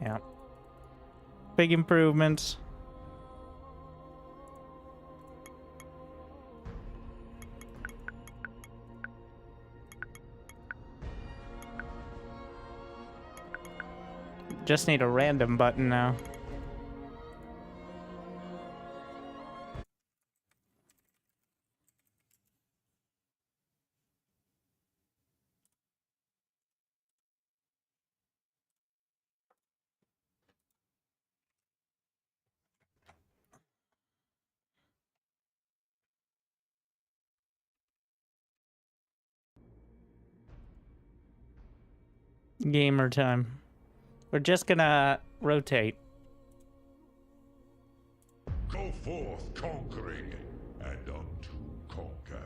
Yeah. Big improvements. Just need a random button now. Gamer time. We're just gonna rotate. Go forth conquering, and unto conquer.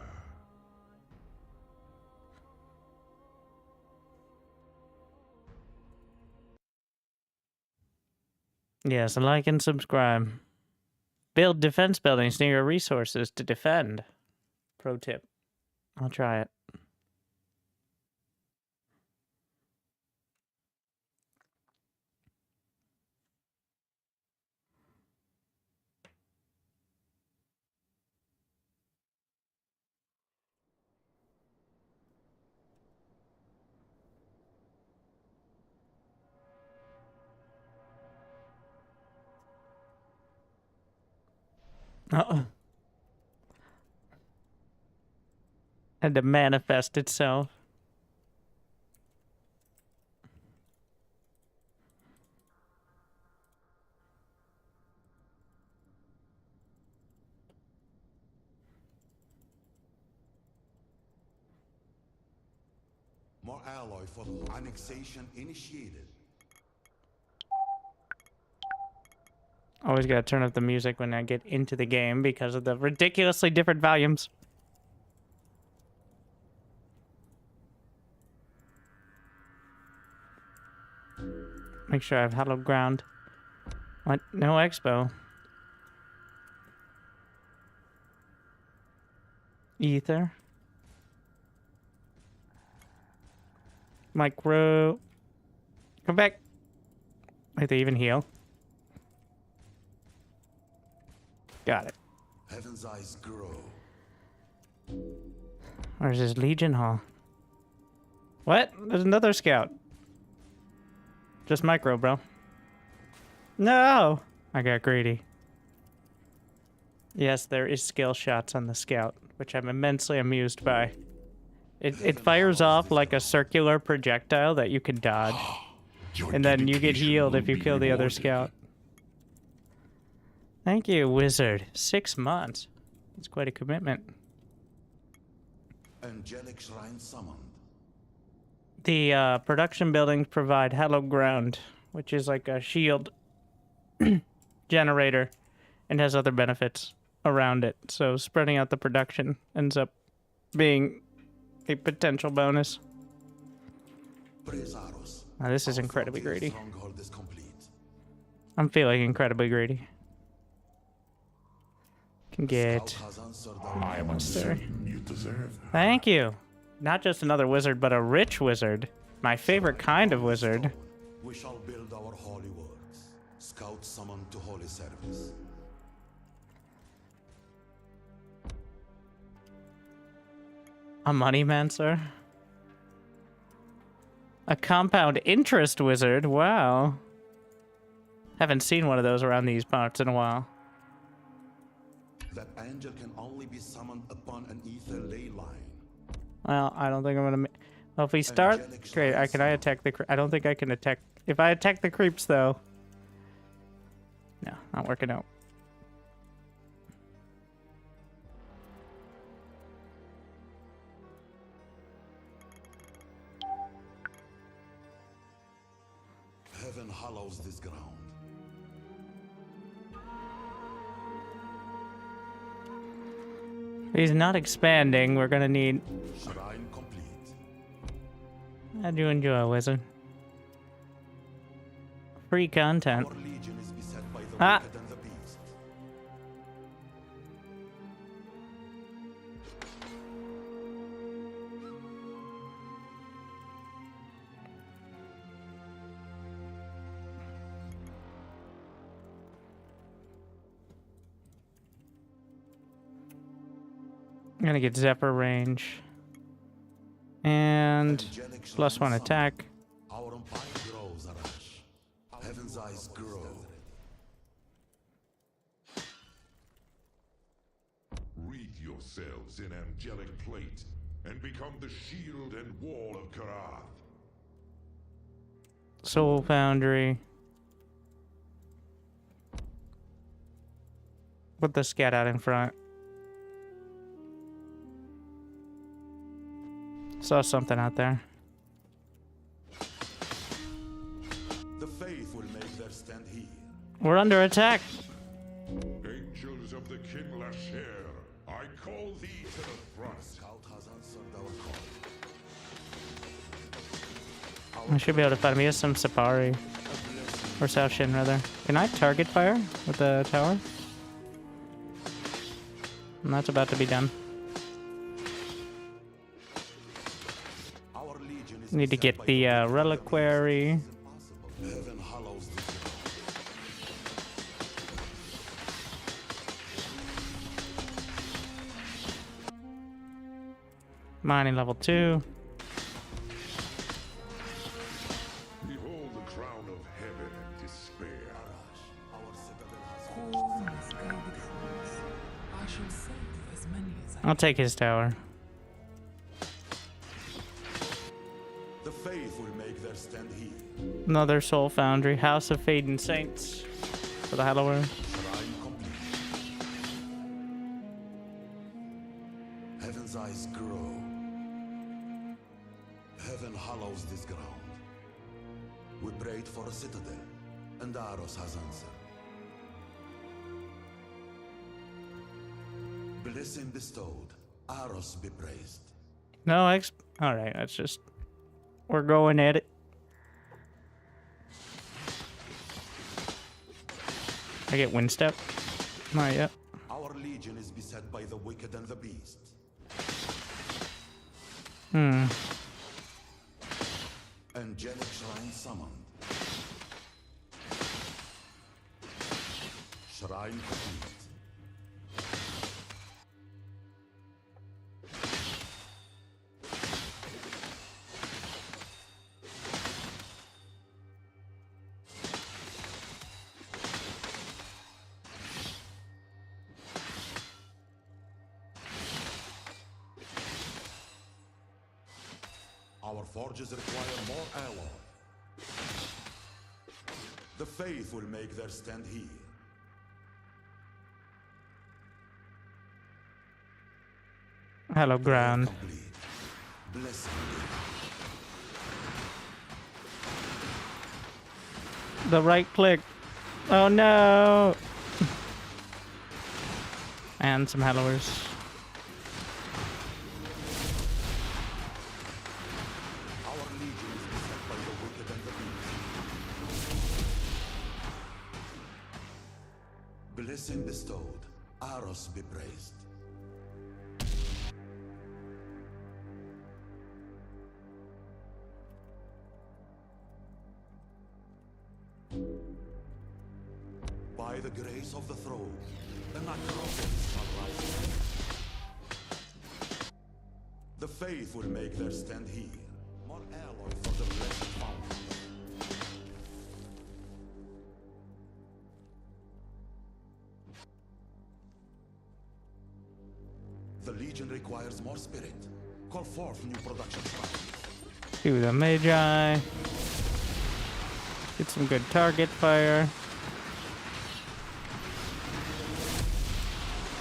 Yes, like and subscribe. Build defense buildings near your resources to defend. Pro tip. I'll try it. Uh-oh. Had to manifest itself. More alloy for annexation initiated. Always gotta turn up the music when I get into the game because of the ridiculously different volumes. Make sure I have hallowed ground. What? No expo. Ether. Micro. Come back. Wait, they even heal? Got it. Heaven's eyes grow. Where's his Legion Hall? What? There's another scout. Just micro, bro. No! I got greedy. Yes, there is skill shots on the scout, which I'm immensely amused by. It fires off like a circular projectile that you can dodge. And then you get healed if you kill the other scout. Thank you, wizard. 6 months. That's quite a commitment. Angelic shrine summoned. The production buildings provide hallowed ground, which is like a shield generator, and has other benefits around it. So spreading out the production ends up being a potential bonus. Now, this is incredibly greedy. I'm feeling incredibly greedy. Can get... I am uncertain you deserve that. Thank you. Not just another wizard, but a rich wizard. My favorite kind of wizard. We shall build our holy works. Scout summoned to holy service. A moneymancer? A compound interest wizard? Wow. Haven't seen one of those around these parts in a while. That angel can only be summoned upon an ether ley line. Well, I don't think I'm gonna... Well, if we start... Great, can I attack the... I don't think I can attack... If I attack the creeps, though... No, not working out. Heaven hallows this ground. He's not expanding. We're gonna need... Shrine complete. How'd you enjoy, wizard? Free content. Our legion is beset by the Ah! wicked and the beast. I'm gonna get Zephyr range. And +1 attack. Our empire grows, Arash. Heaven's eyes grow. Wreathe yourselves in angelic plate and become the shield and wall of Karath. Soul Foundry. Put the scat out in front. Saw something out there. The faith will make their stand here. We're under attack. Angels of the King Lasher, I call thee to the front. Scout has answered our call. I should be able to find me some Sapari. Or South Shin, rather. Can I target fire with the tower? And that's about to be done. Our legion is Need to get the reliquary. Heaven hallows this ground. Mining level 2. Behold the crown of heaven and despair. Our citadel has All misguided fools. I shall save as many as I I'll take his tower. The faith will make their stand here. Another Soul Foundry. House of Faden Saints. For the Halloween. Shrine complete. Heaven's eyes grow. Heaven hallows this ground. We prayed for a citadel, and Aros has answered. Blessing bestowed, Aros be praised. No, alright, that's just... We're going at it. I get wind step? Not yet. Our legion is beset by the wicked and the beast. Angelic shrine summoned. Shrine complete. Our forges require more alloy. The faith will make their stand here. Hello, ground. Complete. Blessing. The right click. Oh no! And some Hallowers. Our legion is beset by the wicked and the beast. Blessing bestowed, Aros be praised. By the grace of the throne, an acropolis shall rise. The faith will make their stand here. More alloy for the blessed fountain. The Legion requires more spirit. Call forth new production shrines. Do the Magi. Get some good target fire.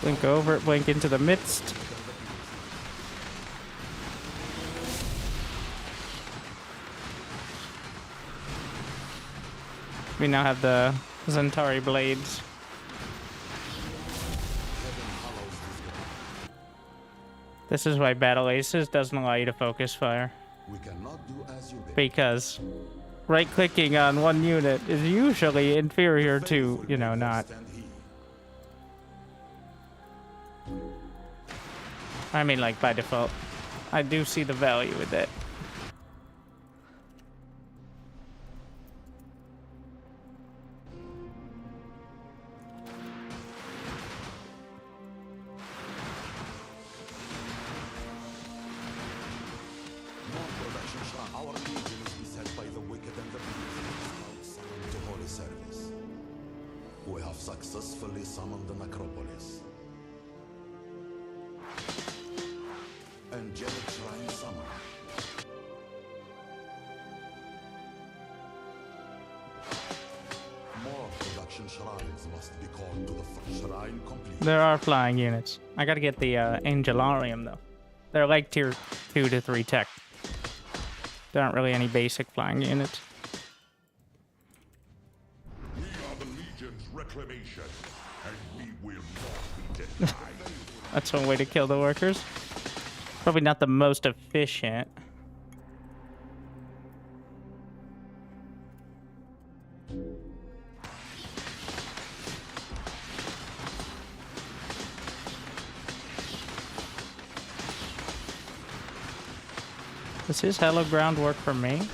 Blink over it, blink into the midst. We now have the Zentari blades. This is why Battle Aces doesn't allow you to focus fire. We cannot do as you bid. Because right-clicking on one unit is usually inferior to, you know, not. I mean, like, by default. I do see the value with it. successfully summoned the necropolis. Angelic Shrine Summoned. More production shrines must be called to the first shrine complete. There are flying units. I gotta get the Angelarium, though. They're like tier 2 to 3 tech. There aren't really any basic flying units. We are the Legion's reclamation, and we will not be denied. That's one way to kill the workers. Probably not the most efficient. Does his hello ground work for me?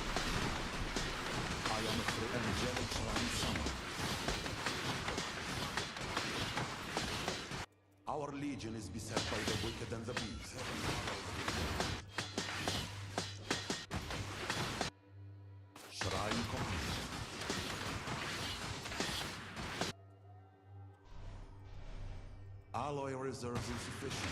Our legion is beset by the wicked and the beast. Shrine complete. Alloy reserves insufficient.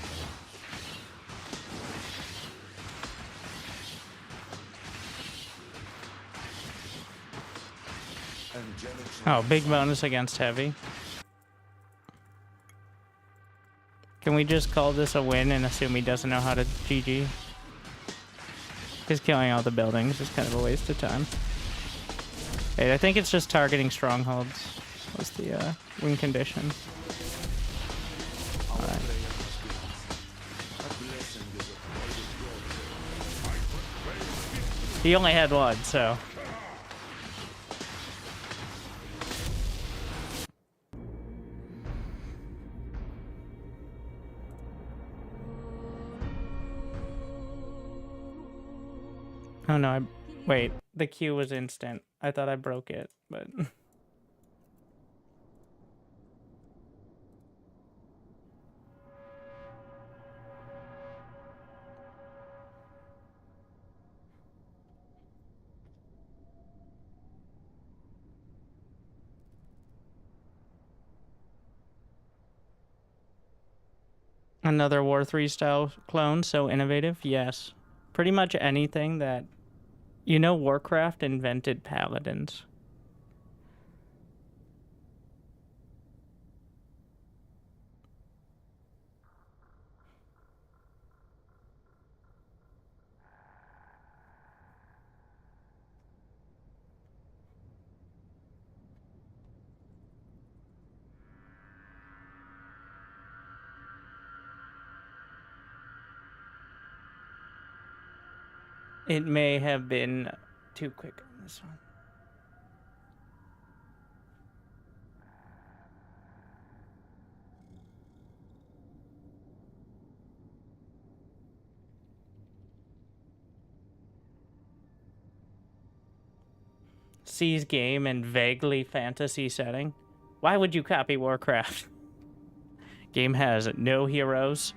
Angelic Oh, big bonus against heavy. Can we just call this a win and assume he doesn't know how to GG? Because killing all the buildings is kind of a waste of time. Hey, I think it's just targeting strongholds was the win condition. Alright. He only had one, so... Oh no, wait, the Q was instant. I thought I broke it, but... Another War 3 style clone, so innovative? Yes. Pretty much anything that... You know, Warcraft invented paladins. It may have been too quick on this one. Sees game and vaguely fantasy setting. Why would you copy Warcraft? Game has no heroes,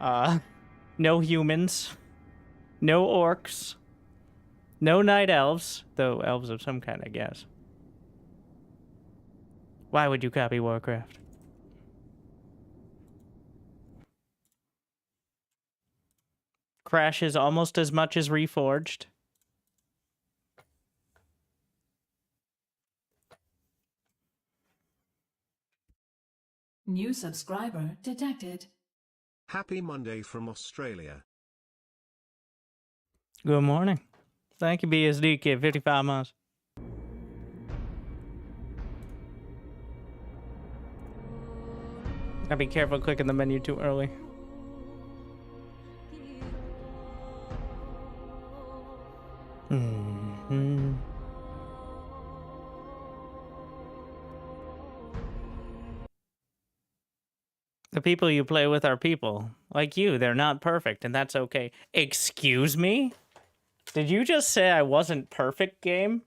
no humans, no orcs, no night elves, though elves of some kind, I guess. Why would you copy Warcraft? Crashes almost as much as Reforged. New subscriber detected. Happy Monday from Australia. Good morning. Thank you, BSD Kid, 55 months. Gotta be careful clicking the menu too early. The people you play with are people. Like you, they're not perfect, and that's okay. Excuse me? Did you just say I wasn't perfect, game?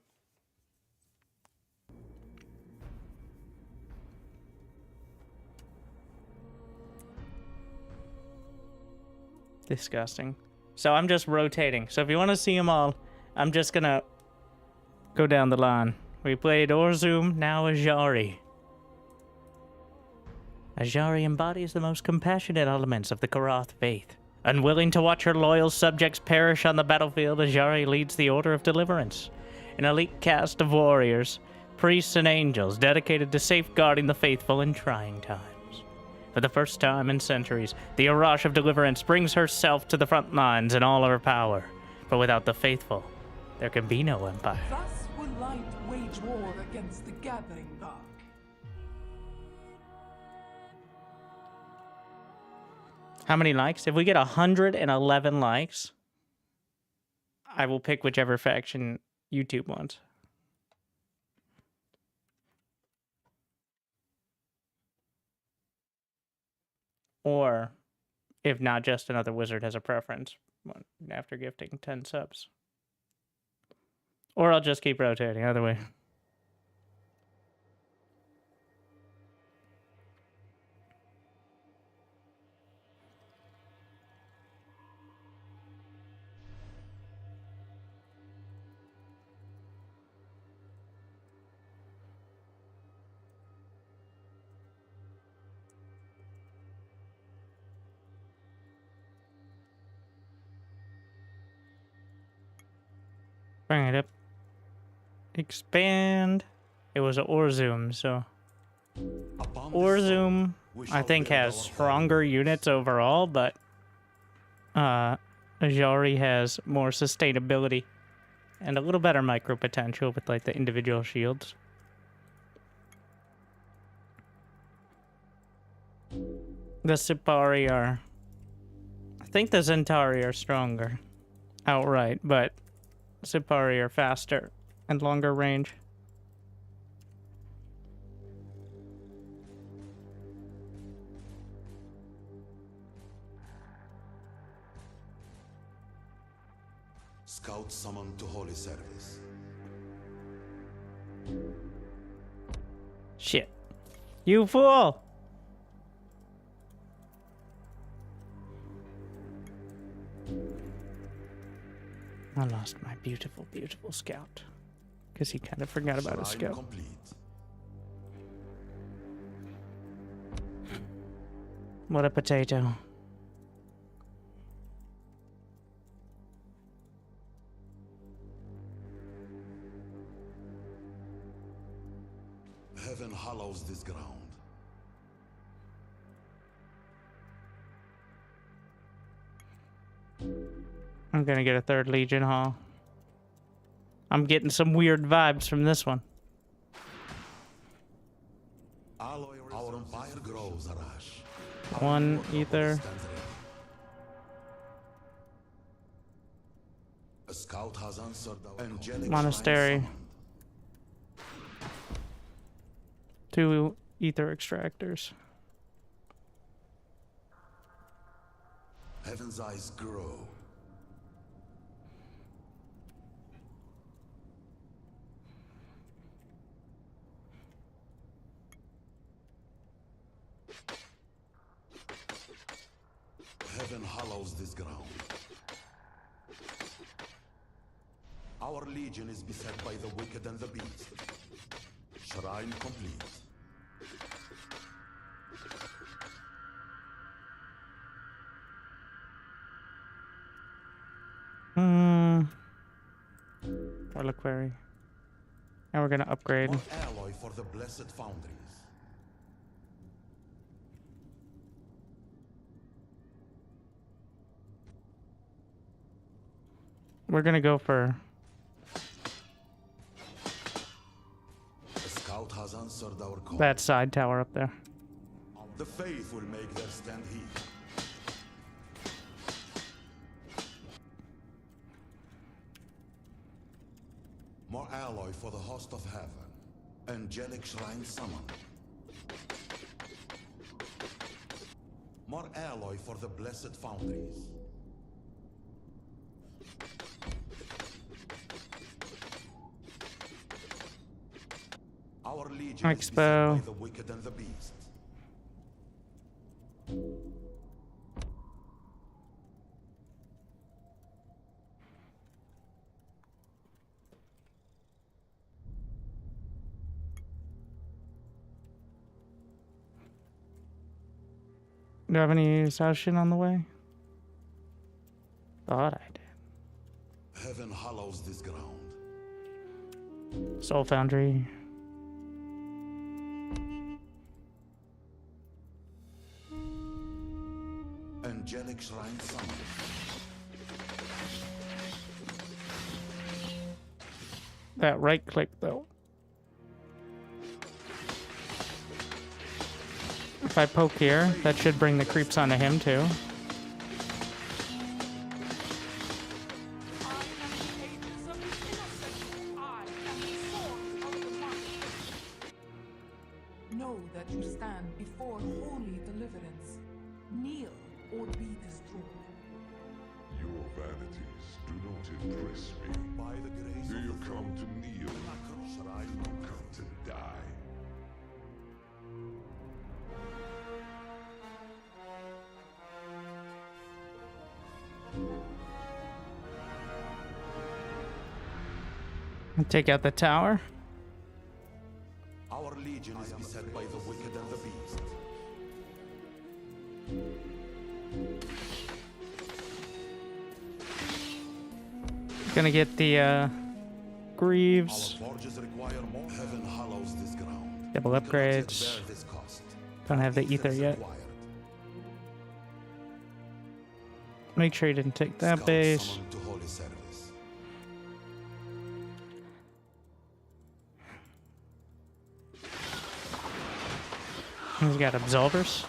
Disgusting. So I'm just rotating. So if you want to see them all, I'm just gonna go down the line. We played Orzum, now Ajari. Ajari embodies the most compassionate elements of the Karath faith. Unwilling to watch her loyal subjects perish on the battlefield, Ajari leads the Order of Deliverance, an elite caste of warriors, priests, and angels dedicated to safeguarding the faithful in trying times. For the first time in centuries, the Arash of Deliverance brings herself to the front lines in all of her power. For without the faithful, there can be no empire. Thus will light wage war against the gathering dark. How many likes? If we get 111 likes, I will pick whichever faction YouTube wants. Or, if not, just another wizard has a preference after gifting 10 subs. Or I'll just keep rotating, either way. Bring it up. Expand. It was an Orzoom, so Orzoom I think has stronger units overall, but Ajari has more sustainability and a little better micro potential with like the individual shields. The Sipari are, I think the Zentari are stronger outright, but Sipari are faster and longer range. Scout summoned to holy service. Shit. You fool! I lost my beautiful, beautiful scout. Because he kind of forgot about his Shrine scout. complete. What a potato. Heaven hallows this ground. I'm gonna get a third Legion Hall. I'm getting some weird vibes from this one. Our empire grows, Arash. One ether. A scout has answered our angelic Monastery. shrine 2 ether extractors. summoned. Heaven's eyes grow. Heaven hallows this ground. Our legion is beset by the wicked and the beast. Shrine complete. Reliquary. Now we're gonna upgrade. More alloy for the blessed foundries. We're gonna go for The scout has answered our call. that side tower up there. The faith will make their stand here. More alloy for the host of heaven. Angelic shrine summoned. More alloy for the blessed foundries. Our legion is beset Expo. by the wicked and the beast. Do I have any south shit on the way? Thought I did. Heaven hallows this ground. Soul Foundry. Angelic shrine summoned. That right click though. If I poke here, that should bring the creeps onto him too. Know that you stand before holy deliverance. Kneel or be destroyed. Your vanities do not impress me. By the grace Do of you the come to kneel? shrine, Do you come to die? Take out the tower. our legion is beset by the wicked and the beast. Gonna get the Our Greaves. forges require more. Heaven hallows this ground. Double We cannot yet upgrades. bear this cost. Don't have the ether Is yet. required. Make sure you didn't take that Scouts base. summoned to holy service. He's got absolvers.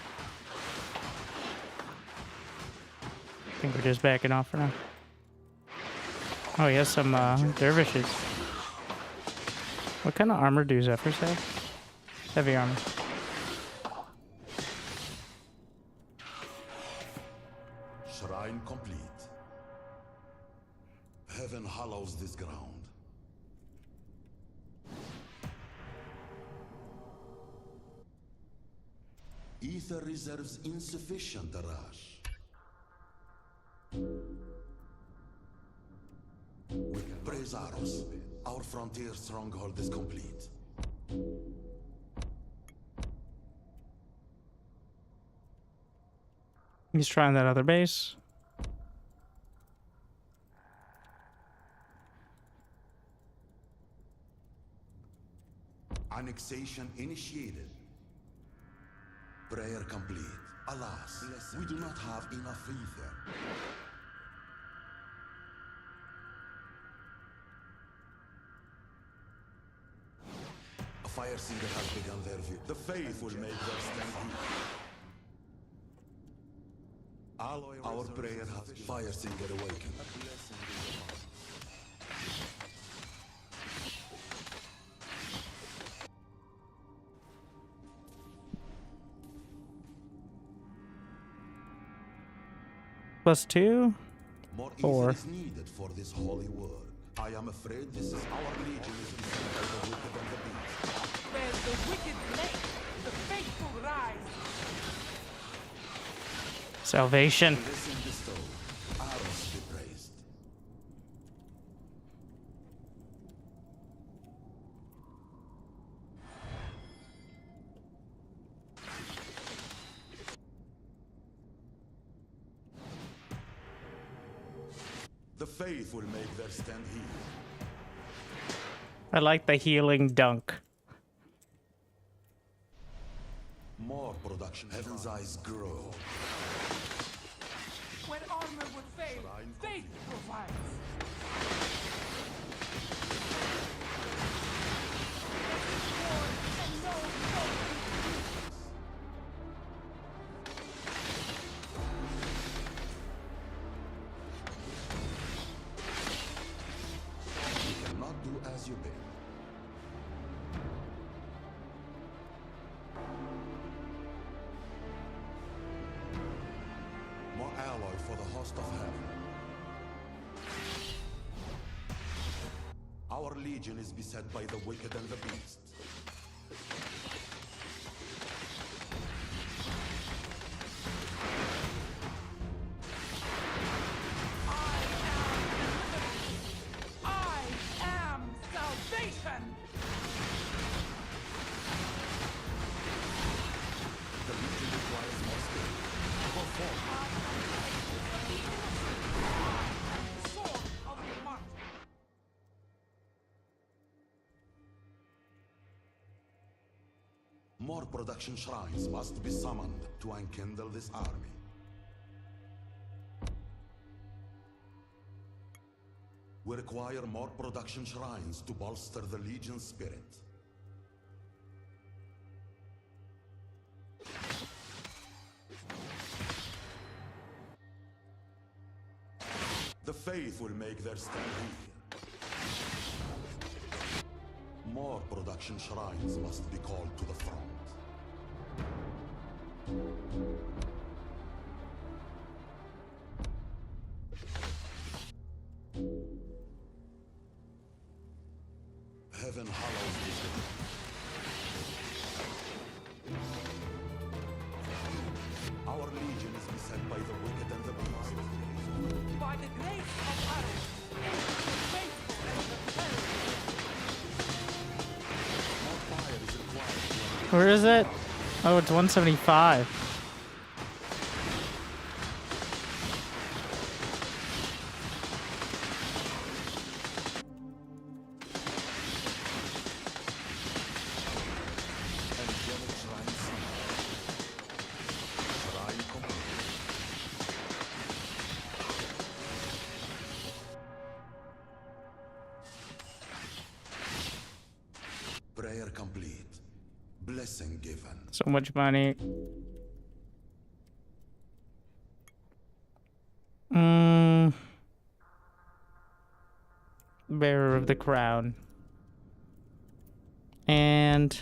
I think we're just backing off for now. Oh, he has some dervishes. What kind of armor do Zephyrs have? Heavy armor. Shrine complete. Heaven hallows this ground. Ether reserves insufficient, Arash. Praise Aros. Our frontier stronghold is complete. He's trying that other base. Annexation initiated. Prayer complete. Alas, we do not have enough ether. A fire singer has begun their view. The faith will make their stand here. Our prayer has fire singer awakened. +2. More Four. ether is needed for this holy work. I am afraid this is our legion is beset by the wicked and the beast. Where the wicked lay, the faithful rise. Salvation. Blessing bestowed. Aros be praised. The faith will make their stand here. I like the healing dunk. More production. Heaven's eyes grow. When armor would fail, faith provides. You cannot do as you bid. More alloy for the host of heaven. Our legion is beset by the wicked and the beast. I am salvation. The legion requires more skill. More production shrines must be summoned to enkindle this army. We require more production shrines to bolster the Legion's spirit. The faith will make their stand here. More production shrines must be called to the front. Heaven hallows this day. Our legion is beset by the wicked and the beast. By the grace of others, the faithful and the perilous. More fire is required. Where is it? Oh, it's 175. Angelic shrine summoned. Shrine complete. Prayer complete. Blessing given. So much money. Bearer of the crown. And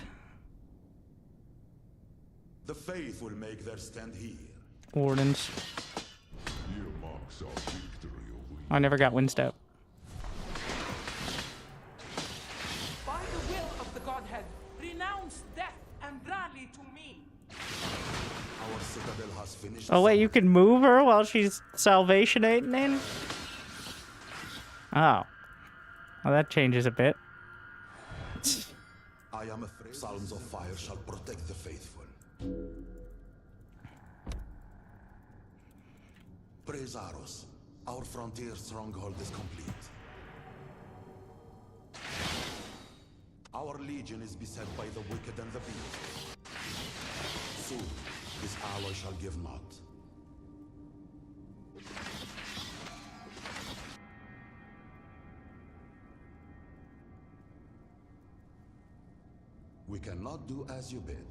The faith will make their stand here. wardens. Here marks our victory, O we. I never got Windstout. By the will of the Godhead, renounce death and rally to me. Our citadel has finished. Oh wait, you can move her while she's salvationating in? Oh. Well, that changes a bit. I am afraid psalms of fire shall protect the faithful. Praise Aros. Our frontier stronghold is complete. Our legion is beset by the wicked and the beast. Soon, this alloy shall give naught. We cannot do as you bid.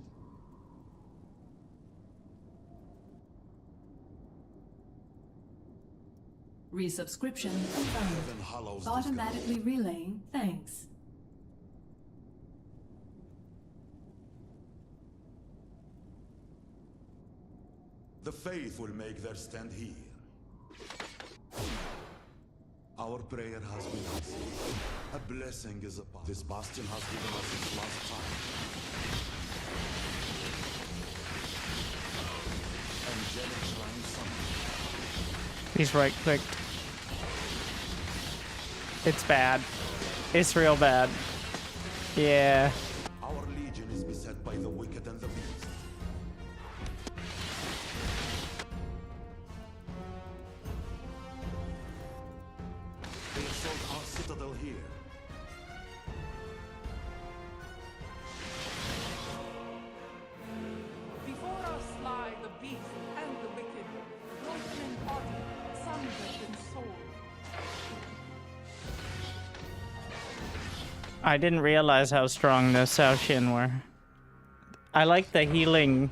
Resubscription confirmed. Heaven hallows this Automatically relaying thanks. The faith will make their stand here. Our prayer has been answered. A blessing is upon. This bastion has given us its last time. Angelic shrine summoned. He's right clicked. It's bad. It's real bad. Yeah. Our legion is beset by the wicked and the beast. They assault our citadel here. Before us lie the beast and the wicked, broken in body, sundered in soul. I didn't realize how strong the Saoshin were. I like the healing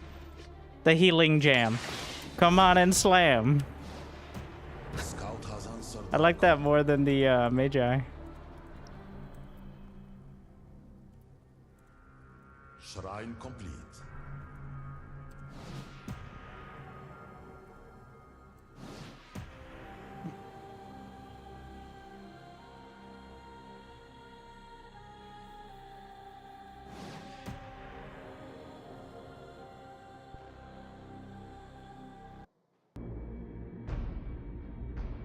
jam. Come on and slam. Scout has answered. I like that more than the Magi. Shrine complete.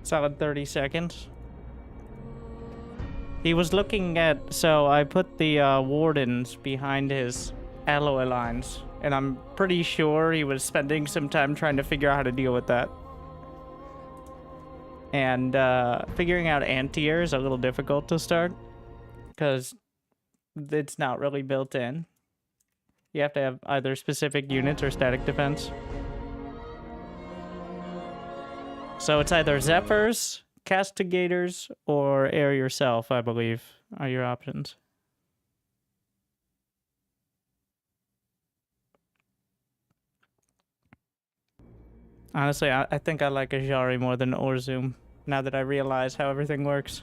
Solid 30 seconds. He was looking at, so I put the wardens behind his alloy lines, and I'm pretty sure he was spending some time trying to figure out how to deal with that. And figuring out anti-air is a little difficult to start, because it's not really built in. You have to have either specific units or static defense. So it's either Zephyrs, Castigators, or Air yourself, I believe, are your options. Honestly, I think I like Ajari more than Orzum, now that I realize how everything works.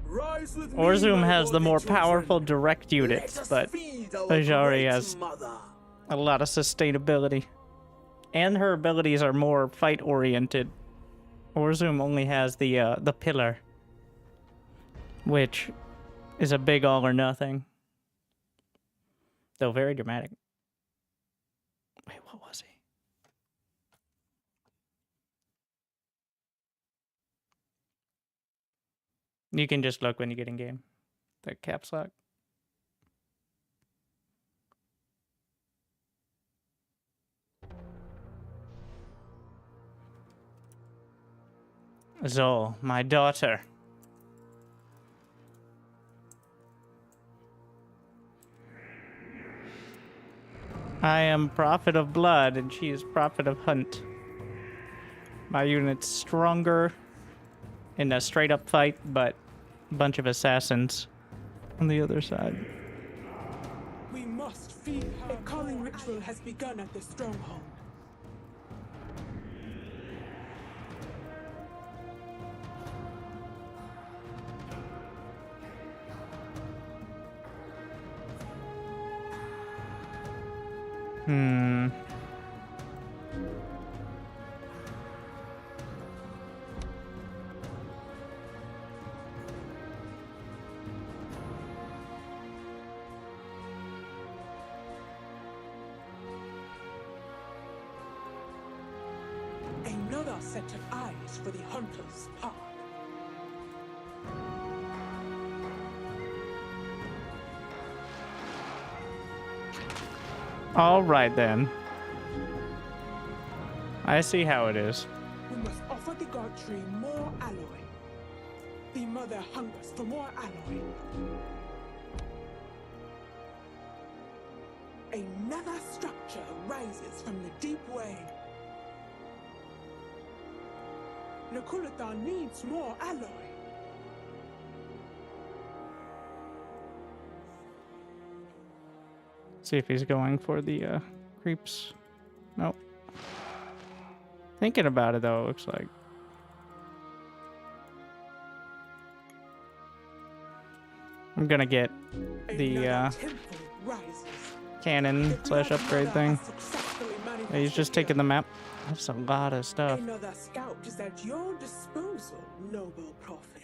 Orzum has the more powerful direct units, but Ajari has a lot of sustainability. And her abilities are more fight-oriented. Orzum only has the pillar, which is a big all or nothing. Though very dramatic. Wait, what was he? You can just look when you get in game. The caps lock. Zol, my daughter. I am Prophet of Blood, and she is Prophet of Hunt. My unit's stronger in a straight-up fight, but a bunch of assassins on the other side. We must feed her. A calling ritual has begun at the stronghold. Another set of eyes for the hunter's path. All right, then. I see how it is. We must offer the god tree more alloy. The mother hungers for more alloy. Another structure rises from the deep way. Nakulata needs more alloy. See if he's going for the creeps. Nope. Thinking about it though, it looks like. I'm gonna get the cannon / upgrade thing. Yeah, he's just taking the map. That's a lot of stuff. Another scout is at your disposal, noble prophet.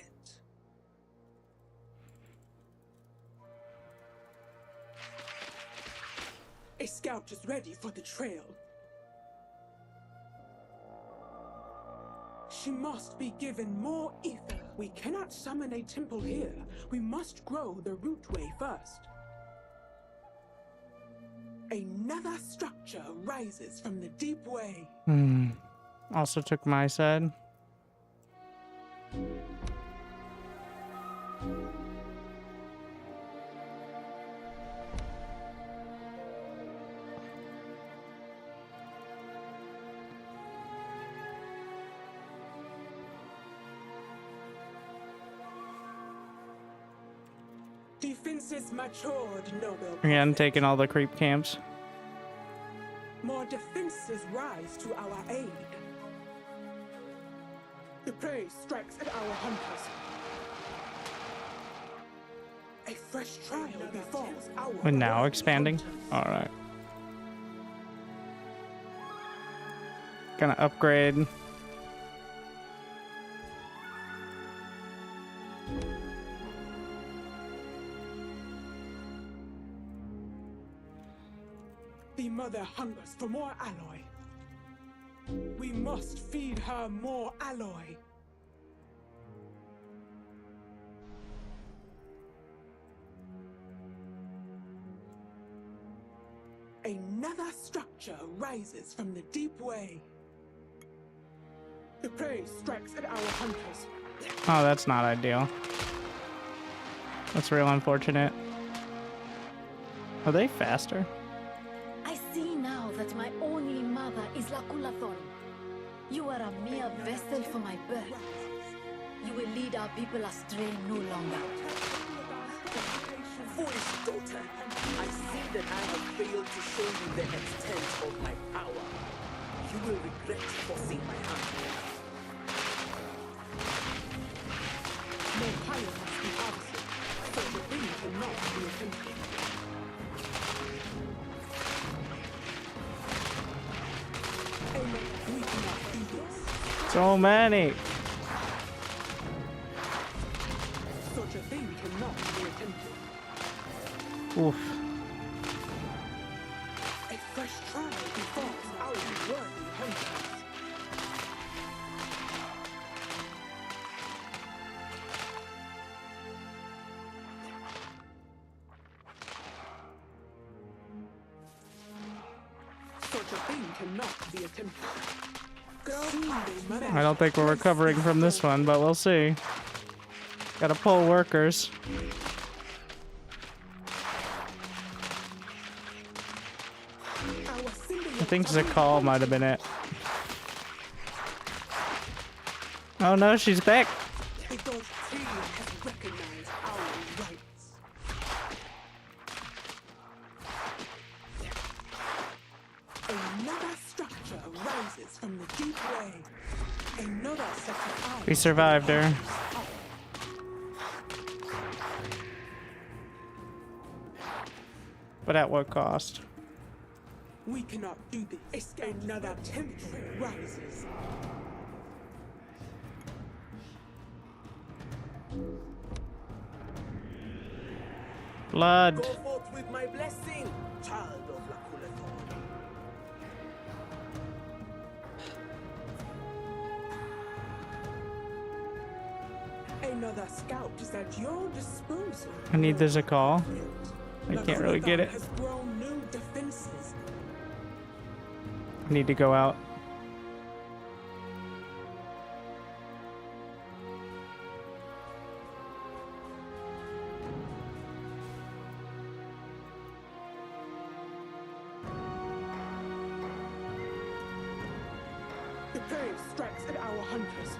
A scout is ready for the trail. She must be given more ether. We cannot summon a temple here. We must grow the rootway first. Another structure rises from the deep way. Also took my side. Defenses matured, noble. Again, taking all the creep camps. More defenses rise to our aid. The prey strikes at our hunters. A fresh trial befalls our We're now expanding. hunters. Alright. Gonna upgrade. The mother hungers for more alloy. We must feed her more alloy. Another structure rises from the deep way. The prey strikes at our hunters. Oh, that's not ideal. That's real unfortunate. Are they faster? I see now that my only mother is Lakulathon. You are a mere vessel for my birth. You will lead our people astray no longer. Foolish daughter, I see that I have failed to show you the extent of my power. You will regret forcing my hand. No Pyre must be harvested, so the thing cannot be attempted. Amen. We cannot do this. So many. Such a thing cannot be attempted. Oof. A fresh trial befalls our worthy hunters. Such a thing cannot be attempted. I don't think we're recovering from this one, but we'll see. Gotta pull workers. I think Zakal might have been it. Oh no, she's back. Because Tyrion has recognized our rights. Another structure rises from the deep way. Another set of eyes. We survived her. But at what cost? We cannot do this. Another temple rises. Blood. Go forth with my blessing, child of Lakulathon. Another scout is at your disposal. I need the Zakal. I can't really get it. Has grown new defenses. I need to go out. The Pyre strikes at our hunters.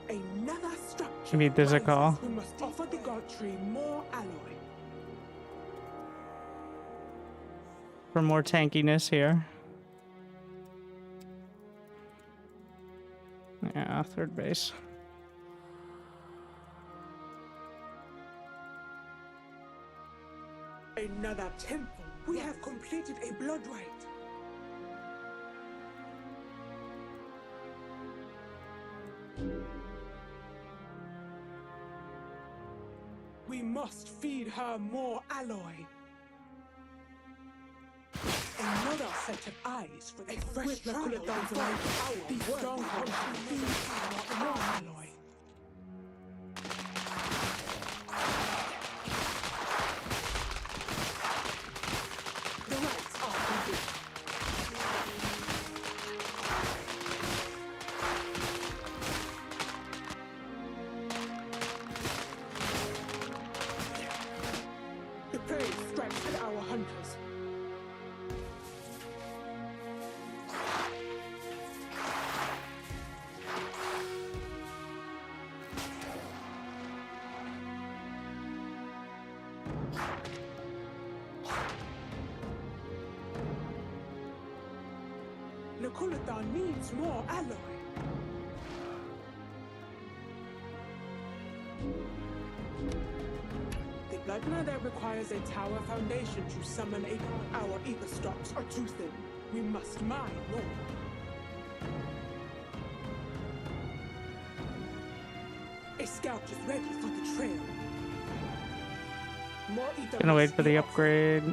Another structure. Need the Zakal. We must offer the god tree more alloy. For more tankiness here. Yeah, third base. Another temple. We have completed a blood rite. We must feed her more alloy. Another set of eyes for the fresh trial. These strongholds feed more alloy. The rites are complete. The prey strikes at our hunters. Nicolatan needs more alloy. The blood nether requires a tower foundation to summon a god. Our ether stocks are too thin. We must mine more. A scout is ready for the trail. More ether. Gonna wait must for be the offered. upgrade.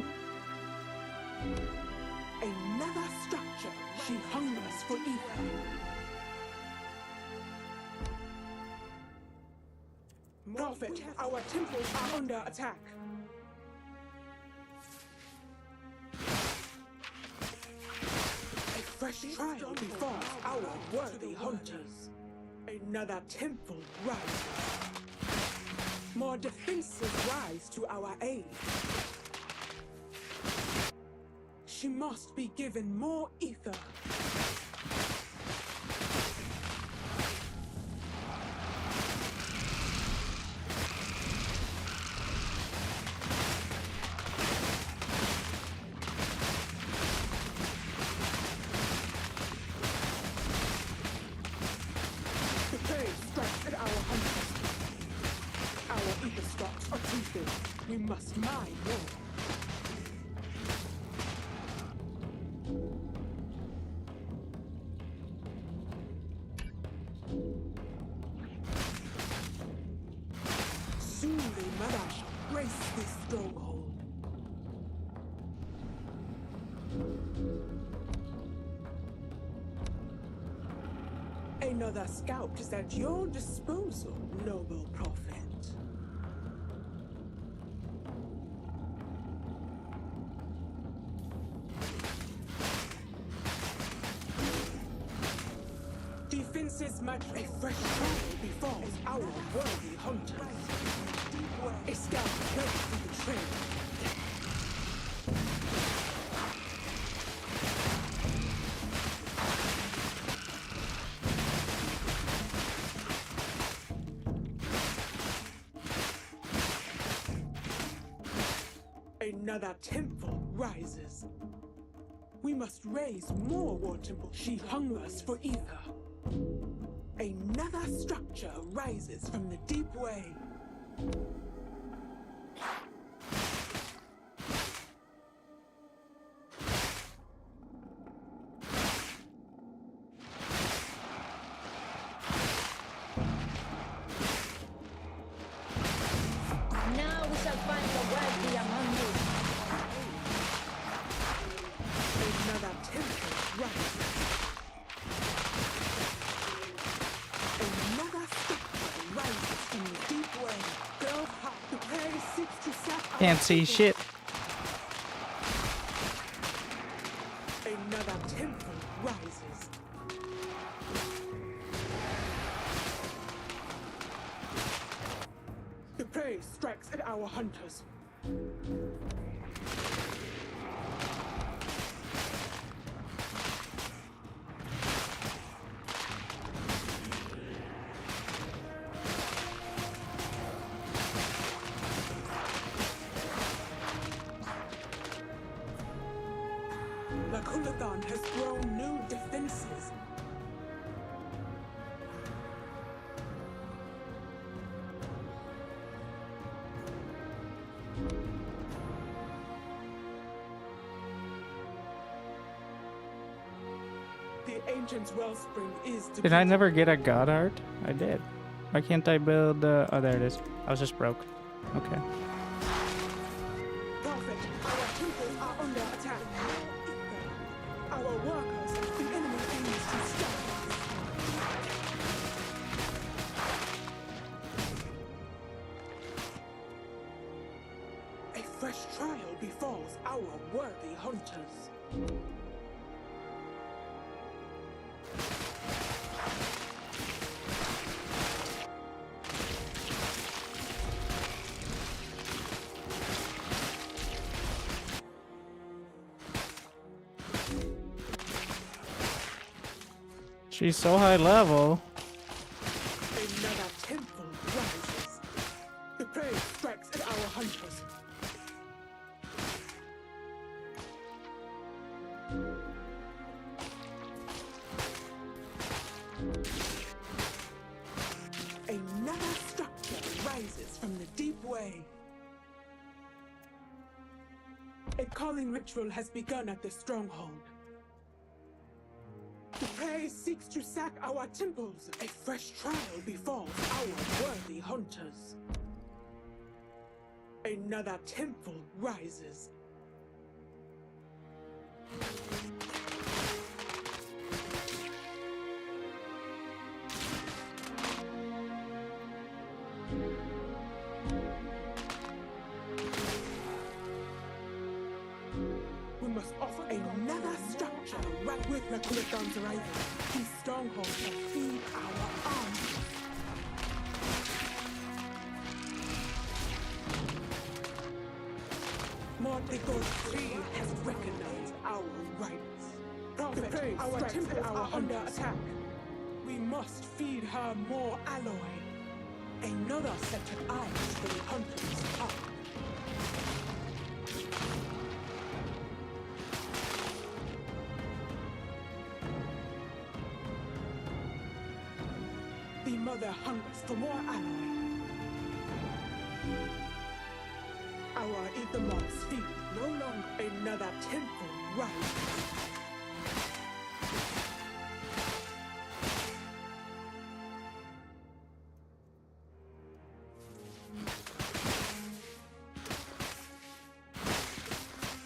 Another structure. She hungers for ether. Prophet, our temples are under attack. A fresh trial befalls our worthy hunters. Another temple rises. More defenses rise to our aid. She must be given more ether. The prey strikes at our hunters. Our ether stocks are too thin. We must mine more. Soon the mother shall grace this stronghold. Another scout is at your disposal, noble prophet. Defenses match. A fresh trial befalls our worthy hunters. A scout ready for the trail. Another temple rises. We must raise more war temples. She hungers for ether. Another structure rises from the deep way. Now we shall find the wealthy among you. Another temple rises. Another structure rises from the deep way. Go high. The prey seeks to sack our Can't see people. shit. Another temple rises. The prey strikes at our hunters. The Kulathon has grown new defenses. The ancient's wellspring is Did I never get a god art? I did. Why can't I build? Oh, there it is. I was just broke. Okay. Prophet, our temples are under attack. Our workers, the enemy aims to stop us. A fresh trial befalls our worthy hunters. She's so high level. Another temple rises. The prey strikes at our hunters. Another structure rises from the deep way. A calling ritual has begun at the stronghold. The prey seeks to sack our temples. A fresh trial befalls our worthy hunters. Another temple rises. With Recruitons arriving, these strongholds will feed our armies. Mortigo's tree has recognized our rights. Prophet, our temples are under attack. We must feed her more alloy. Another set of eyes for the hunters up. The mother hungers for more alloy. Our Ethermob's feet no longer another temple rises.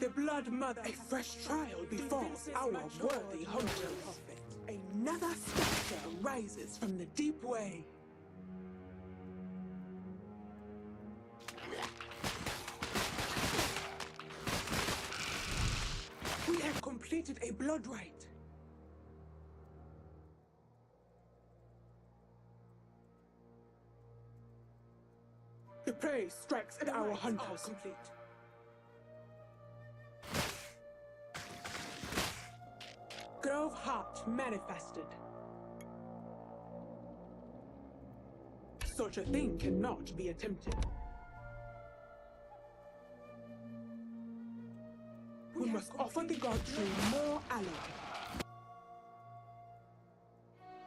The Blood Mother, a fresh trial befalls our worthy hunters. Another structure rises from the deep way. We have completed a blood rite. The prey strikes at our hunters. Complete. Grove Heart manifested. Such a thing cannot be attempted. We must offer the god tree more alloy.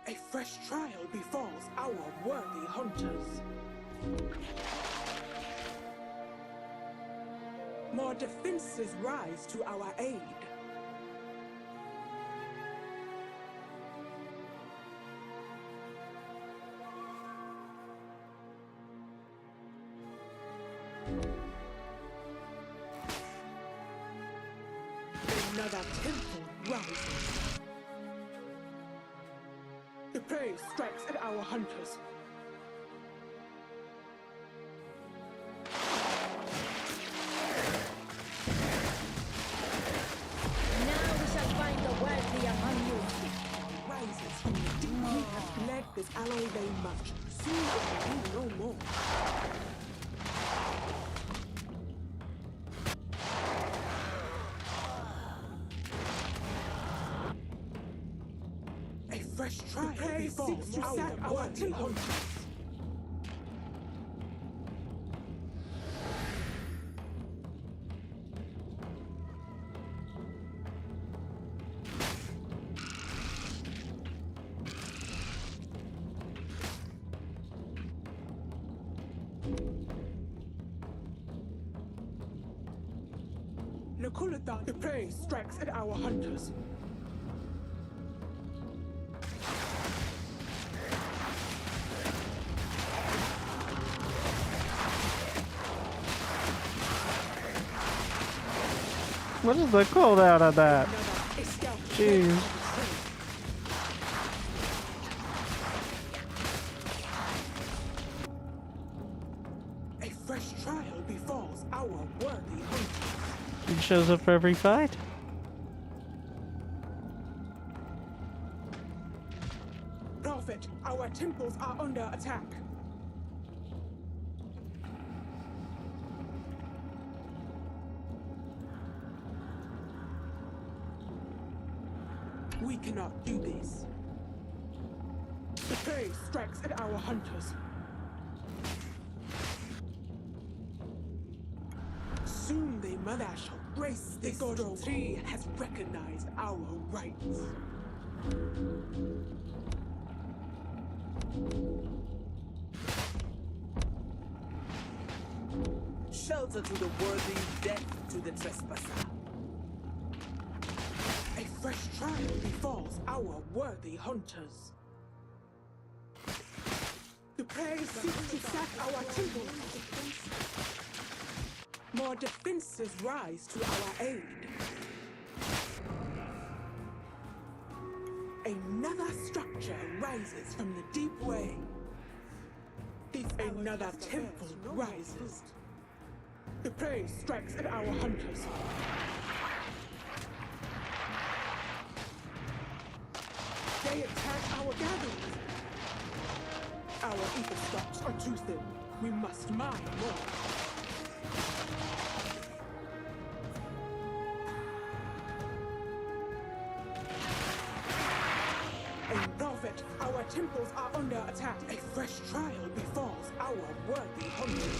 A fresh trial befalls our worthy hunters. More defenses rise to our aid. Another temple rises. The prey strikes at our hunters. Now we shall find the worthy among you. Rises from the deep. We have bled this alloy very much. Soon it will be no more. Fresh trial befalls our worthy hunters. The prey strikes at our hunters. What is the cooldown on that? Jeez. A fresh trial befalls our worthy hunters. He shows up for every fight. Prophet, our temples are under attack. We cannot do this. The prey strikes at our hunters. Soon the mother shall grace this stronghold. The god tree has recognized our rights. Shelter to the worthy, death to the trespasser. A fresh trial befalls our worthy hunters. The prey seeks to sack our temples. More defenses rise to our aid. Another structure rises from the deep way. Another temple rises. The prey strikes at our hunters. They attack our gatherings. Our ether stocks are too thin. We must mine more. In Velvet, our temples are under attack. A fresh trial befalls our worthy hunters.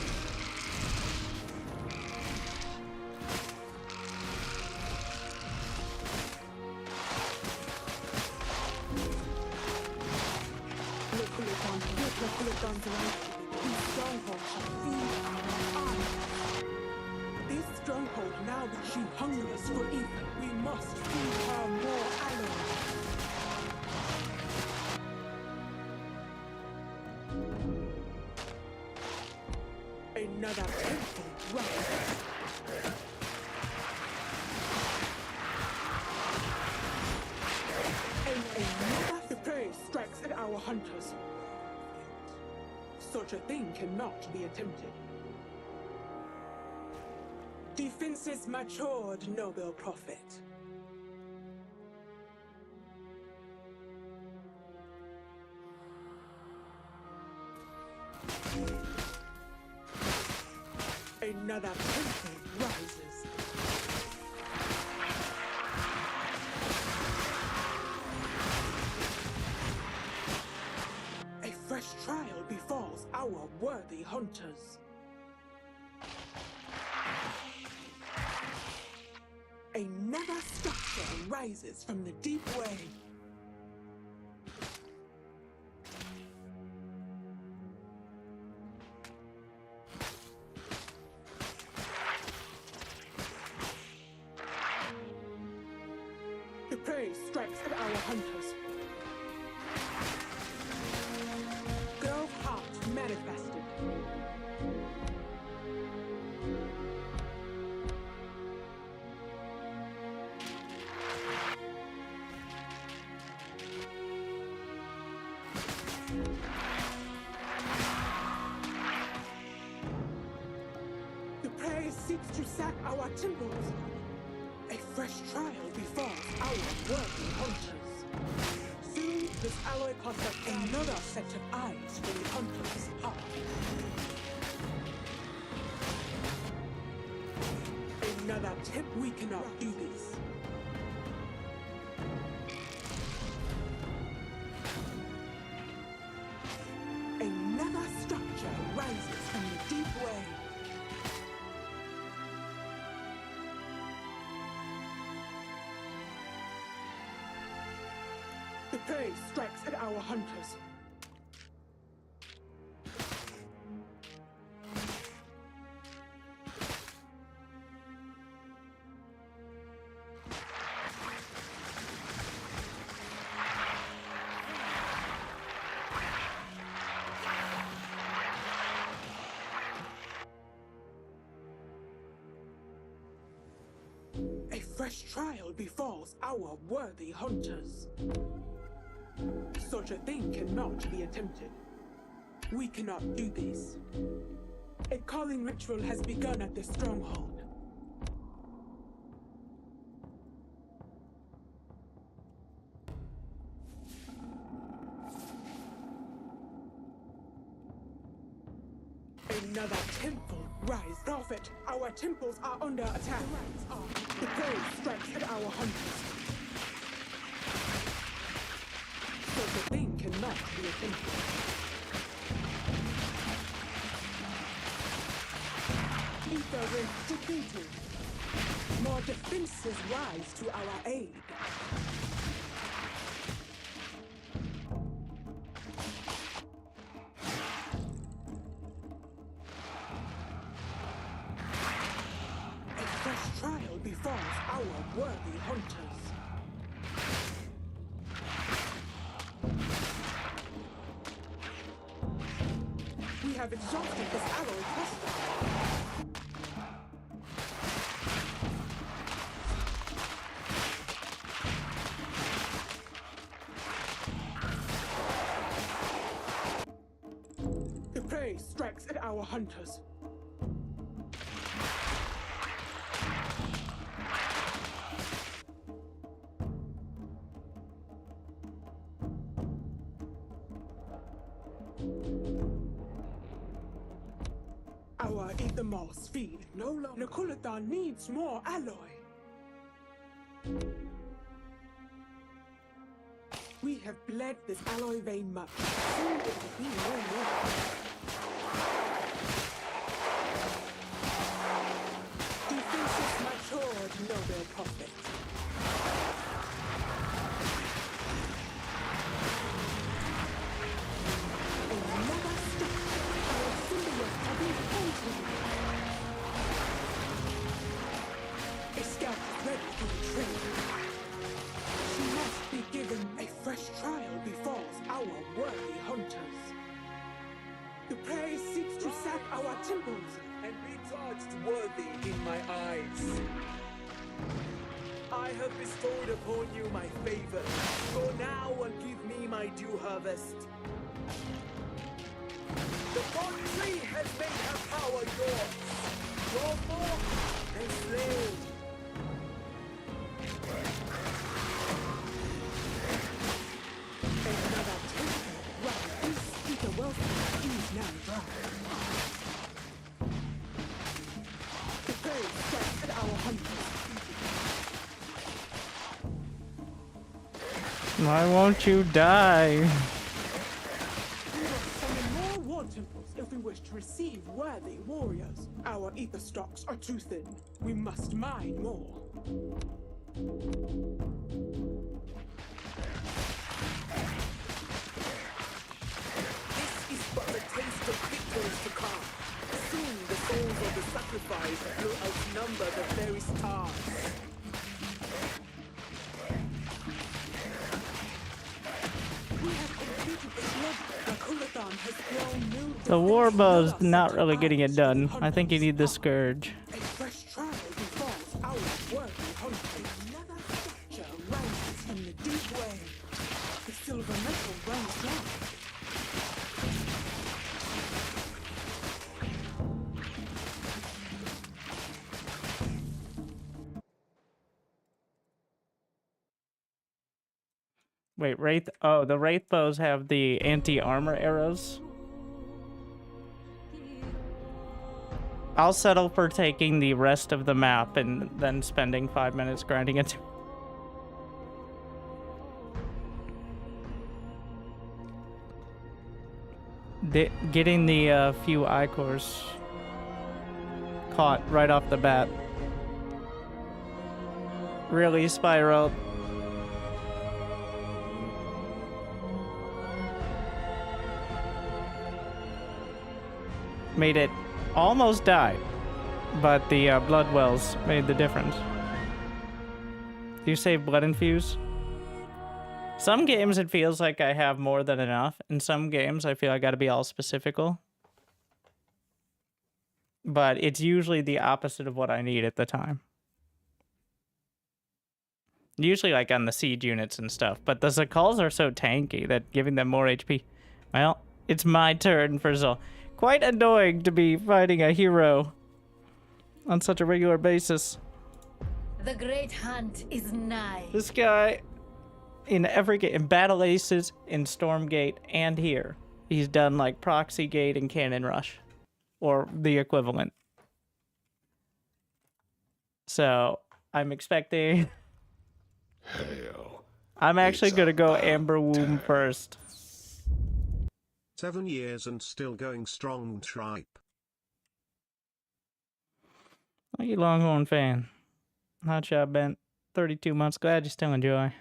This stronghold now that she hungers for ether, we must feed her more alloy. Another temple rises. And another prey strikes at our hunters. Such a thing cannot be attempted. Defenses matured, noble prophet. Another temple rises. A fresh trial befalls our worthy hunters. Another structure rises from the deep way. The prey strikes at our hunters. Girl heart manifested. The prey seeks to sack our temples. A fresh trial befalls our worthy hunters. Soon, this alloy possesses another set of eyes for the hunter's heart. Another tip, we cannot do this. Another structure rises from the deep way. The prey strikes at our hunters. A fresh trial befalls our worthy hunters. Such a thing cannot be attempted. We cannot do this. A calling ritual has begun at the stronghold. Another temple rise. Prophet, our temples are under attack. The prey strikes at our hunters. Such a thing cannot be attempted. Ether is defeated. More defenses rise to our aid. A fresh trial befalls our worthy hunters. We have exhausted this alloy cluster. The prey strikes at our hunters. Our Ethermoss feed no longer. Nakulathan needs more alloy. We have bled this alloy vein much. Soon it will be no more. Defenses matured, no real profit. Another step. Our symbiotes have been painted. A scout is ready for the trade. She must be given a fresh trial befalls our worthy hunters. The prey seeks to sack our temples and be judged worthy in my eyes. I have bestowed upon you my favor. Go now and give me my due harvest. The God tree has made her power yours. Your more enslaved. Another temple. Right, this is the wealth is now dry. The prey strikes at our hunters. Why won't you die? We must summon more war temples if we wish to receive worthy warriors. Our ether stocks are too thin. We must mine more. This is but a taste of victories to come. Soon the souls of the sacrifice will outnumber the very stars. We have completed this level. Nakulathan has grown new. The warbow's not really getting it done. I think you need the scourge. A fresh trial befalls our worthy hunters. Another structure rises in the deep way. The silver metal runs down. Wait, Wraith. Oh, the Wraith bows have the anti-armor arrows. I'll settle for taking the rest of the map and then spending 5 minutes grinding it. Getting the few icors caught right off the bat. Really, Spyro? Made it almost die, but the blood wells made the difference. Do you save blood infuse? Some games it feels like I have more than enough. In some games I feel I gotta be all specifical. But it's usually the opposite of what I need at the time. Usually like on the siege units and stuff, but the Zakals are so tanky that giving them more HP. Well, it's my turn for Zol. Quite annoying to be fighting a hero on such a regular basis. The great hunt is nigh. This guy, in every game, in Battle Aces, in Stormgate, and here, he's done like Proxy Gate and Cannon Rush, or the equivalent. So, I'm expecting... Hail. I'm actually It's gonna go about Amber Womb time. first. 7 years and still going strong, tripe. Thank you, Longhorn fan. Hotshot Bent, 32 months. Glad you still enjoy.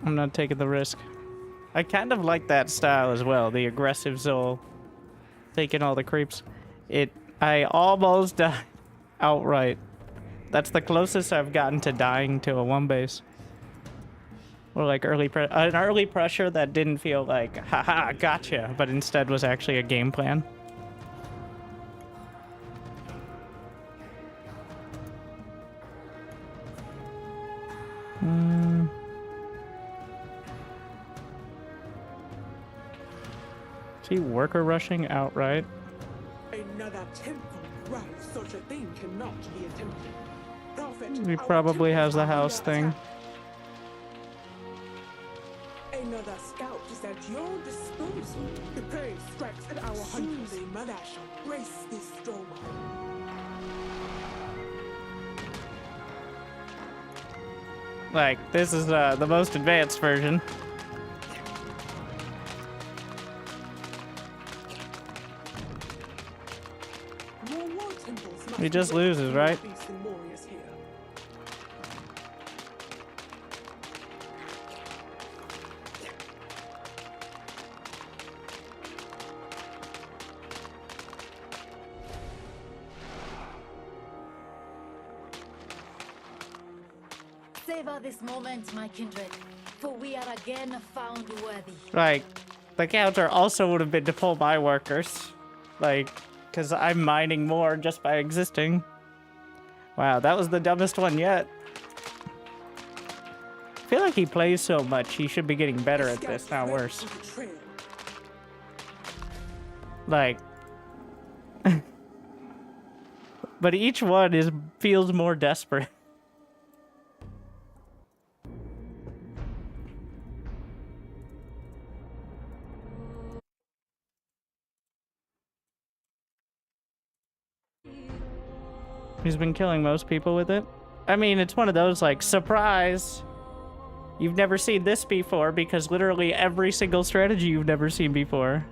I'm not taking the risk. I kind of like that style as well, the aggressive Zol. Taking all the creeps. I almost died outright. That's the closest I've gotten to dying to a one base. Or like an early pressure that didn't feel like, haha, gotcha, but instead was actually a game plan. Is he worker rushing outright? A Another temple. Right, such a thing cannot be attempted. Prophet, He our probably has temples the are house under thing. attack. Another scout is at your disposal. The prey strikes at our hunters. Soon they mother shall brace this storm. Like, this is the most advanced version. More war temples must He just be built loses, to right? these warriors here. Savor this moment, my kindred, for we are again found worthy. Like, the counter also would have been to pull my workers. Like, because I'm mining more just by existing. Wow, that was the dumbest one yet. I feel like he plays so much, he should be getting better at this, not worse. Like... but each one feels more desperate. He's been killing most people with it. I mean, it's one of those, like, surprise! You've never seen this before, because literally every single strategy you've never seen before.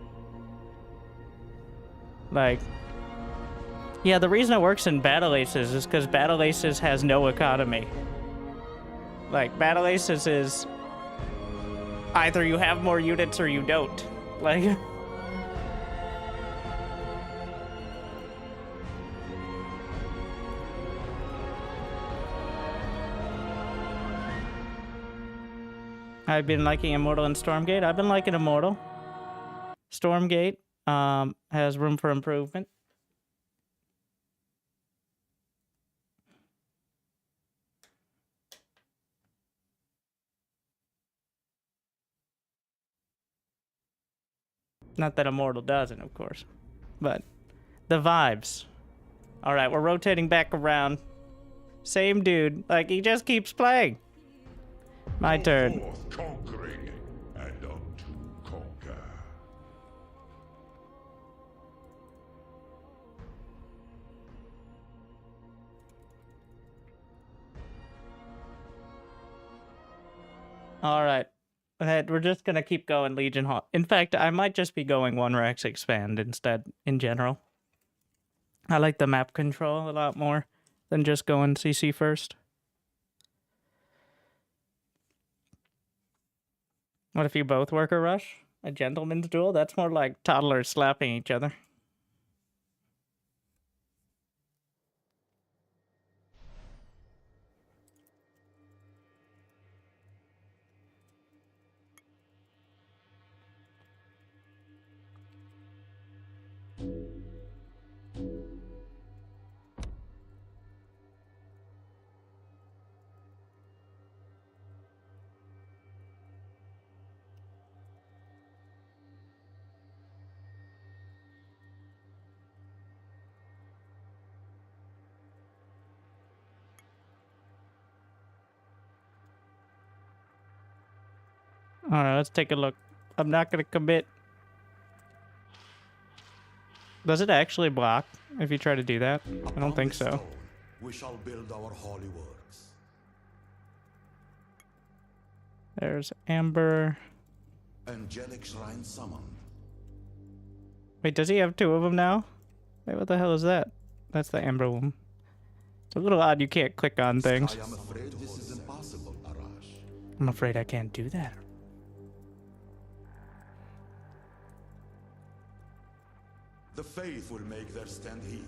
Like... yeah, the reason it works in Battle Aces is because Battle Aces has no economy. Like, Battle Aces is... either you have more units or you don't. Like... I've been liking Immortal and Stormgate. I've been liking Immortal. Stormgate has room for improvement. Not that Immortal doesn't, of course. But the vibes. Alright, we're rotating back around. Same dude. Like, he just keeps playing. My turn. Forth conquering and unto conquer. Alright. We're just gonna keep going Legion Hall. In fact, I might just be going one Rex Expand instead, in general. I like the map control a lot more than just going CC first. What if you both work a rush? A gentleman's duel? That's more like toddlers slapping each other. Alright, let's take a look. I'm not gonna commit. Does it actually block if you try to do that? I don't think so. Upon this stone, we shall build our holy works. There's Amber. Angelic shrine summoned. Wait, does he have two of them now? Wait, what the hell is that? That's the Amber one. It's a little odd you can't click on things. I am afraid this is impossible, Arash. I'm afraid I can't do that. The faith will make their stand here.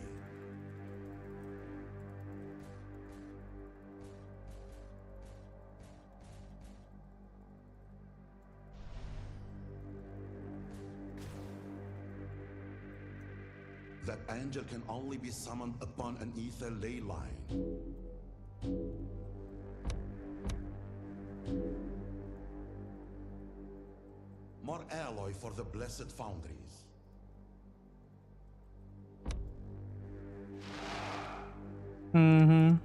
That angel can only be summoned upon an ether ley line. More alloy for the blessed foundries. Mm-hmm.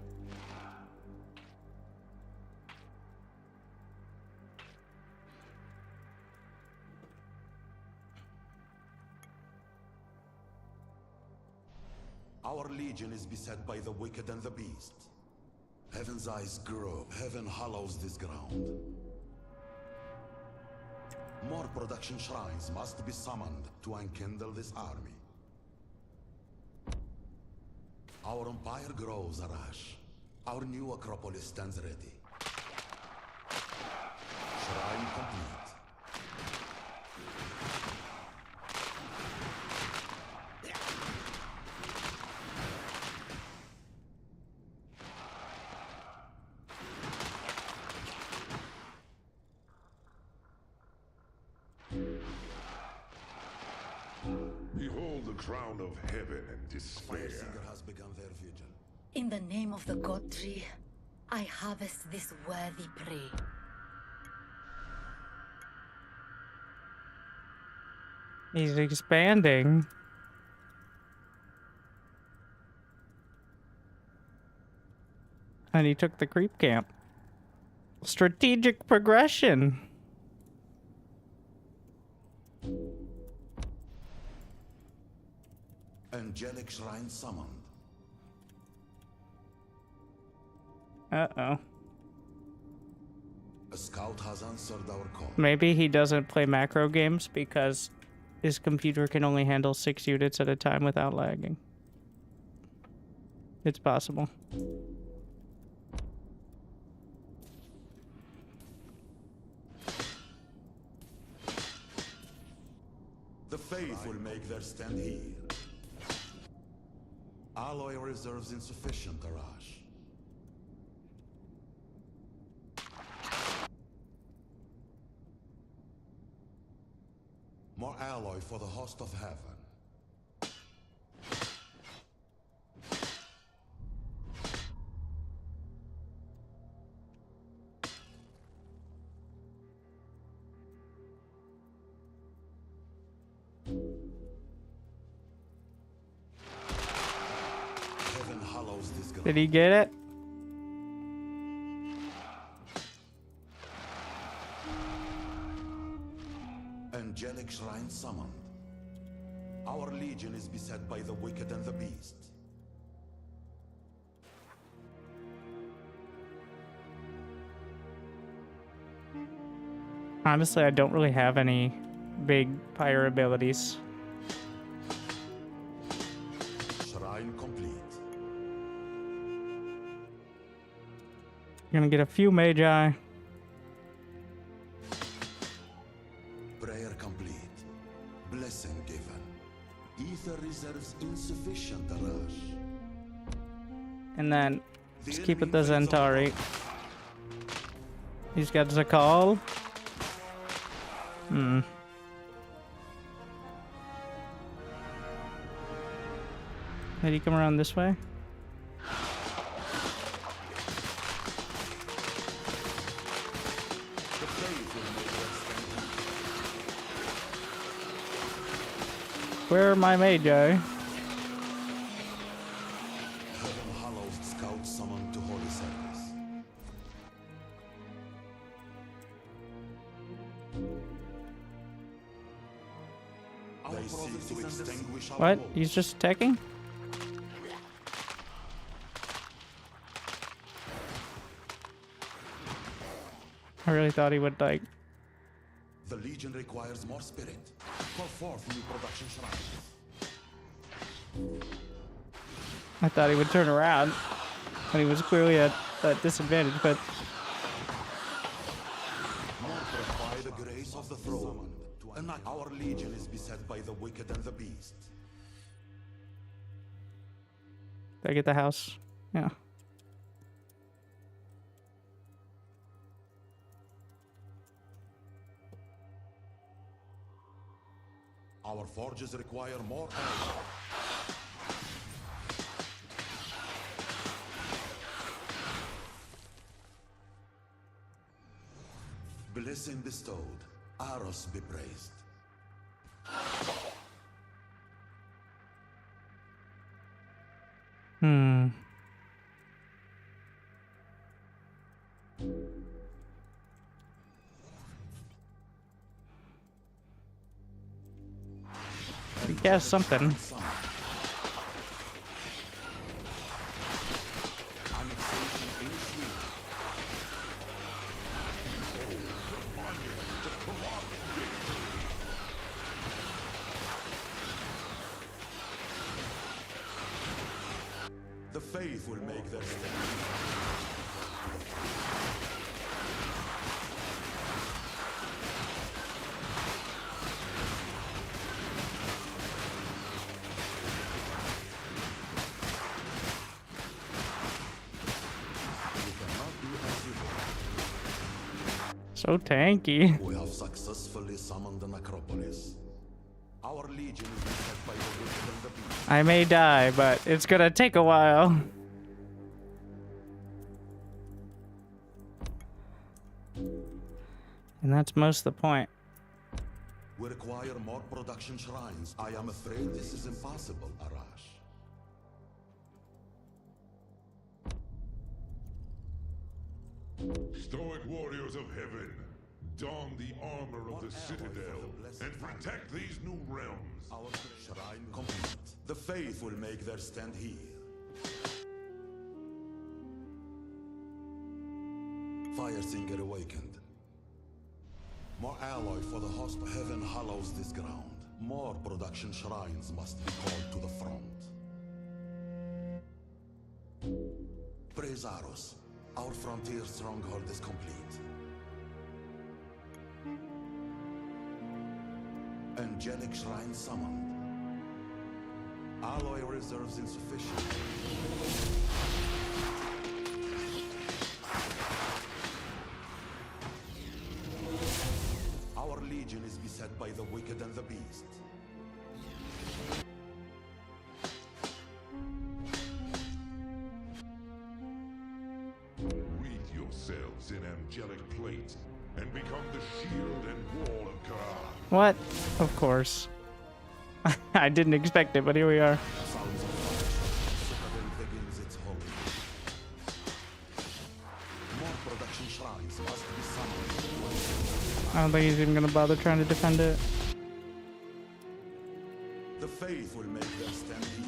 Our legion is beset by the wicked and the beast. Heaven's eyes grow. Heaven hollows this ground. More production shrines must be summoned to enkindle this army. Our empire grows, Arash. Our new acropolis stands ready. Shrine complete. Behold the crown of heaven and despair. Firesinger has begun their vigil. In the name of the God Tree, I harvest this worthy prey. He's expanding. And he took the creep camp. Strategic progression. Angelic shrine summoned. Uh-oh. A scout has answered our call. Maybe he doesn't play macro games because his computer can only handle 6 units at a time without lagging. It's possible. The faith will make their stand here. Alloy reserves insufficient, Arash. More alloy for the host of heaven. Heaven hollows this ground. Did he get it? Angelic shrine summoned. Our legion is beset by the wicked and the beast. Honestly, I don't really have any big Pyre abilities. Shrine complete. Gonna get a few Magi. Prayer complete. Blessing given. Ether reserves insufficient, Arash. And then just keep it the Zentari. He's got Zakal. Did he come around this way? Where are my Magi? Heaven hallowed scouts summoned to holy service. They seek to extinguish our What? hope. He's just attacking? I really thought he would, like... The Legion requires more spirit. Call forth new production shrines. I thought he would turn around. And he was clearly at a disadvantage, but... By the grace of the throne, and our Legion is beset by the wicked and the beast. Did I get the house? Yeah. Our forges require more ammo. Blessing bestowed. Aros be praised. cast something. The faith will make their stand. So tanky. We have successfully summoned the necropolis. Our legion is beset by the wicked and the beast. I may die, but it's gonna take a while. And that's most of the point. We require more production shrines. I am afraid this is impossible, Arash. Stoic warriors of heaven, don the armor of the Citadel and protect these new realms. Our shrine complete. The faith will make their stand here. Fire Singer awakened. More alloy for the host. Heaven hallows this ground. More production shrines must be called to the front. Praise Aros. Our frontier stronghold is complete. Angelic shrine summoned. Alloy reserves insufficient. Our legion is beset by the wicked and the beast. Wreathe yourselves in angelic plate and become the shield and wall of God. What? Of course. I didn't expect it, but here we are. Sounds of fire. Citadel begins its holy. More production shrines must be summoned. I don't think he's even gonna bother trying to defend it. The faith will make their stand here.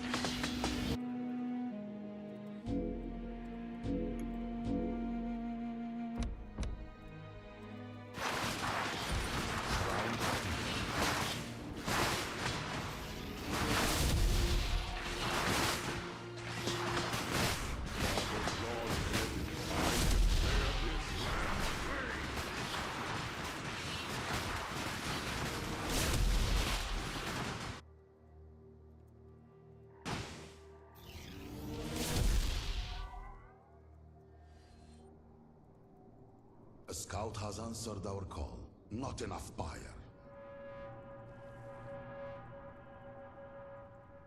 A scout has answered our call. Not enough Pyre.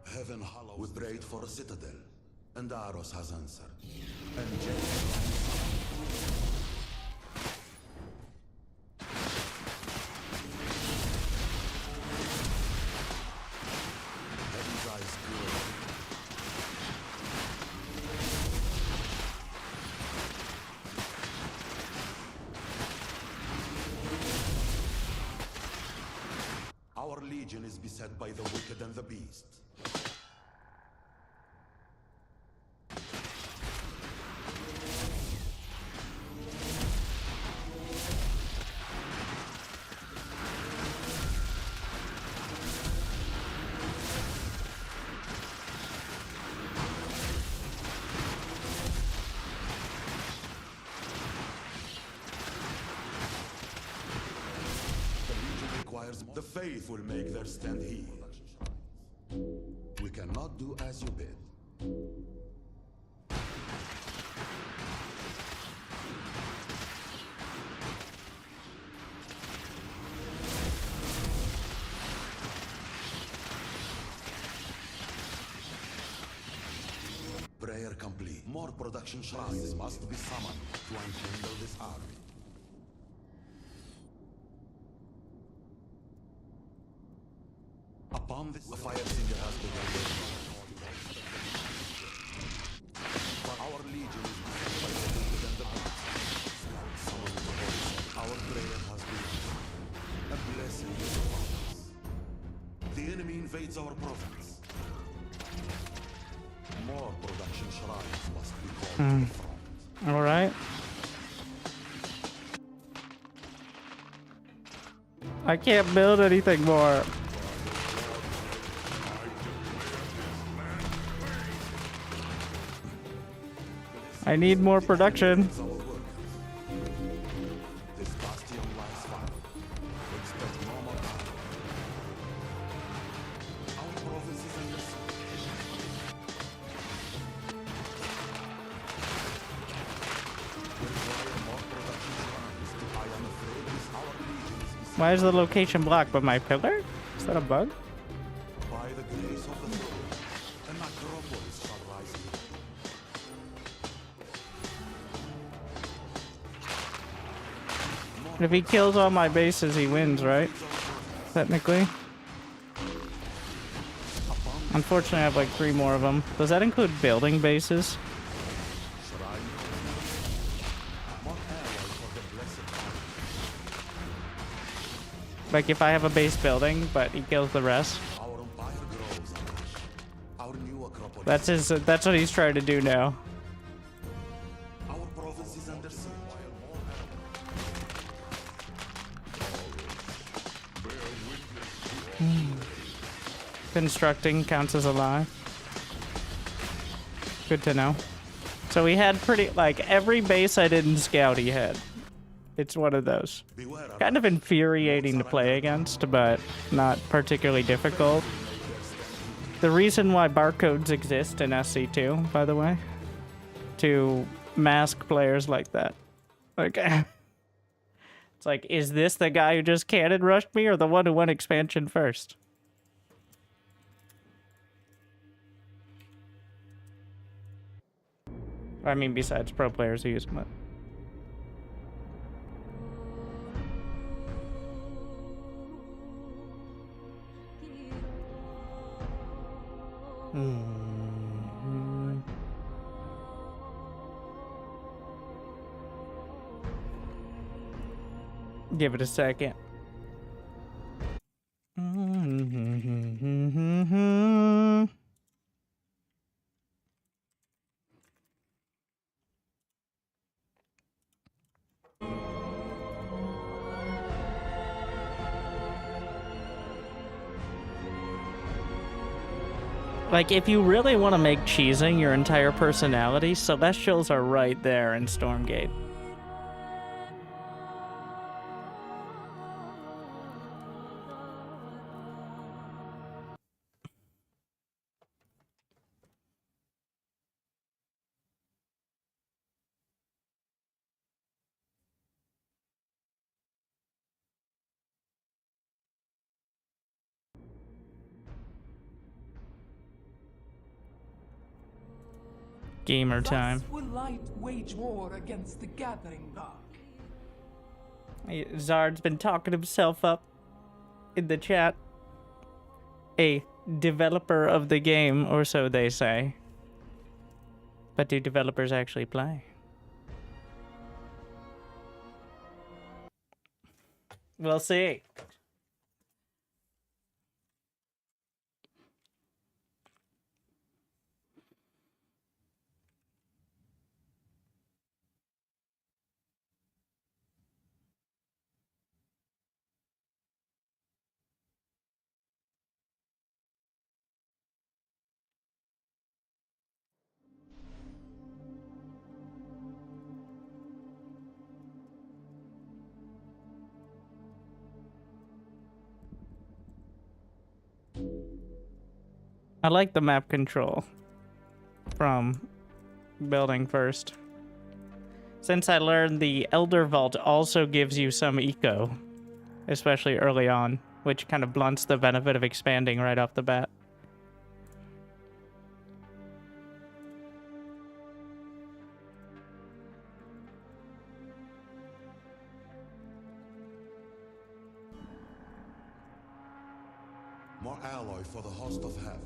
Heaven hallows. We prayed for a citadel, and Aros has answered. Angelic Heaven's eyes good. Our legion is beset by the wicked and the beast. The faith will make their stand here. We cannot do as you bid. Prayer complete. More production shrines must be summoned to enkindle this army. Upon this, the fire singer has begun. For our legion is beset by the wicked and the beast. Summon the voice. Our prayer has been a blessing is upon us. The enemy invades invades our province. More production shrines must be called to the front. All right. I can't build anything more. I need more production. This bastion lies fire. Expect no more power. Our province is under siege. Require more production shrines. I am afraid this our legion is Why is the location blocked by my pillar? Is that a bug? by the grace of the throne. An acropolis shall rise here. If he kills all my bases, he wins, right? Technically. Unfortunately, I have like 3 more of them. Does that include building bases? Like if I have a base building, but he kills the rest? Our empire grows. Our new acropolis. That's what he's trying to do now. Our province is under siege. Constructing counts as a lie. Good to know. So he had pretty, like, every base I didn't scout he had. It's one of those. Kind of infuriating to play against, but not particularly difficult. The reason why barcodes exist in SC2, by the way, to mask players like that. Like, it's like, is this the guy who just cannon rushed me or the one who went expansion first? I mean, besides pro players who use them. Give it a second. Like, if you really want to make cheesing your entire personality, Celestials are right there in Stormgate. Gamer time. Thus will light wage war against the gathering dark. Zard's been talking himself up in the chat. A developer of the game, or so they say. But do developers actually play? We'll see. I like the map control from building first. Since I learned the Elder Vault also gives you some eco, especially early on, which kind of blunts the benefit of expanding right off the bat. More alloy for the host of heaven.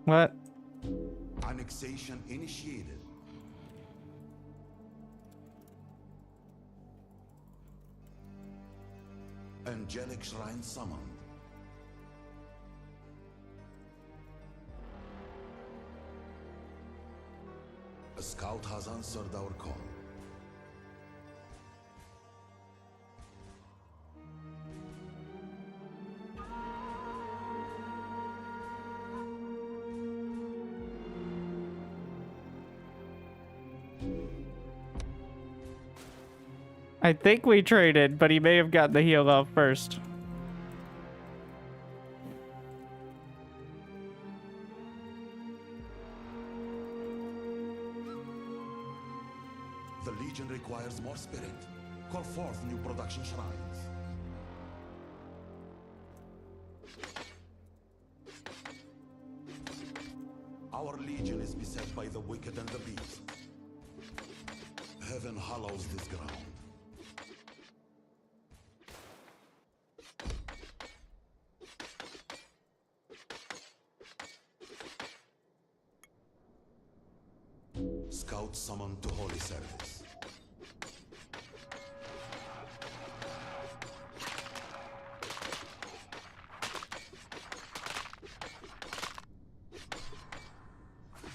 What? Annexation initiated. Angelic shrine summoned. A scout has answered our call. I think we traded, but he may have gotten the heal off first. The Legion requires more spirit. Call forth new production shrines. Our Legion is beset by the wicked and the beast. Heaven hallows this ground. Scout summoned to holy service.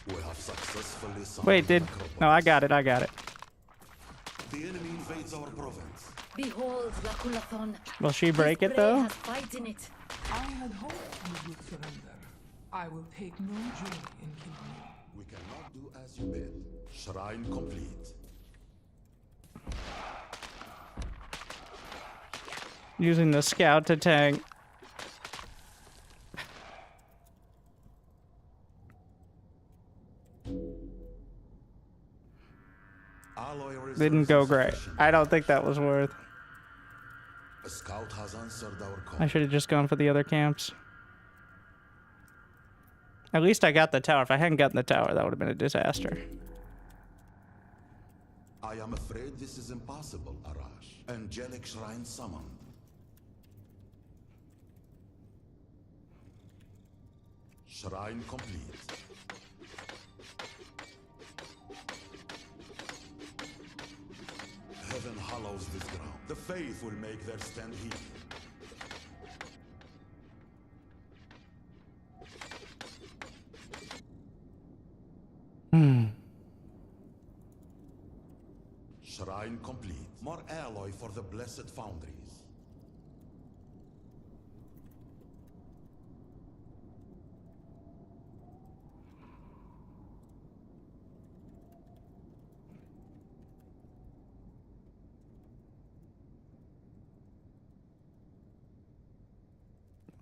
We have successfully summoned Wait, did... No, I got it, I got it. The enemy invades our province. Behold, Laculathon. Will she break This it, prey though? has fight in it. I had hoped you would surrender. I will take no joy in killing you. We cannot do as you bid. Shrine complete. Using the scout to tank. Didn't go great. I don't think that was worth. A scout has answered our call. I should have just gone for the other camps. At least I got the tower. If I hadn't gotten the tower, that would have been a disaster. I am afraid this is impossible, Arash. Angelic shrine summoned. Shrine complete. Heaven hallows this ground. The faith will make their stand here. Shrine complete. More alloy for the blessed foundries.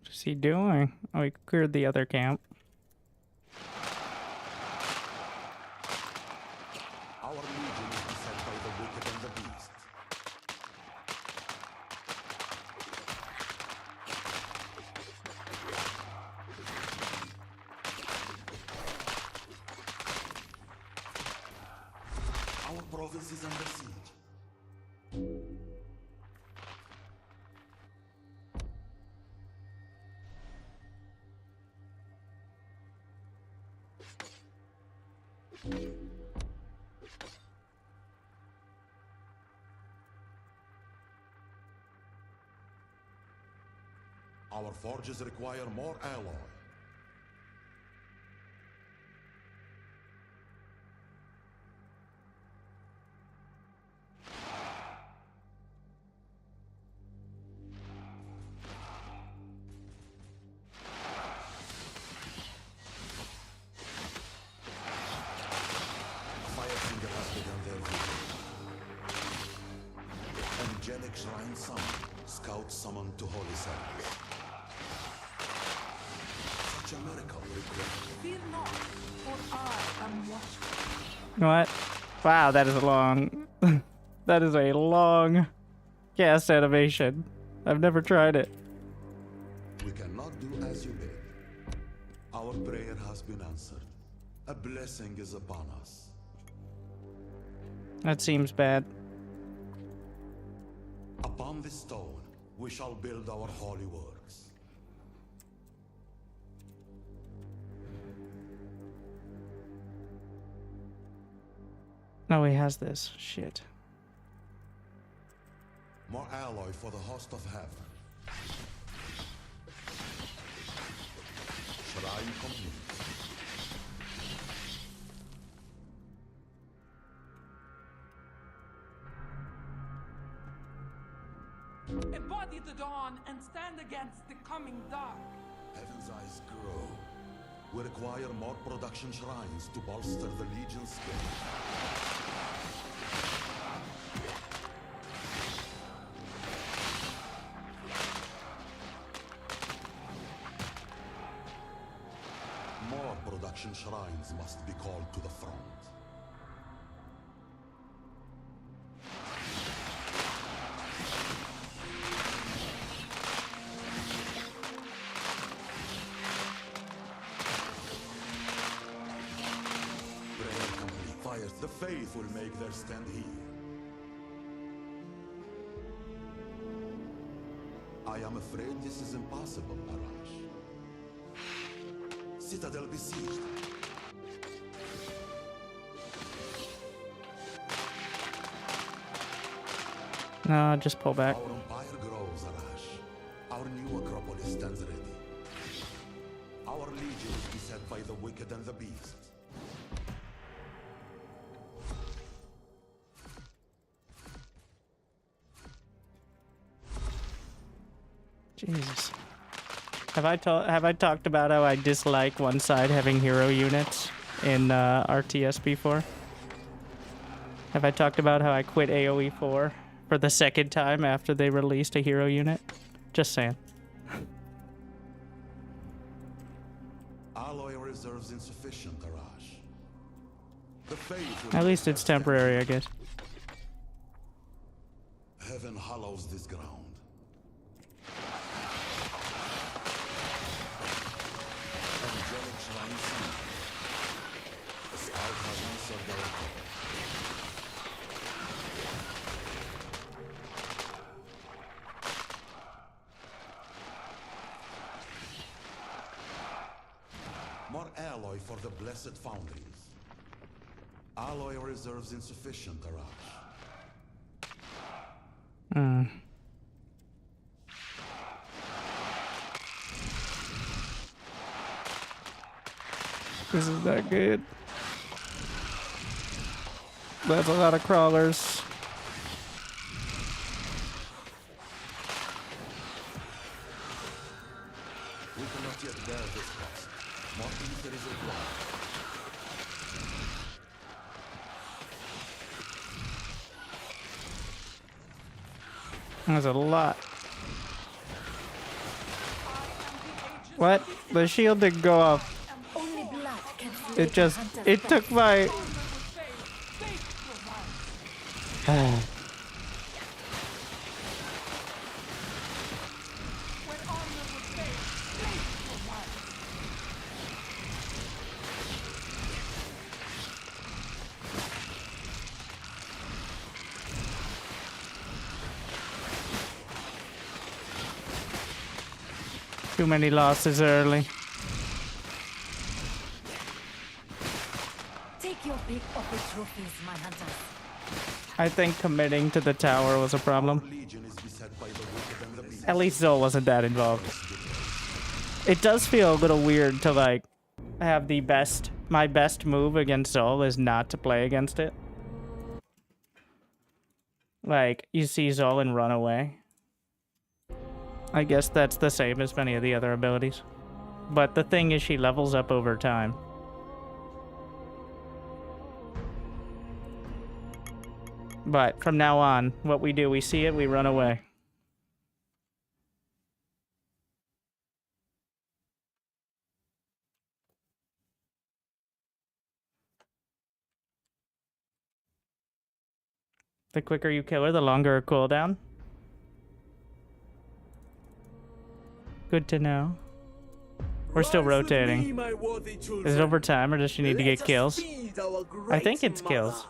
What's he doing? Oh, he cleared the other camp. Our legion is beset by the wicked and the beast. Our province is under siege. Our forges require more alloy. Firefinger has begun their vigil. Angelic shrine summoned. Scout summoned to holy service. Such a miracle required. Fear not, for I am watchful. What? Wow, that is a long... that is a long cast animation. I've never tried it. We cannot do as you bid. Our prayer has been answered. A blessing is upon us. That seems bad. Upon this stone, we shall build our holy works. No, he has this. Shit. More alloy for the host of heaven. Shrine complete. Embody the dawn and stand against the coming dark. Heaven's eyes grow. We require more production shrines to bolster the Legion's spirit. More production shrines must be called to the front. The faith will make their stand here. I am afraid this is impossible, Arash. Citadel besieged. No, just pull back. Our empire grows, Arash. Our new acropolis stands ready. Our legion is beset by the wicked and the beast. Jesus. Have I talked about how I dislike one side having hero units in RTS before? Have I talked about how I quit AoE 4 for the second time after they released a hero unit? Just saying. Alloy reserves insufficient, Arash. The faith At least it's temporary, I guess. Heaven hollows this ground. Angelic shrine seen. The scout has answered their call. More alloy for the blessed foundries. Alloy reserves insufficient, Arash. Hmm. This is not good. That's a lot of crawlers. We cannot yet bear this cost. More ether is required. There's a lot. What? The shield didn't go off. Only blood can It just, it took my... Too many losses early. Take your pick of the trophies, my hunters. I think committing to the tower was a problem. Legion is beset by the wicked and the beast. At least Zol wasn't that involved. It does feel a little weird to like have the best, my best move against Zol is not to play against it. Like, you see Zol and run away. I guess that's the same as many of the other abilities. But the thing is she levels up over time. But from now on, what we do, we see it, we run away. The quicker you kill her, the longer her cooldown. Good to know. We're still rotating. Is it over time, or does she need to get kills? I think it's kills.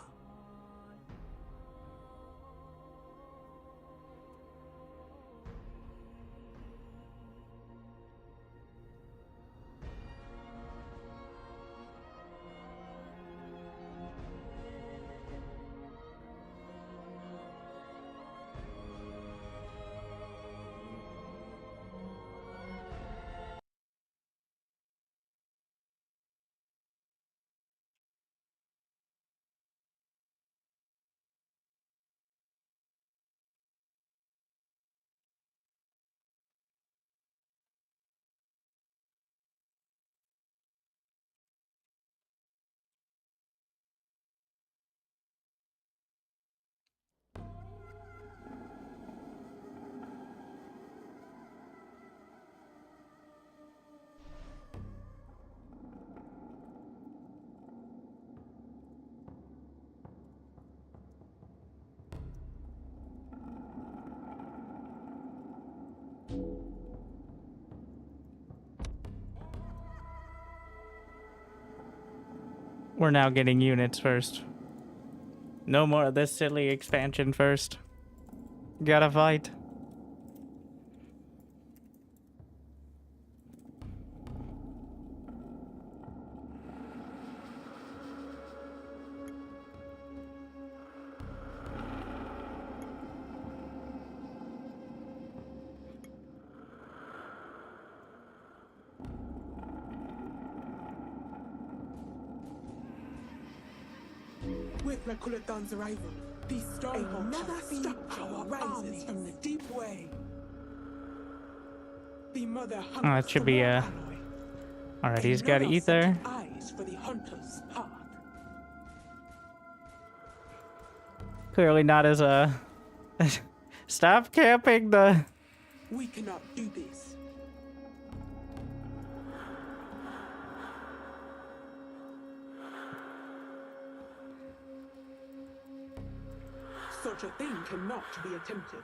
We're now getting units first. No more of this silly expansion first. Gotta fight. With Reculathon's arrival, these strongholds structure rises from the deep way. The mother It should be alright, he's got ether. Eyes for the hunter's path. Clearly not as Stop camping the. We cannot do this. Such a thing cannot be attempted.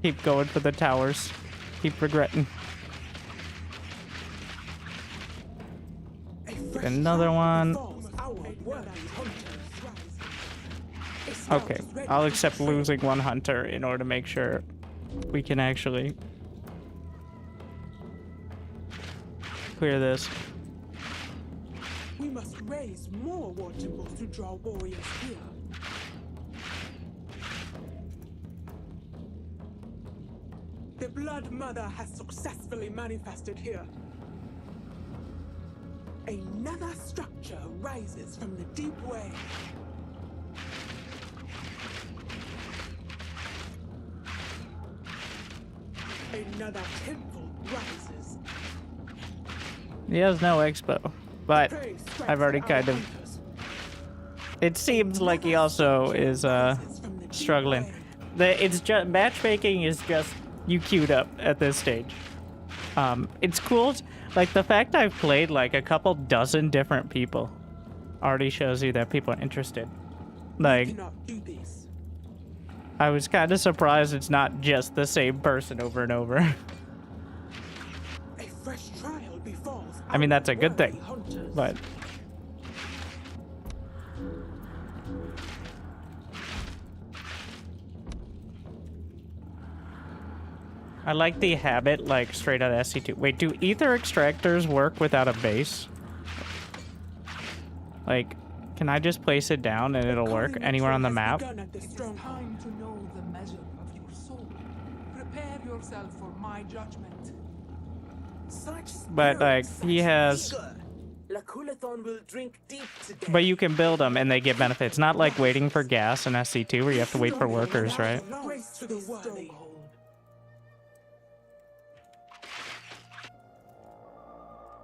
Keep going for the towers. Keep regretting. Another one. Okay, I'll accept losing one hunter in order to make sure we can actually clear this. We must raise more war temples to draw warriors here. The Blood Mother has successfully manifested here. Another structure rises from the deep way. Another temple rises. He has no expo, but I've already kind of. It seems like he also is struggling. It's just matchmaking is just you queued up at this stage. It's cool. Like, the fact I've played, like, a couple dozen different people already shows you that people are interested. Like, I was kind of surprised it's not just the same person over and over. A fresh trial befalls. I mean, that's a good thing, but... I like the habit, like, straight out of SC2. Wait, do ether extractors work without a base? Like, can I just place it down and it'll work anywhere on the map? It's time to know the measure of your soul. Prepare yourself for my judgment. But, like, he has... Will drink deep today. But you can build them and they get benefits. Not like waiting for gas in SC2 where you have to wait for workers, right?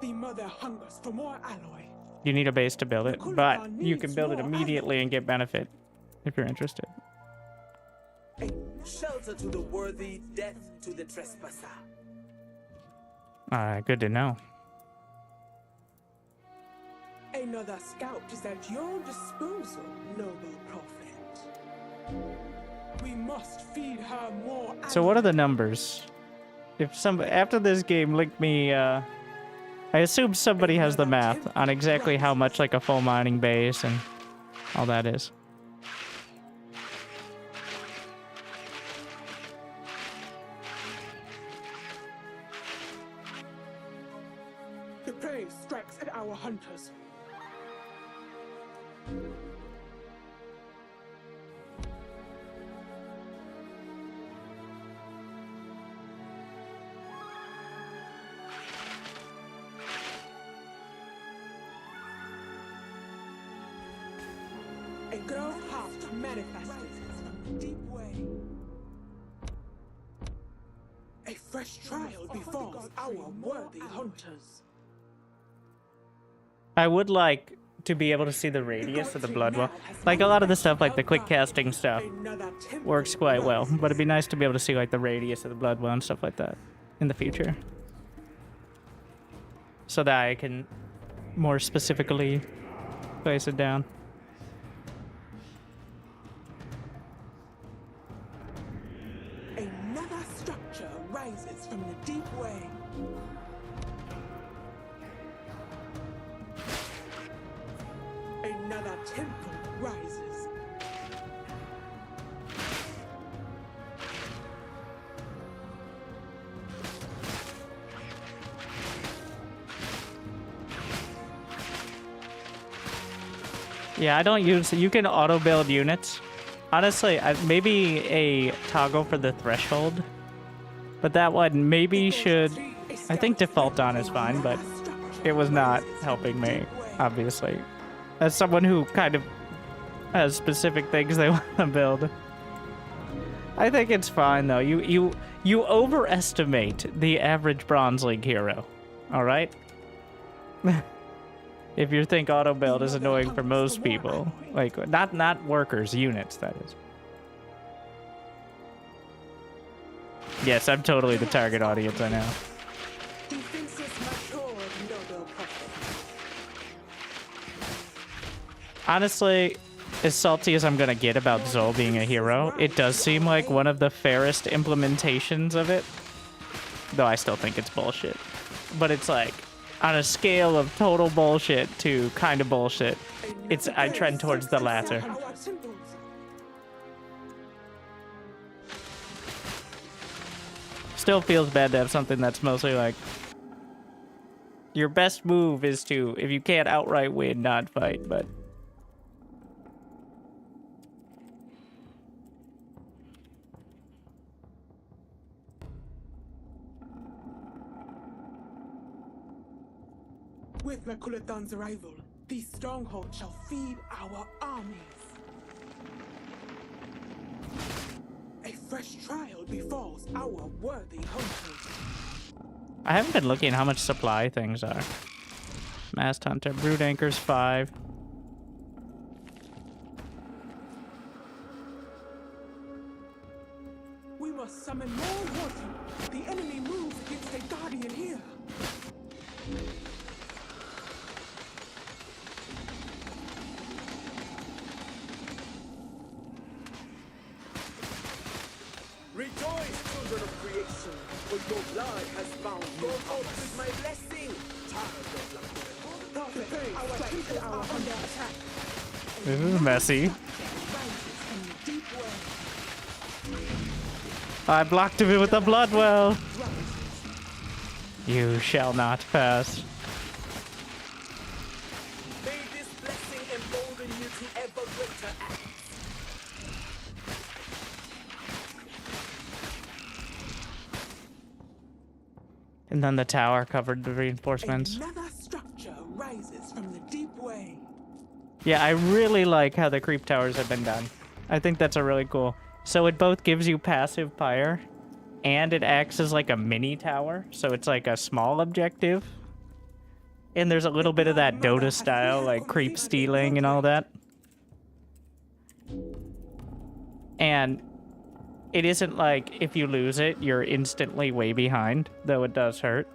The mother hungers for more alloy. You need a base to build it, but you can build it immediately and get benefit if you're interested. Shelter to the worthy, death to the trespasser. Alright, good to know. Another scout is at your disposal, noble prophet. We must feed her more. So what are the numbers? If somebody after this game, link me. I assume somebody has the math on exactly how much like a full mining base and all that is. The prey strikes at our hunters. A girl's heart manifested from the deep way. A fresh trial befalls our worthy hunters. I would like to be able to see the radius of the blood well. Like a lot of the stuff, like the quick casting stuff, works quite well. But it'd be nice to be able to see like the radius of the blood well and stuff like that in the future, so that I can more specifically place it down. Another structure rises from the deep way. Another temple rises. Yeah, I don't use. You can auto build units. Honestly, maybe a toggle for the threshold, but that one maybe should. I think default on is fine, but it was not helping me, obviously. As someone who kind of has specific things they want to build, I think it's fine though. You overestimate the average Bronze League hero. All right. If you think auto build is annoying for most people, like not workers, units, that is. Yes, I'm totally the target audience, I know. Honestly, as salty as I'm gonna get about Zol being a hero, it does seem like one of the fairest implementations of it. Though I still think it's bullshit. But it's like, on a scale of total bullshit to kind of bullshit, I trend towards the latter. Still feels bad to have something that's mostly like, your best move is to, if you can't outright win, not fight, but... With Makulathan's arrival, these strongholds shall feed our armies. A fresh trial befalls our worthy hunters. I haven't been looking at how much supply things are. Mast Hunter, Brood Anchors 5. We must summon more water. The enemy moves against a guardian here. Rejoice, children of creation, for your blood has found go out with my blessing. Our under attack. This is messy. I blocked him with a blood well. You shall not pass. May this blessing embolden you to ever greater acts. And then the tower covered the reinforcements. Another structure rises from the deep way. Yeah, I really like how the creep towers have been done. I think that's a really cool. So it both gives you passive pyre, and it acts as like a mini tower. So it's like a small objective. And there's a little bit of that Dota style, like creep stealing and all that. And it isn't like if you lose it, you're instantly way behind, though it does hurt.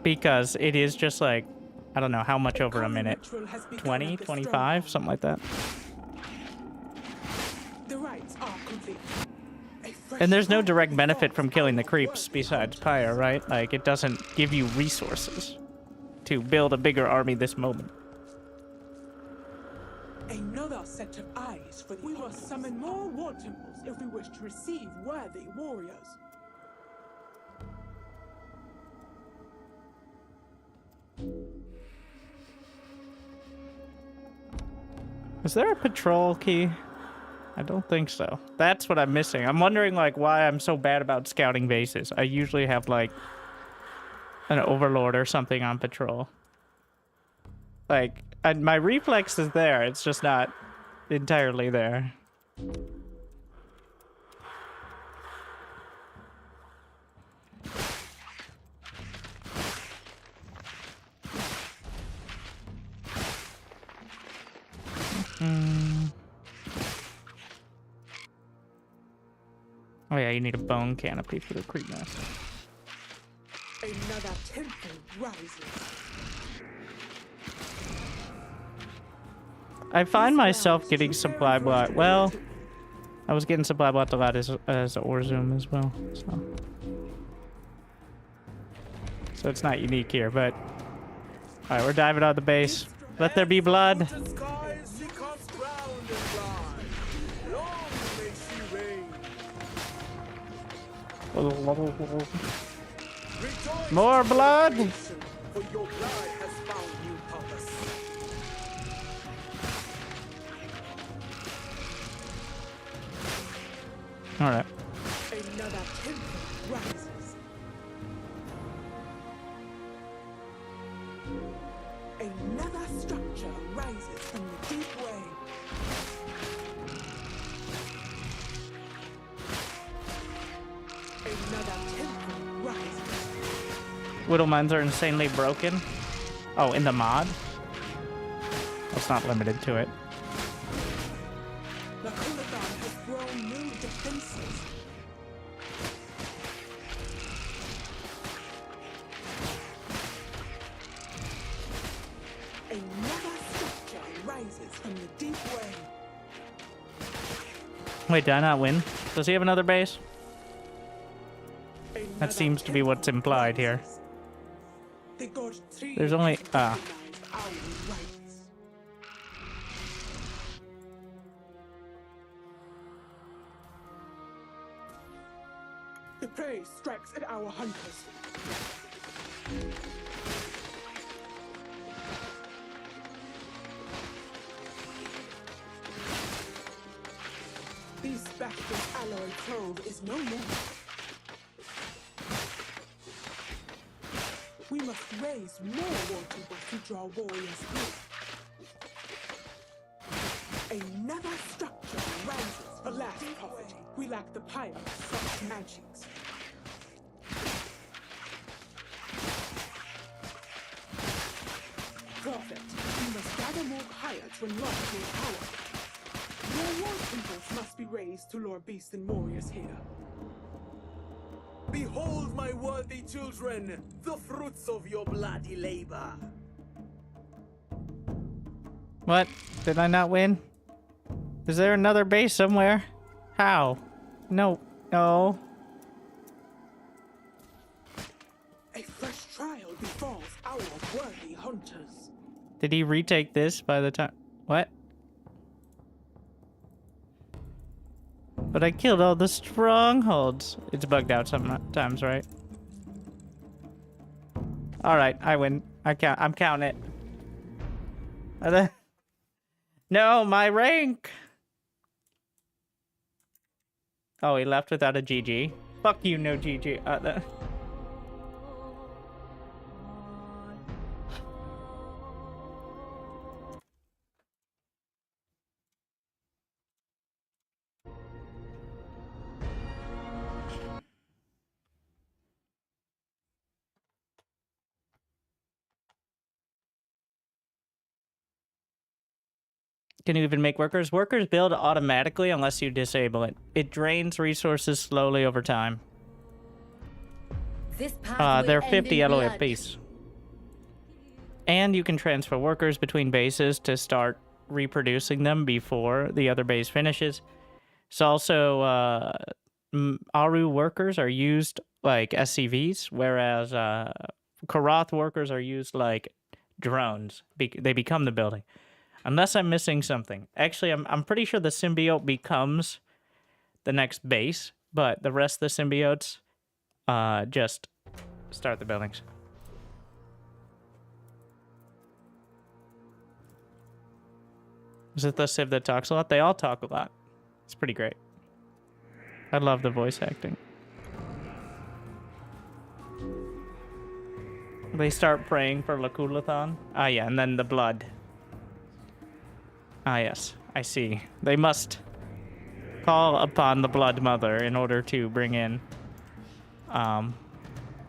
Because it is just like, I don't know how much over a minute. 20, 25, something like that. The rites are complete. And there's no direct benefit from killing the creeps besides Pyre, right? Like, it doesn't give you resources to build a bigger army this moment. Another set of eyes for the We must summon more war temples if we wish to receive worthy warriors. Is there a patrol key? I don't think so. That's what I'm missing. I'm wondering, like, why I'm so bad about scouting bases. I usually have, like, an overlord or something on patrol. Like, my reflex is there. It's just not entirely there. Oh yeah, you need a bone canopy for the creep nest. Another temple rises. I find myself getting supply block. Well, I was getting supply blocked a lot as Orzoom as well. So it's not unique here, but all right, we're diving on the base. Let there be blood. More blood. For your blood has found new purpose. All right. Another temple rises. Another structure rises from the deep way. Another temple rises. Widow mines are insanely broken. Oh, in the mod? It's not limited to it. The Hulagan has grown new defenses. Another structure rises from the deep way. Wait, did I not win? Does he have another base? Another That seems to be what's temple implied here. rises. The god tree There's only- has ah. recognized our rights. The prey strikes at our hunters. These bastions alloy trove is no more. We must raise more war temples to draw warriors in. Another structure rises. Alas, prophet, we lack the Pyre of such magics. Prophet, we must gather more Pyre to unlock your power. More war temples must be raised to lure beasts and warriors here. Behold, my worthy children, the fruits of your bloody labor. What? Did I not win? Is there another base somewhere? How? No. No. A fresh trial befalls our worthy hunters. Did he retake this by the time? What? But I killed all the strongholds. It's bugged out sometimes, right? All right, I win. I'm counting it. No, my rank. Oh, he left without a GG. Fuck you, no GG. Can you even make workers? Workers build automatically unless you disable it. It drains resources slowly over time. This path They're will 50 end in alloy blood. apiece. And you can transfer workers between bases to start reproducing them before the other base finishes. It's also, Aru workers are used like SCVs, whereas Karath workers are used like drones. They become the building. Unless I'm missing something. Actually, I'm pretty sure the symbiote becomes the next base, but the rest of the symbiotes just start the buildings. Is it the Civ that talks a lot? They all talk a lot. It's pretty great. I love the voice acting. They start praying for Lakulathon. Ah, yeah, and then the blood. Ah, yes, I see. They must call upon the Blood Mother in order to bring in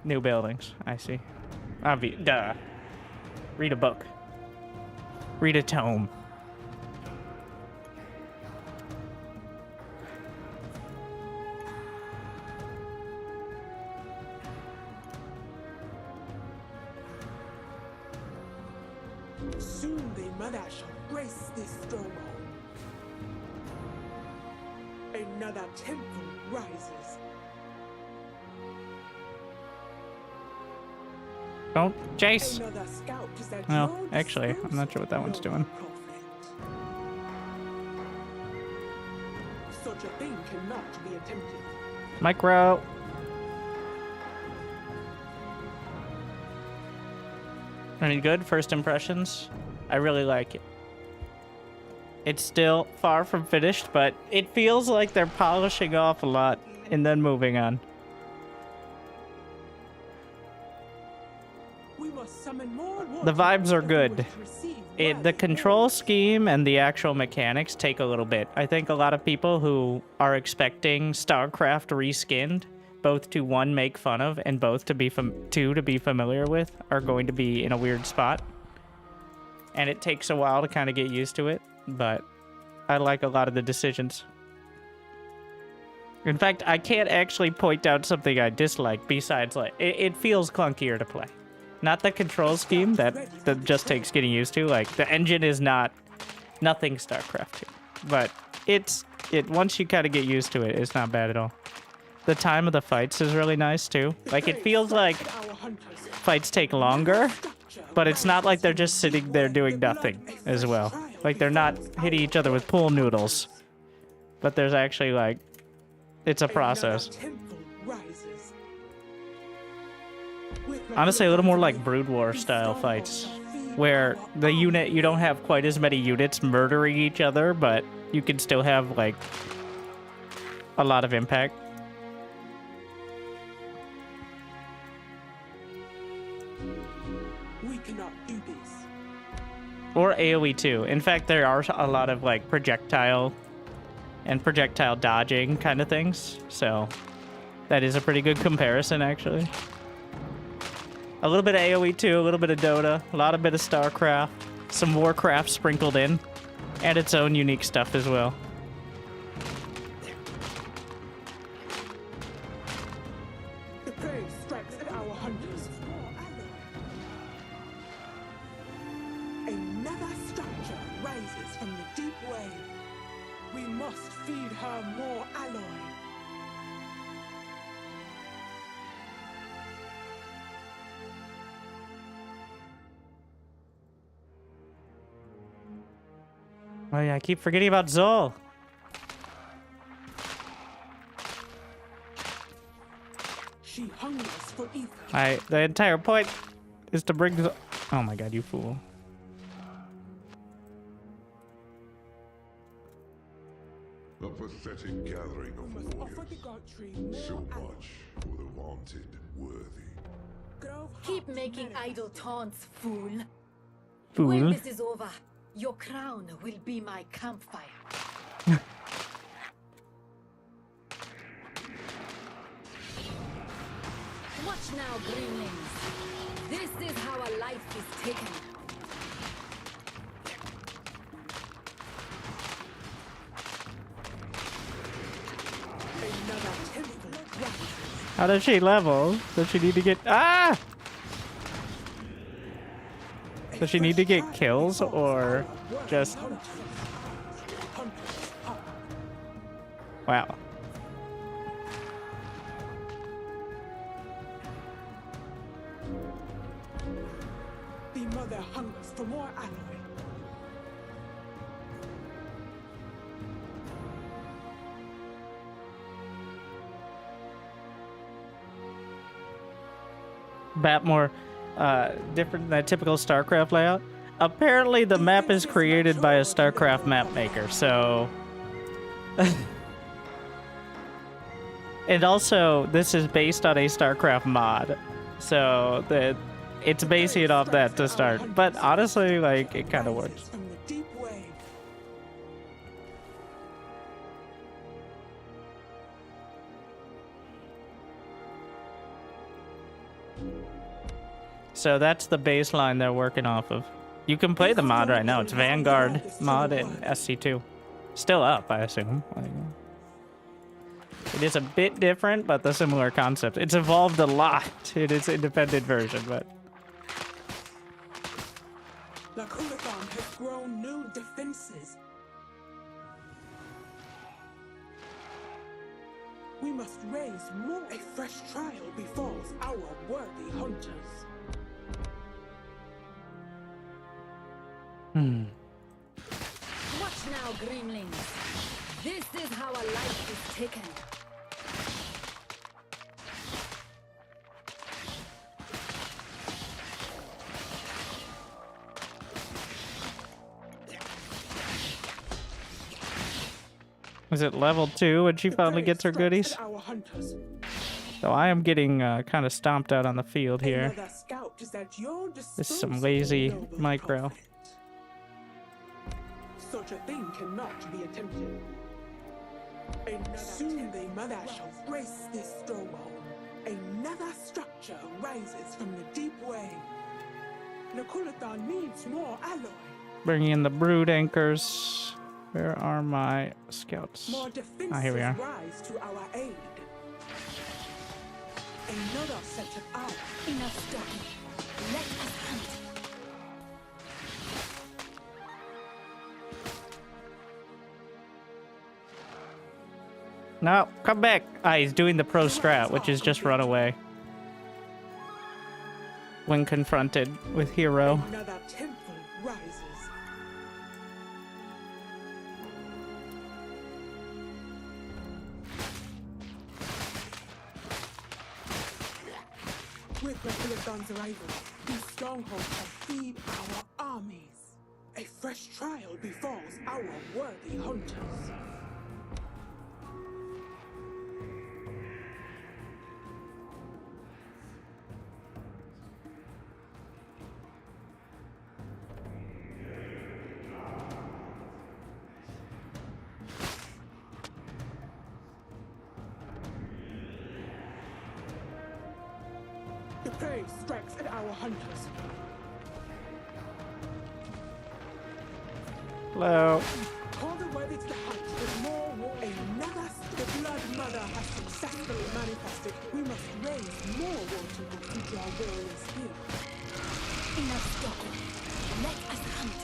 new buildings. I see. Duh. Read a book. Read a tome. Soon the mother shall grace this stronghold. Another temple rises. Don't chase. Another scout is at Well, your actually, I'm not sure what that one's doing. prophet. Such a thing cannot be attempted. Micro. Any good first impressions? I really like it. It's still far from finished, but it feels like they're polishing off a lot and then moving on. We must summon more The vibes are if we good. wish to receive The worthy control orders. scheme and the actual mechanics take a little bit. I think a lot of people who are expecting StarCraft reskinned, both to one, make fun of, and both to be two, to be familiar with, are going to be in a weird spot. And it takes a while to kind of get used to it, but I like a lot of the decisions. In fact, I can't actually point out something I dislike besides, like, it feels clunkier to play. Not the control scheme that just takes getting used to. Like, the engine is nothing StarCraft 2. But once you kind of get used to it, it's not bad at all. The time of the fights is really nice too. Like, it feels like Our hunters. fights take longer, but it's not like they're just sitting there doing nothing as well. Like, they're not hitting each other with pool noodles. But there's actually, like, it's a process. Another temple rises. Honestly, a little more like Brood War style fights, where you don't have quite as many units murdering each other, but you can still have, like, a lot of impact. We cannot do this. Or AoE too. In fact, there are a lot of, like, projectile and projectile dodging kind of things, so that is a pretty good comparison, actually. A little bit of AoE too, a little bit of Dota, a lot of bit of StarCraft, some Warcraft sprinkled in, and its own unique stuff as well. The prey strikes at our hunters. Another structure rises from the deep wave. We must feed her more alloy. Oh yeah, I keep forgetting about Zol. She hungers for ether. The entire point is to bring Zol. Oh my god, you fool. A pathetic gathering We of must offer the warriors. god tree more So alloy. much for the vaunted worthy. Grove Keep hearts making merit. idle taunts, fool. When Fool. this is over, your crown will be my campfire. Watch now, greenlings. This is how a life is taken. Another temple rises. How does she level? Does she need to get... Ah! Does she need to get kills, or just... Wow. The mother hungers for more alloy. Map more different than a typical StarCraft layout. Apparently, the map is created by a StarCraft map maker, so... And also, this is based on a StarCraft mod, so it's basing it off that to start. But honestly, like, it kind of works. From the deep wave. So that's the baseline they're working off of. You can play the mod right now. It's Vanguard mod and SC2. Still up, I assume. It is a bit different, but the similar concept. It's evolved a lot in its independent version, but... Lakulathon has grown new defenses. We must raise more. A fresh trial befalls our worthy hunters. Watch now, greenlings. This is how a life is taken. Is it level 2 when she finally gets her goodies? Our hunters. So I am getting kind of stomped out on the field here. Another scout is at your This is some disposal, lazy noble micro. prophet. Such a thing cannot be attempted. Soon they shall grace this stronghold. Another structure rises from the deep way. Lakulathon needs more alloy. Bringing in the brood anchors. Where are my scouts? More defenses Here we are. rise to our aid. Another set of arms. Enough talking. Let us hunt. No, come back. Ah, he's doing the pro strat, which is just run away. When confronted with hero. Another temple rises. With Lakulathon's arrival, these strongholds shall feed our armies. A fresh trial befalls our worthy hunters. The prey strikes at our hunters. Hello. Call the worthy to the hunt with more war. Another the blood mother has successfully manifested. We must raise more water to draw warriors here. Enough talking. Let us hunt.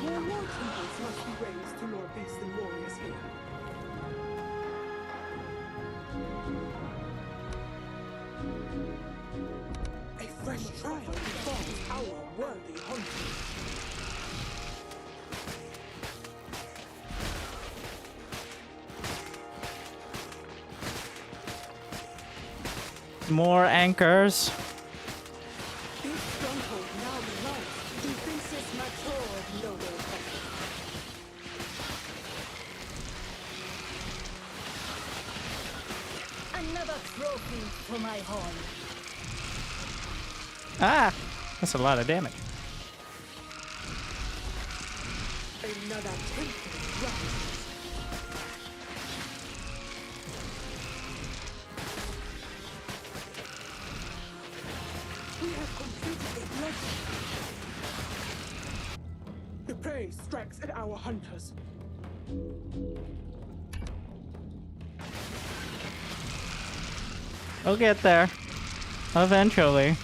More war temples must be raised to lure beasts and warriors here. A fresh trial befalls our worthy hunters. More anchors. This stronghold now belongs to Princess Mature, noble prophet. Another trophy for my horn. Ah, that's a lot of damage. Another temple rises. We have completed a bloodshed. The prey strikes at our hunters. We'll get there. Eventually.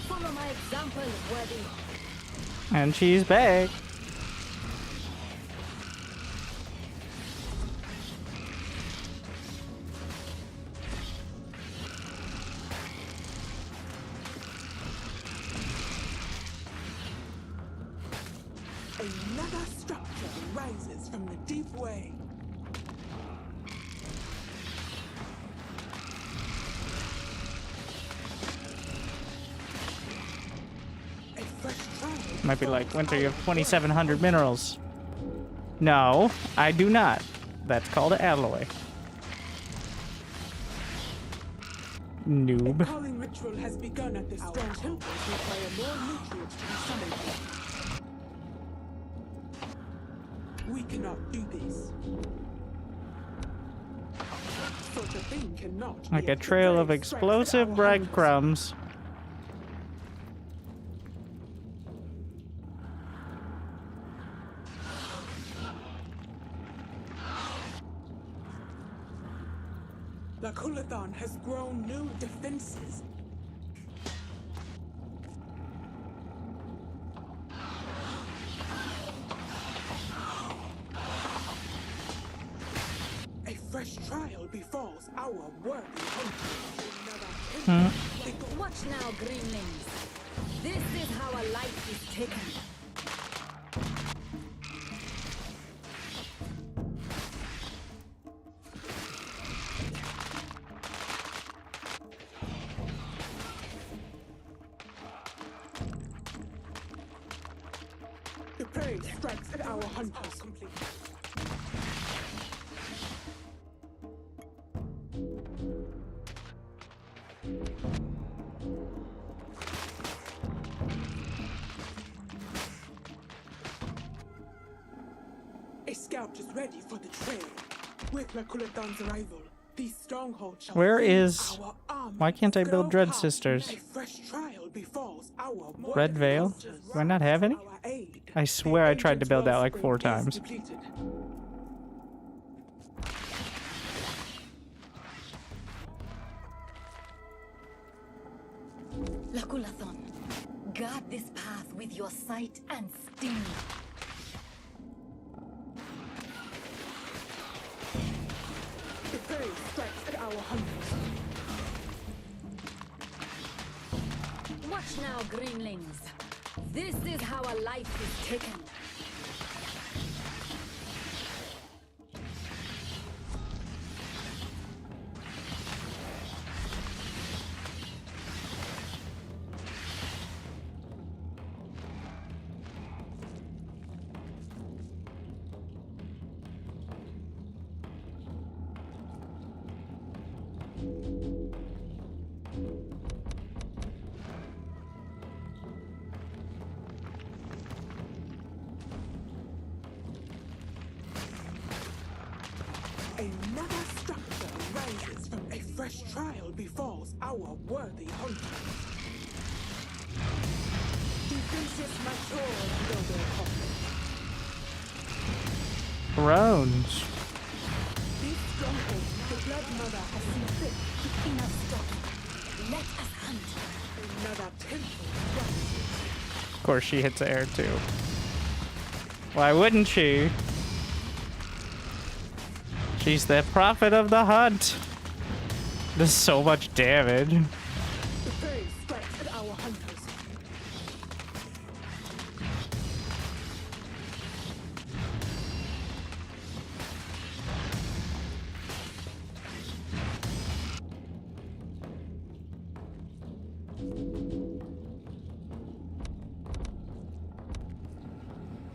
Follow my example, worthy. And she's back. Another structure rises from the deep way. A fresh trial Might be like, befalls Winter, you have our 2,700 minerals. No, I do not. That's called alloy. Noob. calling ritual has begun at this strong temples require more nutrients to be summoned. We cannot do this. Such a thing cannot Like be a trail of brave strikes at explosive our breadcrumbs. The Kulathon has grown new defenses. A fresh trial befalls our worthy hunters. Watch now, greenlings. This is how a life is taken. The prey strikes at our hunters. A scout is ready for the trail. With Lakulathan's arrival, these strongholds shall Where feed is... our army. Why can't I build Go Dread hard. Sisters? A fresh trial befalls our Red Veil? Do I not have any? our aid. I swear I tried to build that like 4 times. Depleted. Lakulathon, guard this path with your sight and sting. The prey strikes at our hunters. Watch now, greenlings. This is how a life is taken. Another structure rises from a fresh trial befalls our worthy hunters. Defenses mature under their conflict. Groans. These strongholds, the Blood Mother has seen fit. Enough talking. Let us hunt. Another temple rises. Of course she hits air too. Why wouldn't she? She's the prophet of the hunt. Does so much damage. The prey strikes at our hunters.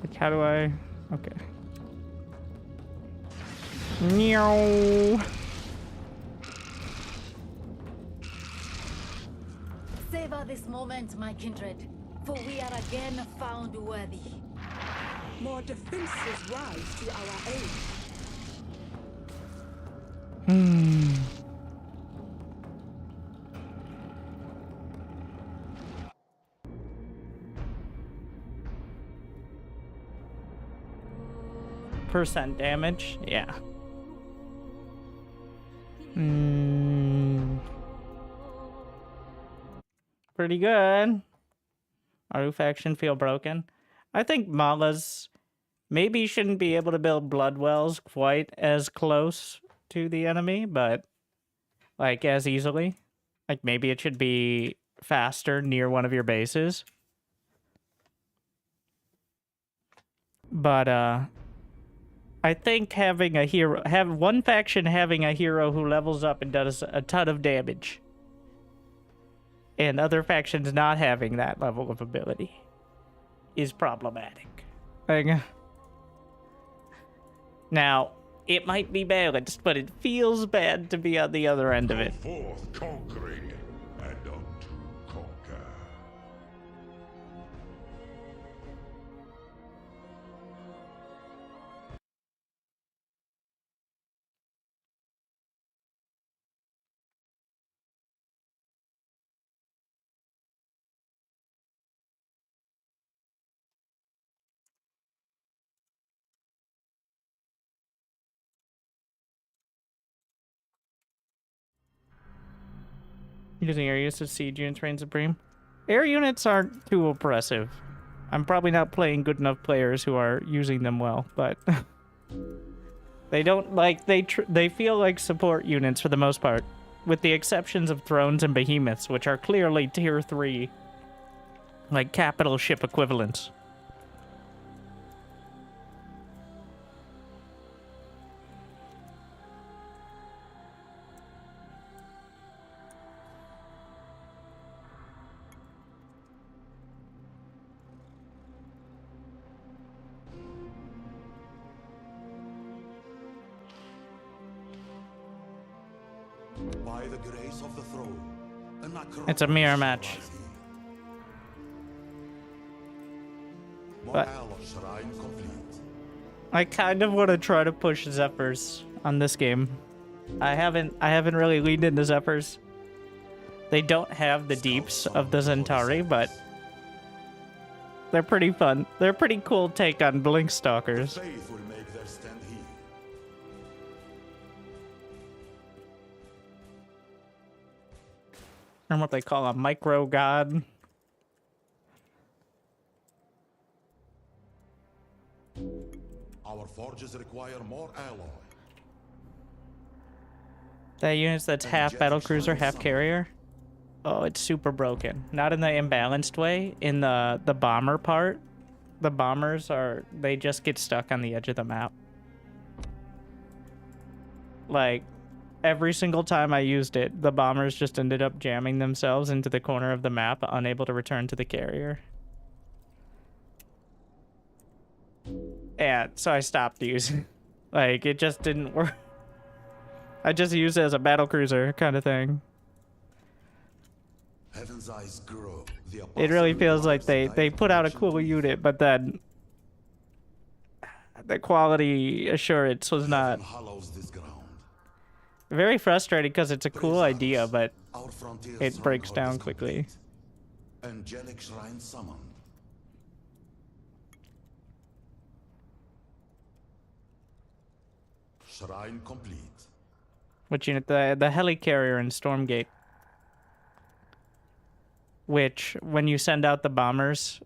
Like, how do I... Okay. Meow. Savor this moment, my kindred, for we are again found worthy. More defenses rise to our aid. Percent damage? Yeah. Pretty good. Aru faction feel broken. I think Mala's maybe shouldn't be able to build blood wells quite as close to the enemy, but like as easily. Like maybe it should be faster near one of your bases. But I think having a hero, have one faction having a hero who levels up and does a ton of damage, and other factions not having that level of ability, is problematic. Like, now, it might be balanced, but it feels bad to be on the other end of it. Forth conquering and unto conquer. Using air units as siege units reign supreme. Air units aren't too oppressive. I'm probably not playing good enough players who are using them well, but they don't like they feel like support units for the most part, with the exceptions of thrones and behemoths, which are clearly tier 3, like capital ship equivalents. By the grace of the throne, It's a mirror match. But I kind of want to try to push Zephyrs on this game. I haven't really leaned into Zephyrs. They don't have the deeps of the Centauri, but they're pretty fun. They're a pretty cool take on Blink Stalkers. And what they call a micro god. Our forges require more alloy. That unit that's half battlecruiser, half carrier. Oh, it's super broken. Not in the imbalanced way. In the bomber part, the bombers they just get stuck on the edge of the map. Like, every single time I used it, the bombers just ended up jamming themselves into the corner of the map, unable to return to the carrier. And so I stopped using. Like, it just didn't work. I just used it as a battlecruiser kind of thing. Heaven's eyes grow. It really feels like they put out a cool unit, but then the quality assurance was not. Very frustrating because it's a cool idea, but it breaks down quickly. Angelic shrine summoned. Shrine complete. Which unit? The helicarrier in Stormgate. Which, when you send out the bombers,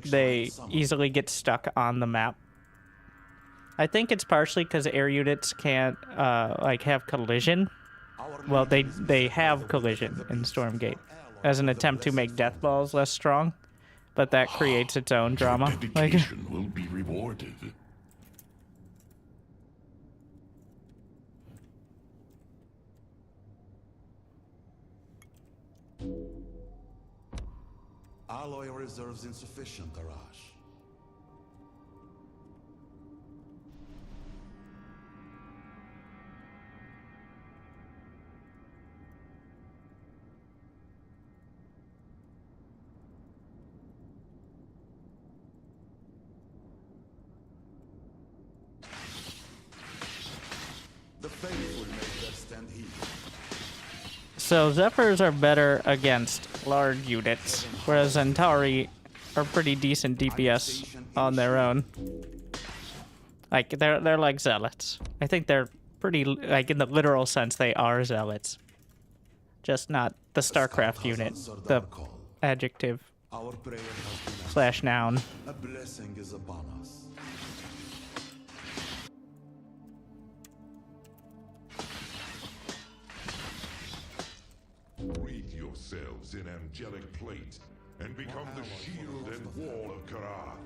they easily get stuck on the map. I think it's partially because air units can't, like, have collision. Well, they have collision in Stormgate as an attempt to make death balls less strong, but that creates its own drama. Like, Dedication will be rewarded. Alloy reserves insufficient, Arash. The faithful make their stand here. so Zephyrs are better against large units, whereas Centauri are pretty decent DPS on their own. Like, they're like zealots. I think they're pretty, like, in the literal sense, they are zealots. Just not the StarCraft unit, the adjective / noun. A blessing is upon us. Wreathe yourselves in angelic plate and become the shield and wall of Karath.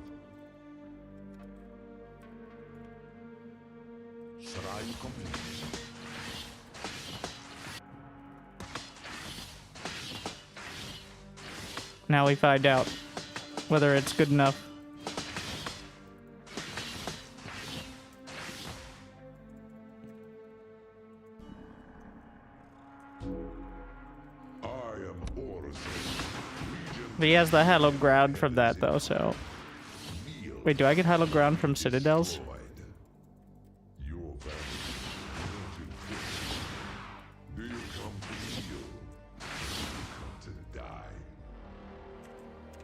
Shrine complete. Now we find out whether it's good enough. But he has the hallowed ground from that, though, so... Wait, do I get hallowed ground from Citadels?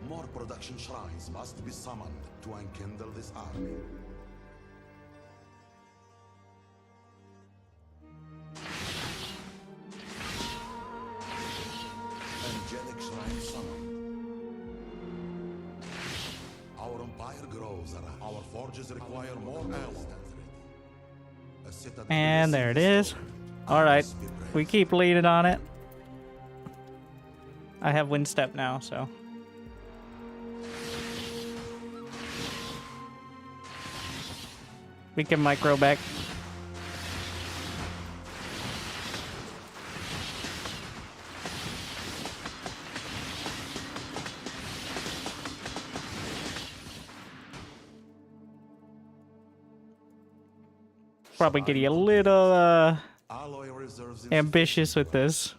More production shrines must be summoned to enkindle this army. hallows around. Our forges require more alloy. A citadel And there it is. built. All right, Must be brave. we keep leading on it. I have wind step now, so. We can micro back. Probably getting a little Alloy reserves in ambitious with this.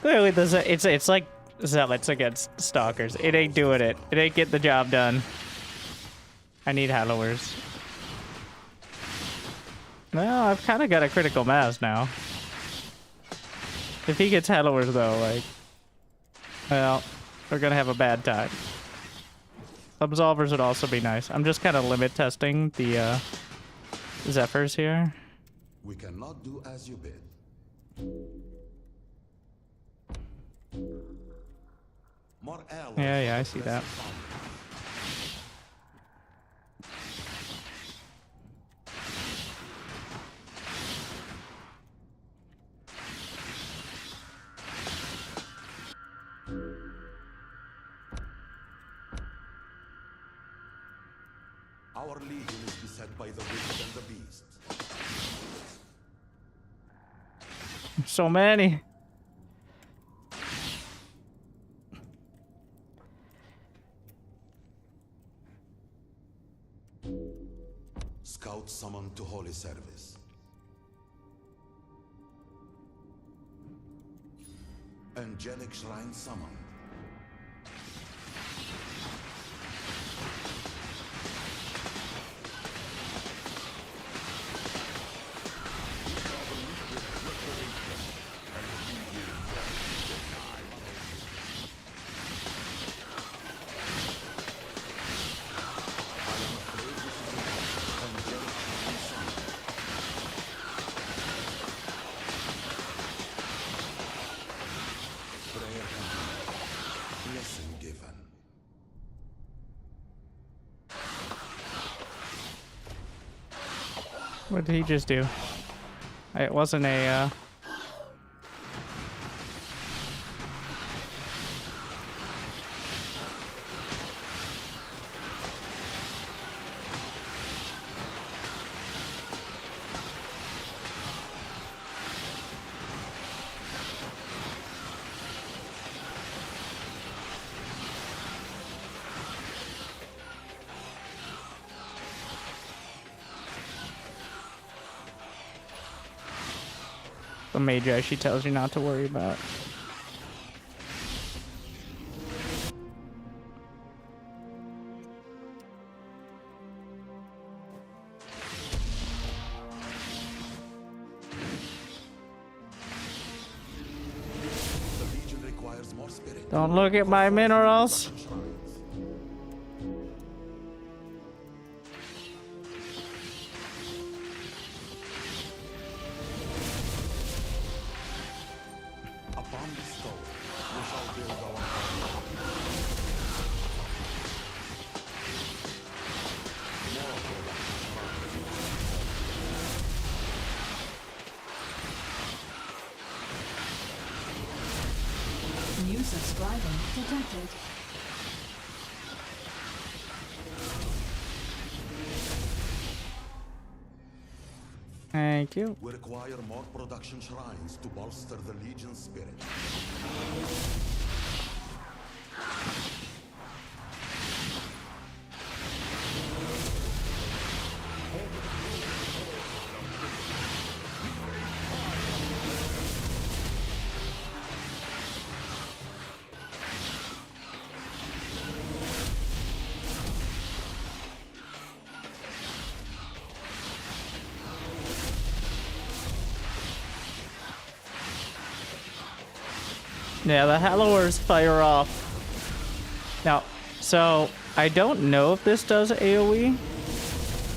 Clearly, it's like zealots against stalkers. It ain't doing it. It ain't getting the job done. I need hallowers. Well, I've kind of got a critical mass now. If he gets hallowers, though, like, well, we're gonna have a bad time. Absolvers would also be nice. I'm just kind of limit testing the Zephyrs here. We cannot do as you bid. More alloys. Yeah, I see that. Our legion is beset by the wicked and the beast. So many. Scout summoned to holy service. Angelic shrine summoned. Blessing given. What did he just do? It wasn't a, the Magi she tells you not to worry about. The legion requires more spirit. Don't look at my minerals. Upon the stone, we shall build our home. More New subscriber detected. Thank you. We require more production shrines to bolster the legion's spirit. Yeah, the Hallowers fire off. Now, so I don't know if this does AoE.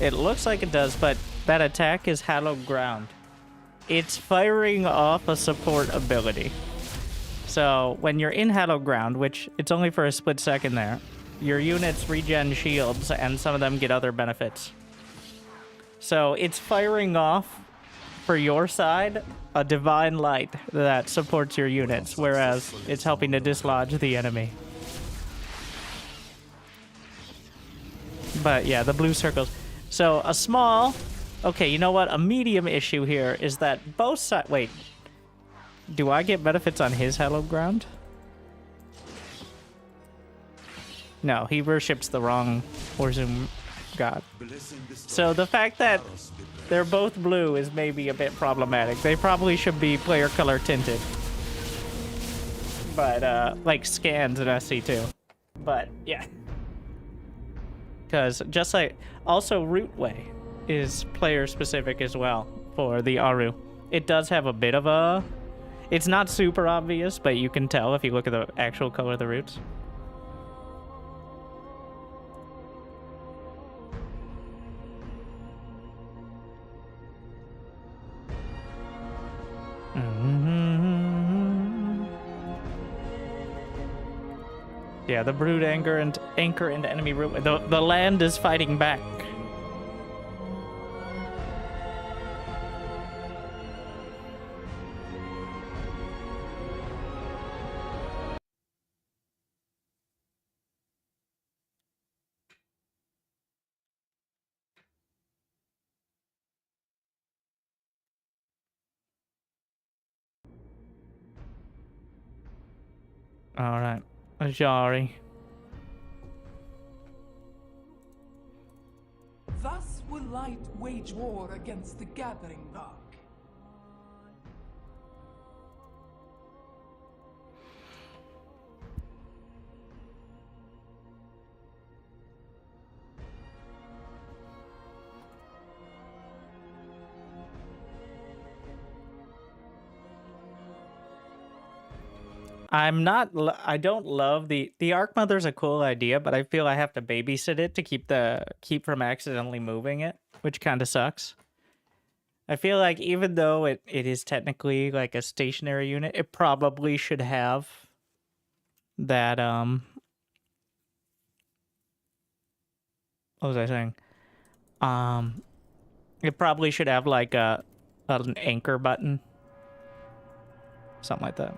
It looks like it does, but that attack is hallowed ground. it's firing off a support ability. So when you're in Hallowed Ground, which it's only for a split second there, your units regen shields and some of them get other benefits. So it's firing off, for your side, a divine light that supports your units, whereas it's helping to dislodge the enemy. But yeah, the blue circles. So a small... Okay, you know what? A medium issue here is that both sides... Wait. Do I get benefits on his Hallowed Ground? No, he worships the wrong Orzum god. So the fact that they're both blue is maybe a bit problematic. They probably should be player color tinted. But, like scans in SC2. But, yeah. Because just like... Also, Rootway is player specific as well for the Aru. It does have a bit of a... It's not super obvious, but you can tell if you look at the actual color of the roots. Yeah, the brood anchor and enemy root. The land is fighting back. All right, Ajari. Thus will light wage war against the gathering dark. I don't love the Arc Mother's a cool idea, but I feel I have to babysit it to keep from accidentally moving it, which kind of sucks. I feel like even though it is technically like a stationary unit, it probably should have that what was I saying? It probably should have like an anchor button. Something like that.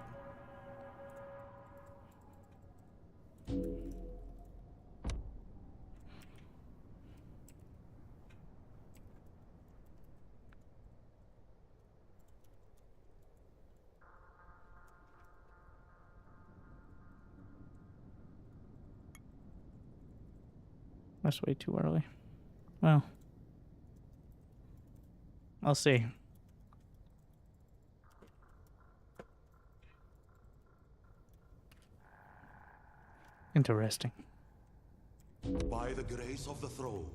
That's way too early. Well, I'll see. Interesting. By the grace of the throne,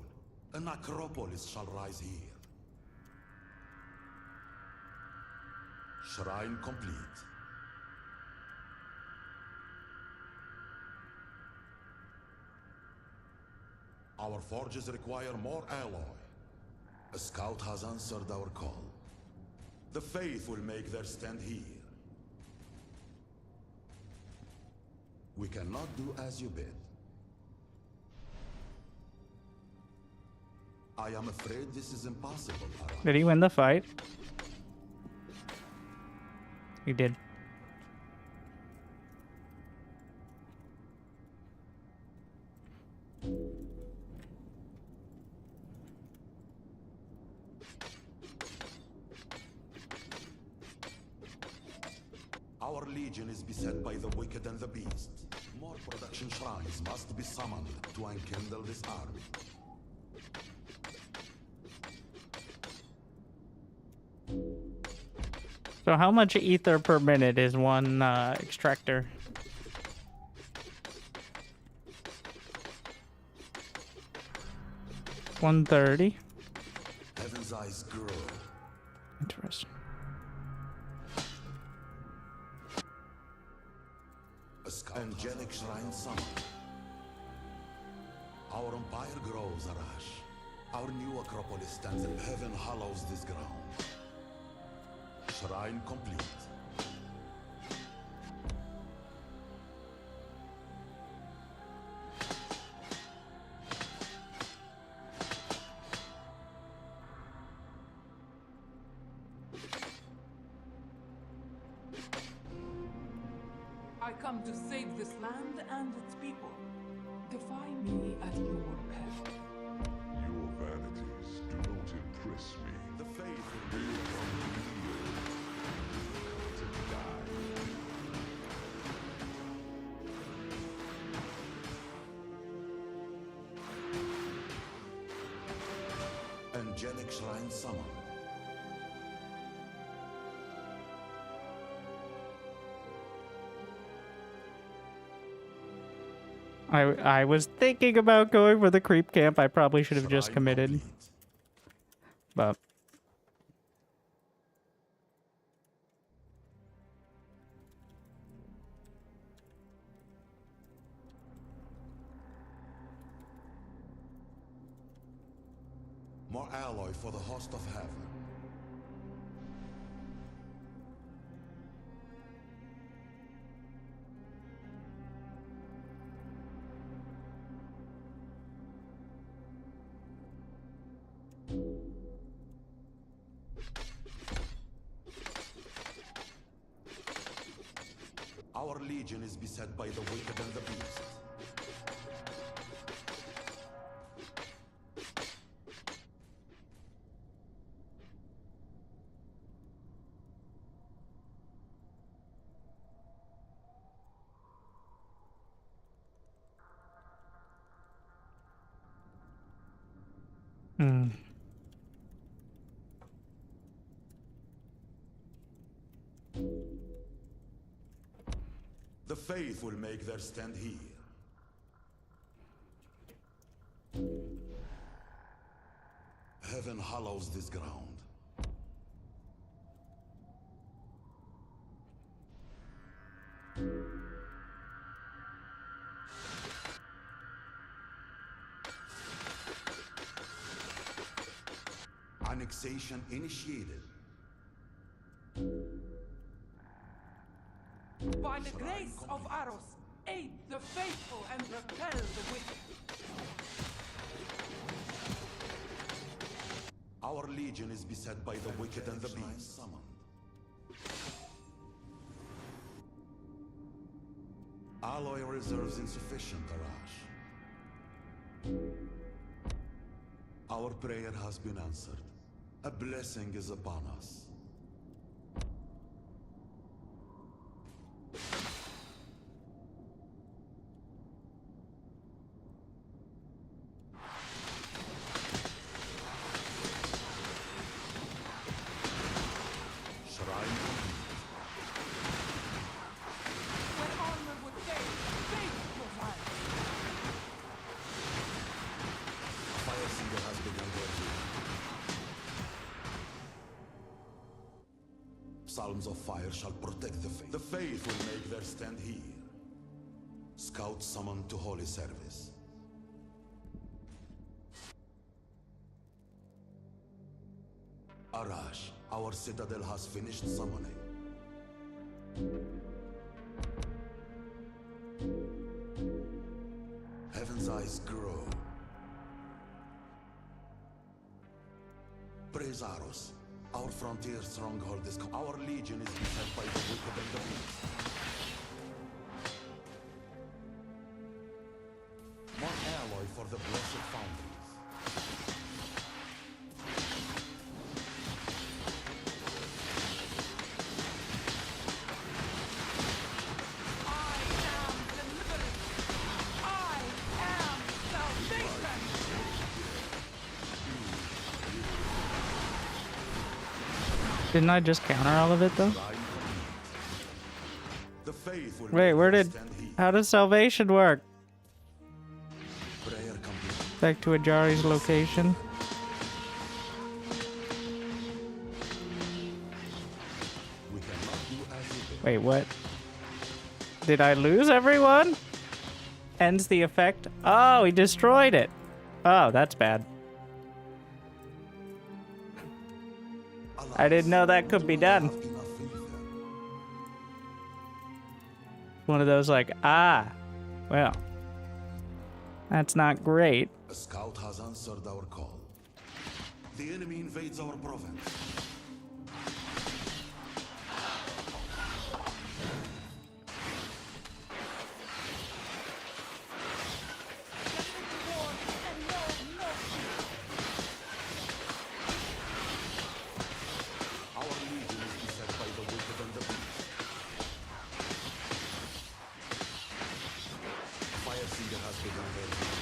an acropolis shall rise here. Shrine complete. Our forges require more alloy. A scout has answered our call. The faith will make their stand here. We cannot do as you bid. I am afraid this is impossible, Ara. Did he win the fight? He did. Our legion is beset by the wicked and the beast. More production shrines must be summoned to enkindle this army. So how much ether per minute is one extractor? $130. Heaven's eyes grow. Interesting. Angelic shrine summoned. Our empire grows, Arash. Our new acropolis stands in heaven, hallows this ground. Shrine complete. I come to save this land and its people. Defy me at your peril. Your vanities do not impress me. The faith They come here to die. angelic shrine summoned. I was thinking about going for the creep camp. I probably should have just Shrine committed. complete. But More alloy for the host of heaven. Our legion is beset by the wicked and the beast. The faith will make their stand here. Heaven hallows this ground. Annexation initiated. By the grace of Aros, aid the faithful and repel the wicked. Our legion is beset by the wicked and the beast. Alloy reserves insufficient, Arash. Our prayer has been answered. A blessing is upon us. When armor would fail, faith provides. Fire Singer has begun their journey. Psalms of fire shall protect the faith. The faith will make their stand here. Scouts summoned to holy service. Arash, our citadel has finished summoning. Heaven's eyes grow. Praise Aros. Our frontier stronghold is... Our legion is beset by the wicked and the beast. More alloy for the blessed foundries. I am deliverance. I am salvation. didn't I just counter all of it though? The faith will Wait, make where their did... stand here. How does salvation work? Prayer complete. Back to Ajari's location. We cannot do as you do. Wait, what? Did I lose everyone? Ends the effect. Oh, he destroyed it. Oh, that's bad. I didn't know that could be done. Have enough in there. One of those like, ah, well, that's not great. A scout has answered our call. The enemy invades our province. Our legion is beset by the wicked and the beast. Fire Singer has begun their journey.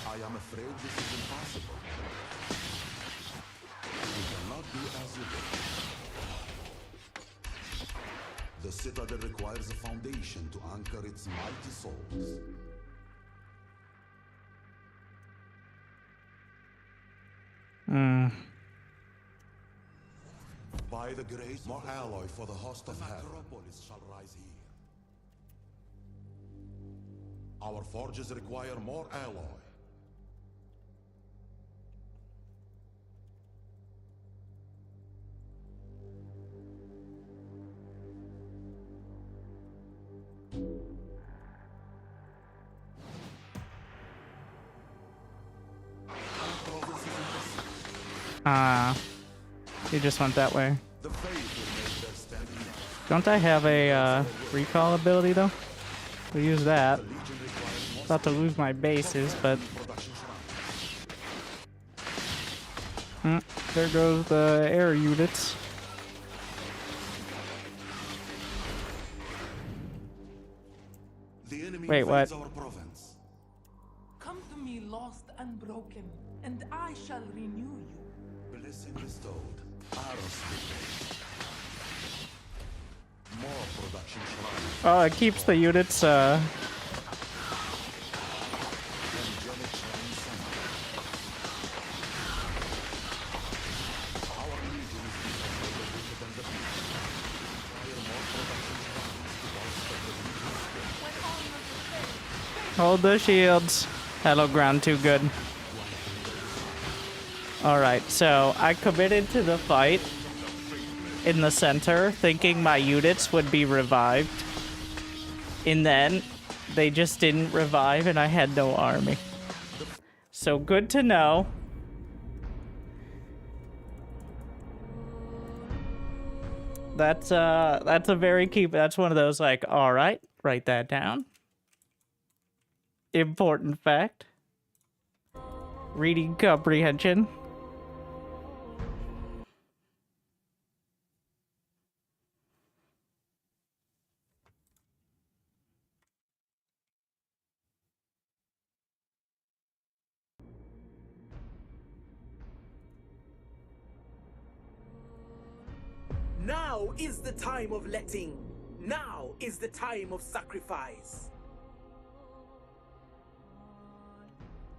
I am afraid this is impossible. We cannot do as you do. The Citadel requires a foundation to anchor its mighty souls. By the grace, more alloy for the host of heaven. Acropolis shall rise here. Our forges require more alloy. You just went that way. The faith will make their stand now. Don't I have a recall ability though? We'll use that. Legion requires more About to lose my bases, but production shrine. there goes the air units. The enemy Wait, invades what? our province. Come to me lost and broken, and I shall renew you. Blessing bestowed. Arrows prepared. More production shrines. Oh, it keeps the units, Angelic shrine summoned. Our legion is beset by the wicked and the beast. Require more production shrines to bolster the legion's strength. hold the shields. Hello, ground too good. Alright, so I committed to the fight in the center, thinking my units would be revived. And then they just didn't revive and I had no army. So good to know. That's a very key, that's one of those like, alright, write that down. Important fact. Reading comprehension. Now is the time of letting. Now is the time of sacrifice.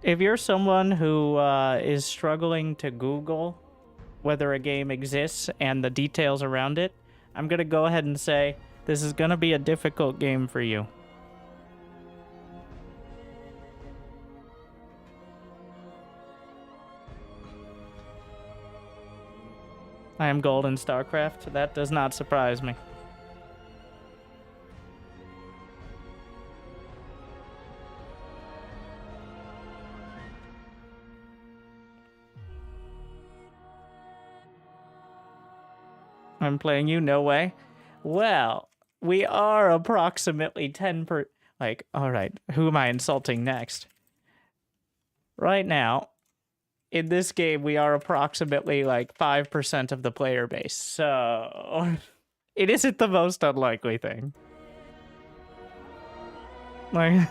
If you're someone who is struggling to Google whether a game exists and the details around it, I'm going to go ahead and say this is going to be a difficult game for you. I am gold in StarCraft. That does not surprise me. I'm playing you? No way. Well, we are approximately 10 per... Like, alright, who am I insulting next? Right now, in this game, we are approximately, like, 5% of the player base. So, it isn't the most unlikely thing. Like...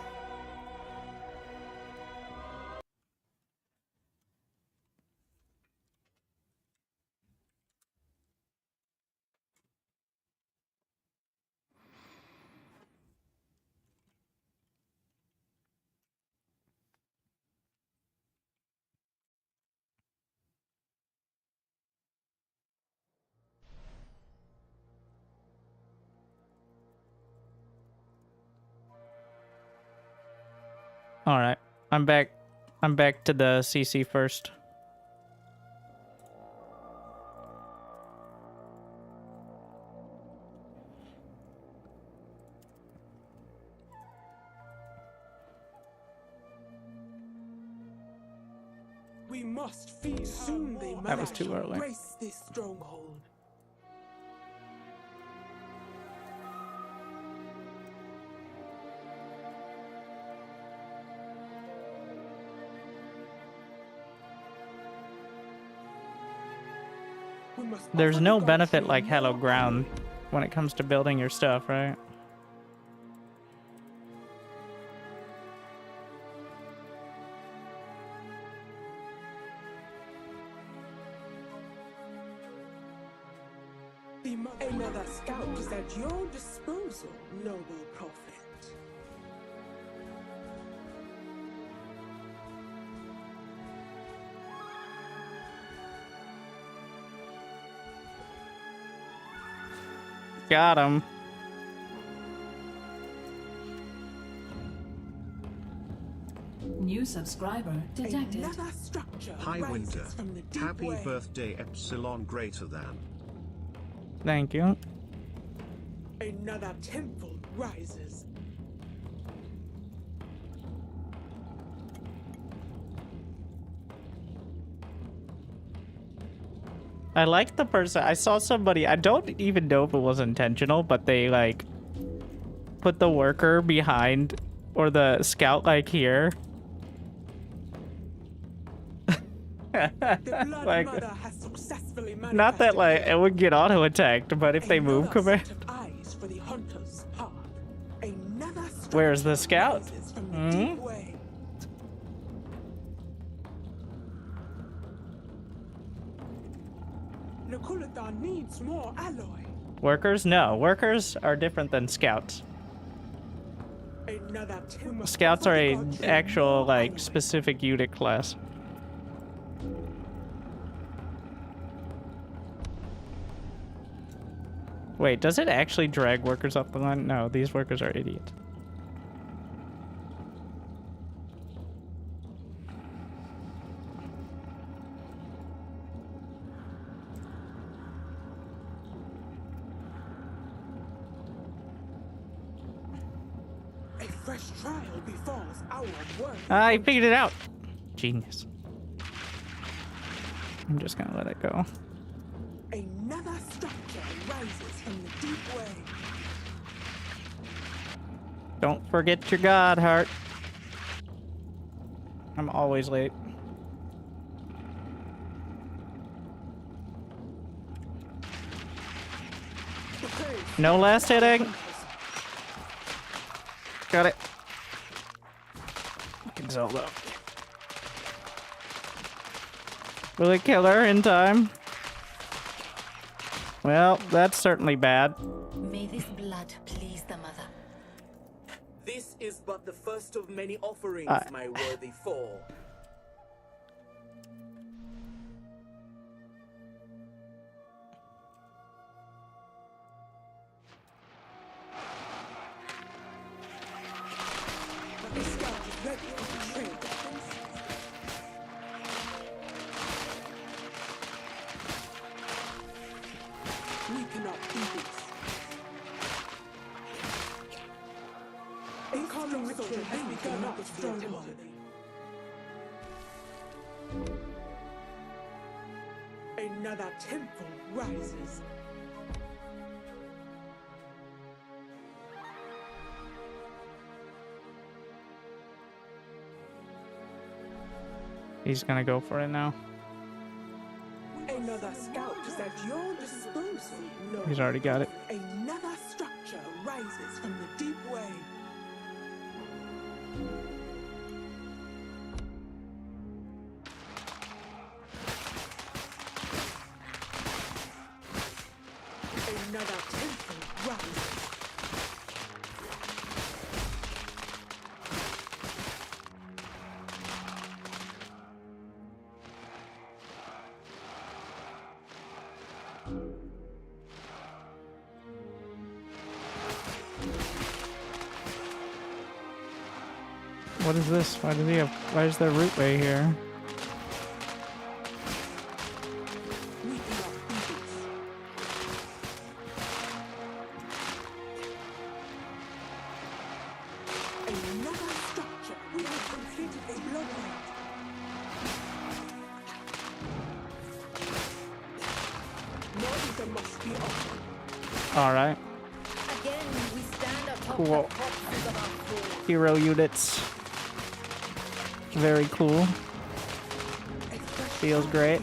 All right, I'm back. I'm back to the CC first. We must feed soon. They That was too early. embrace this stronghold. We must There's offer no the benefit gods like more Hallowed Ground alloy. when it comes to building your stuff, right? Another scout is at your disposal, noble prophet. Got him. New subscriber detected. Another structure Hi rises Winter. from the deep Happy way. birthday Epsilon greater than. Thank you. Another temple rises. I like the person. I saw somebody. I don't even know if it was intentional, but they like put the worker behind or the scout like here. The Blood Like, Mother has successfully not that like it would get auto attacked, but if they move Another command. set of eyes for the hunter's path. Another Where's the structure scout? rises from the Hmm? deep way. Nakulathan needs more alloy. Workers? No, workers are different than scouts. Another timber. Scouts are a gods need actual more like alloy. specific unit class. Wait, does it actually drag workers up the line? No, these workers are idiots. A fresh trial befalls our work. I figured it out. Genius. I'm just gonna let it go. Another structure rises from the deep way. Don't forget your god, Heart. I'm always late. No last hitting. Got it. Fucking Zelda. Will it kill her in time? Well, that's certainly bad. May this blood please the mother. This is but the first of many offerings, my worthy foe. The scout is ready for trade. We cannot do this. Incoming ritual has begun at the stronghold. Another temple rises. He's gonna go for it now. Another scout is at your disposal. No. He's already got it. Another structure rises from the deep way. Another temple rises. What is this? Why does he have? Why is there rootway here? Another structure. We have completed a bloodline. Now there must be a All right. Again, we stand atop Cool. the corpses of our foes. Hero units. Very cool. Feels great.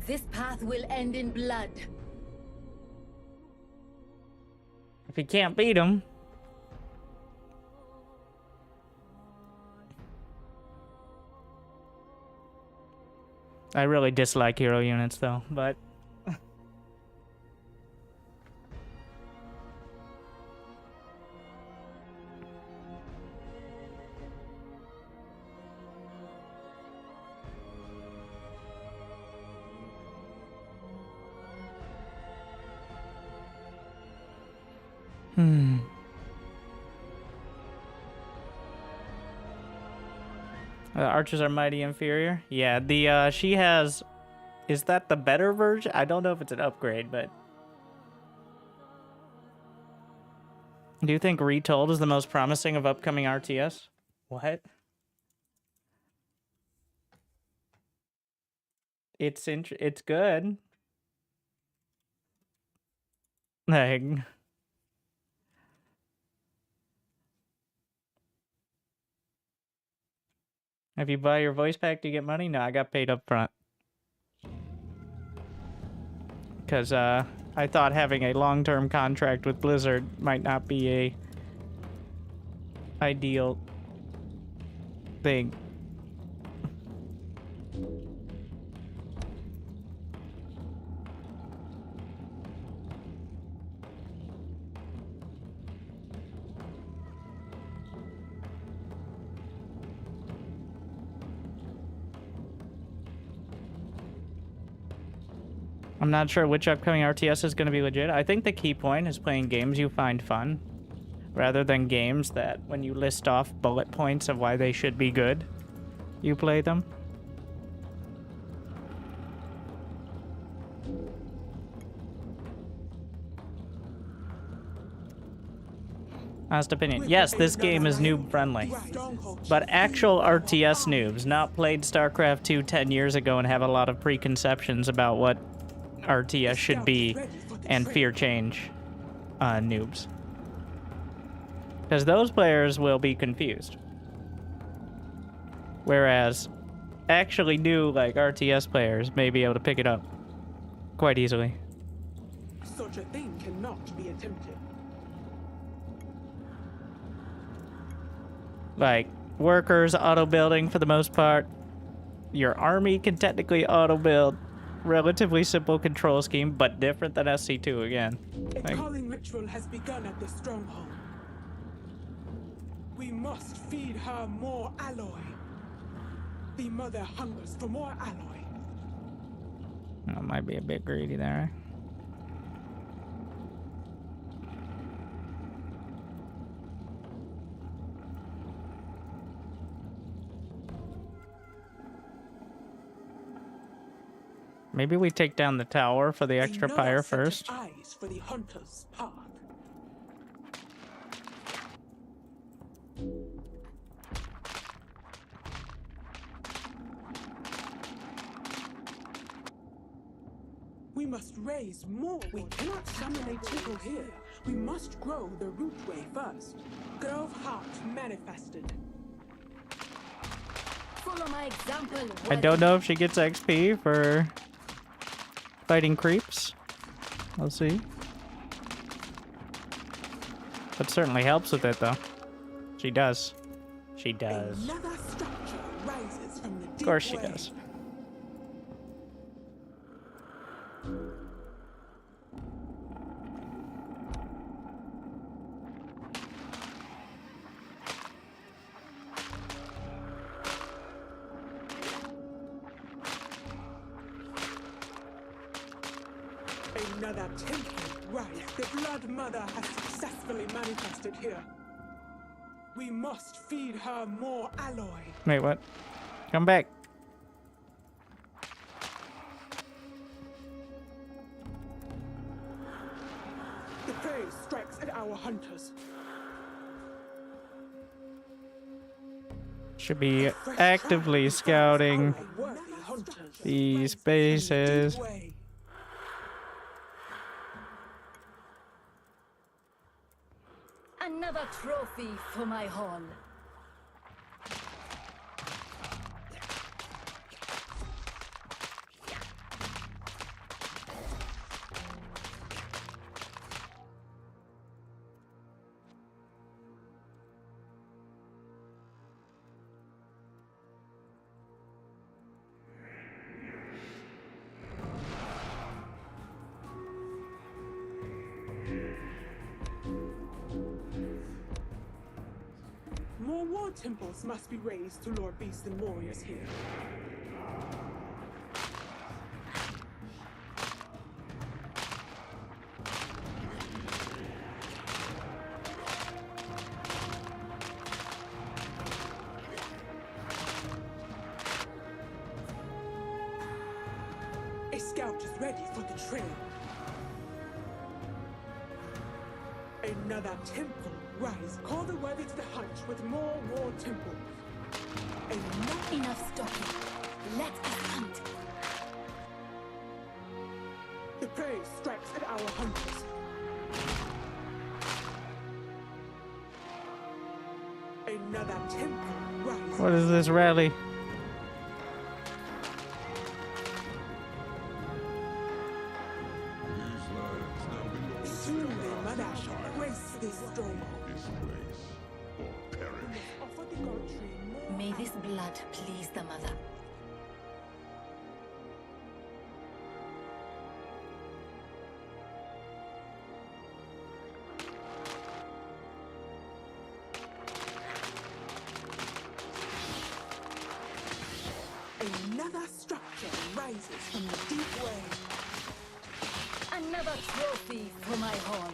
This path will end in blood. If you can't beat him. I really dislike hero units though, but The archers are mighty inferior. Yeah, the she has. Is that the better version? I don't know if it's an upgrade, but do you think Retold is the most promising of upcoming RTS? What? It's good. Like. If you buy your voice pack, do you get money? No, I got paid up front. Because I thought having a long-term contract with Blizzard might not be a ideal thing. I'm not sure which upcoming RTS is going to be legit. I think the key point is playing games you find fun, rather than games that, when you list off bullet points of why they should be good, you play them. Honest opinion. Yes, this game is noob friendly. But actual RTS noobs, not played StarCraft 2 10 years ago and have a lot of preconceptions about what RTS should be and fear change noobs. Because those players will be confused. Whereas actually new like RTS players may be able to pick it up quite easily. Such a thing cannot be attempted. Like workers auto building for the most part. Your army can technically auto build. Relatively simple control scheme, but different than SC2 again. A calling ritual has begun at the stronghold. We must feed her more alloy. The mother hungers for more alloy. That might be a bit greedy there. Maybe we take down the tower for the extra Pyre first. Eyes for the hunter's path. We must raise more. We cannot summon a tickle here. We must grow the rootway first. Grove Heart manifested. Follow my example. I don't know if she gets XP for fighting creeps. We'll see. But certainly helps with it, though. She does. She does. Another structure. rises from the deep Of course she way. does. Another temple rise. The Blood Mother has successfully manifested here. We must feed her more alloy. Wait, what? Come back. The prey strikes at our hunters. Should be actively scouting Our worthy hunters. these bases. Way. Another trophy for my hall. More war temples must be raised to lure beasts and warriors here. A scout is ready for the trail. Another temple rise. Call the worthy to the hunt with more war temples. Enough stalking. Let us hunt. The prey strikes at our hunters. Another temple rise. What is this rally? These lands now belong to Soon the the last mother shall survivors. grace this stronghold. This place or perish. Offer the god tree more. May this blood please the mother. Another structure rises from the deep way. Another trophy for my hall.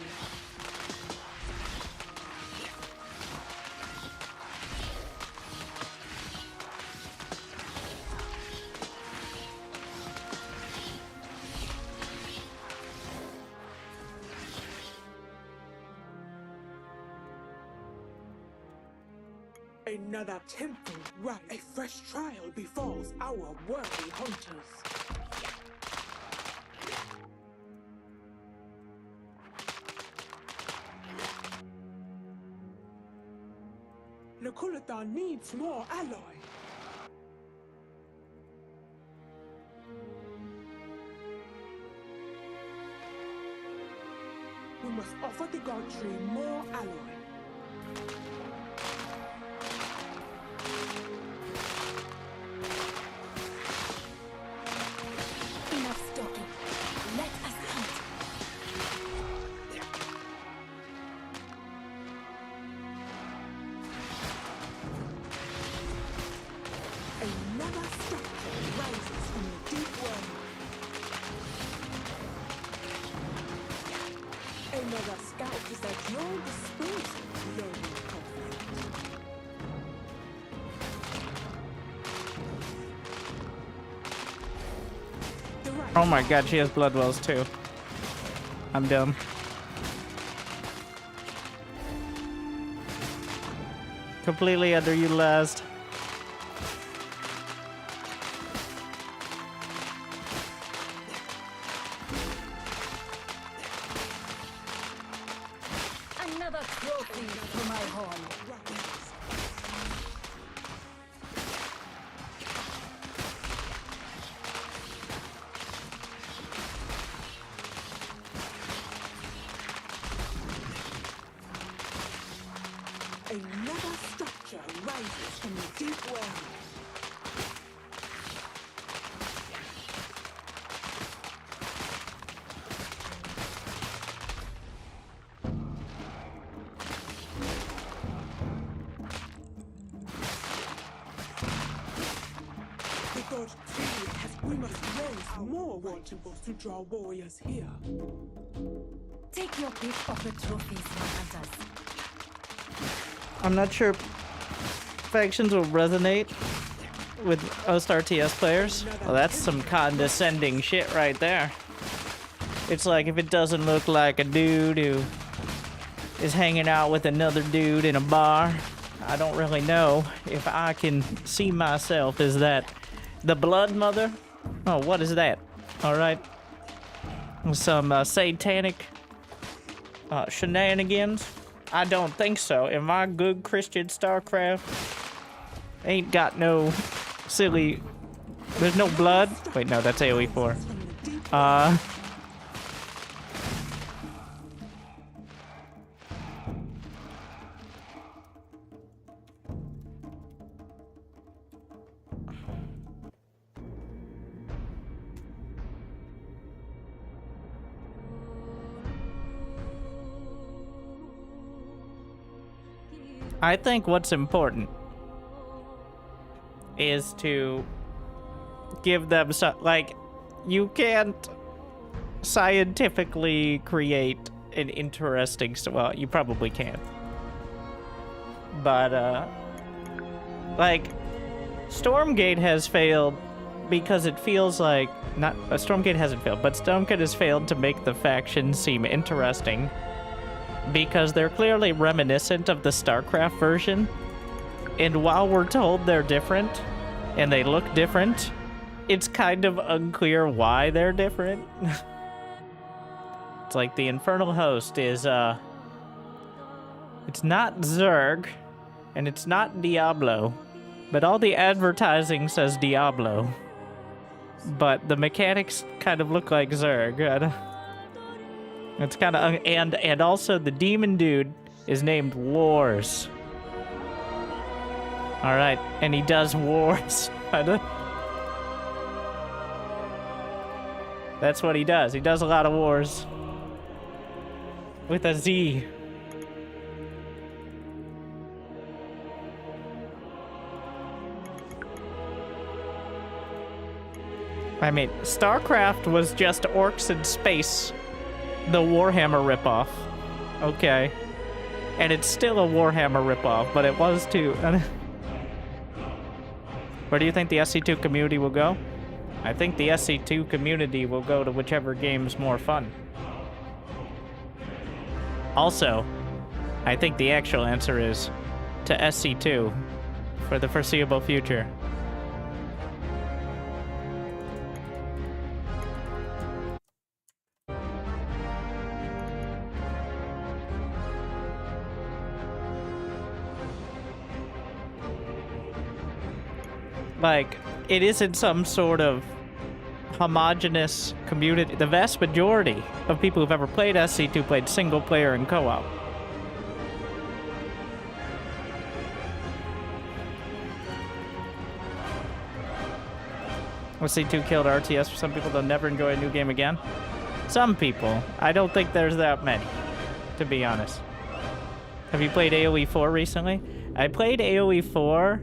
Another temple rise. A fresh trial befalls our worthy hunters. Nakulata needs more alloy. We must offer the god tree more alloy. Enough stalking. Let us hunt. Another structure rises from the deep well. Another scout is at your disposal, lowly conflict. The right Oh my god, she has blood wells too. I'm dumb. Completely underutilized. Another trophy for my hall. rises. Another structure rises from the deep well. god tree we must raise more waterballs to draw warriors here. Take your pick of the trophies, my hunters. I'm not sure factions will resonate with most RTS players. Well, that's some condescending shit right there. It's like if it doesn't look like a dude who is hanging out with another dude in a bar, I don't really know if I can see myself as that. The Blood Mother? Oh, what is that? Alright. Some satanic shenanigans? I don't think so. In my good Christian StarCraft, ain't got no silly... There's no blood? Wait, no, that's AoE 4. I think what's important is to give them like, you can't scientifically create an interesting well, you probably can, but like Stormgate has failed because it feels like Stormgate hasn't failed, but Stormgate has failed to make the factions seem interesting because they're clearly reminiscent of the StarCraft version, and while we're told they're different and they look different, it's kind of unclear why they're different. It's like the Infernal Host is it's not Zerg and it's not Diablo, but all the advertising says Diablo, but the mechanics kind of look like Zerg. It's kind of, and also the demon dude is named Wars. All right, and he does wars. That's what he does. He does a lot of wars with a Z. I mean, StarCraft was just orcs in space. The Warhammer ripoff. Okay. And it's still a Warhammer ripoff, but it was too. Where do you think the SC2 community will go? I think the SC2 community will go to whichever game's more fun. Also, I think the actual answer is to SC2 for the foreseeable future. Like, it isn't some sort of homogenous community. The vast majority of people who've ever played SC2 played single player and co-op. SC2 killed RTS for some people. They'll never enjoy a new game again. Some people. I don't think there's that many, to be honest. Have you played AoE 4 recently? I played AoE 4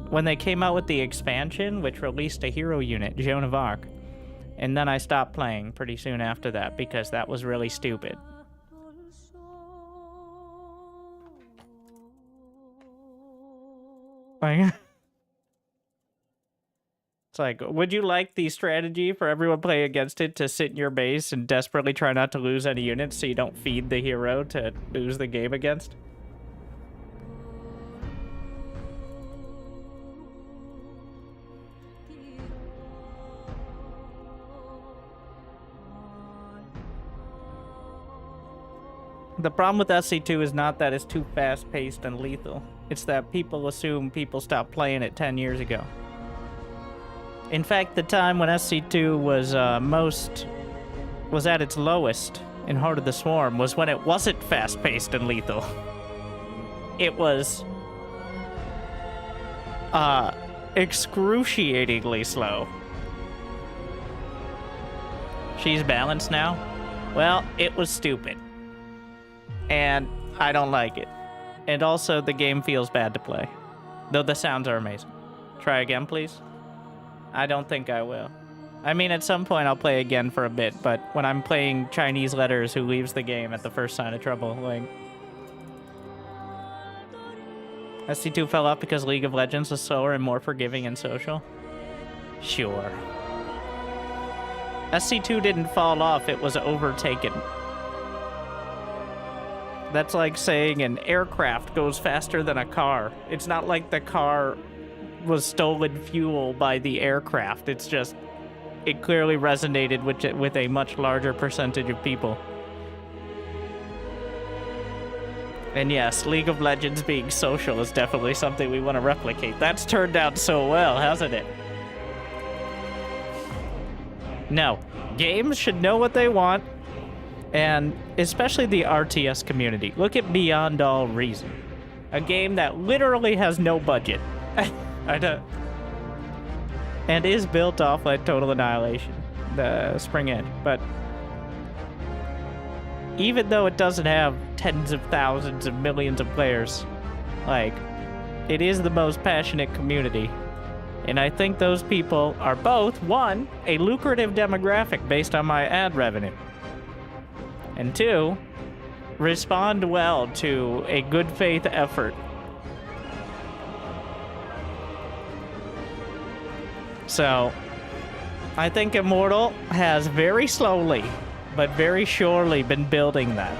when they came out with the expansion, which released a hero unit, Joan of Arc. And then I stopped playing pretty soon after that because that was really stupid. It's like, would you like the strategy for everyone playing against it to sit in your base and desperately try not to lose any units so you don't feed the hero to lose the game against? The problem with SC2 is not that it's too fast-paced and lethal. It's that people assume people stopped playing it 10 years ago. In fact, the time when SC2 was at its lowest in Heart of the Swarm was when it wasn't fast-paced and lethal. It was excruciatingly slow. She's balanced now? Well, it was stupid. And I don't like it. And also, the game feels bad to play. Though the sounds are amazing. Try again, please. I don't think I will. I mean, at some point I'll play again for a bit, but when I'm playing Chinese letters who leaves the game at the first sign of trouble, like... SC2 fell off because League of Legends was slower and more forgiving and social? Sure. SC2 didn't fall off, it was overtaken. That's like saying an aircraft goes faster than a car. It's not like the car was stolen fuel by the aircraft. It's just, it clearly resonated with a much larger percentage of people. And yes, League of Legends being social is definitely something we want to replicate. That's turned out so well, hasn't it? No, games should know what they want, and especially the RTS community. Look at Beyond All Reason, a game that literally has no budget. I don't, and is built off like Total Annihilation, the Spring Edge, but even though it doesn't have tens of thousands of millions of players, like, it is the most passionate community. And I think those people are both, one, a lucrative demographic based on my ad revenue, and two, respond well to a good faith effort. So, I think Immortal has very slowly, but very surely been building that.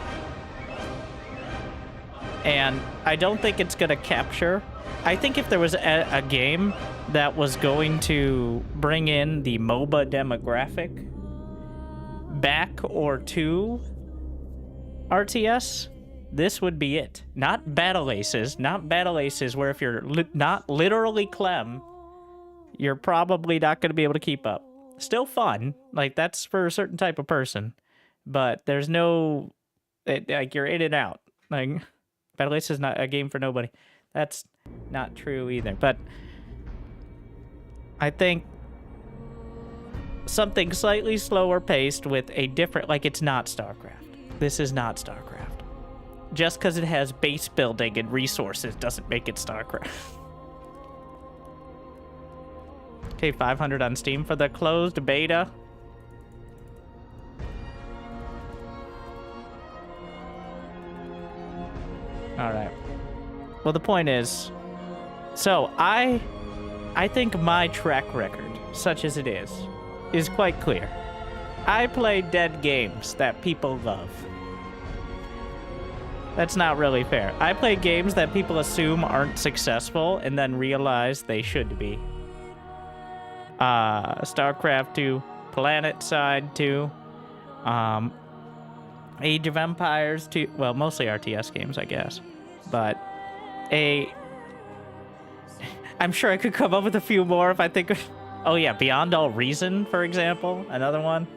And I don't think it's going to capture. I think if there was a game that was going to bring in the MOBA demographic back or to RTS, this would be it. Not Battle Aces. Not Battle Aces where if you're not literally Clem, you're probably not going to be able to keep up. Still fun. Like, that's for a certain type of person. But there's no... like, you're in and out. Like, Battle Aces is not a game for nobody. That's not true either. But I think something slightly slower paced with a different... like, it's not StarCraft. This is not StarCraft. Just because it has base building and resources doesn't make it StarCraft. Okay, 500 on Steam for the closed beta. Alright. Well, the point is... so, I think my track record, such as it is quite clear. I play dead games that people love. That's not really fair. I play games that people assume aren't successful and then realize they should be. StarCraft 2, PlanetSide 2, Age of Empires 2, well, mostly RTS games, I guess. But I'm sure I could come up with a few more if I think of... oh yeah, Beyond All Reason, for example, another one.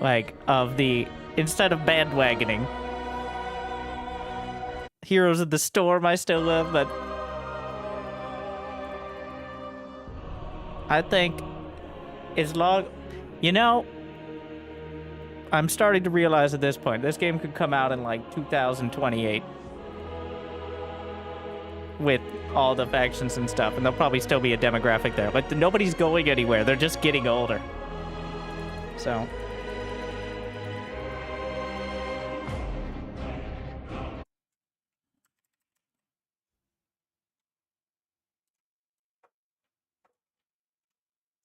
Like, of the... instead of bandwagoning. Heroes of the Storm I still love, but... I think as long... you know, I'm starting to realize at this point, this game could come out in like 2028. With all the factions and stuff, and there'll probably still be a demographic there. Like, nobody's going anywhere, they're just getting older. So...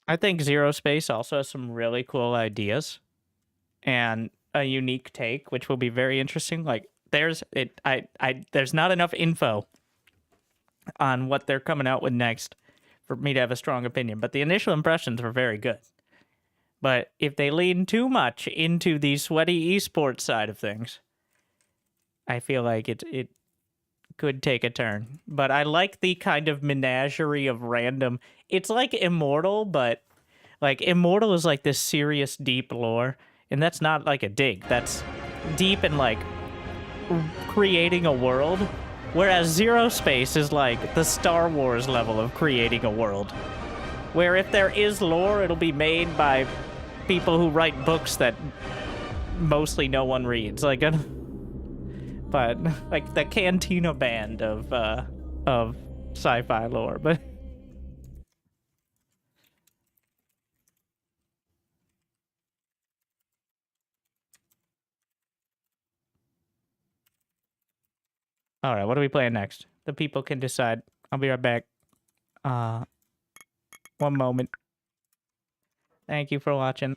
I think Zero Space also has some really cool ideas and a unique take, which will be very interesting. Like, there's not enough info on what they're coming out with next for me to have a strong opinion, but the initial impressions were very good. But if they lean too much into the sweaty esports side of things, I feel like it could take a turn. But I like the kind of menagerie of random... it's like Immortal, but like Immortal is like this serious, deep lore, and that's not like a dig. That's deep in like creating a world, whereas Zero Space is like the Star Wars level of creating a world, where if there is lore, it'll be made by people who write books that mostly no one reads. Like, but like the Cantina band of sci-fi lore, but. All right, what are we playing next? The people can decide. I'll be right back. One moment. Thank you for watching.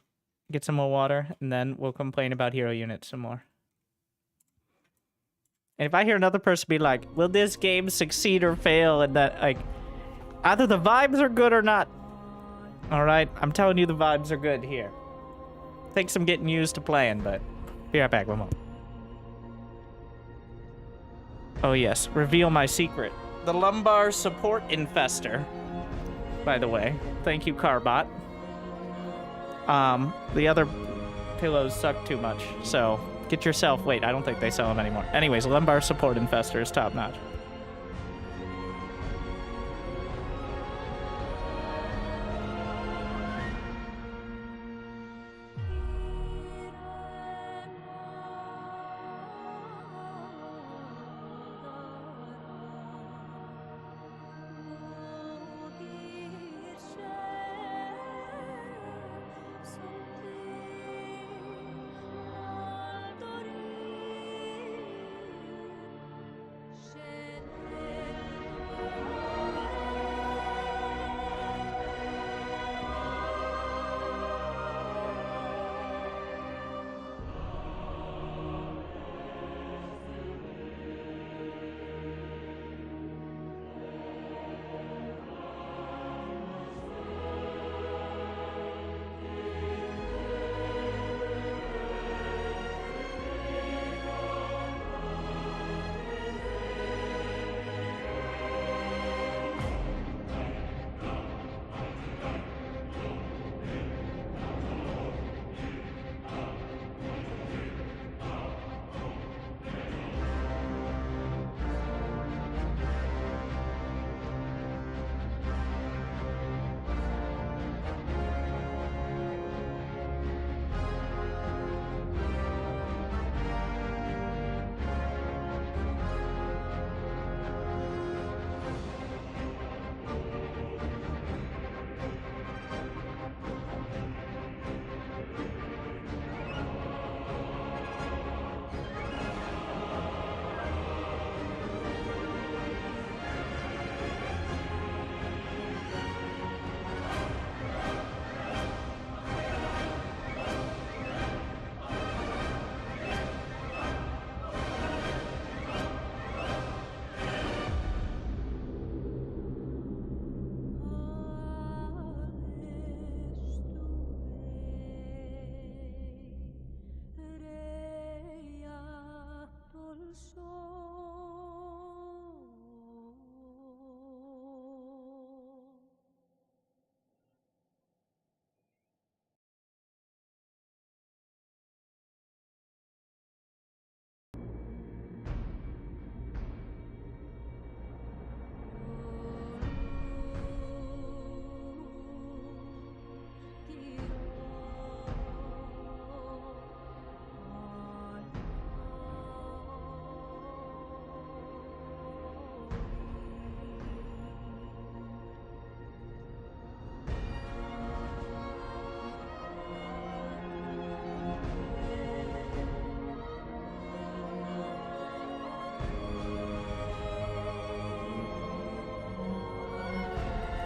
Get some more water, and then we'll complain about hero units some more. And if I hear another person be like, will this game succeed or fail? And that, like, either the vibes are good or not. All right, I'm telling you the vibes are good here. Takes some getting used to playing, but be right back, one more. Oh yes, reveal my secret. The lumbar support infester. By the way, thank you, Carbot. The other pillows suck too much, so get yourself. Wait, I don't think they sell them anymore. Anyways, lumbar support infester is top notch.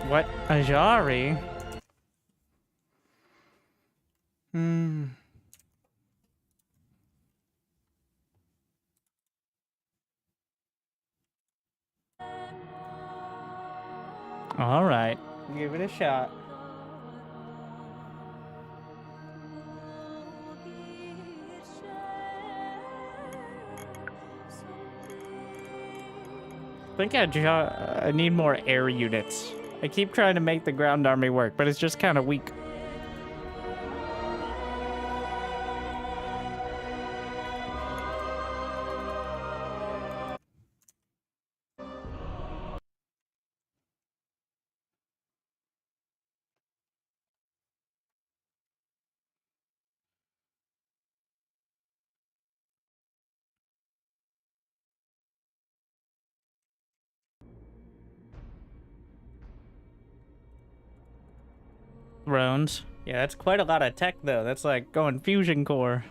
What? Ajari? All right. Give it a shot. I think I need more air units. I keep trying to make the ground army work, but it's just kind of weak. Thrones. Yeah, that's quite a lot of tech, though. That's like going fusion core.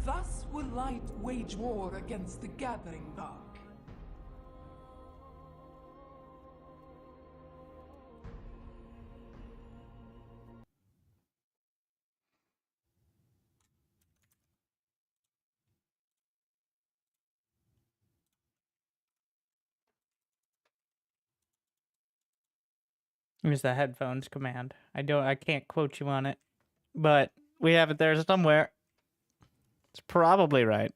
Thus will light wage war against the gathering dark. Use the headphones command. I can't quote you on it, but we have it there somewhere. It's probably right.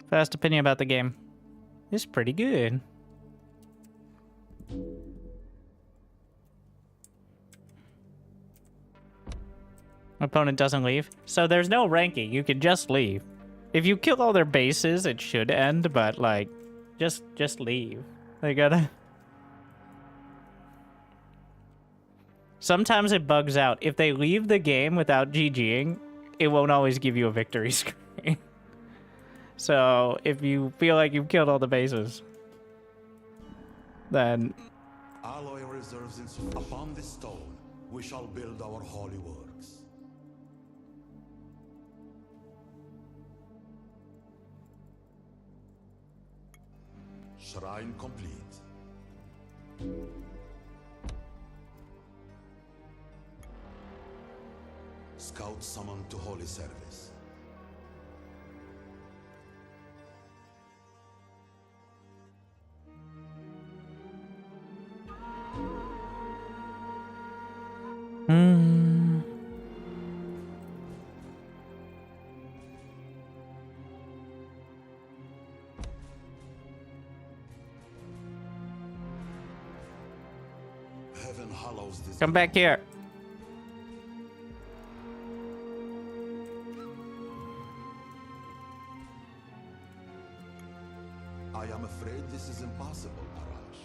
Fast opinion about the game. It's pretty good. Opponent doesn't leave. So there's no ranking. You can just leave. If you kill all their bases, it should end, but like just leave. They gotta. Sometimes it bugs out. If they leave the game without GGing, it won't always give you a victory screen. So if you feel like you've killed all the bases, then Alloy reserves upon this stone, we shall build our holy works. Shrine complete. Scout summoned to holy service. Heaven hallows this. come back here. I am afraid this is impossible, Arash.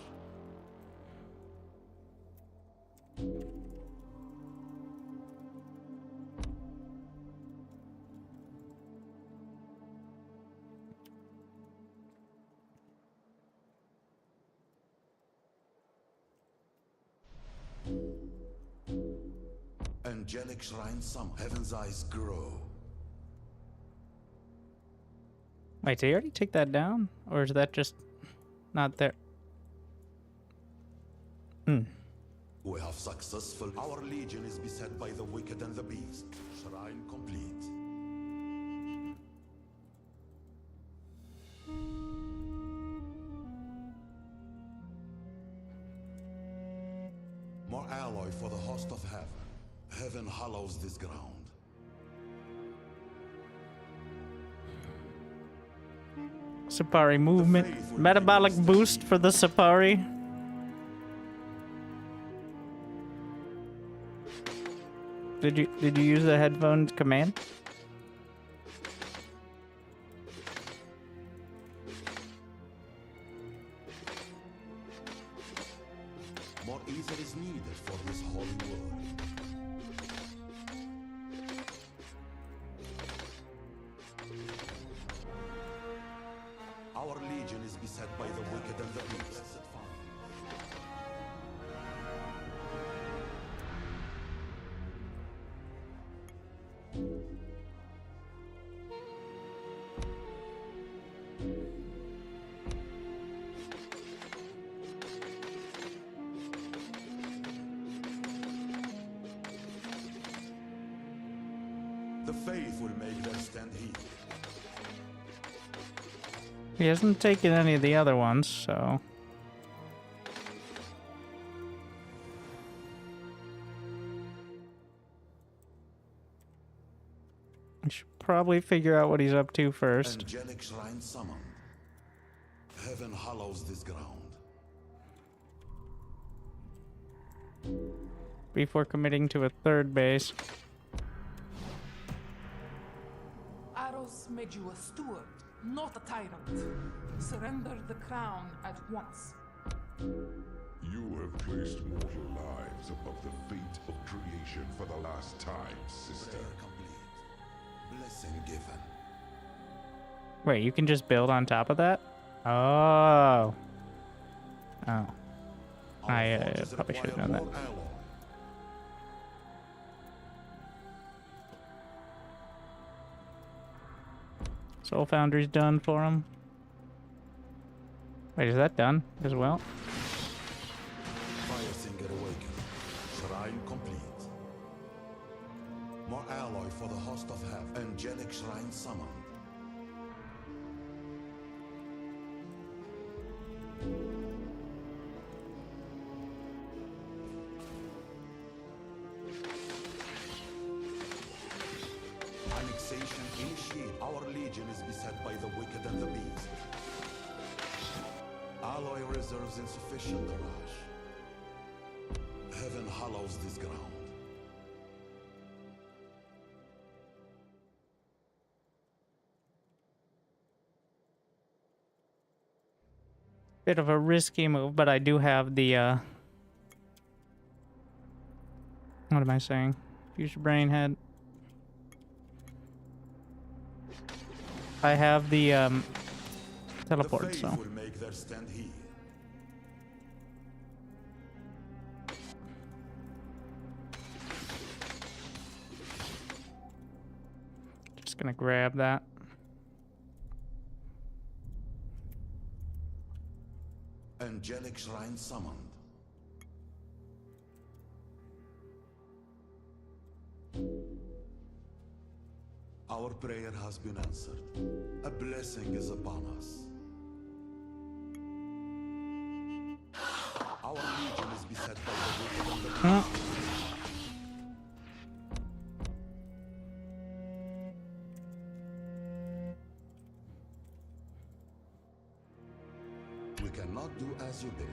Angelic shrine, some heaven's eyes grow. Wait, did he already take that down? Or is that just not there? We have successful. Our legion is beset by the wicked and the beast. Shrine complete. More alloy for the host of heaven. Heaven hallows this ground. Safari movement. Metabolic boost for the Safari. Did you use the headphones command? More ether is needed for this holy world. Our legion is beset by the wicked and the beast. The faith will make them stand here. He hasn't taken any of the other ones, so... I should probably figure out what he's up to first. Angelic shrine summoned. Heaven hallows this ground. Before committing to a third base. Aros made you a steward, not a tyrant. Surrender the crown at once. You have placed mortal lives above the fate of creation for the last time, sister. Prayer complete. Blessing given. Wait, you can just build on top of that? Oh. Oh. I probably should have known that. Soul Foundry's done for him. Wait, is that done as well? Fire Singer awakened. Shrine complete. More More alloy for the host of heaven. Angelic shrine summoned. Annexation initiate. Our legion is beset by the wicked and the beast. Alloy reserves insufficient, Daraj. Heaven hollows this ground. Bit of a risky move, but I do have the, what am I saying? Future Brain Head. I have the, teleport, so. Will make their stand here. Just gonna grab that. Angelic shrine summoned. Our prayer has been answered. A blessing is upon us. Our legion is beset by the wicked and the beast. We cannot do as you bid.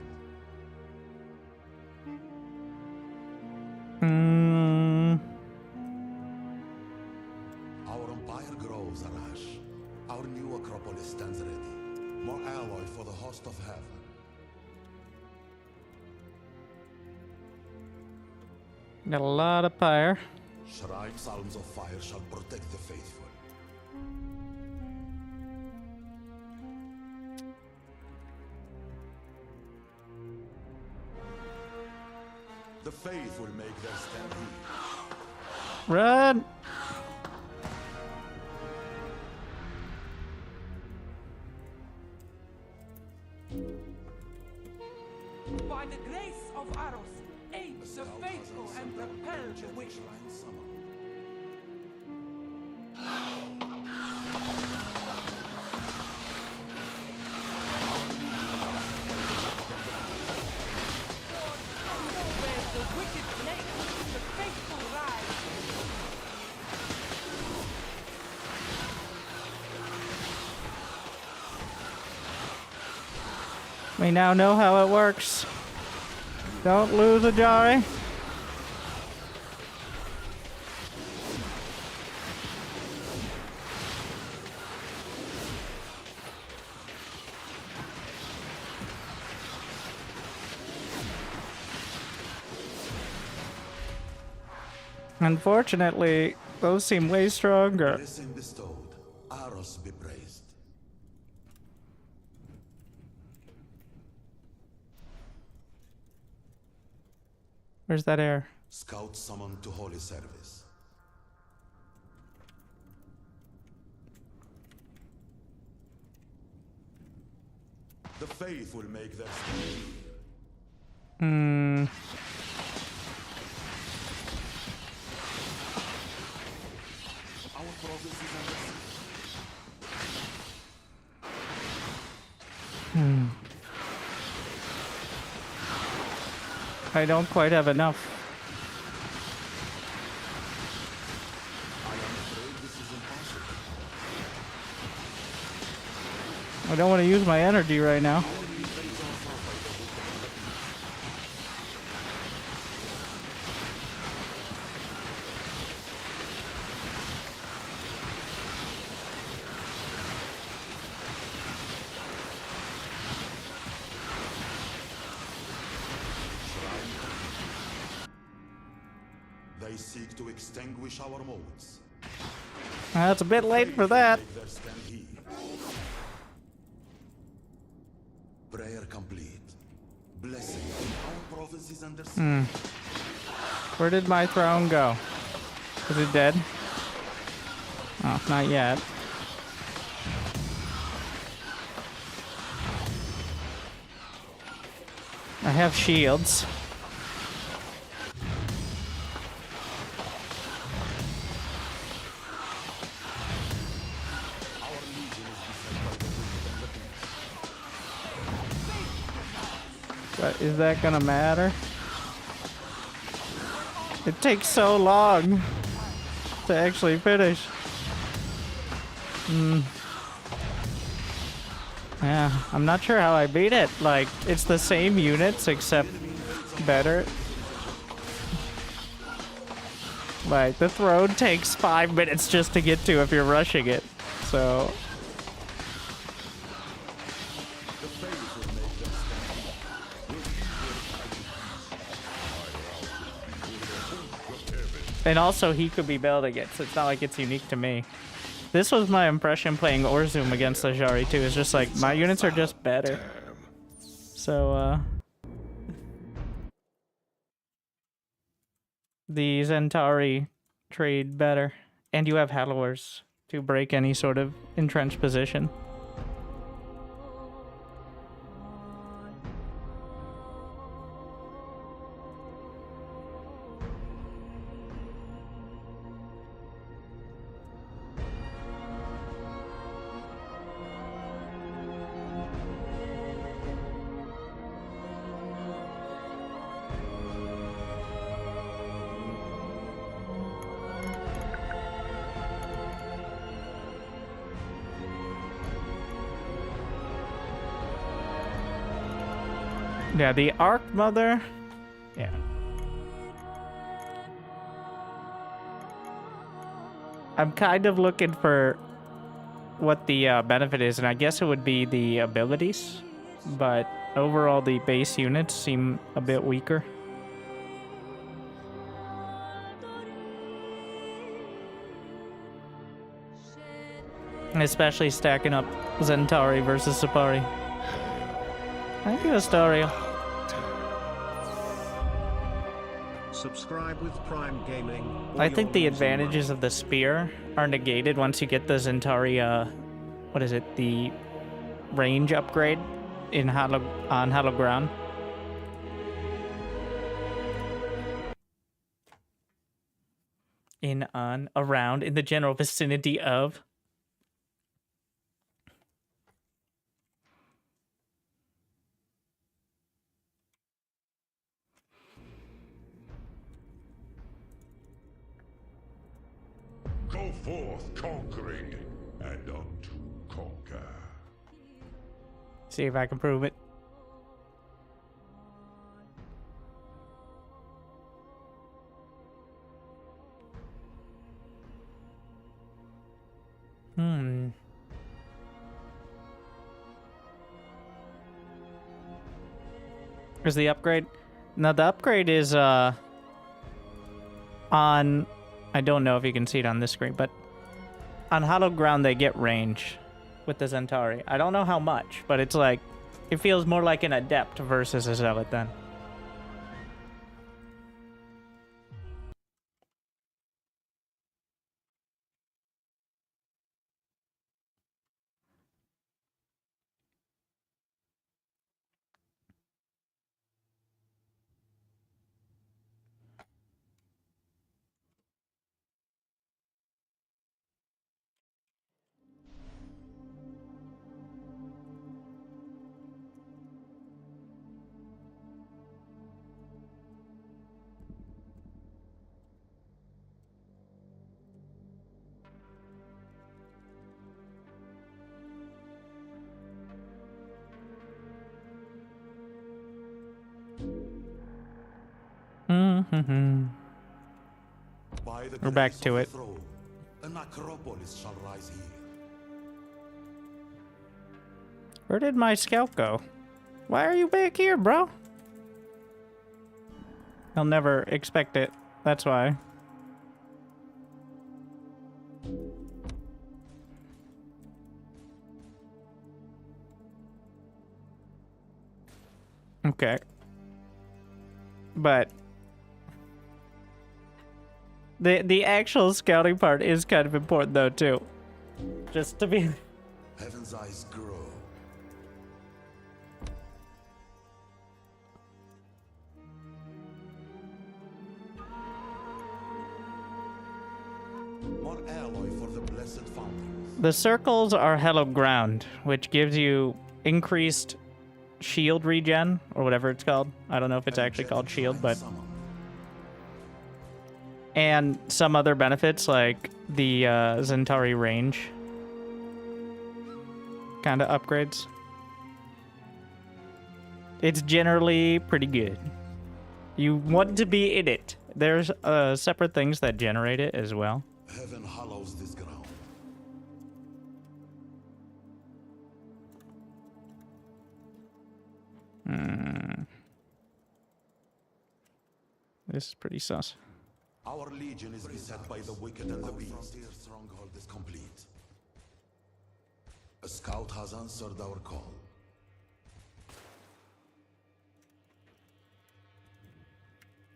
Our empire grows, Arash. Our new acropolis stands ready. More alloy for the host of heaven. Got a lot of pyre. Shrine psalms of fire shall protect the faithful. The faith will make their stand here. Run! By the grace of Aros, aid the faithful and repel the wicked. Shrine summoned. Where the wicked flame, the faithful rise. We now know how it works. Don't lose a Jari. Unfortunately, those seem way stronger. Blessing bestowed. Aros be praised. Where's that air? Scout summoned to holy service. The faith will make their stand. Our province is under siege. I don't quite have enough. I am afraid this is impossible. I don't want to use my energy right now. They seek to extinguish our modes. It's a bit late for that. Make their stand here. Prayer complete. Blessing. Our province is under siege. Where did my throne go? Is it dead? Oh, not yet. I have shields. But is that gonna matter? It takes so long to actually finish. Yeah, I'm not sure how I beat it. Like, it's the same units except better. Like, the throne takes 5 minutes just to get to if you're rushing it. So... And also, he could be building it, so it's not like it's unique to me. This was my impression playing Orzum against the Jari too. It's just like, my units are just better. So, the Zentari trade better. And you have Hallowers to break any sort of entrenched position. Yeah, the Arc Mother. Yeah. I'm kind of looking for what the benefit is, and I guess it would be the abilities. But overall, the base units seem a bit weaker. Especially stacking up Zentari versus Sapari. Thank you, Astoria. Subscribe with Prime Gaming. I think the advantages of the spear are negated once you get the Zentari, what is it, the range upgrade in on Hollow Ground. In, on, around, in the general vicinity of. Go forth conquering, and unto conquer. See if I can prove it. Where's the upgrade? Now the upgrade is on, I don't know if you can see it on this screen, but on Hollow Ground they get range with the Zentari. I don't know how much, but it's like, it feels more like an adept versus a zealot then. We're back to it. An acropolis shall rise here. Where did my scout go? Why are you back here, bro? I'll never expect it. That's why. Okay. But the actual scouting part is kind of important though too. Just to be Heaven's eyes grow. More alloy for the blessed fountains. the circles are hallowed ground, which gives you increased shield regen, or whatever it's called. I don't know if it's actually called shield, but... And some other benefits, like the Zentari range kind of upgrades. It's generally pretty good. You want to be in it. There's separate things that generate it as well. Heaven hollows this ground. This is pretty sus. Our legion is beset by the wicked and the beast. Their stronghold is complete. A scout has answered our call.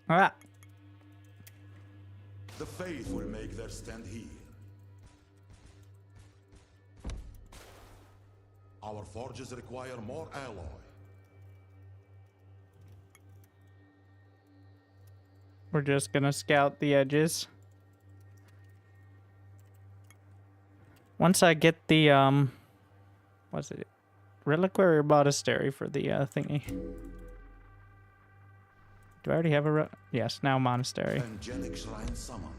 Ah. The faith will make their stand here. Our forges require more alloy. We're just gonna scout the edges. Once I get the, what's it? Reliquary or Monastery for the, thingy. Do I already have a yes, now Monastery. Angelic shrine summoned.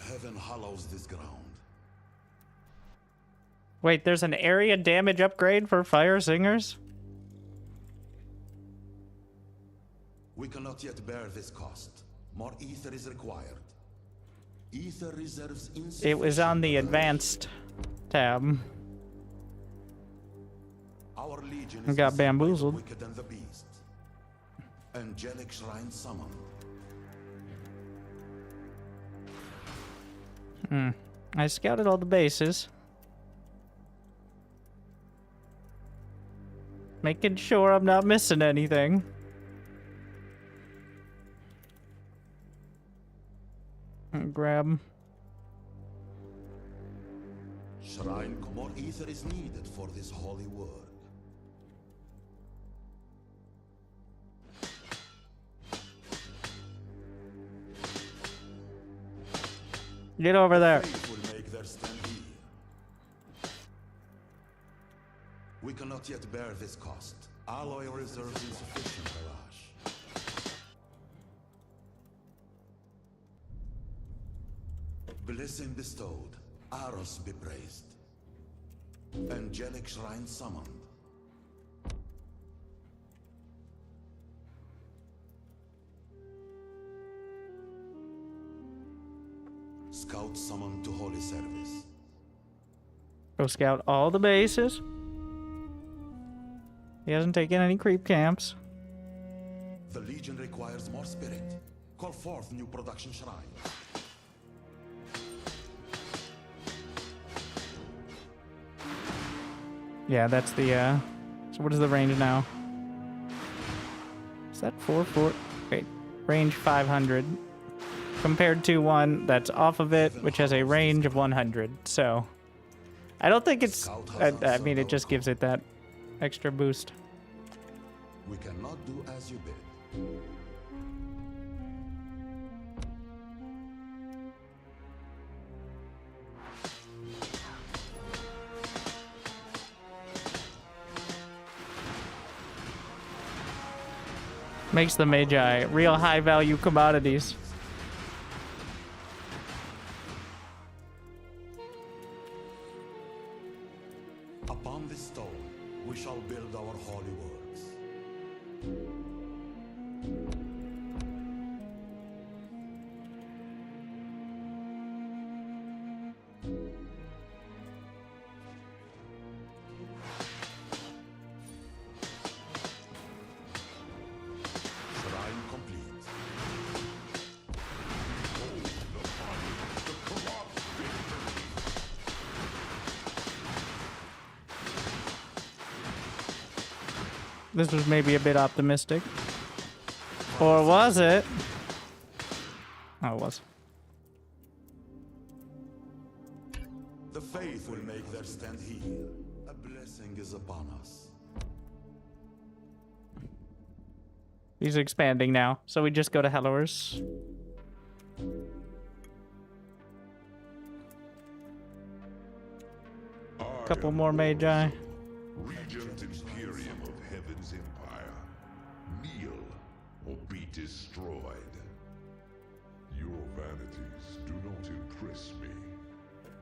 Heaven hollows this ground. Wait, there's an area damage upgrade for fire singers? We cannot yet bear this cost. More ether is required. Ether reserves insufficient. It was on the advanced tab. Our legion I is got beset by the bamboozled. wicked and the beast. Angelic shrine summoned. I scouted all the bases. Making sure I'm not missing anything. Grab. Shrine, more ether is needed for this holy work. Get over there. Faith will make their stand here. We cannot yet bear this cost. Alloy reserves insufficient, Barrage. Blessing bestowed. Aros be praised. Angelic shrine summoned. Scout summoned to holy service. Go scout all the bases. He hasn't taken any creep camps. The Legion requires more spirit. Call forth new production shrine. Yeah, that's the, so what is the range now? Is that 4? Wait, range 500. Compared to one that's off of it, which has a range of 100. So, I don't think it's, I mean, it just gives it that extra boost. We cannot do as you bid. Makes the Magi real high value commodities. Upon this stone, we shall build our holy works. Shrine complete. This was maybe a bit optimistic. Or was it? Oh, it was. The faith will make their stand here. A blessing is upon us. He's expanding now, so we just go to Hellowers. I couple more magi. Regent Imperium of Heaven's Empire, kneel or be destroyed. Your vanities do not impress me.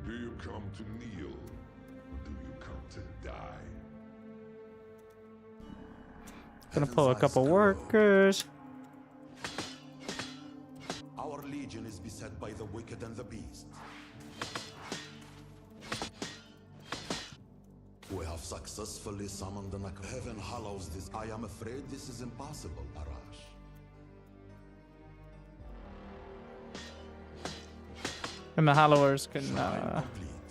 Do you come to kneel, or do you come to die? Gonna pull a couple workers. Our legion is beset by the wicked and the beast. We have successfully summoned the Heaven hallows this. I am afraid this is impossible, Arash. And the Hallowers can Complete.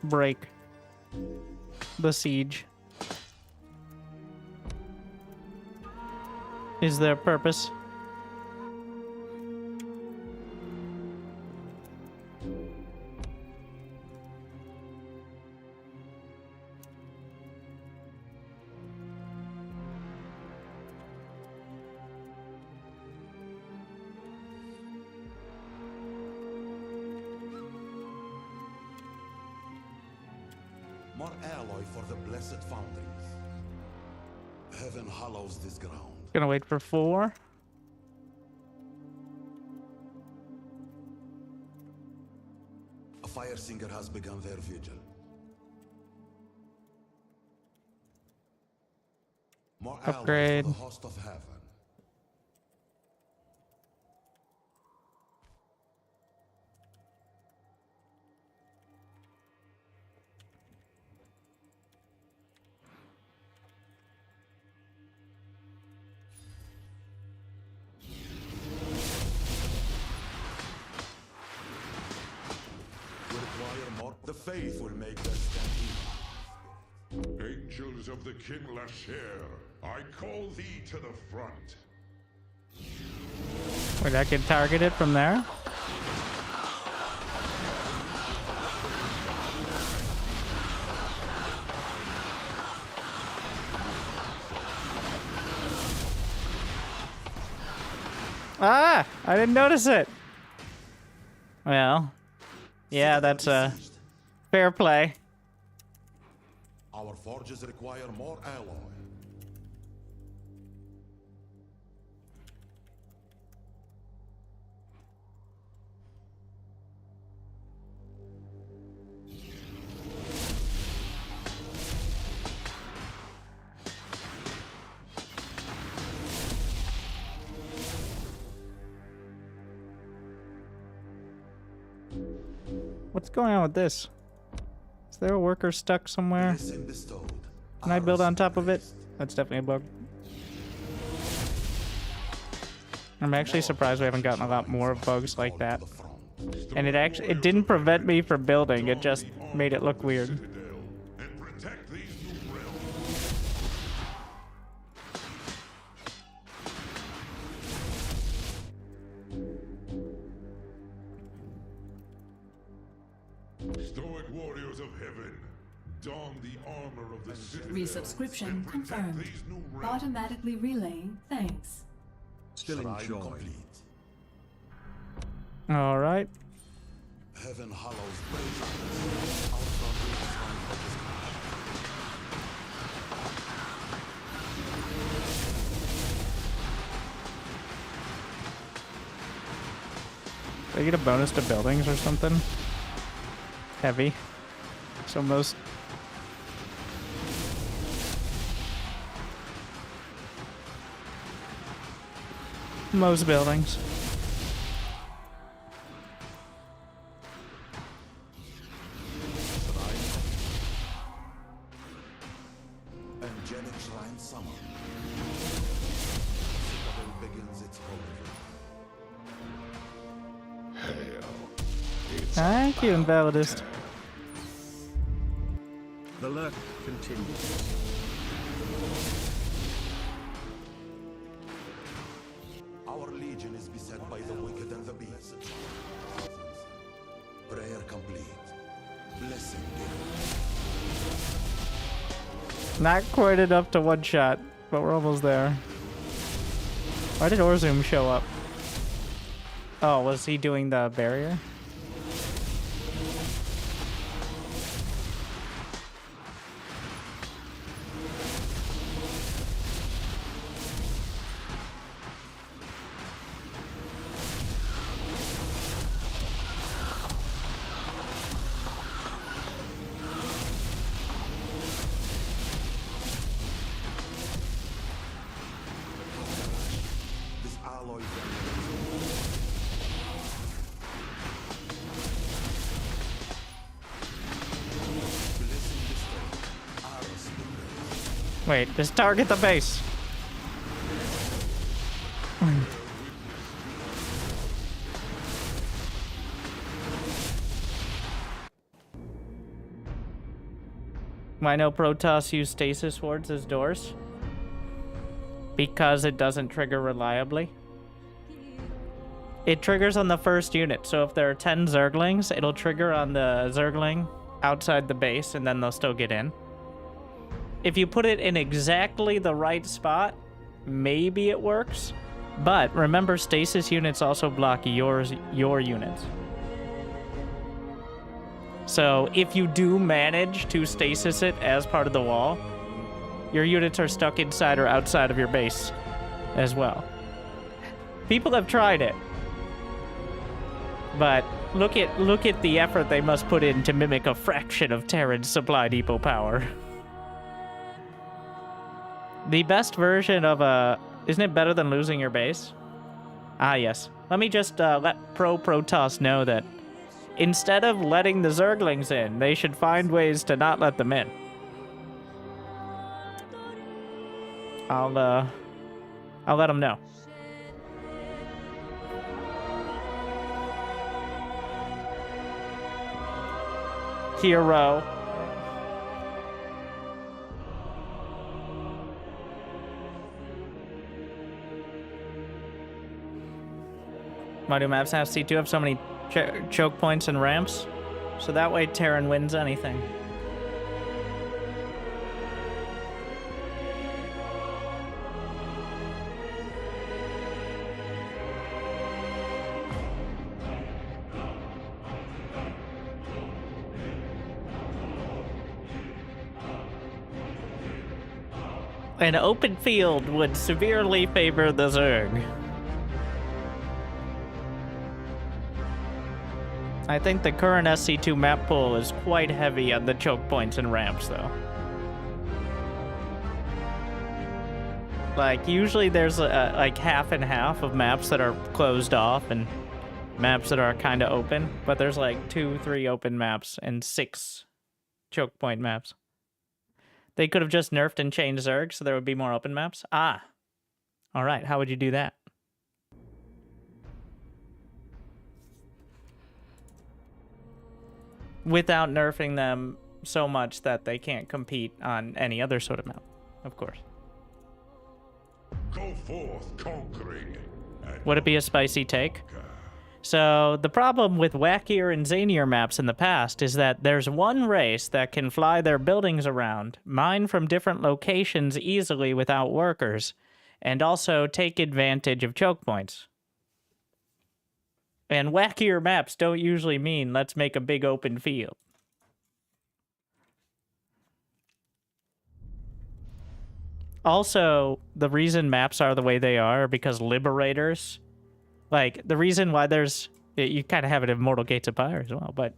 break the siege. Is their purpose. More alloy for the blessed foundries. Heaven hallows this ground. Gonna wait for 4. A fire singer has begun their vigil. More alloy Upgrade. for the host of heaven. We require more. The faith will make their stand here. Angels of the King Lasher, I call thee to the front. Wait, I can target it from there? Ah! I didn't notice it! Well, yeah, that's fair play. Our forges require more alloy. What's going on with this? Is there a worker stuck somewhere? Blessing bestowed. Can I build on top of it? That's definitely a bug. I'm actually surprised we haven't gotten a lot more bugs like that. And it didn't prevent me from building, it just made it look weird. Citadel, and protect these new realms. Stoic warriors of heaven, don the armor of the Citadel. Resubscription and protect confirmed. these new realms. Automatically relaying thanks. Still Shrine enjoy. complete. Alright. Heaven hallows praise. Our foundry is on for this Do I get a bonus to buildings or something? Heavy. So most buildings. Angelic shrine summer. Citadel begins its holy ritual. Thank you, Invalidist. The lurk continues. Our legion is beset by the wicked and the beast. Prayer complete. Blessing given. Not quite enough to one shot, but we're almost there. Why did Orzum show up? Oh, was he doing the barrier? Wait, just target the base. Why no Protoss use stasis wards as doors? Because it doesn't trigger reliably. It triggers on the first unit, so if there are 10 Zerglings, it'll trigger on the Zergling outside the base, and then they'll still get in. If you put it in exactly the right spot, maybe it works. But remember, stasis units also block your units. So if you do manage to stasis it as part of the wall, your units are stuck inside or outside of your base as well. People have tried it. But look at the effort they must put in to mimic a fraction of Terran's supply depot power. The best version of a... Isn't it better than losing your base? Ah, yes. Let me just let Protoss know that instead of letting the Zerglings in, they should find ways to not let them in. I'll let them know. Hero. Why do maps have C2 have so many choke points and ramps? So that way Terran wins anything. An open field would severely favor the Zerg. I think the current SC2 map pool is quite heavy on the choke points and ramps, though. Like, usually there's like half and half of maps that are closed off and maps that are kind of open, but there's like 2, 3 open maps and 6 choke point maps. They could have just nerfed and changed Zerg so there would be more open maps. Ah. All right, how would you do that? Without nerfing them so much that they can't compete on any other sort of map, of course. Go forth, conquering. Would it be a spicy take? So, the problem with wackier and zanier maps in the past is that there's one race that can fly their buildings around, mine from different locations easily without workers, and also take advantage of choke points. And wackier maps don't usually mean let's make a big open field. Also, the reason maps are the way they are because liberators... Like, the reason why there's... You kind of have it in Immortal Gates of Pyre as well, but...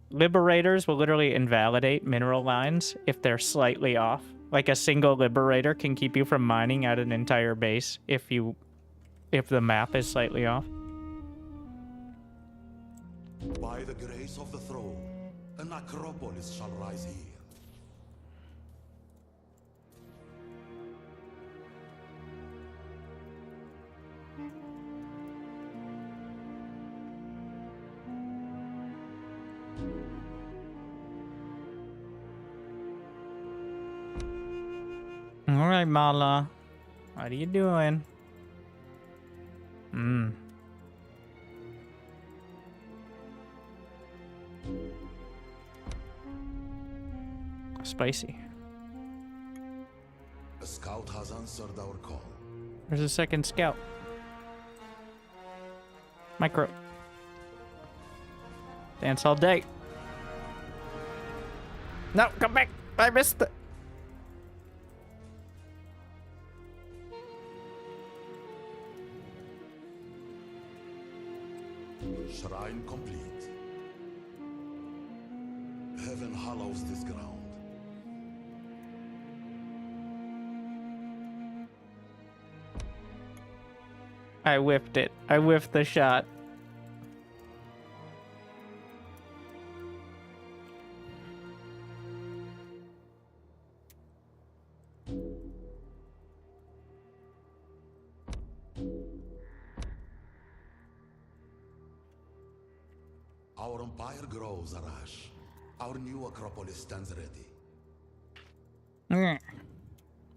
Liberators will literally invalidate mineral lines if they're slightly off. Like, a single liberator can keep you from mining out an entire base if the map is slightly off. By the grace of the throne, an acropolis shall rise here. All right, Mala. What are you doing? Spicy. A scout has answered our call. There's a second scout. Micro. Dance all day. No, come back. I missed it. Shrine complete. Heaven hallows this ground. I whiffed it. I whiffed the shot. Our empire grows, Arash. Our new Acropolis stands ready.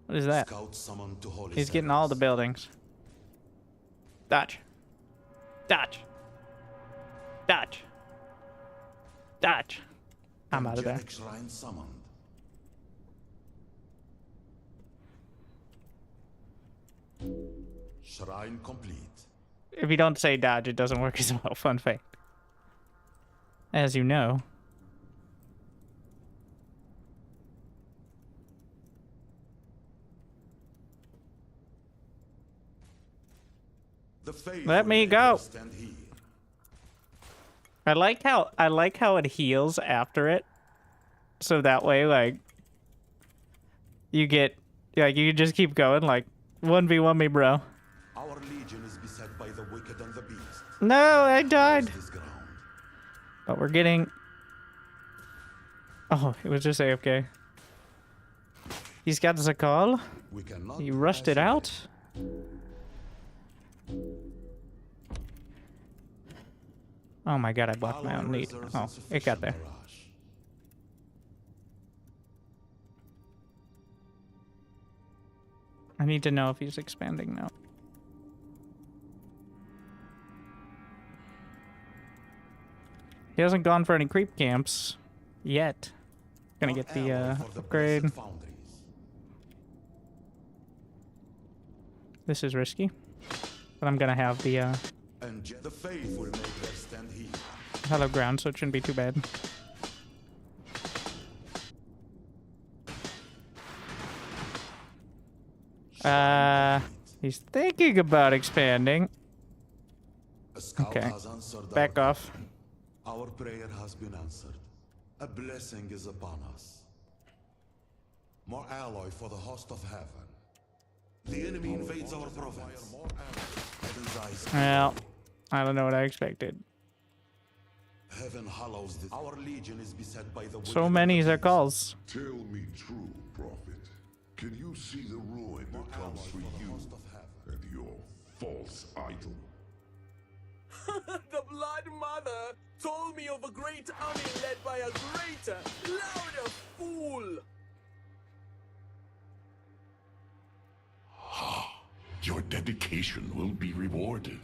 What is that? Scout summoned to holy He's getting all the service. buildings. Dodge. Dodge. Dodge. Dodge. I'm out of there. Angelic shrine summoned. Shrine complete. If you don't say dodge, it doesn't work as well. Fun fact. As you know. The faith Let me will go. stand here. I like how it heals after it. So that way, like, you get, like, you can just keep going, like, 1v1 me, bro. Our legion is beset by the wicked and the beast. No, I died. This ground. But we're getting... Oh, it was just AFK. He's got the call. We cannot He rushed it out. Oh my god, I blocked my own lead. Oh, it got there. I need to know if he's expanding now. He hasn't gone for any creep camps yet. Gonna get the upgrade. This is risky, but I'm gonna have the And the faith will make their stand here. hollow ground, so it shouldn't be too bad. He's thinking about expanding. A scout Okay, has answered back our off. Our prayer has been answered. A blessing is upon us. More alloy for the host of heaven. The enemy invades our province. Heaven's eyes. Well, I don't know what I expected. Heaven hallows this. Our legion is beset by the So wicked many and the are calls. Tell me true, prophet. Can you see the ruin that comes for you and your false idol? The Blood Mother told me of a great army led by a greater, louder fool. Your dedication will be rewarded.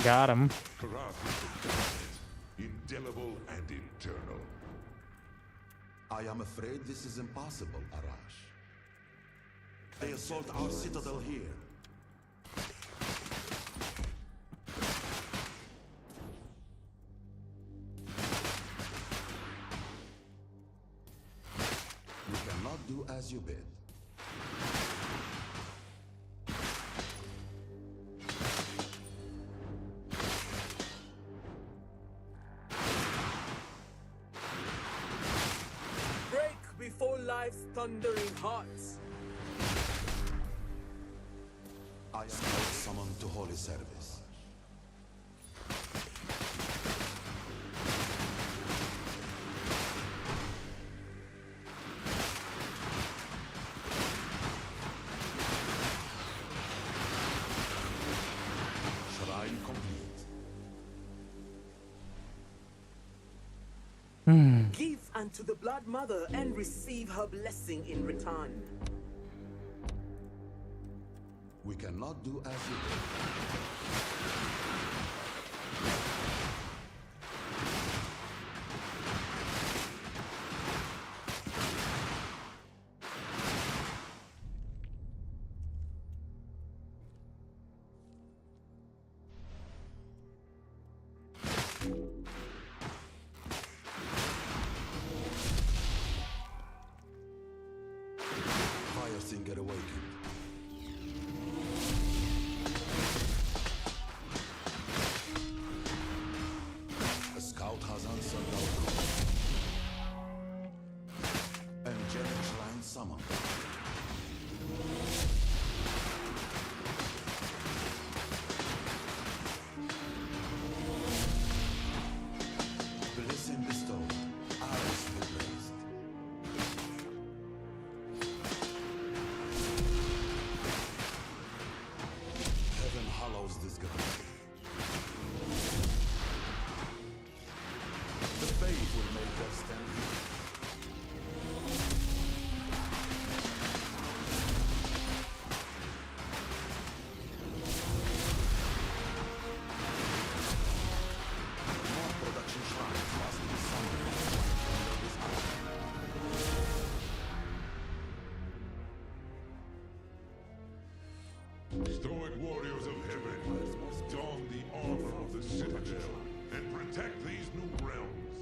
Got him. Craft is the dominant, indelible and eternal. I am afraid this is impossible, Arash. They assault our citadel here. We cannot do as you bid. Break before life's thundering hearts. I am now summoned to holy service. Shrine complete. Give unto the Blood Mother and receive her blessing in return. We cannot do as you bid. Fire Singer awakened. A scout has answered our call. Angelic line summoned. Blessing bestowed. Arrows replaced. Citadel and protect these new realms.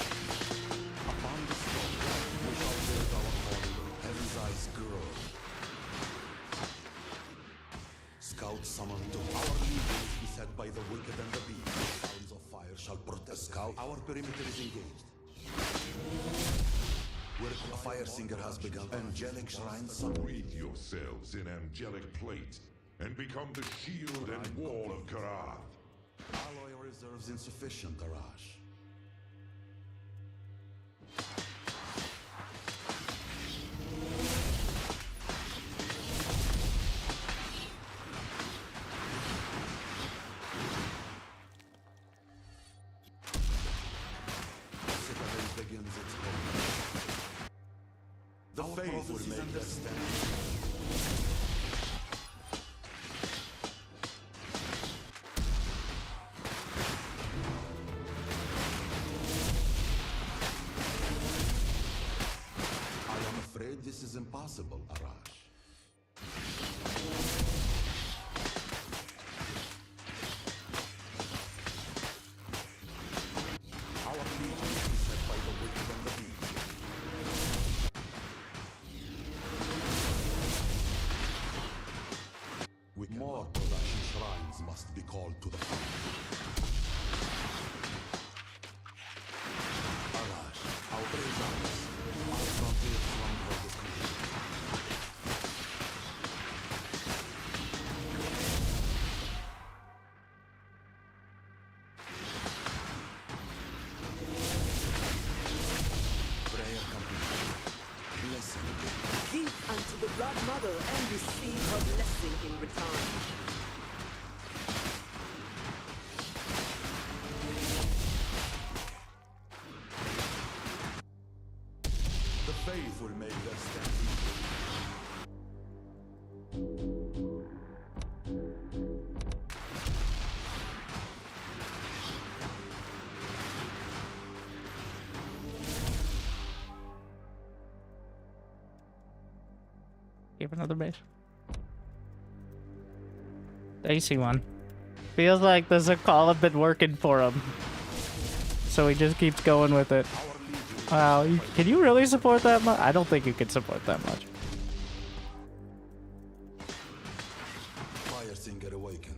Upon the stone, we shall build our hoarding. Heaven's eyes grow. Scouts summoned to our legion is beset by the wicked and the beast. Sounds of fire shall protest. Scout, our perimeter is engaged. Where a fire singer has begun. Angelic shrine summoned. Wreathe yourselves in angelic plate and become the shield and wall of Karath. Alloy reserves insufficient, Arash. Citadel begins its work. The faith will make us stand. I am afraid this is impossible, Arash. Our legion is beset by the wicked and the beast. More production shrines must be called to the front. Arash, our presence, our frontier stronghold is complete. Prayer complete. Blessing. Give unto the Blood Mother and receive her blessing in return. The faith will make us stand. Give another base. Dicey one. Feels like the Zakal have been working for him. So he just keeps going with it. Wow, can you really support that much? I don't think you can support that much. Fire singer awakened.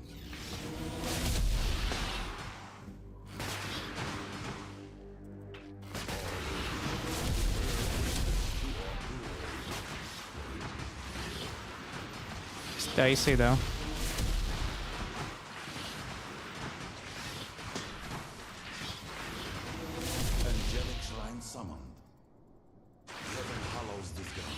It's dicey though. Angelic shrine summoned. Heaven hallows this ground.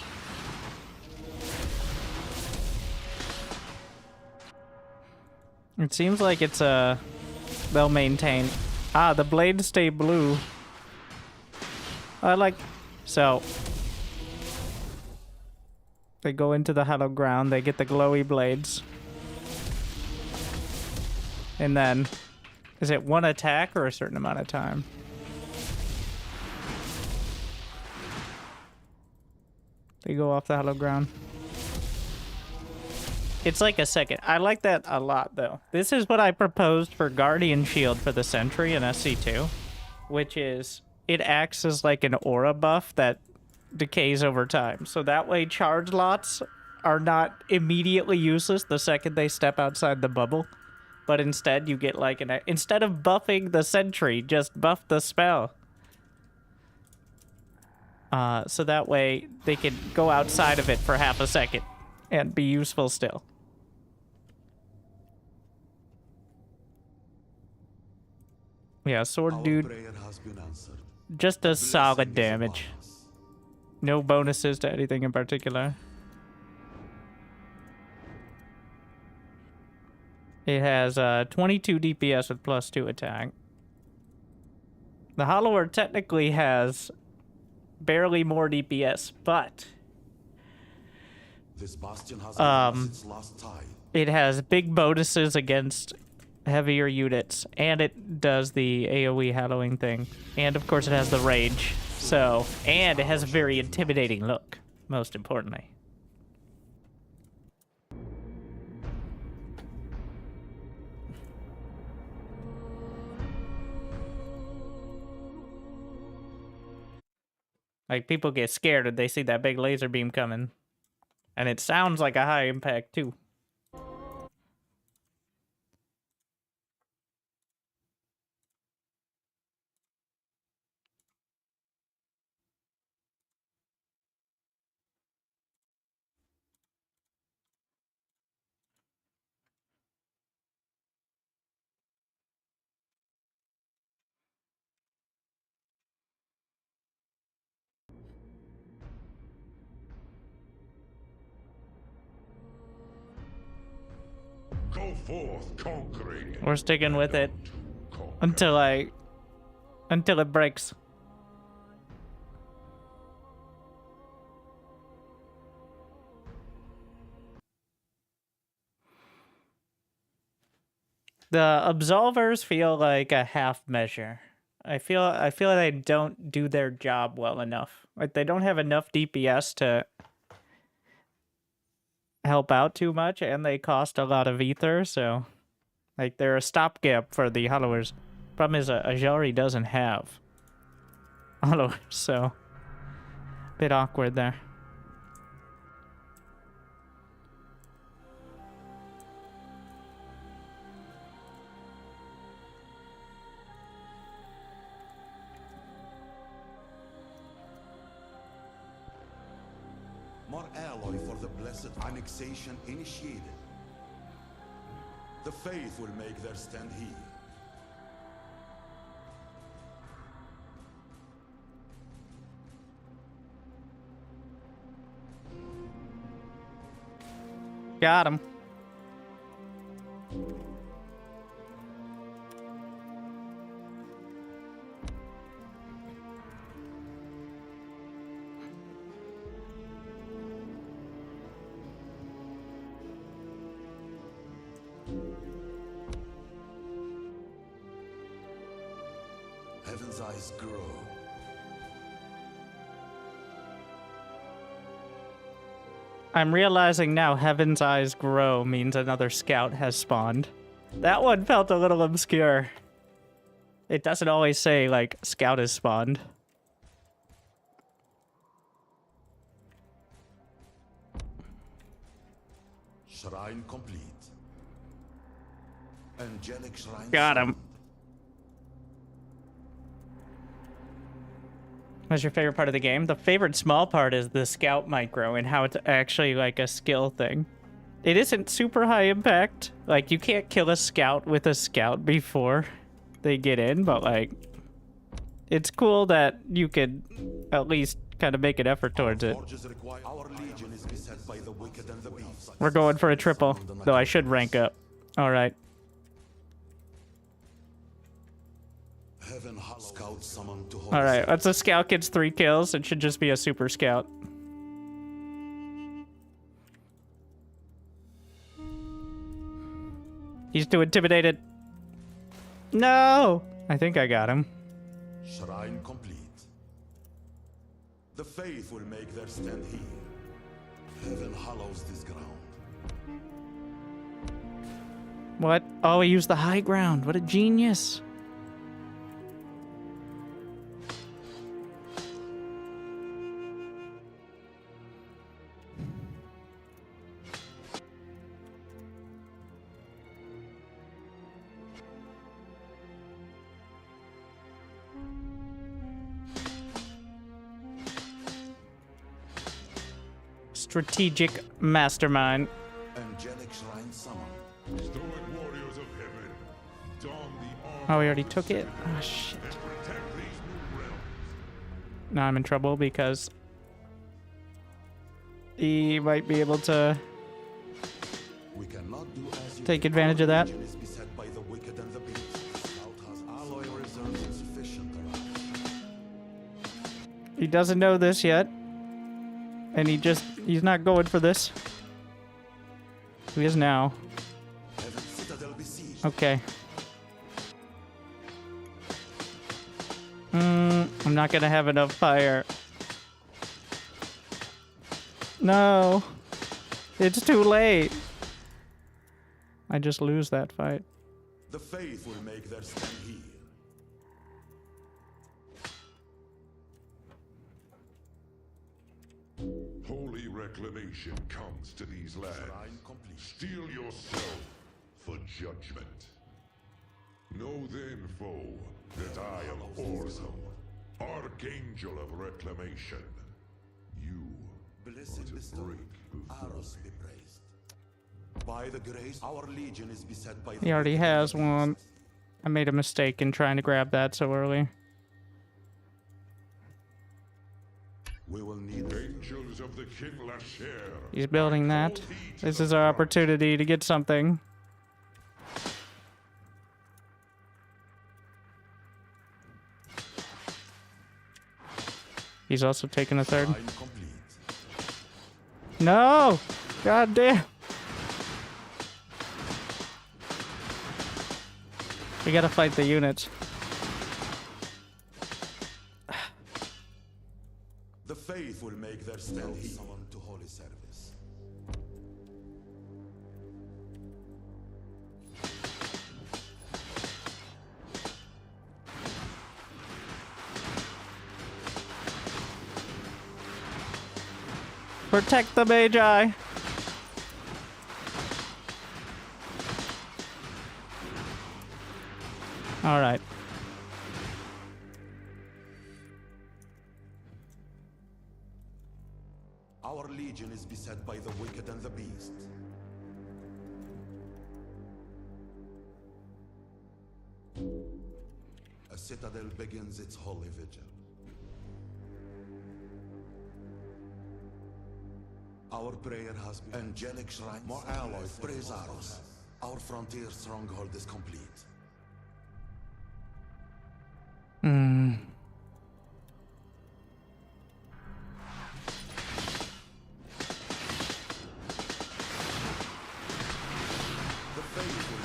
It seems like it's they'll maintain. Ah, the blades stay blue. I like so they go into the hallowed ground, they get the glowy blades. And then is it one attack or a certain amount of time? They go off the hallowed ground. It's like a second. I like that a lot, though. This is what I proposed for Guardian Shield for the Sentry in SC2, which is it acts as like an aura buff that decays over time. So that way charge lots are not immediately useless the second they step outside the bubble. But instead you get like instead of buffing the Sentry, just buff the spell. So that way they can go outside of it for half a second and be useful still. Yeah, sword Our dude prayer has been answered. just does Blessing solid is damage. upon us. No bonuses to anything in particular. It has 22 DPS with +2 attack. The Hollower technically has barely more DPS, but This bastion has Um, lost its last tide. it has big bonuses against heavier units, and it does the AoE hallowing thing. And of course it has the rage. So, and it has a very intimidating look, most importantly. Like, people get scared if they see that big laser beam coming. And it sounds like a high impact, too. Go forth, conquering. We're sticking with it until it breaks. The absolvers feel like a half measure. I feel like they don't do their job well enough. Like, they don't have enough DPS to help out too much, and they cost a lot of ether, so like, they're a stopgap for the hollowers. Problem is, Ajari doesn't have hollowers, so bit awkward there. More alloy for the blessed annexation initiated. The faith will make their stand here. Got him. Heaven's eyes grow. I'm realizing now Heaven's Eyes Grow means another scout has spawned. That one felt a little obscure. It doesn't always say, like, scout has spawned. Shrine complete. Angelic shrine. Got him. What's your favorite part of the game? The favorite small part is the scout micro and how it's actually like a skill thing. It isn't super high impact. Like, you can't kill a scout with a scout before they get in, but like, it's cool that you could at least kind of make an effort towards it. We're going for a triple, though I should rank up. All right. All right, once a scout gets 3 kills, it should just be a super scout. He's too intimidated. No! I think I got him. Shrine complete. The faith will make their stand here. Heaven hollows this ground. What? Oh, he used the high ground. What a genius. Strategic mastermind. Angelic shrine summoned. Stoic warriors of heaven, don the armor. Oh, we already took it? Oh, shit. Now I'm in trouble because he might be able to We cannot do as you take advantage of that. is beset by the wicked and the beast. Scout has alloy reserves insufficient around. He doesn't know this yet. And he's not going for this. He is now. Heaven's Citadel besieged. Okay. I'm not gonna have enough fire. No. It's too late. I just lose that fight. The faith will make their stand here. Holy reclamation comes to these lands. Steel yourself for judgment. Know then, foe, that I am Orzo, Archangel of Reclamation. You Blessed are to Mr. break before Aros me. be praised. By the grace, our legion is beset by the He already wicked has and the one. beast. I made a mistake in trying to grab that so early. We will need Angels of the King Lasher. He's building that. This is our opportunity to get something. He's also taking a third. Line complete. No! God damn! We gotta fight the units. The faith will make their stand here. Someone to holy service. Protect the Magi! Alright. Our legion is beset by the wicked and the beast. A citadel begins its holy vigil. Our prayer has been angelic shrine. More alloys, praise Aros. Our frontier stronghold is complete.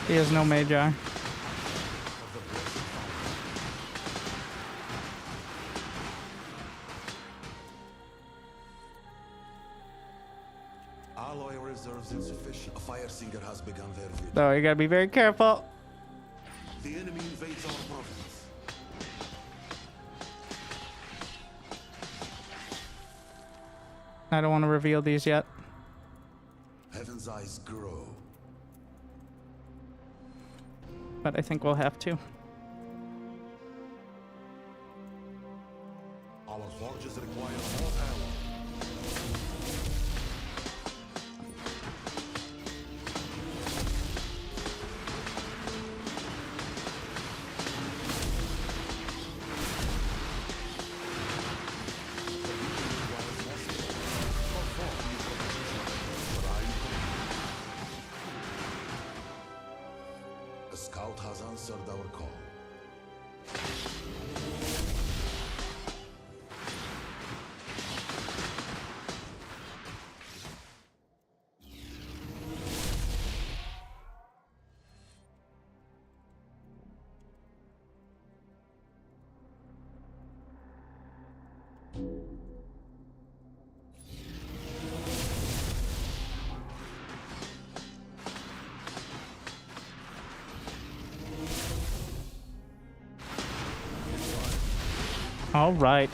He has no Magi. Alloy reserves insufficient. A fire singer has begun their vigil. So you gotta be very careful. The enemy invades our province. I don't want to reveal these yet. Heaven's eyes grow. But I think we'll have to. Our forges require more alloy. A scout has answered our call. All right.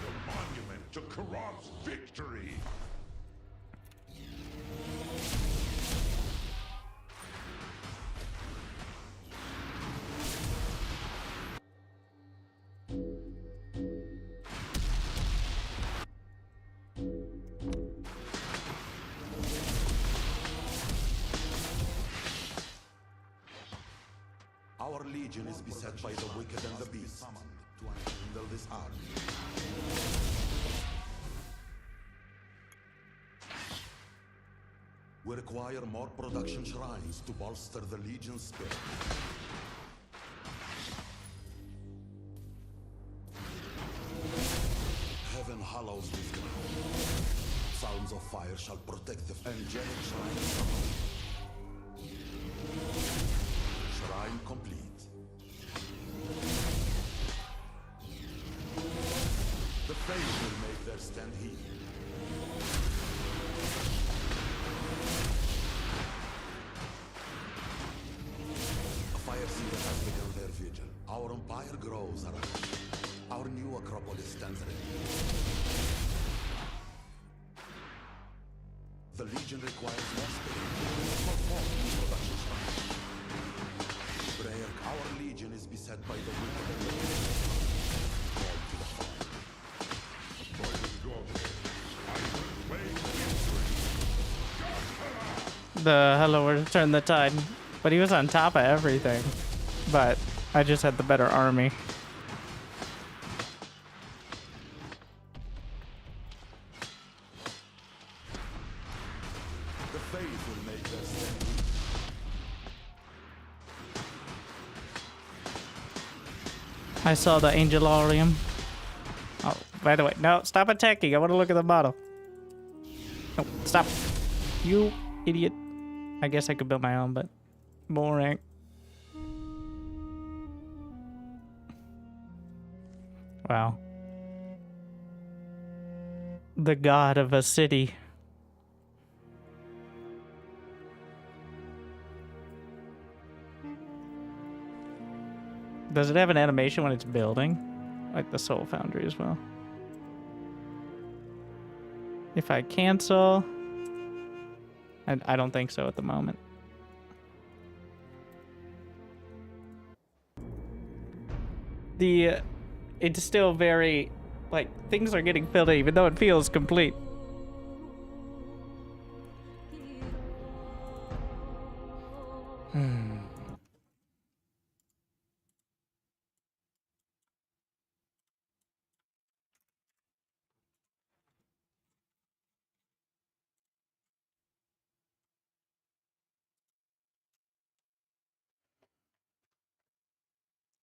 The monument to Karav's victory. Our legion is beset by the wicked and the beast. To handle this army. We require more production shrines to bolster the Legion's spirit. Heaven hallows this ground. Sounds of fire shall protect the angelic shrine. Shrine complete. The Faith will make their stand here. A fire seeker has begun their vigil. Our empire grows around. Our new Acropolis stands ready. The Legion requires more spirit for more production shrines. Prayer, our Legion is beset by the wind and the call to the fire. By the gods, I will play victory. The hello, we're turn the tide. But he was on top of everything. But I just had the better army. The Faith will make their stand here. I saw the Angelarium. Oh, by the way, no, stop attacking. I want to look at the model. No, stop. You idiot. I guess I could build my own, but boring. Wow. The god of a city. Does it have an animation when it's building? Like the Soul Foundry as well. If I cancel... I don't think so at the moment. It's still very... Like, things are getting filled in, even though it feels complete.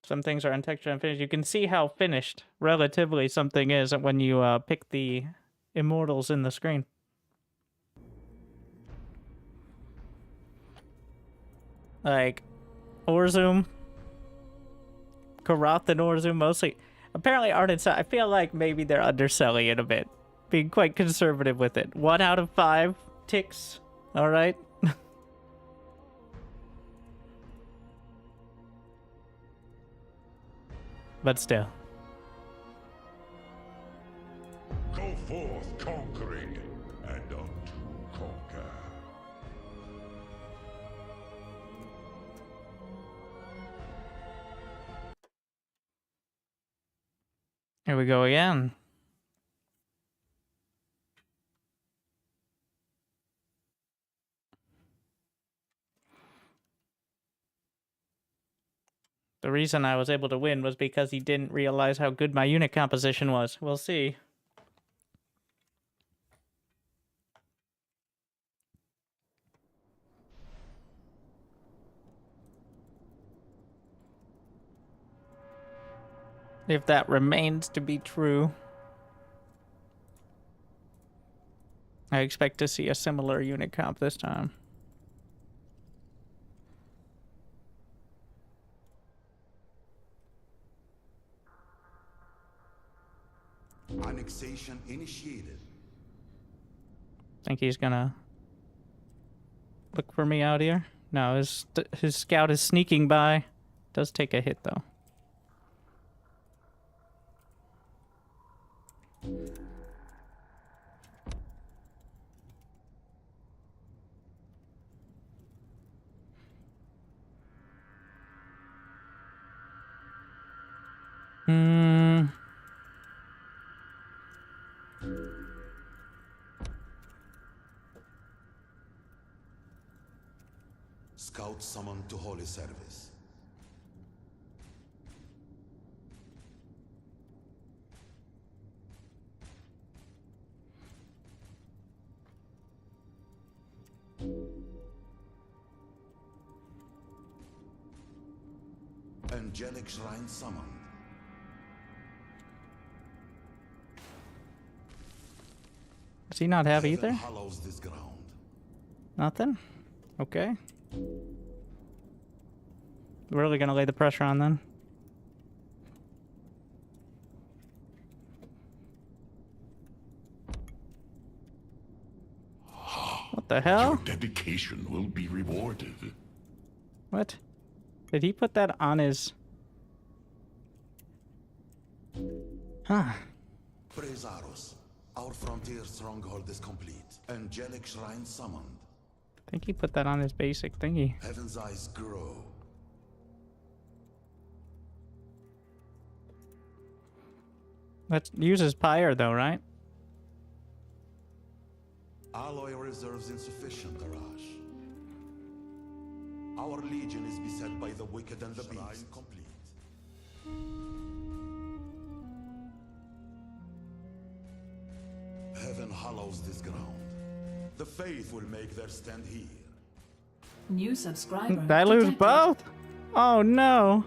Some things are untextured and finished. You can see how finished, relatively, something is when you pick the Immortals in the screen. Like, Orzum, Karath and Orzum mostly. Apparently, Art and Side, I feel like maybe they're underselling it a bit. Being quite conservative with it. 1 out of 5 ticks. Alright? But still. Go forth conquering and unto conquer. Here we go again. The reason I was able to win was because he didn't realize how good my unit composition was. We'll see. If that remains to be true. I expect to see a similar unit comp this time. Annexation initiated. Think he's gonna look for me out here? No, his scout is sneaking by. Does take a hit though. Scout summoned to holy service. angelic shrine summoned. Does he not have Heaven either? hallows this ground. Nothing? Okay. We're really gonna lay the pressure on then. What the hell? Your dedication will be rewarded. What? Did he put that on his... Huh. Praise Aros. Our frontier stronghold is complete. Angelic shrine summoned. I think he put that on his basic thingy. Heaven's eyes grow. Let's use his Pyre though, right? Alloy reserves insufficient, Arash. Our legion is beset by the wicked and the beast. Complete. Heaven hallows this ground. The faith will make their stand here. New subscriber. Did I lose detected. both? Oh no.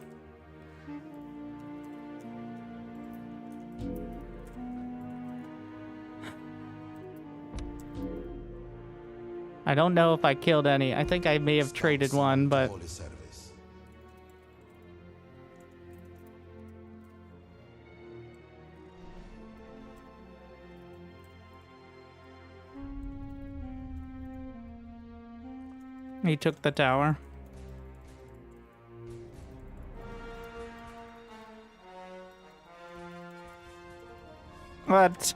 I don't know if I killed any. I think I may have traded one, but Holy service. he took the tower. What?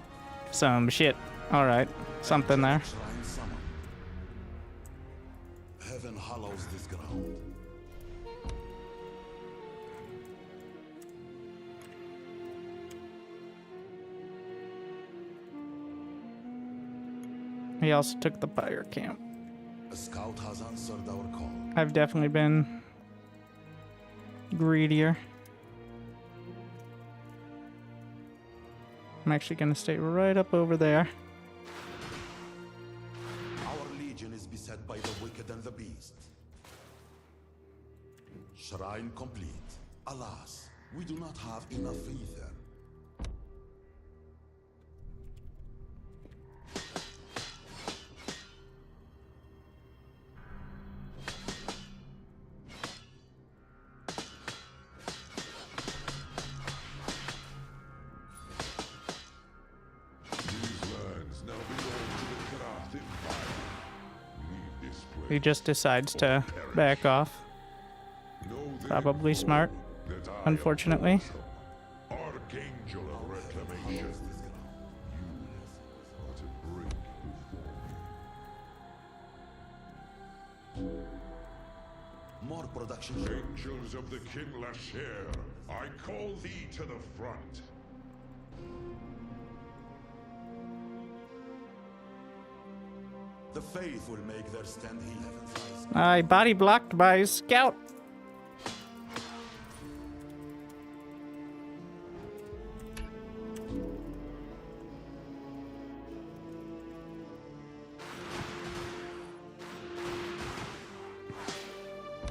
Some shit. Alright. Something there. Shrine summoned. Heaven hallows this ground. He also took the Pyre camp. A scout has answered our call. I've definitely been greedier. I'm actually gonna stay right up over there. Our legion is beset by the wicked and the beast. Shrine complete. Alas, we do not have enough ether. He just decides to back off. Probably smart, unfortunately. Archangel of reclamation. You are to break before me. More production. Angels of the King Lasher, I call thee to the front. The faith will make their stand here. I body blocked by scout.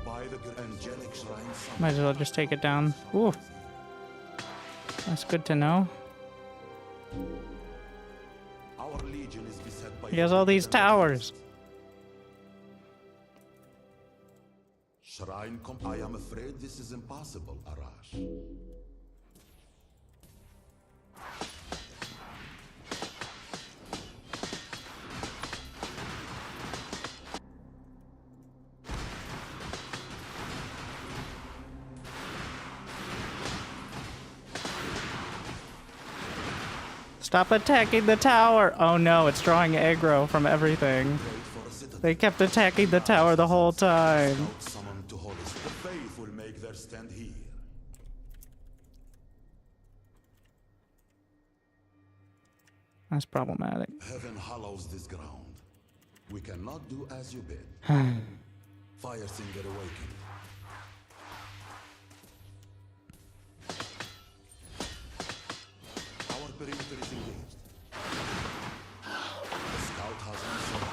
By the angelic shrine summoned. Might as well just take it down. Ooh. That's good to know. Our legion is beset by He has all these towers. Shrine I am afraid this is impossible, Arash. Stop attacking the tower! Oh no, it's drawing aggro from everything. Wait for a citadel. They kept attacking the tower the whole time. Scout summoned to holy. The faith will make their stand here. That's problematic. Heaven hallows this ground. We cannot do as you bid. Fire Singer awakened. Our perimeter is engaged. The scout has answered.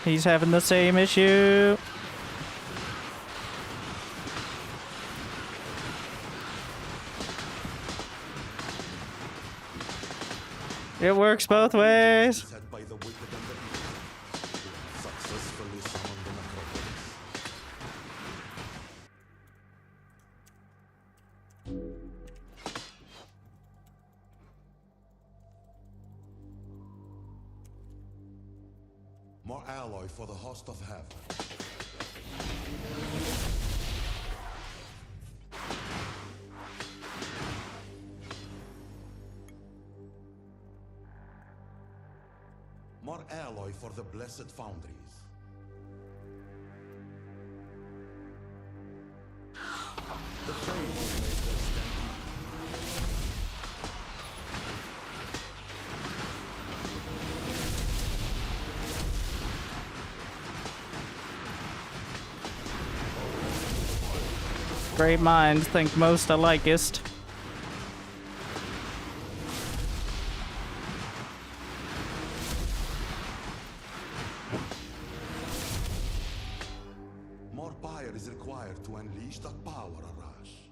He's having the same issue. It works both ways. Set by the wicked and the evil. Successfully summoned the necropolis. More alloy for the host of heaven. More alloy for the blessed foundries. The faith will make their stand. Great minds think most alikest. More Pyre is required to unleash that power, Arash.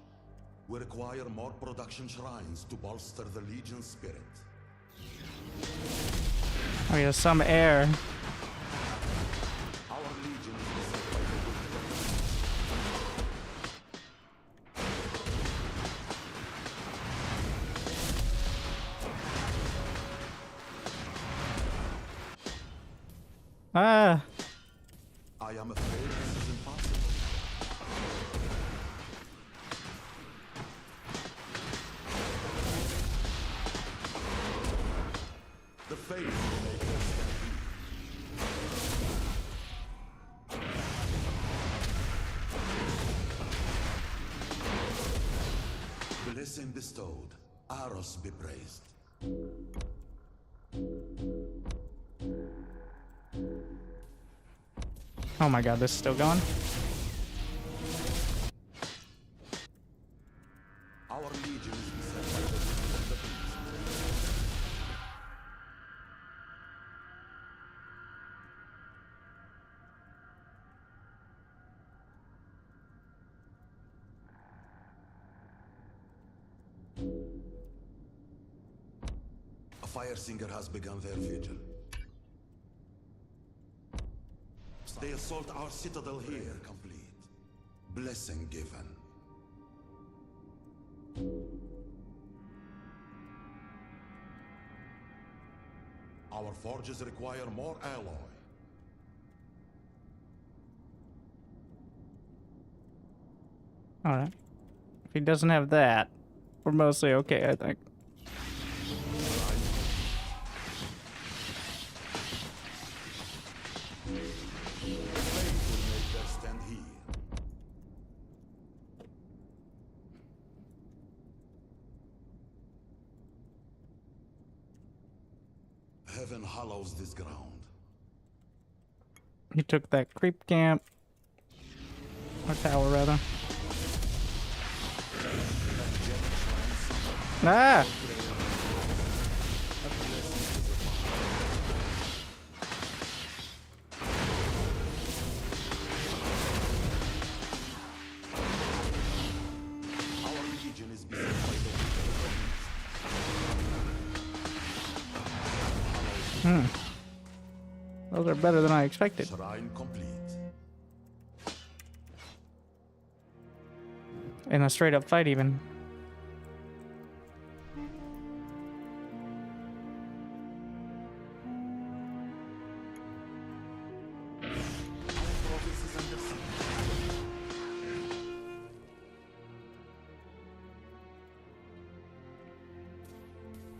We require more production shrines to bolster the Legion's spirit. Oh yeah, some air. Our Legion is beset by the wicked. Ah, I am afraid this is impossible. The faith will make their stand. Blessing bestowed, Aros be praised. oh my god, this is still going? Our Legion is beset by the wicked and the beast. A fire singer has begun their vigil. They assault our citadel here, complete. Blessing given. Our forges require more alloy. Alright. If he doesn't have that, we're mostly okay, I think. Faith will make their stand here. Heaven hallows this ground. He took that creep camp. Or tower, rather. Ah! Our legion is beset by the wicked. Those are better than I expected. Shrine complete. In a straight up fight, even. Province is under siege.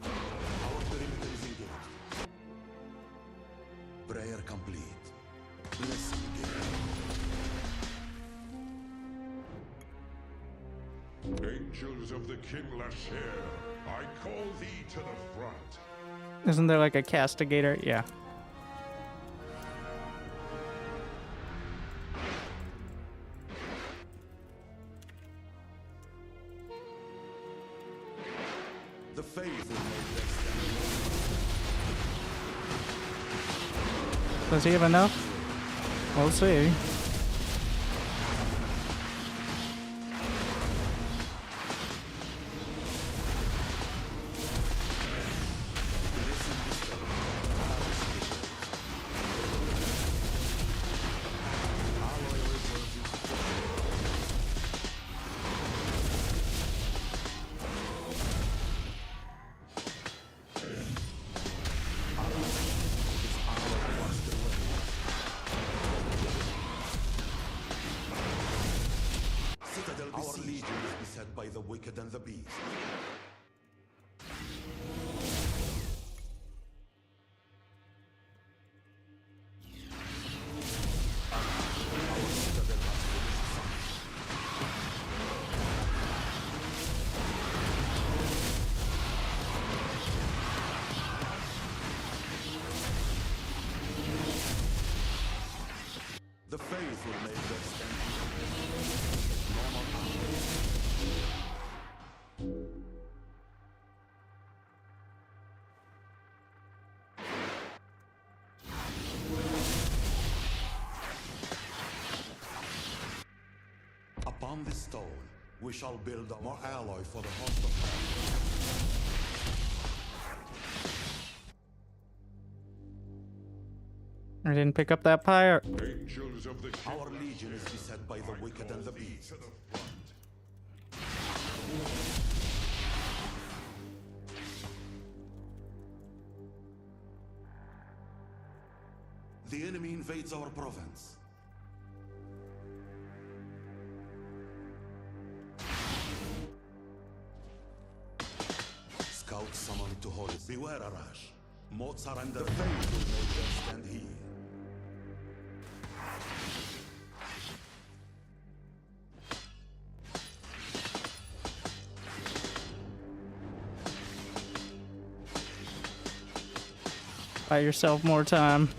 Our perimeter is engaged. Prayer complete. Blessing given. Angels of the King Lasher, I call thee to the front. Isn't there like a castigator? Yeah. The faith will make their stand. Does he have enough? We'll see. Blessing The faithful make their stand here. No more upon this stone, we shall build more alloy for the host of heaven. I didn't pick up that pyre. Angels of the Our legion is beset by the wicked and the beast. The enemy invades our province. Scouts summoned to holy. Beware, Arash. Mozart and the faith will make them stand here. Buy yourself more time.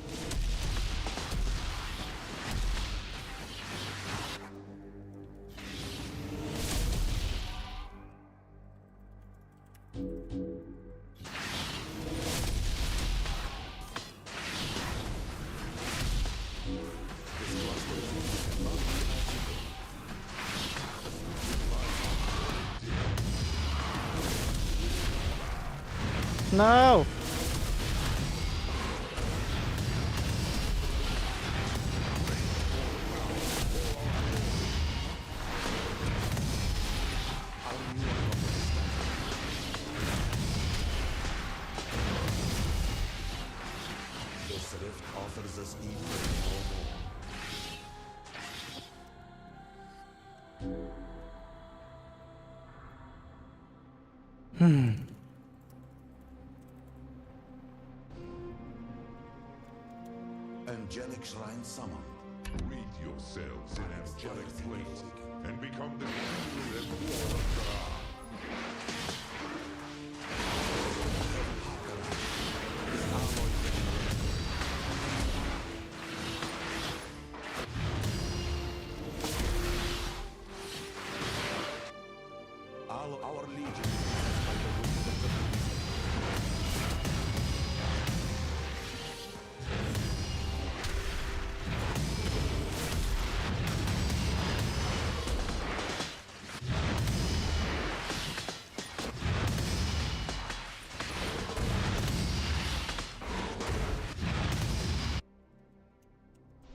No! This rift offers us evil no more. Angelic shrine summoned. Wreath yourselves in angelic plate and become the shield and wall of God. Our legion is by the wicked and the beast.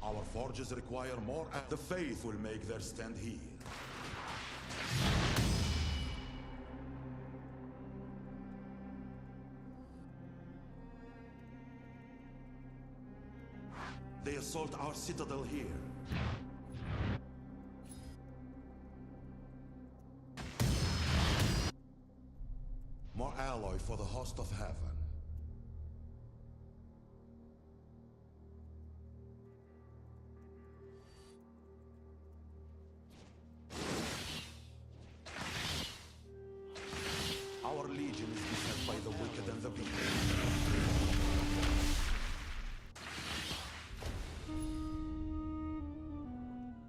Our forges require more. The faith will make their stand here. They assault our citadel here. More alloy for the host of heaven. Our legion is beset by the wicked and the beast.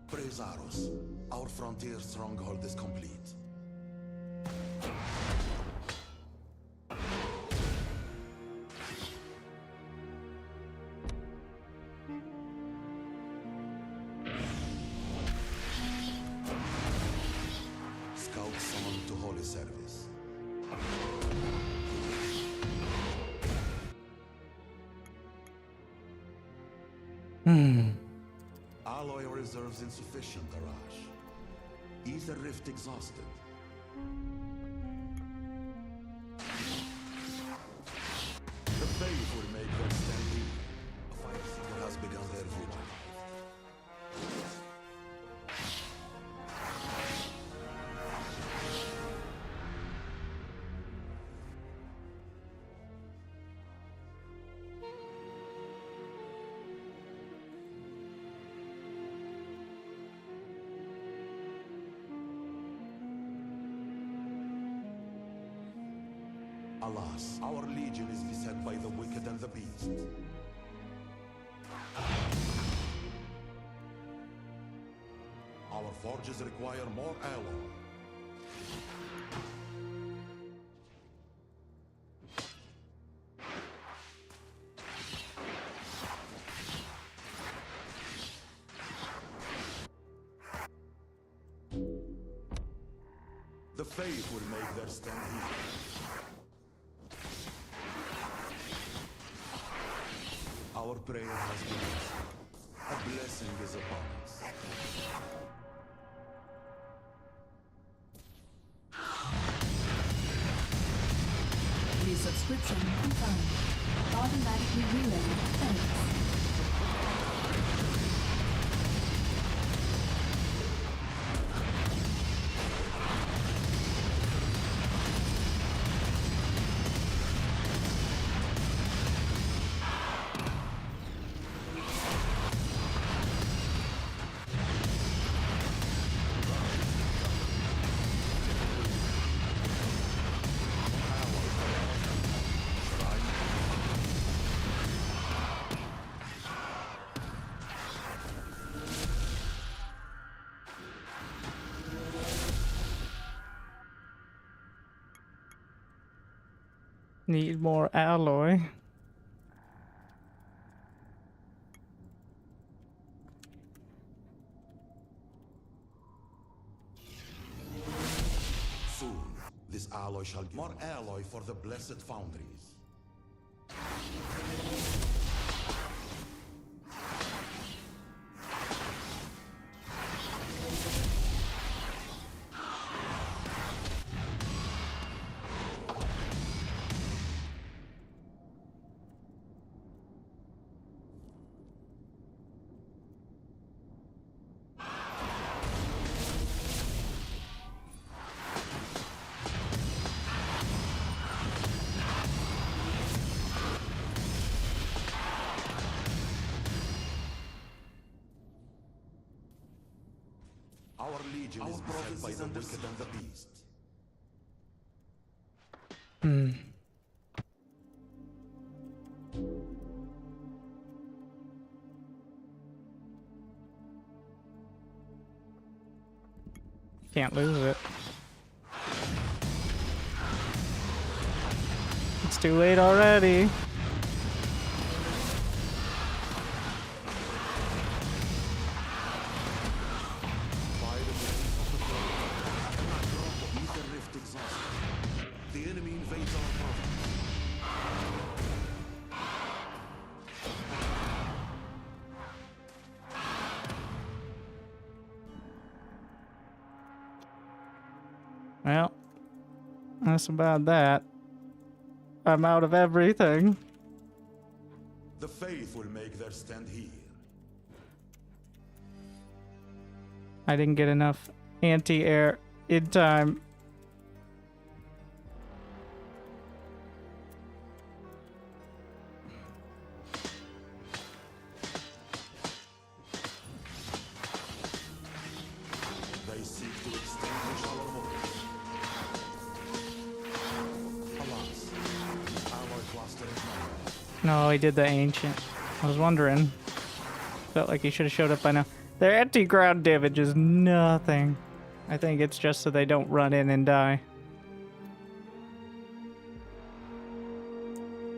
Praise Aros. Our frontier stronghold is complete. Scouts summoned to holy service. Alloy reserves insufficient, Arash. Is the rift exhausted? The faith will make them stand here. A fire seeker has begun their vigil. Alas, our legion is beset by the wicked and the beast. forges require more alloy. The faith will make their stand here. Our prayer has been answered. A blessing is upon us. New subscription confirmed. Automatically reload. Thanks. Need more alloy. Soon, this alloy shall give more alloy for the blessed foundries. Our legion is beset by the wicked and the beast. Can't lose it. It's too late already. The enemy invades our province. Well, that's about that. I'm out of everything. The faith will make their stand here. I didn't get enough anti-air in time. They seek to extinguish our hopes. Alas, the alloy cluster is not. No, he did the ancient. I was wondering. Felt like he should have showed up by now. Their anti-ground damage is nothing. I think it's just so they don't run in and die.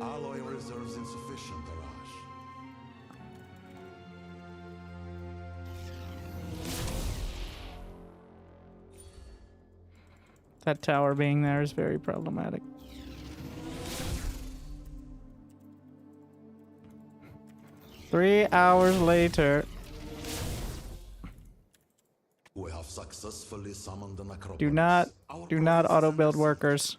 Alloy reserves insufficient, Arash. That tower being there is very problematic. Three hours later. We have successfully summoned the necropolis. Do not auto build workers.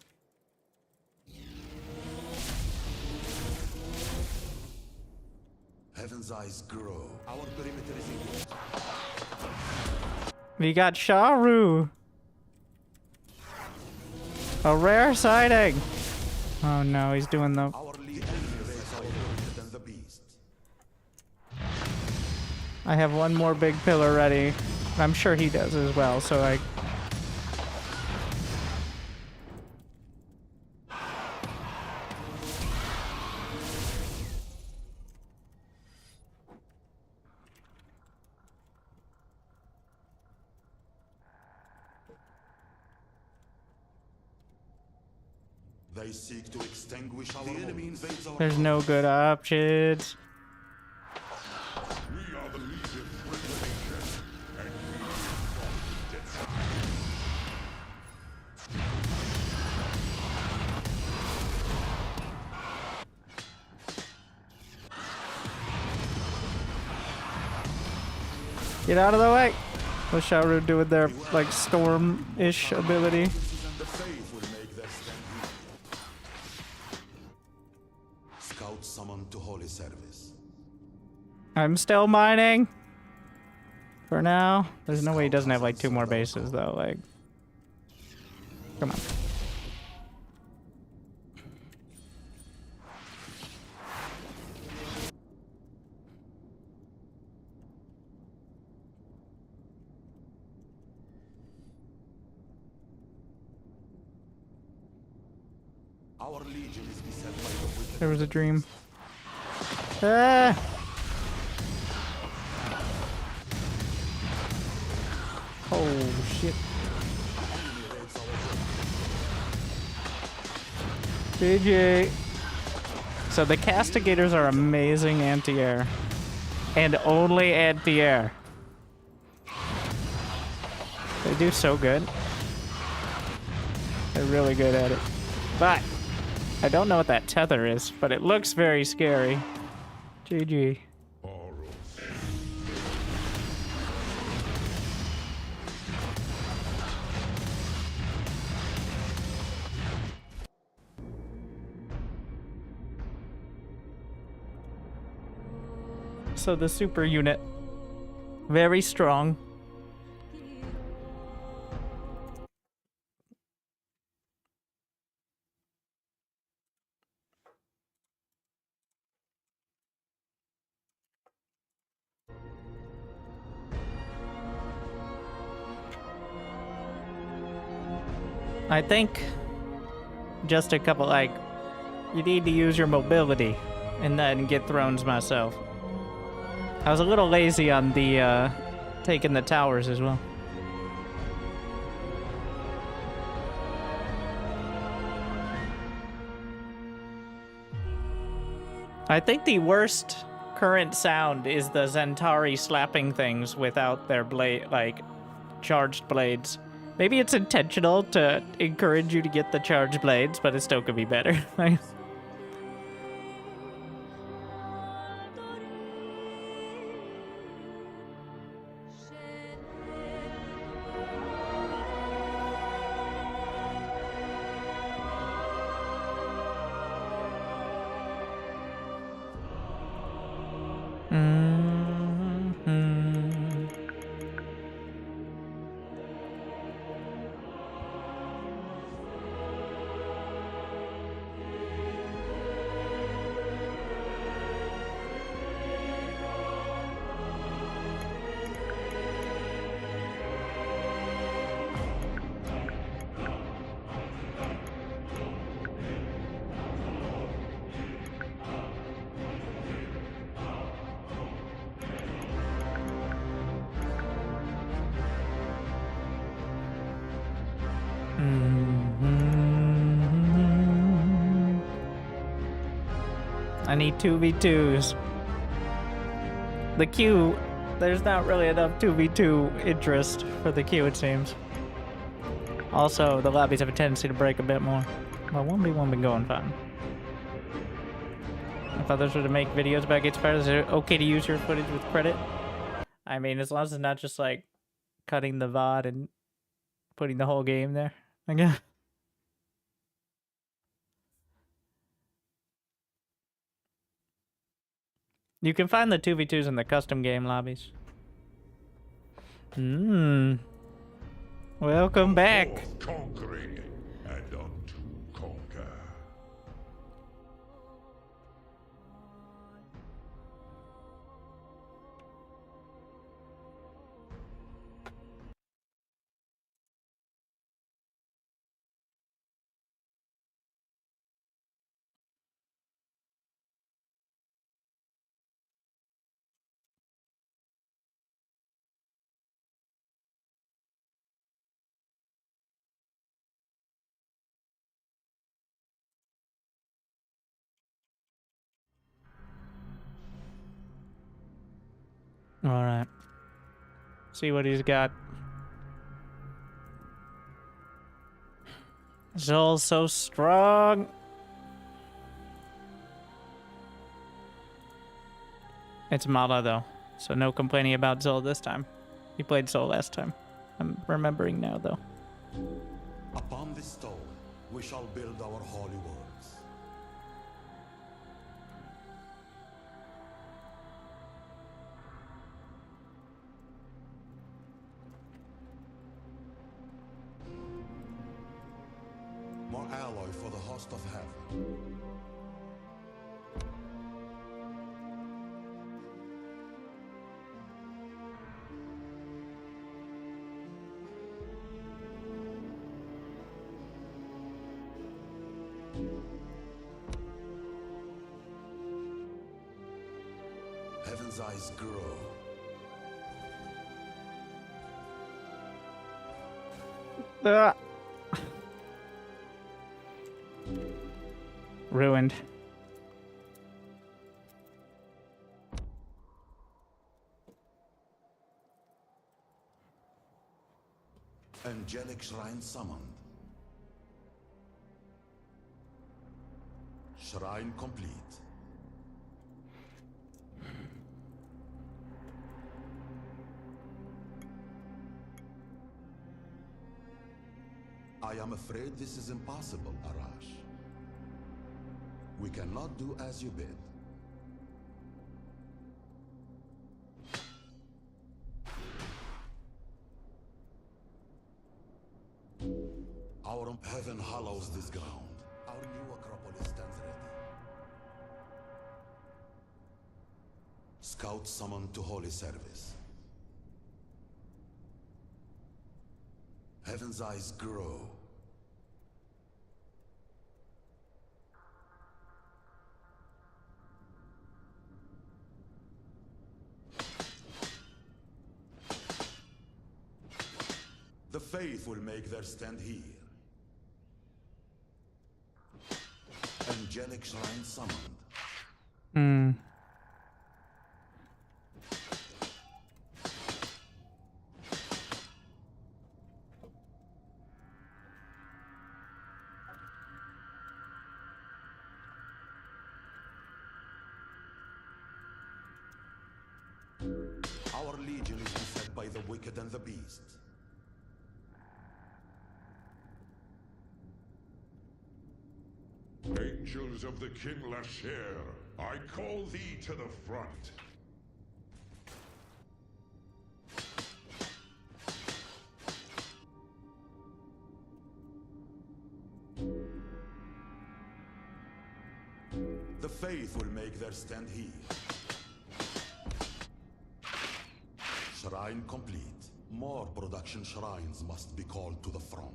Heaven's eyes grow. Our perimeter is engaged. We got Sharu. A rare sighting. Oh no, he's doing the. Our lead invades our wicked and the beast. I have one more big pillar ready. I'm sure he does as well, so I... They seek to extinguish our enemy invades our There's no good options. We are the Legion Reclamation, and we will not decide. Get out of the way. What's Shadow do with their like storm-ish ability? And the faith will make their stand here. Scouts summoned to holy service. I'm still mining. For now. There's no way he doesn't have like 2 more bases though, like. Come on. Our legion is beset by the wicked. There was a dream. Ah! Oh shit. GG. So the castigators are amazing anti-air. And only anti-air. They do so good. They're really good at it. But I don't know what that tether is, but it looks very scary. GG. So the super unit, very strong. I think just a couple, like, you need to use your mobility and then get thrones myself. I was a little lazy on the, taking the towers as well. I think the worst current sound is the Zentari slapping things without their blade, like, charged blades. Maybe it's intentional to encourage you to get the charged blades, but it still could be better. I need 2v2s. The queue, there's not really enough 2v2 interest for the queue, it seems. Also, the lobbies have a tendency to break a bit more. Well, 1v1 been going fine. If others were to make videos about Gates Pyre, is it okay to use your footage with credit? I mean, as long as it's not just like cutting the VOD and putting the whole game there, I guess. You can find the 2v2s in the custom game lobbies. Welcome back. Conquering Alright. See what he's got. Zol's so strong. It's Mala though, so no complaining about Zol this time. He played Zol last time. I'm remembering now though. Upon this stone, we shall build our holy words. More alloy for the host of heaven. Heaven's eyes grow. Ah. Ruined. Angelic shrine summoned. Shrine complete. I am afraid this is impossible, Arash. We cannot do as you bid. Our heaven hollows this ground. Our new Acropolis stands ready. Scouts summoned to holy service. Heaven's eyes grow. The faith will make their stand here. Angelic shrine summoned. Our legion is beset by the wicked and the beast. Angels of the King Lasher, I call thee to the front. The faith will make their stand here. Shrine complete. More production shrines must be called to the front.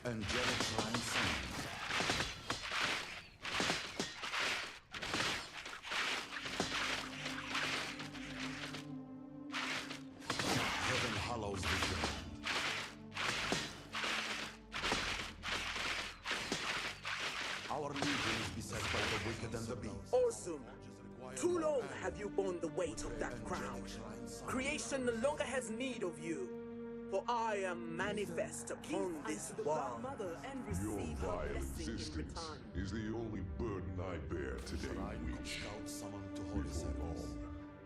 Angelic shrine summoned. Heaven hallows this ground. Our legion is beset by the wicked and the beast. Awesome. Too long have you borne the weight of that crown. Creation no longer has need of you, for I am manifest upon this world. Your vile existence is the only burden I bear today, Witch. Scouts summoned to holy Before service. long,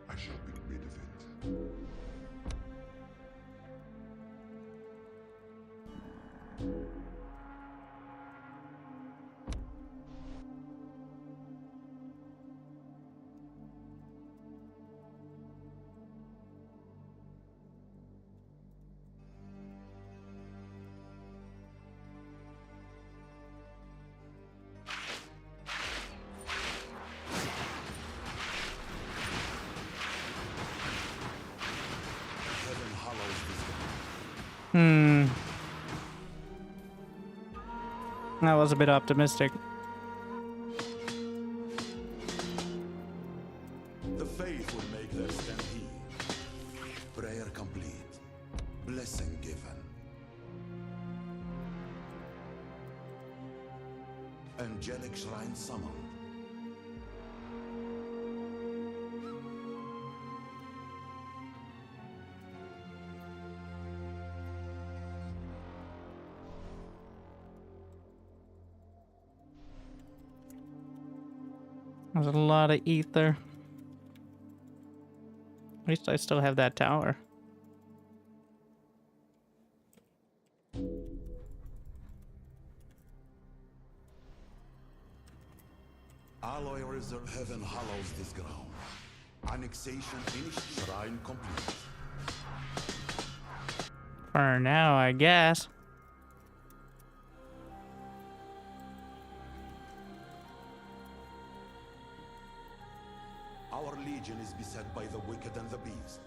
I shall be rid of it. Heaven hallows this ground. That was a bit optimistic. Angelic shrine summoned. There's a lot of ether. At least I still have that tower. Alloy reserve heaven hollows this ground. Annexation finished, shrine complete. For now, I guess. Our legion is beset by the wicked and the beast.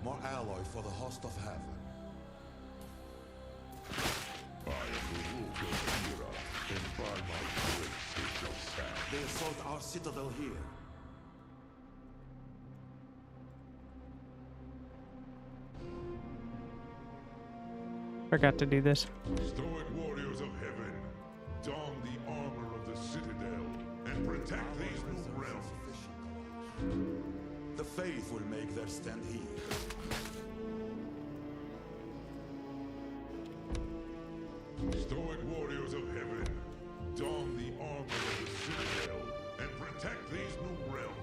More alloy for the host of heaven. I am the rogue of Pyre, and by my grace it shall stand. They assault our citadel here. Forgot to do this. Stoic warriors of heaven, don the armor of the Citadel and protect these new realms. The faith will make their stand here. Stoic warriors of heaven, don the armor of the Citadel and protect these new realms.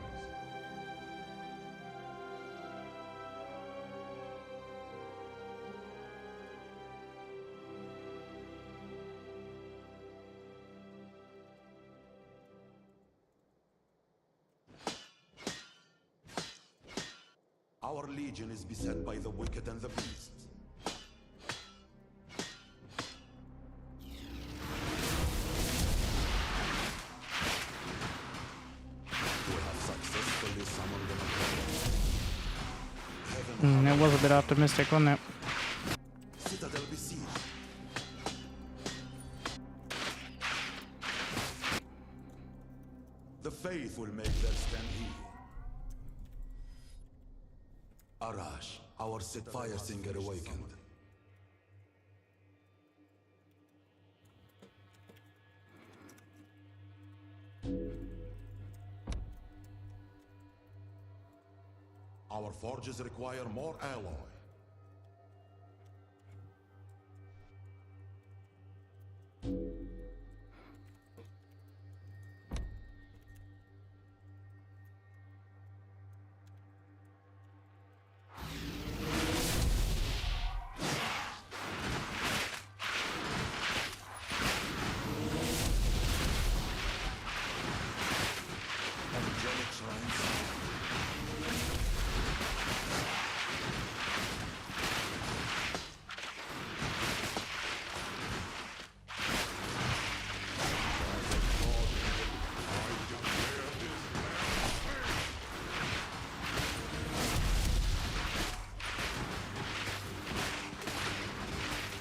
Our legion is beset by the wicked and the beast. We have successfully summoned them. Heaven That was a bit optimistic, wasn't it? Citadel besieged. The faith will make their stand here. Arash, our fire singer awakened. Our forges require more alloy. Angelic shrines.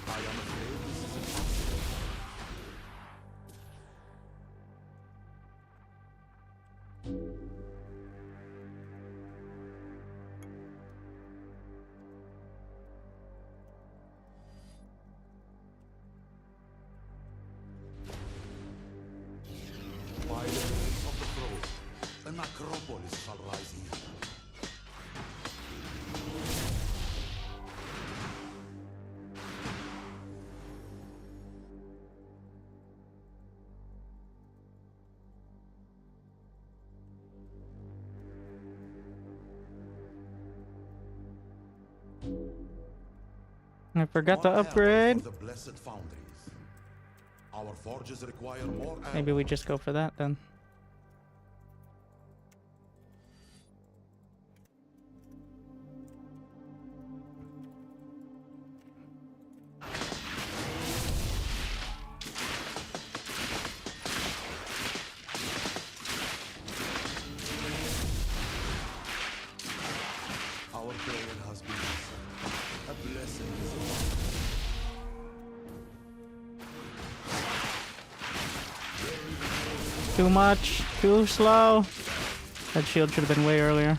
I am afraid this is impossible. By the grace of the throne, an acropolis shall rise here. I forgot to More alloy upgrade. for the blessed foundries. Our forges require more alloy. Maybe we just go for that then. Our prayer has been answered. A blessing is upon us. Too much, too slow. That shield should have been way earlier.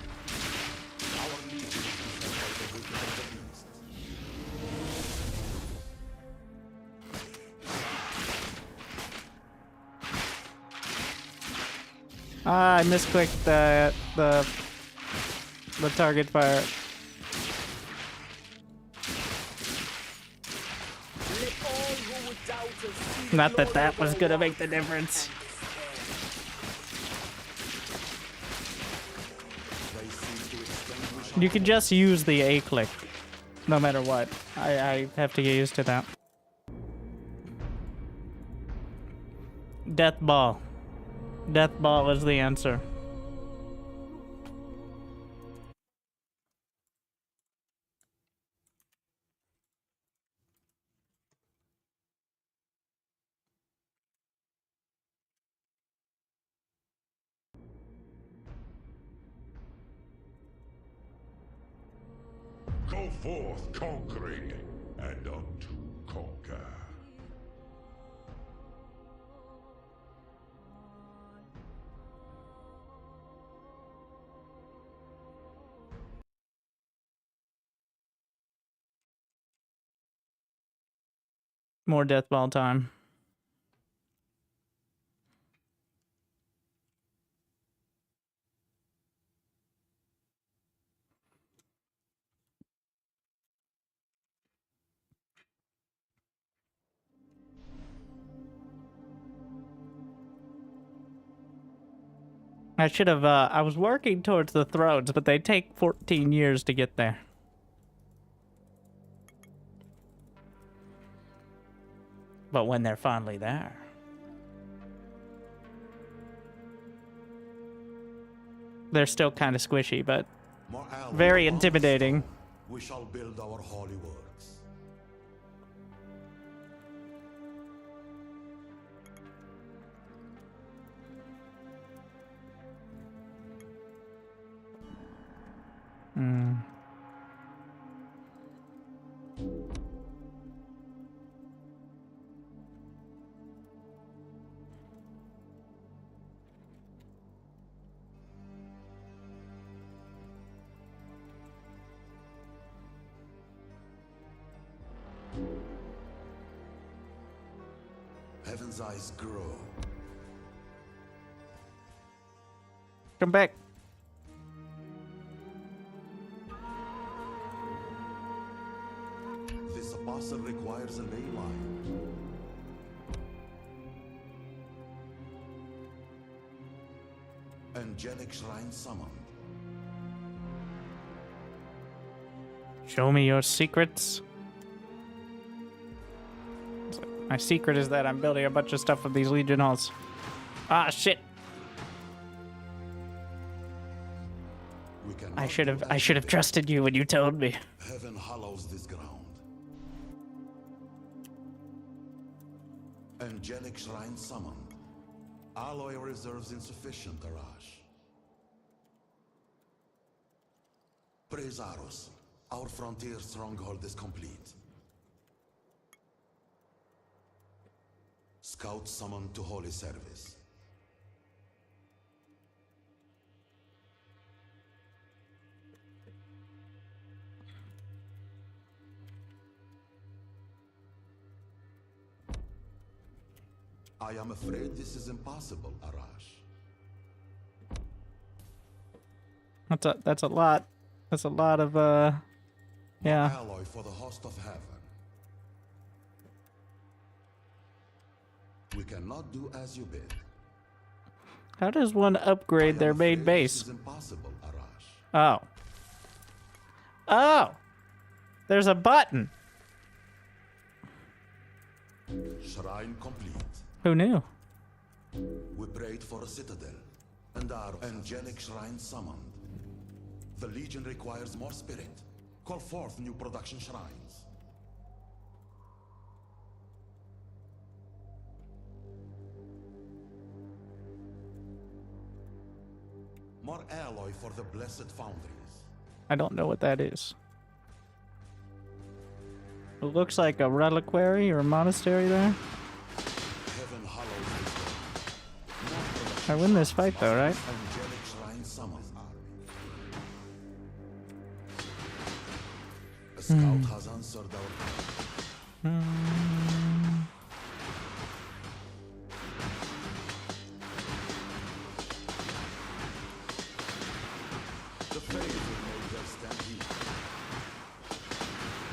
Our legion is beset by the wicked and the beast. Ah, I misclicked the target fire. Not that that was gonna make the difference. You can just use the A click, no matter what. I have to get used to that. Death ball. Death ball is the answer. Go forth conquering, and unto conquer. More death ball time. I should have, I was working towards the thrones, but they take 14 years to get there. But when they're finally there. They're still kind of squishy, but very intimidating. We shall build our holy works. Hmm. Heaven's eyes grow. Come back. This apostle requires a ley line. Angelic shrine summoned. Show me your secrets. My secret is that I'm building a bunch of stuff with these Legion halls. Ah, shit. I should have trusted you when you told me. Heaven hollows this ground. Angelic shrine summoned. Alloy reserves insufficient, Arash. Praise Aros. Our frontier stronghold is complete. Scouts summoned to holy service. I am afraid this is impossible, Arash. That's a lot. That's a lot of yeah. Alloy for the host of heaven. We cannot do as you bid. How does one upgrade their main base? This is impossible, Arash. Oh. Oh! There's a button! Shrine complete. Who knew? We prayed for a citadel, and our angelic shrine summoned. The Legion requires more spirit. Call forth new production shrines. More alloy for the blessed foundries. I don't know what that is. It looks like a reliquary or a monastery there. Heaven hollows this. I win this fight though, right? Angelic shrine summoned. A scout has answered our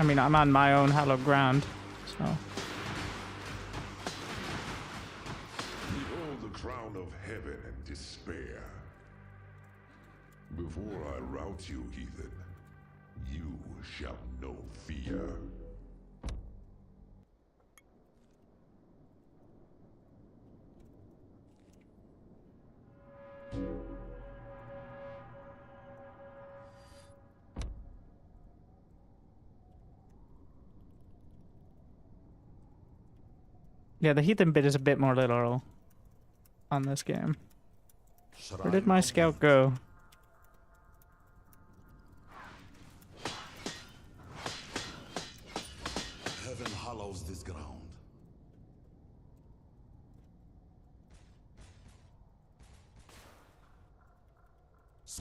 I mean, I'm on my own hallowed ground, so. Behold the crown of heaven and despair. Before I rout you, heathen, you shall know fear. Yeah, the heathen bit is a bit more literal on this game. Where did my scout go? Heaven hallows this ground.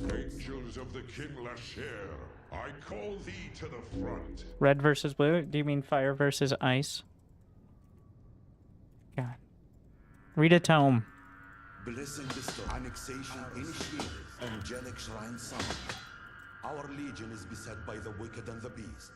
Angels of the King Lasher, I call thee to the front. Red versus blue? Do you mean fire versus ice? God. Read a tome. Blessing bestowed. Annexation initiated. Angelic shrine summoned. Our legion is beset by the wicked and the beast.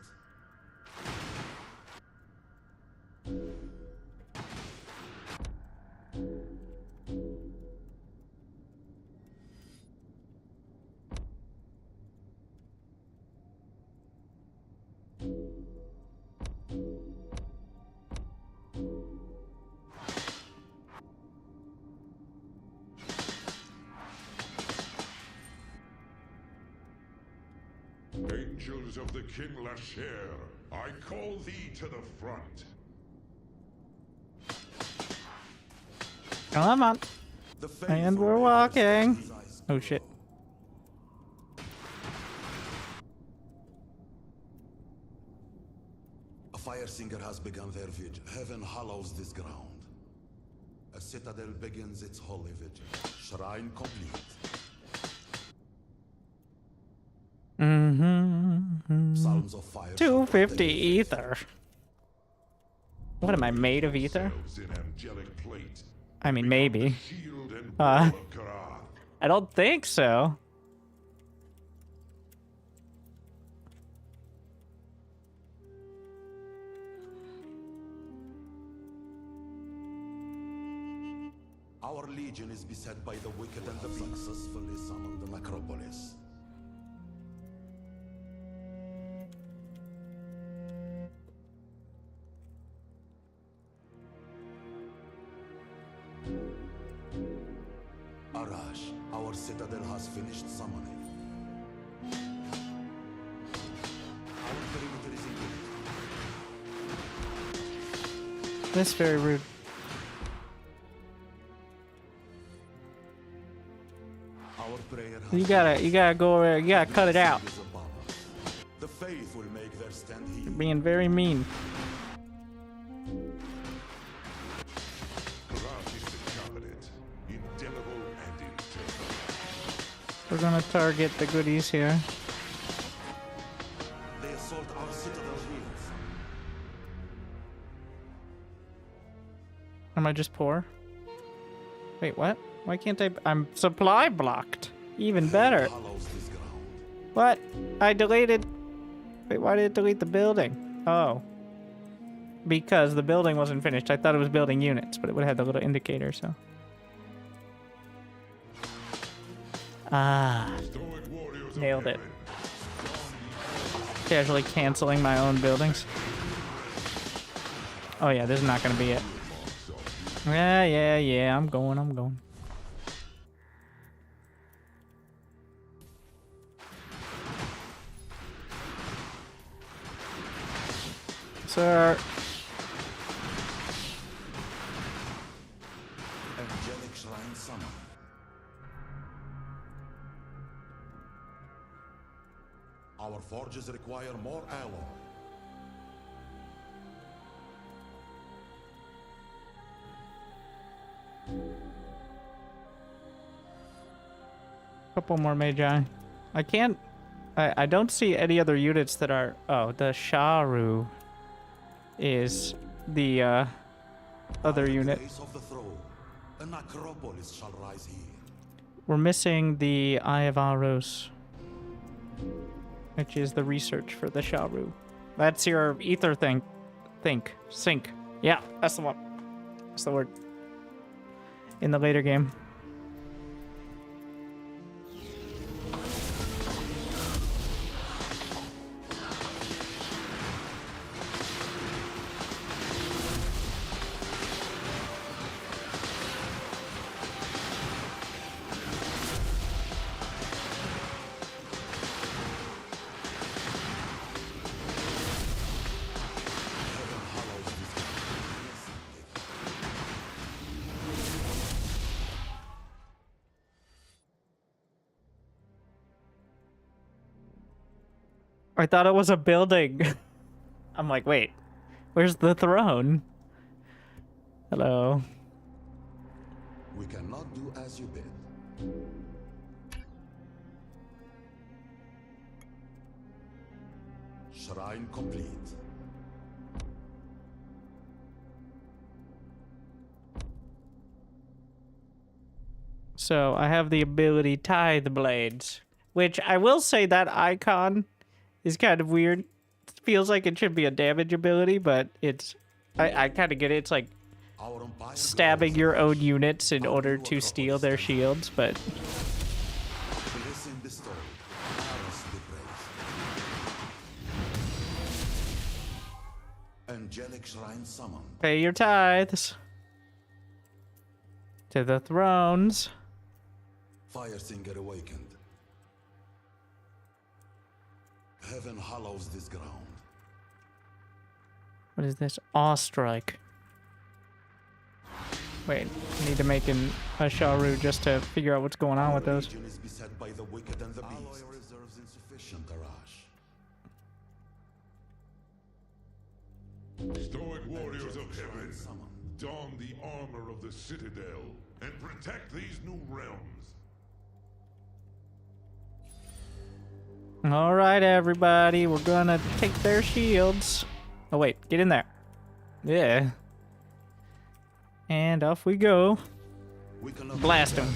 Angels of the King Lasher, I call thee to the front. Come on. And we're walking. Oh shit. A fire singer has begun their vigil. Heaven hallows this ground. A citadel begins its holy vigil. Shrine complete. Psalms of fire. 250 ether. What am I, made of ether? In angelic plate, I mean, maybe. shield and Uh, ball of Karath. I don't think so. Our legion is beset by the wicked and the beast. Successfully summoned the necropolis. Arash, our citadel has finished summoning. Our perimeter is engaged. That's very rude. Our prayer has You gotta go over, you gotta cut it out. is upon us. The faith will make their stand here. You're being very mean. Karath is the covenant, indelible and eternal. We're gonna target the goodies here. They assault our citadel shields. Am I just poor? Wait, what? Why can't I'm supply blocked. Even better. Hallows this ground. What? I deleted... Wait, why did it delete the building? Oh. Because the building wasn't finished. I thought it was building units, but it would have the little indicator, so... Ah. Stoic warriors of Nailed it. heaven, Casually canceling my own buildings. Oh yeah, this is not gonna be it. Yeah, I'm going. Sir. Angelic shrine summoned. Our forges require more alloy. Couple more magi. I can't... I don't see any other units that are... Oh, the Sharu is the other unit. Place of the throne, a necropolis shall rise here. We're missing the Eye of Aros, which is the research for the Sharu. That's your ether thing. Sink. Yeah, that's the one. That's the word. In the later game. I thought it was a building. I'm like, wait, where's the throne? Hello. We cannot do as you bid. Shrine complete. So I have the ability Tithe Blades, which I will say that icon is kind of weird. It feels like it should be a damage ability, but it's... I kind of get it. It's like stabbing your own units in order to steal their shields, but... Angelic shrine summoned. Pay your tithes. To the thrones. Fire singer awakened. Heaven hollows this ground. What is this? Awe strike. Wait, I need to make a Sharu just to figure out what's going on with those. Region is beset by the wicked and the beast. Alloy reserves insufficient, Arash. Stoic warriors of heaven, don the armor of the Citadel and protect these new realms. All right, everybody, we're gonna take their shields. Oh wait, get in there. Yeah. And off we go. Blast them.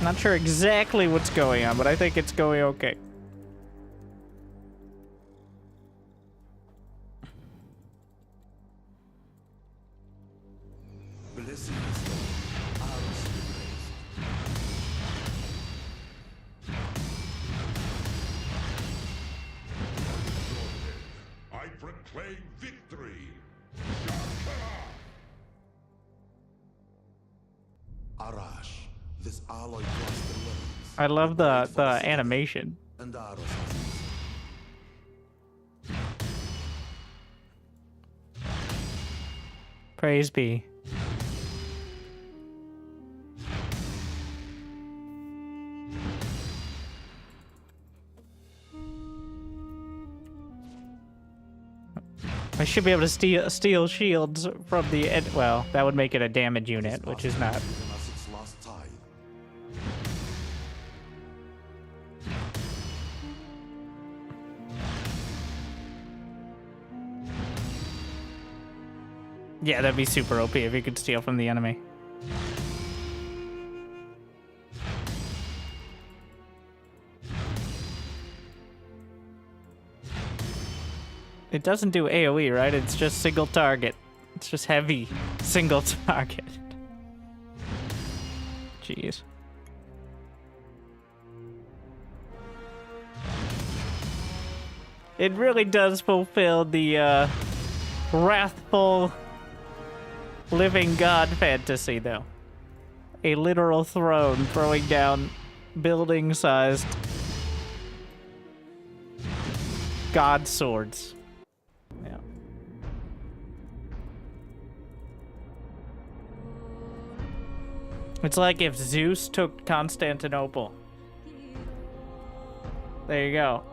Not sure exactly what's going on, but I think it's going okay. I proclaim victory. Arash, this alloy cluster learns. I love the animation. And Aros. Praise be. I should be able to steal shields from the end. Well, that would make it a damage unit, which is not. Yeah, that'd be super OP if you could steal from the enemy. It doesn't do AoE, right? It's just single target. It's just heavy single target. Jeez. It really does fulfill the wrathful living god fantasy, though. A literal throne throwing down building-sized god swords. Yeah. It's like if Zeus took Constantinople. There you go.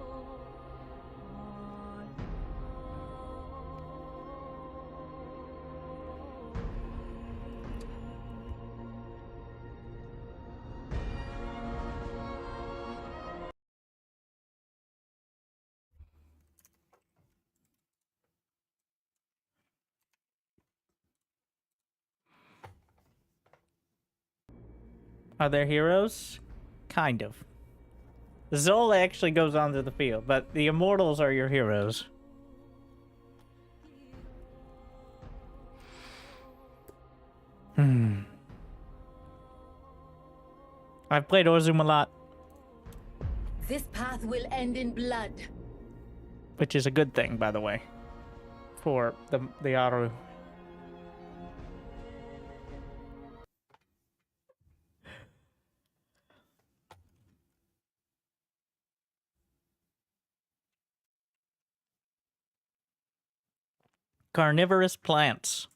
Are there heroes? Kind of. Zol actually goes onto the field, but the Immortals are your heroes. I've played Orzum a lot. This path will end in blood. Which is a good thing, by the way. For the Aru. Carnivorous plants.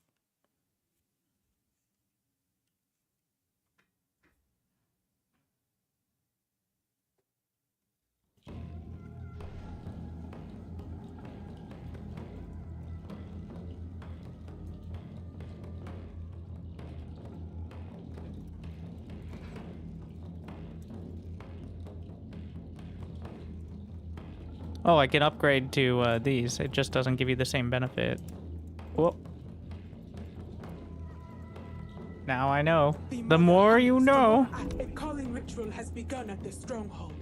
Oh, I can upgrade to these. It just doesn't give you the same benefit. Whoop. Now I know. The more you know. A calling ritual has begun at the stronghold.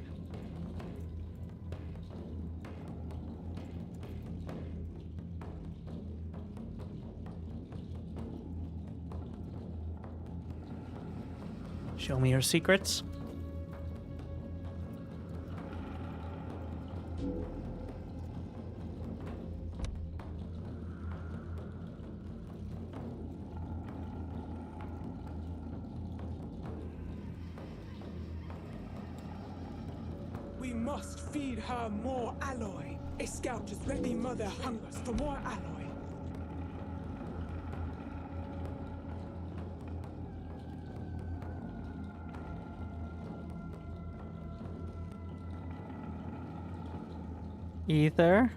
Show me your secrets. We must feed her more alloy. A scout is ready. Mother hungers for more alloy. Ether?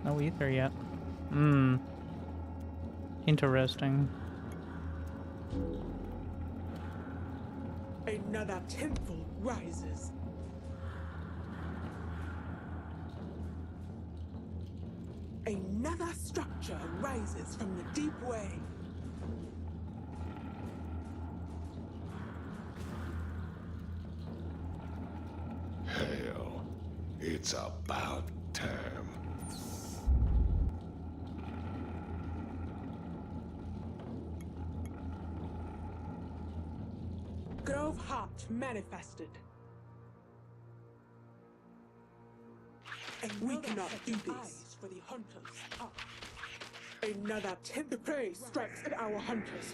No ether yet. Interesting. Another temple rises. Another structure rises from the deep way. Hell, it's about time. Grove Heart manifested. We cannot do this for the hunters. Another the prey strikes at our hunters.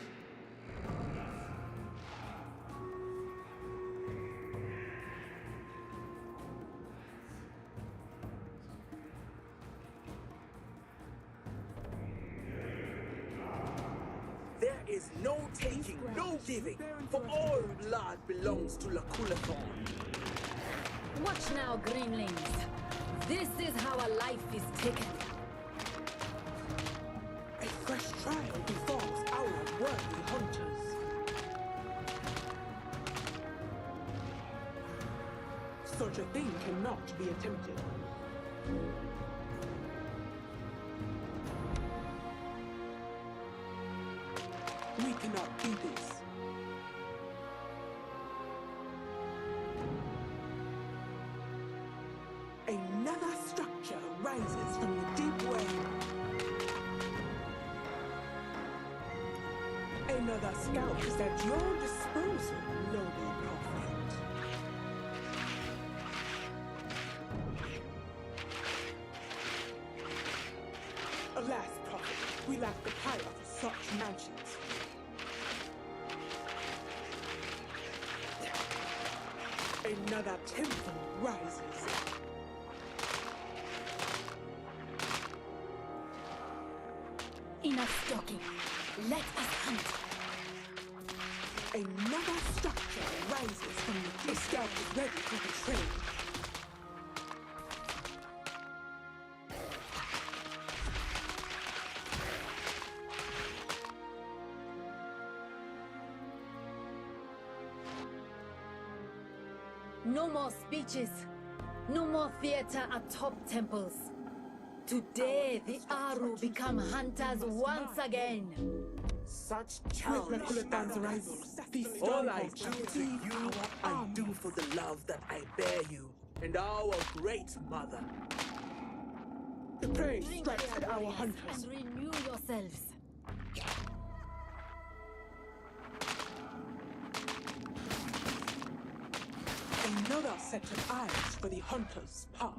There is no taking, no giving, for all blood belongs to Lakulathon. Watch now, greenlings. This is how a life is taken. A fresh trial befalls our worthy hunters. Such a thing cannot be attempted. We cannot do this. Another structure rises from the deep way. Another scout is at your disposal, noble prophet. Alas, prophet, we lack the Pyre for such mansions. Another temple rises. Enough talking. Let us hunt. Another structure rises from the scout is ready for the trade. No more speeches. No more theater atop temples. Today, the Aru become hunters once again. Such With childish Lakulathan's arrival, the All I stronghold do shall for feed you, our I do armies. for the love that I bear you, and our great mother. The prey Drink, strikes dear at our warriors, hunters. and renew yourselves. Another set of eyes for the hunter's path.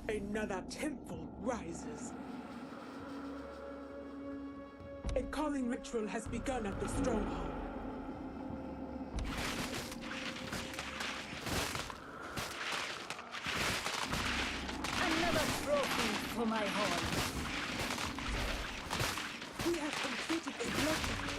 Another temple rises. A calling ritual has begun at the stronghold. Another trophy for my hall. We have completed a bloodbath.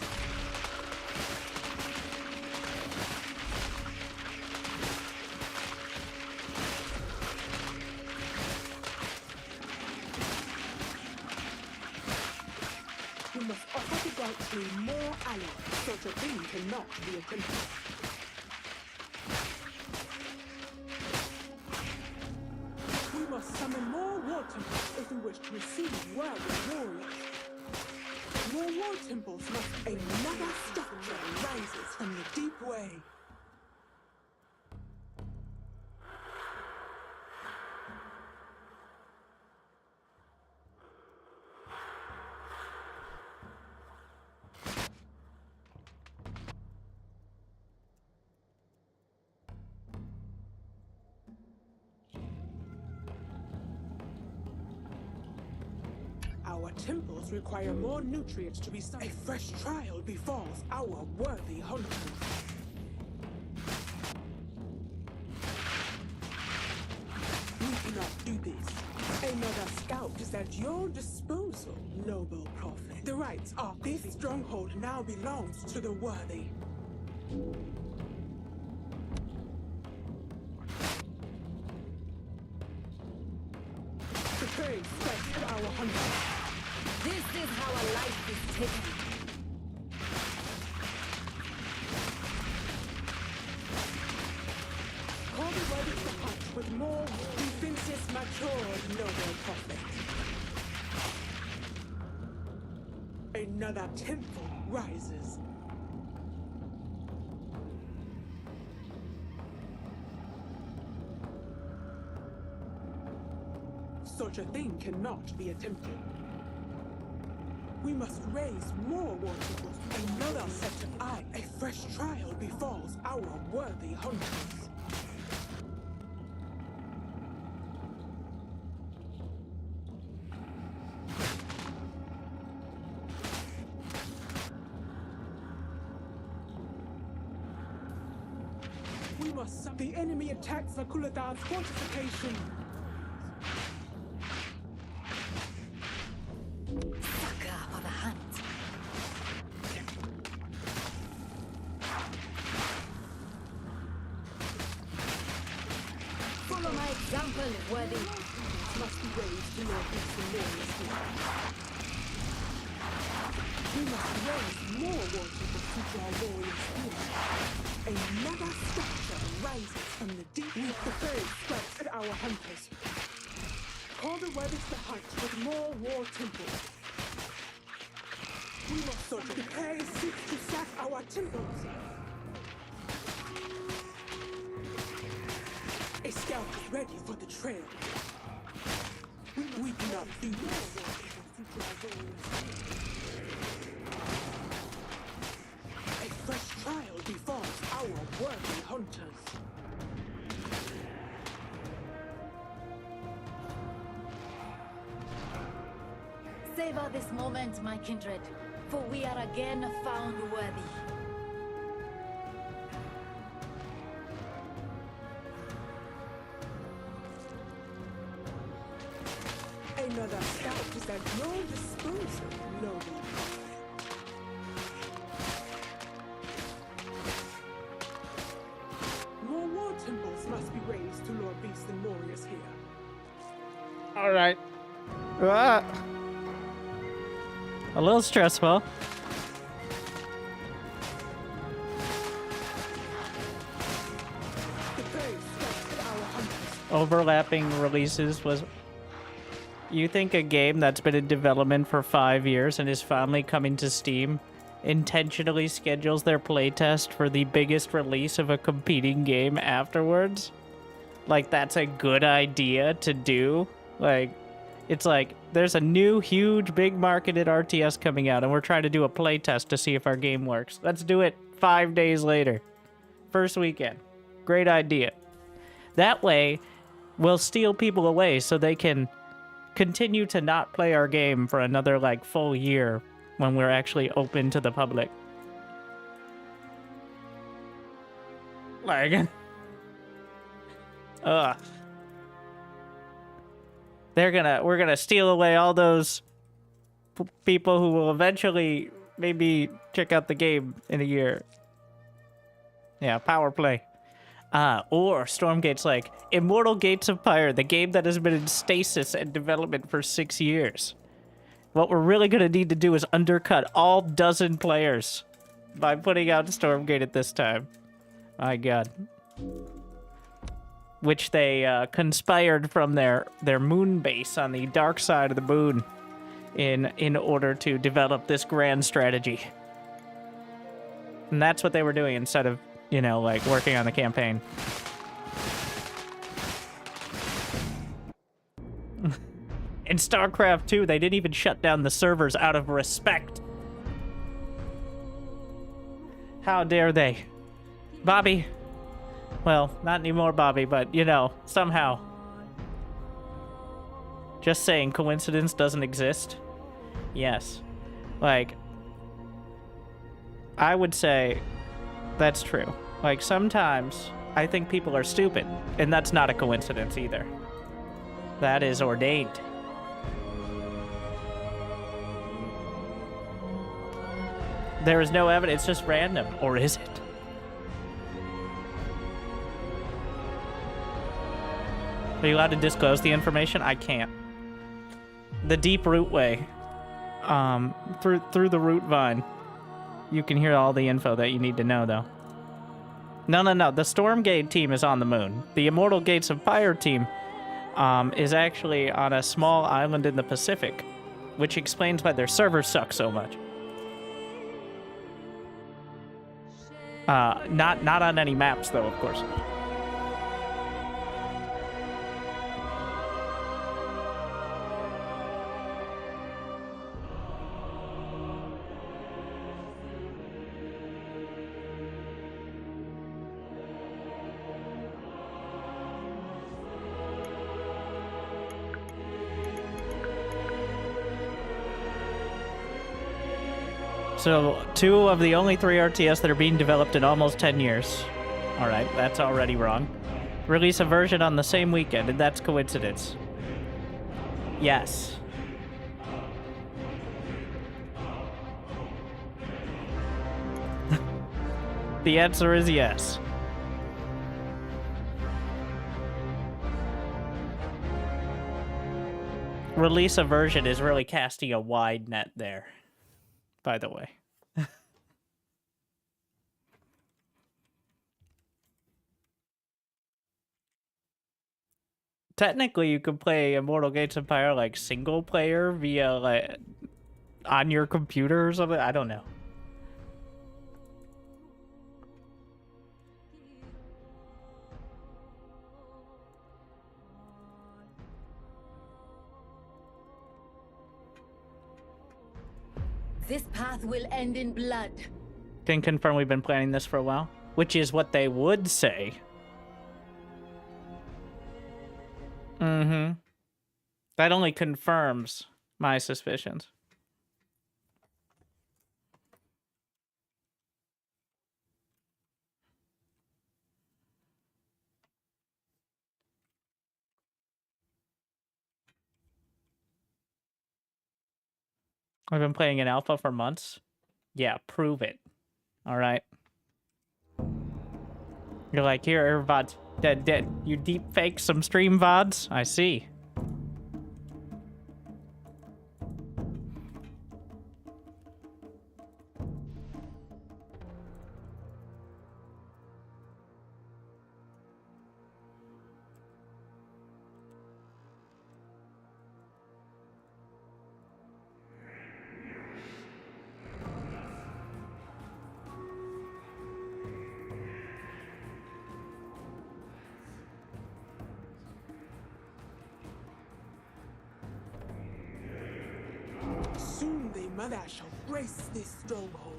We must offer the dark tree more alloy. Such a thing cannot be attempted. We must summon more war temples if we wish to receive worthy warriors. More war temples must. Another structure rises from the deep way. Our temples require more nutrients to be summoned. A fresh trial befalls our worthy hunters. We cannot do this. Another scout is at your disposal, noble prophet. The rights are this stronghold now belongs to the worthy. The prey strikes at our hunters. This is how a life is taken. Call the worthy to the hunt with more defenses matured, noble prophet. Another temple rises. Such a thing cannot be attempted. We must raise more war temples. Another set of eyes. A fresh trial befalls our worthy hunters. We must. The enemy attacks Lakulathan's fortification. Sucker for the hunt. Follow my example, worthy. Must be raised to northeast and northeast. We must raise more war temples to draw warriors in. Another structure rises from the deep. We prefer strikes at our hunters. Call the worthy to the hunt with more war temples. We must search the prey seeks to sack our temples. A scout is ready for the trail. We cannot do this. A fresh trial befalls our worthy hunters. Savor this moment, my kindred, for we are again found worthy. Another scout is at your disposal, noble. More war temples must be raised to lure beasts and warriors here. All right. Ah. A little stressful. The prey strikes at our hunters. Overlapping releases was You think a game that's been in development for 5 years and is finally coming to Steam intentionally schedules their playtest for the biggest release of a competing game afterwards? Like, that's a good idea to do? Like, it's like, there's a new, huge, big marketed RTS coming out, and we're trying to do a playtest to see if our game works. Let's do it 5 days later. First weekend. Great idea. That way, we'll steal people away so they can continue to not play our game for another, like, full year when we're actually open to the public. Like, ugh. We're gonna steal away all those people who will eventually maybe check out the game in a year. Yeah, power play. Or Stormgate's like, Immortal Gates of Pyre, the game that has been in stasis and development for 6 years. What we're really gonna need to do is undercut all dozen players by putting out Stormgate at this time. My god. Which they conspired from their moon base on the dark side of the moon in order to develop this grand strategy. And that's what they were doing instead of, you know, like, working on the campaign. In StarCraft 2, they didn't even shut down the servers out of respect. How dare they? Bobby. Well, not anymore, Bobby, but, you know, somehow. Just saying, coincidence doesn't exist? Yes. Like, I would say that's true. Like, sometimes I think people are stupid, and that's not a coincidence either. That is ordained. There is no evidence, it's just random. Or is it? Are you allowed to disclose the information? I can't. The deep root way. Through the root vine. You can hear all the info that you need to know, though. No. The Stormgate team is on the moon. The Immortal Gates of Pyre team is actually on a small island in the Pacific, which explains why their servers suck so much. Not on any maps, though, of course. So, 2 of the only 3 RTS that are being developed in almost 10 years. Alright, that's already wrong. Release a version on the same weekend, and that's coincidence. Yes. The answer is yes. Release a version is really casting a wide net there, by the way. Technically, you could play Immortal Gates of Pyre like single player via like on your computer or something. I don't know. This path will end in blood. Can confirm we've been planning this for a while, which is what they would say. Mm-hmm. That only confirms my suspicions. I've been playing in alpha for months. Yeah, prove it. All right. You're like, here, VODs. Dead. You deep fake some stream VODs? I see. Soon the mother shall grace this stronghold.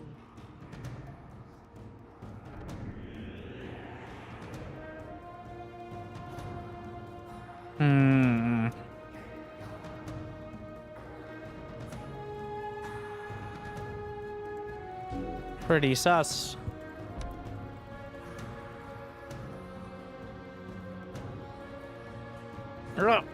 Hmm. Pretty sus. Ugh.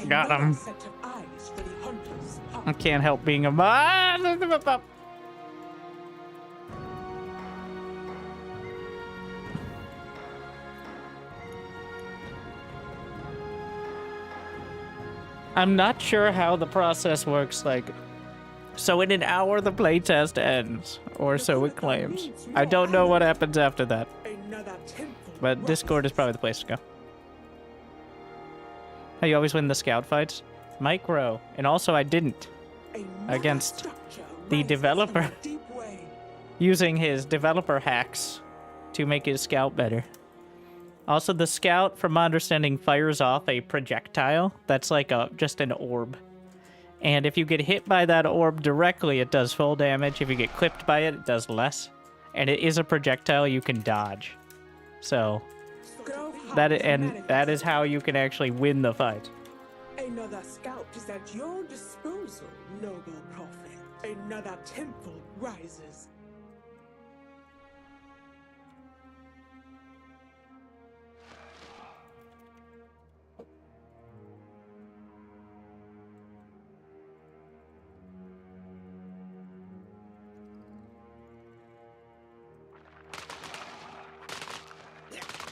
Got him. Set of eyes for the hunter's I heart. can't help being a I'm not sure how the process works, like, so in an hour the playtest ends, or so it claims. I don't know what happens after that, Another temple but Discord is probably the place to go. How you always win the scout fights? Micro, and also I didn't, against the developer, using his developer hacks to make his scout better. Also, the scout, from my understanding, fires off a projectile that's like just an orb. And if you get hit by that orb directly, it does full damage. If you get clipped by it, it does less. And it is a projectile you can dodge. So, that is how you can actually win the fight. Another scout is at your disposal, noble prophet. Another temple rises.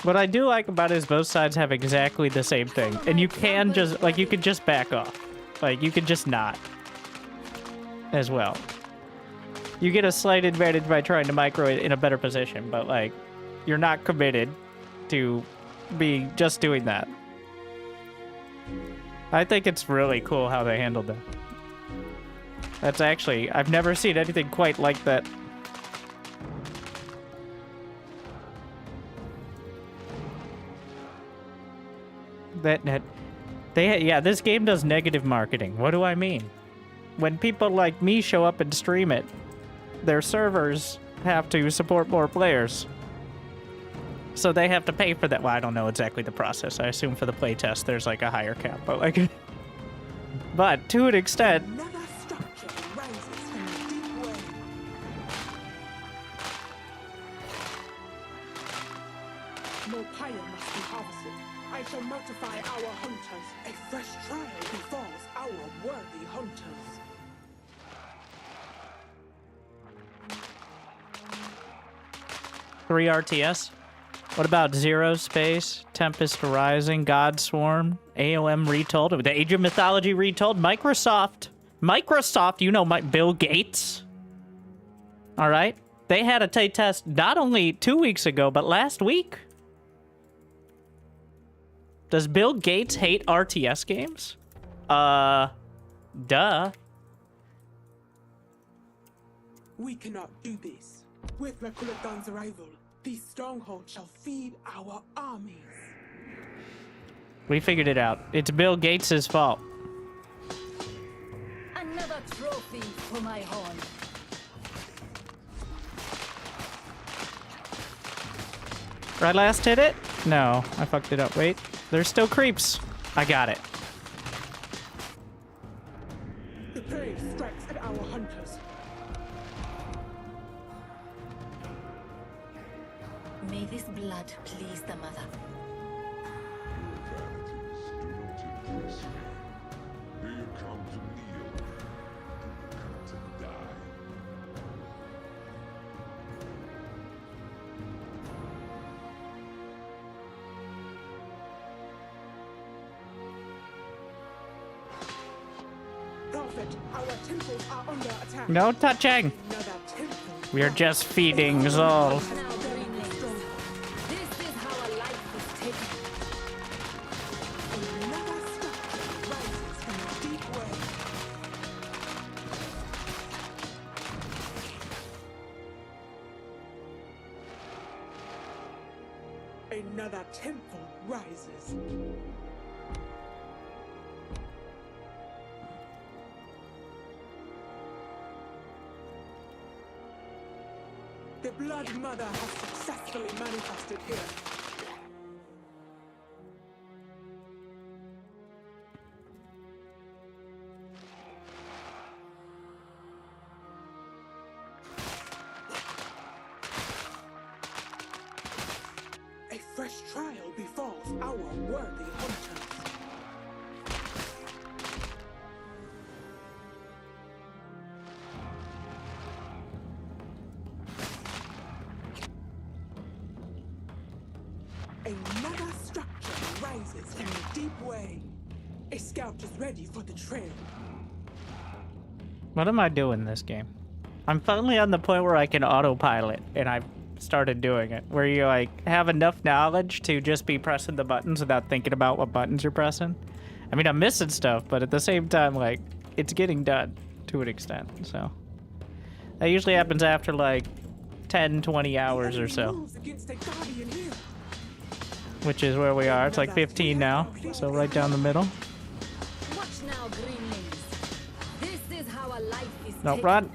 What I do like about it is both sides have exactly the same thing. And you can just, like, you could just back off. Like, you could just not. As well. You get a slight advantage by trying to micro it in a better position, but, like, you're not committed to just doing that. I think it's really cool how they handled that. That's actually, I've never seen anything quite like that. Yeah, this game does negative marketing. What do I mean? When people like me show up and stream it, their servers have to support more players. So they have to pay for that. Well, I don't know exactly the process. I assume for the playtest there's like a higher cap, but like, but to an extent, Another structure rises from a deep well. More pyre must be harvested. I shall notify our hunters. A fresh trial befalls our worthy hunters. three RTS. What about Zero Space, Tempest Rising, God Swarm, AOM Retold, the Age of Mythology Retold, Microsoft, you know, Bill Gates. All right, they had a playtest not only 2 weeks ago, but last week. Does Bill Gates hate RTS games? Duh. We cannot do this. With Rakuladon's arrival, the stronghold shall feed our armies. We figured it out. It's Bill Gates' fault. Another trophy for my horn. Right last hit it? No, I fucked it up. Wait, there's still creeps. I got it. The prey strikes at our hunters. May this blood please the mother. Vanities do not impress me. Do you come to kneel? Do you come to die? Prophet, our temples are under attack. No touching. Another temple. We are just feeding Zol. This is how a life is taken. Another structure rises from a deep well. Another temple rises. The Blood Mother has successfully manifested here. A fresh trial befalls our worthy hunters. Another structure rises from the deep way. A scout is ready for the trail. What am I doing this game? I'm finally on the point where I can autopilot, and I've started doing it. Where you, like, have enough knowledge to just be pressing the buttons without thinking about what buttons you're pressing. I mean, I'm missing stuff, but at the same time, like, it's getting done to an extent, so. That usually happens after, like, 10, 20 hours or so. Moves against a guardian here. Which is where we are. It's like 15 now, so right down the middle. Watch now, greenlings. This is how a life is No, taken. run.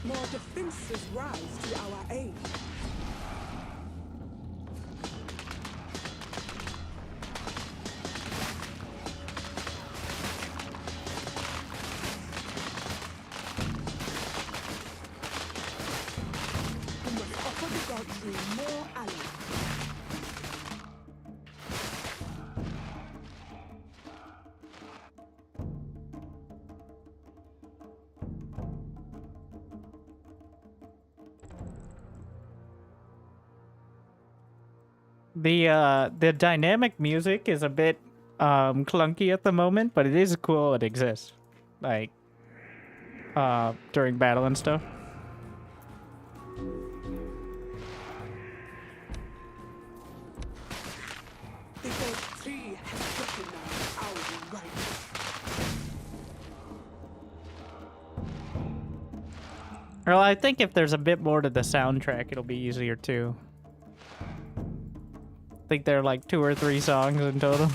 More defenses rise to our aid. We must offer the god tree more allies. The dynamic music is a bit clunky at the moment, but it is cool it exists. Like during battle and stuff. The god tree has recognized our rights. Well, I think if there's a bit more to the soundtrack, it'll be easier too. I think there are like 2 or 3 songs in total.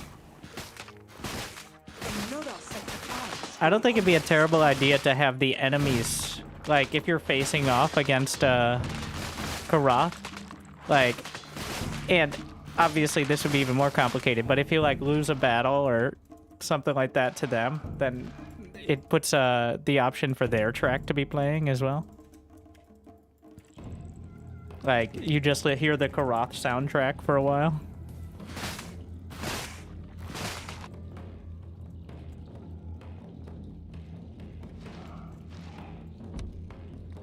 Another set of eyes. I don't think it'd be a terrible idea to have the enemies, like if you're facing off against Karath, like, and obviously this would be even more complicated, but if you like lose a battle or something like that to them, then it puts the option for their track to be playing as well. Like, you just hear the Karath soundtrack for a while.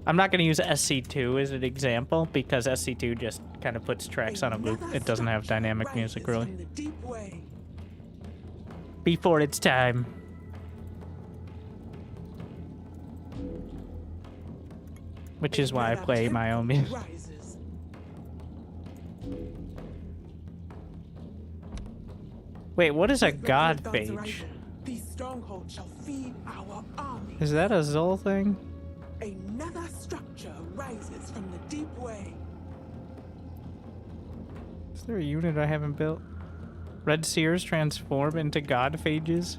I'm not going to use SC2 as an example, because SC2 just kind of puts tracks on a loop. It doesn't have dynamic music, really. From the deep way. Before it's time. Which is why I play my own music. Rises. Wait, what is a With god Red phage? Dawn's arrival, these strongholds shall feed our army. Is that a Zol thing? Another structure rises from the deep way. Is there a unit I haven't built? Red Seers transform into god phages?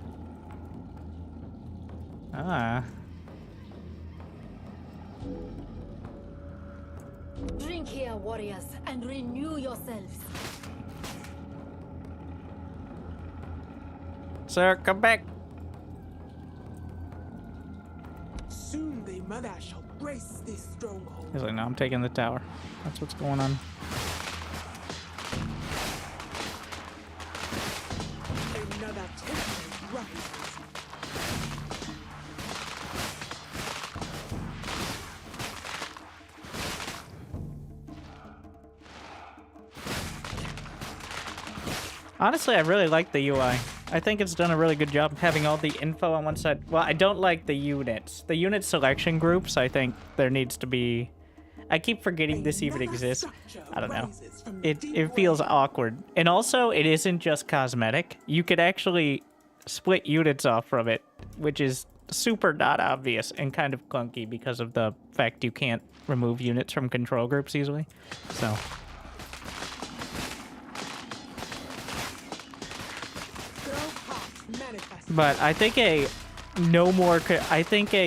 Ah. Drink here, warriors, and renew yourselves. Sir, come back. Soon the mother shall grace this stronghold. He's like, no, I'm taking the tower. That's what's going on. Another temple rises. Honestly, I really like the UI. I think it's done a really good job having all the info on one side. Well, I don't like the units. The unit selection groups, I think there needs to be... I keep forgetting this even exists. I don't know. It feels awkward. And also, it isn't just cosmetic. You could actually split units off from it, which is super not obvious and kind of clunky because of the fact you can't remove units from control groups easily. So. But I think a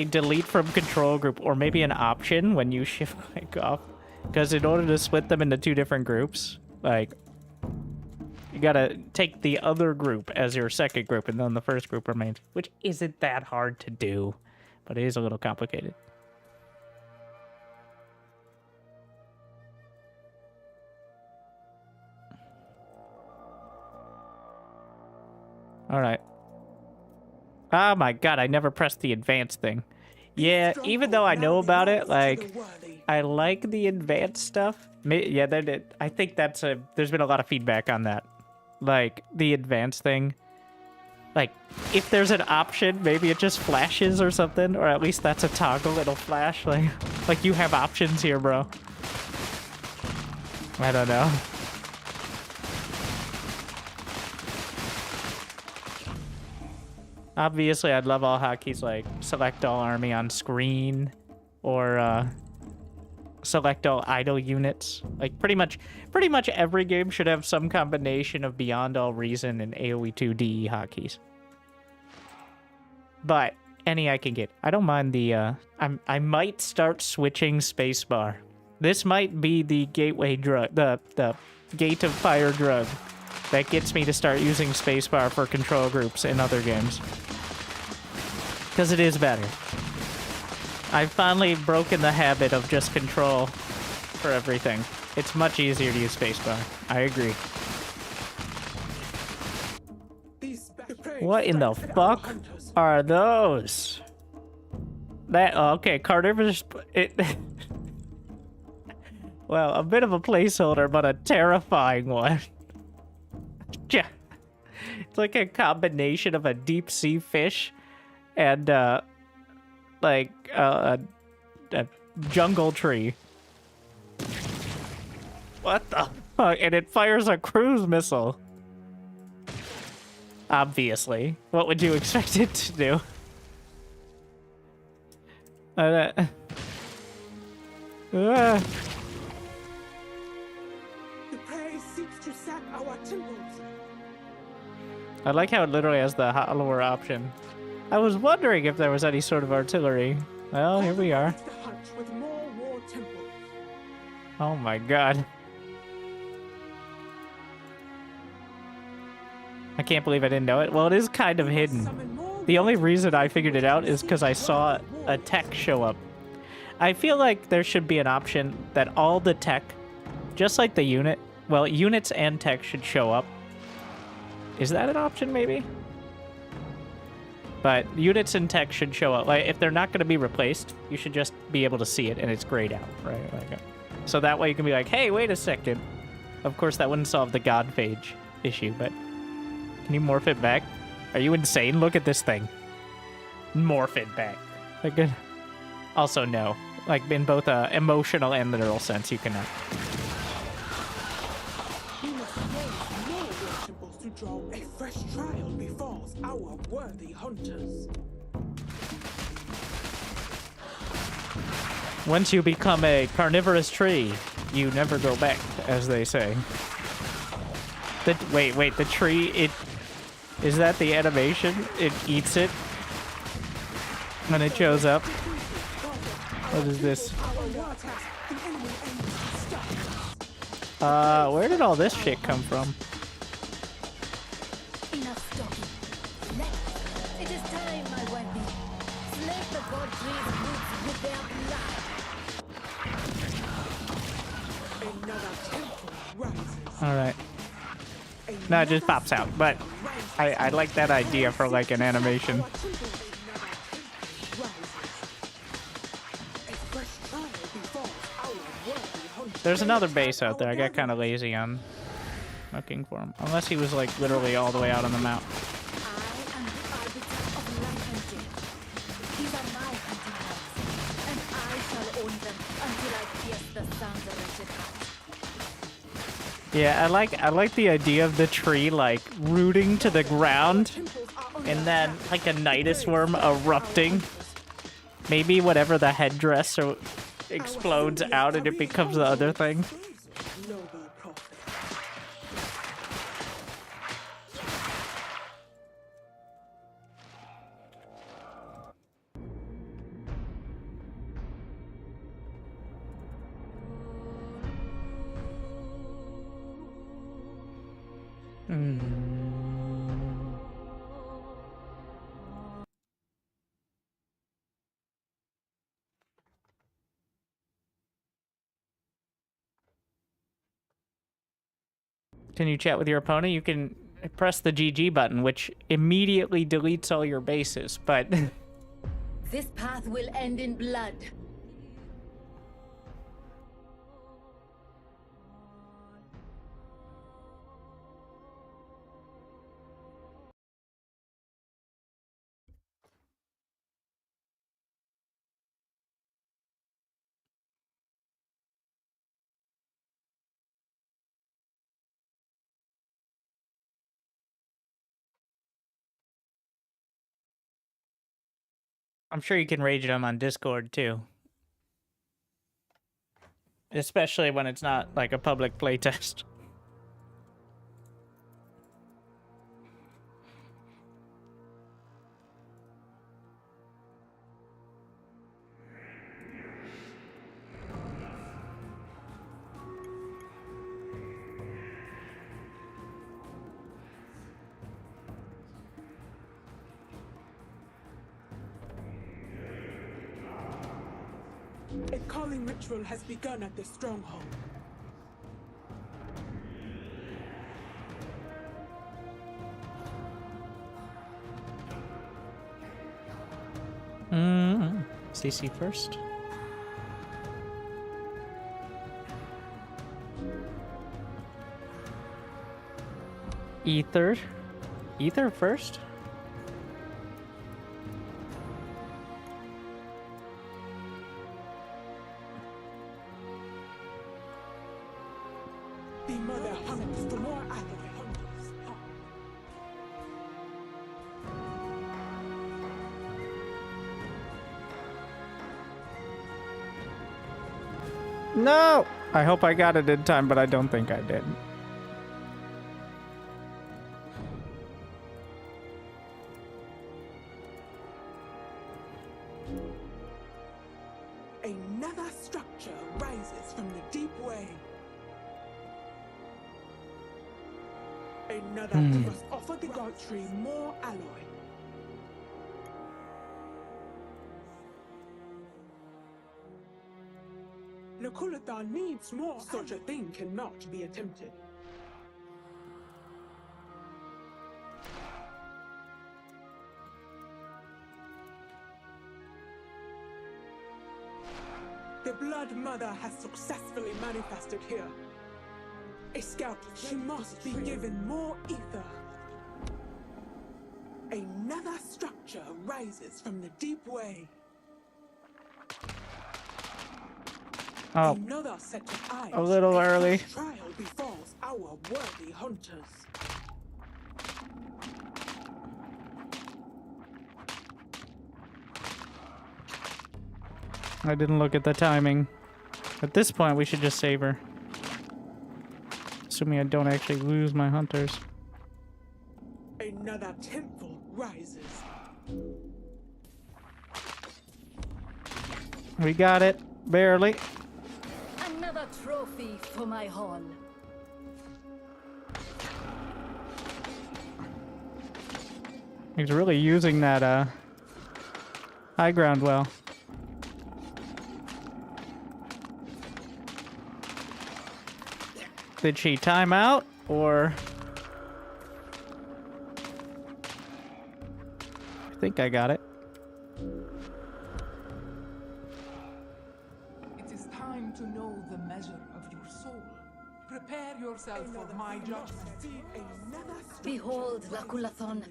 delete from control group, or maybe an option when you shift like off, because in order to split them into 2 different groups, like you gotta take the other group as your second group, and then the first group remains, which isn't that hard to do, but it is a little complicated. All right. Oh my god, I never pressed the advanced thing. Yeah, even though I know about it, like, I like the advanced stuff. Yeah, I think there's been a lot of feedback on that. Like, the advanced thing. Like, if there's an option, maybe it just flashes or something, or at least that's a toggle, it'll flash. Like you have options here, bro. I don't know. Obviously, I'd love all hotkeys like select all army on screen, or select all idle units. Like pretty much every game should have some combination of Beyond All Reason and AoE 2 DE hotkeys. But any I can get. I don't mind the I might start switching spacebar. This might be the gateway drug, the gate of fire drug that gets me to start using spacebar for control groups in other games. Because it is better. I've finally broken the habit of just control for everything. It's much easier to use spacebar. I agree. What in the fuck are those? Okay, carnivorous... Well, a bit of a placeholder, but a terrifying one. Yeah. It's like a combination of a deep sea fish and like a jungle tree. What the fuck? And it fires a cruise missile. Obviously. What would you expect it to do? The prey seeks to sack our temples. I like how it literally has the hollower option. I was wondering if there was any sort of artillery. Well, here we are. Oh my god. I can't believe I didn't know it. Well, it is kind of hidden. The only reason I figured it out is because I saw a tech show up. I feel like there should be an option that all the tech, just like the unit, well, units and tech should show up. Is that an option, maybe? But units and tech should show up. Like, if they're not going to be replaced, you should just be able to see it, and it's grayed out, right? Like, so that way you can be like, hey, wait a second. Of course, that wouldn't solve the God Phage issue, but can you morph it back? Are you insane? Look at this thing. Morph it back. Like, also, no. Like, in both emotional and literal sense, you cannot. A fresh trial befalls our worthy hunters. Once you become a carnivorous tree, you never go back, as they say. Wait, the tree, is that the animation? It eats it when it shows up? What is this? Where did all this shit come from? It is time, my worthy. Slay the god tree's roots with their blood. Alright. No, it just pops out, but I like that idea for like an animation. There's another base out there. I got kind of lazy on looking for him. Unless he was like literally all the way out on the map. Yeah, I like the idea of the tree like rooting to the ground and then like a nidus worm erupting. Maybe whatever the headdress or explodes out and it becomes the other thing. Noble prophet. Can you chat with your opponent? You can press the GG button, which immediately deletes all your bases, but... This path will end in blood. I'm sure you can rage them on Discord, too. Especially when it's not, like, a public playtest. A calling ritual has begun at the stronghold. CC first. Ether. Ether first? The mother hunts for more alloy hunters. No! I hope I got it in time, but I don't think I did. Another structure rises from the deep way. Another must offer the god tree more alloy. Nakulata needs more. Such a thing cannot be attempted. The Blood Mother has successfully manifested here. A scout, she must be given more ether. Another structure rises from the deep way. Oh, Another set of eyes. a little early. Trial befalls our worthy hunters. I didn't look at the timing. At this point, we should just save her. Assuming I don't actually lose my hunters. Another temple rises. We got it. Barely. Another trophy for my hall. He's really using that, high ground well. Did she time out, or... I think I got it. It is time to know the measure of your soul. Prepare yourself for my judgment. Behold, Lakulathon.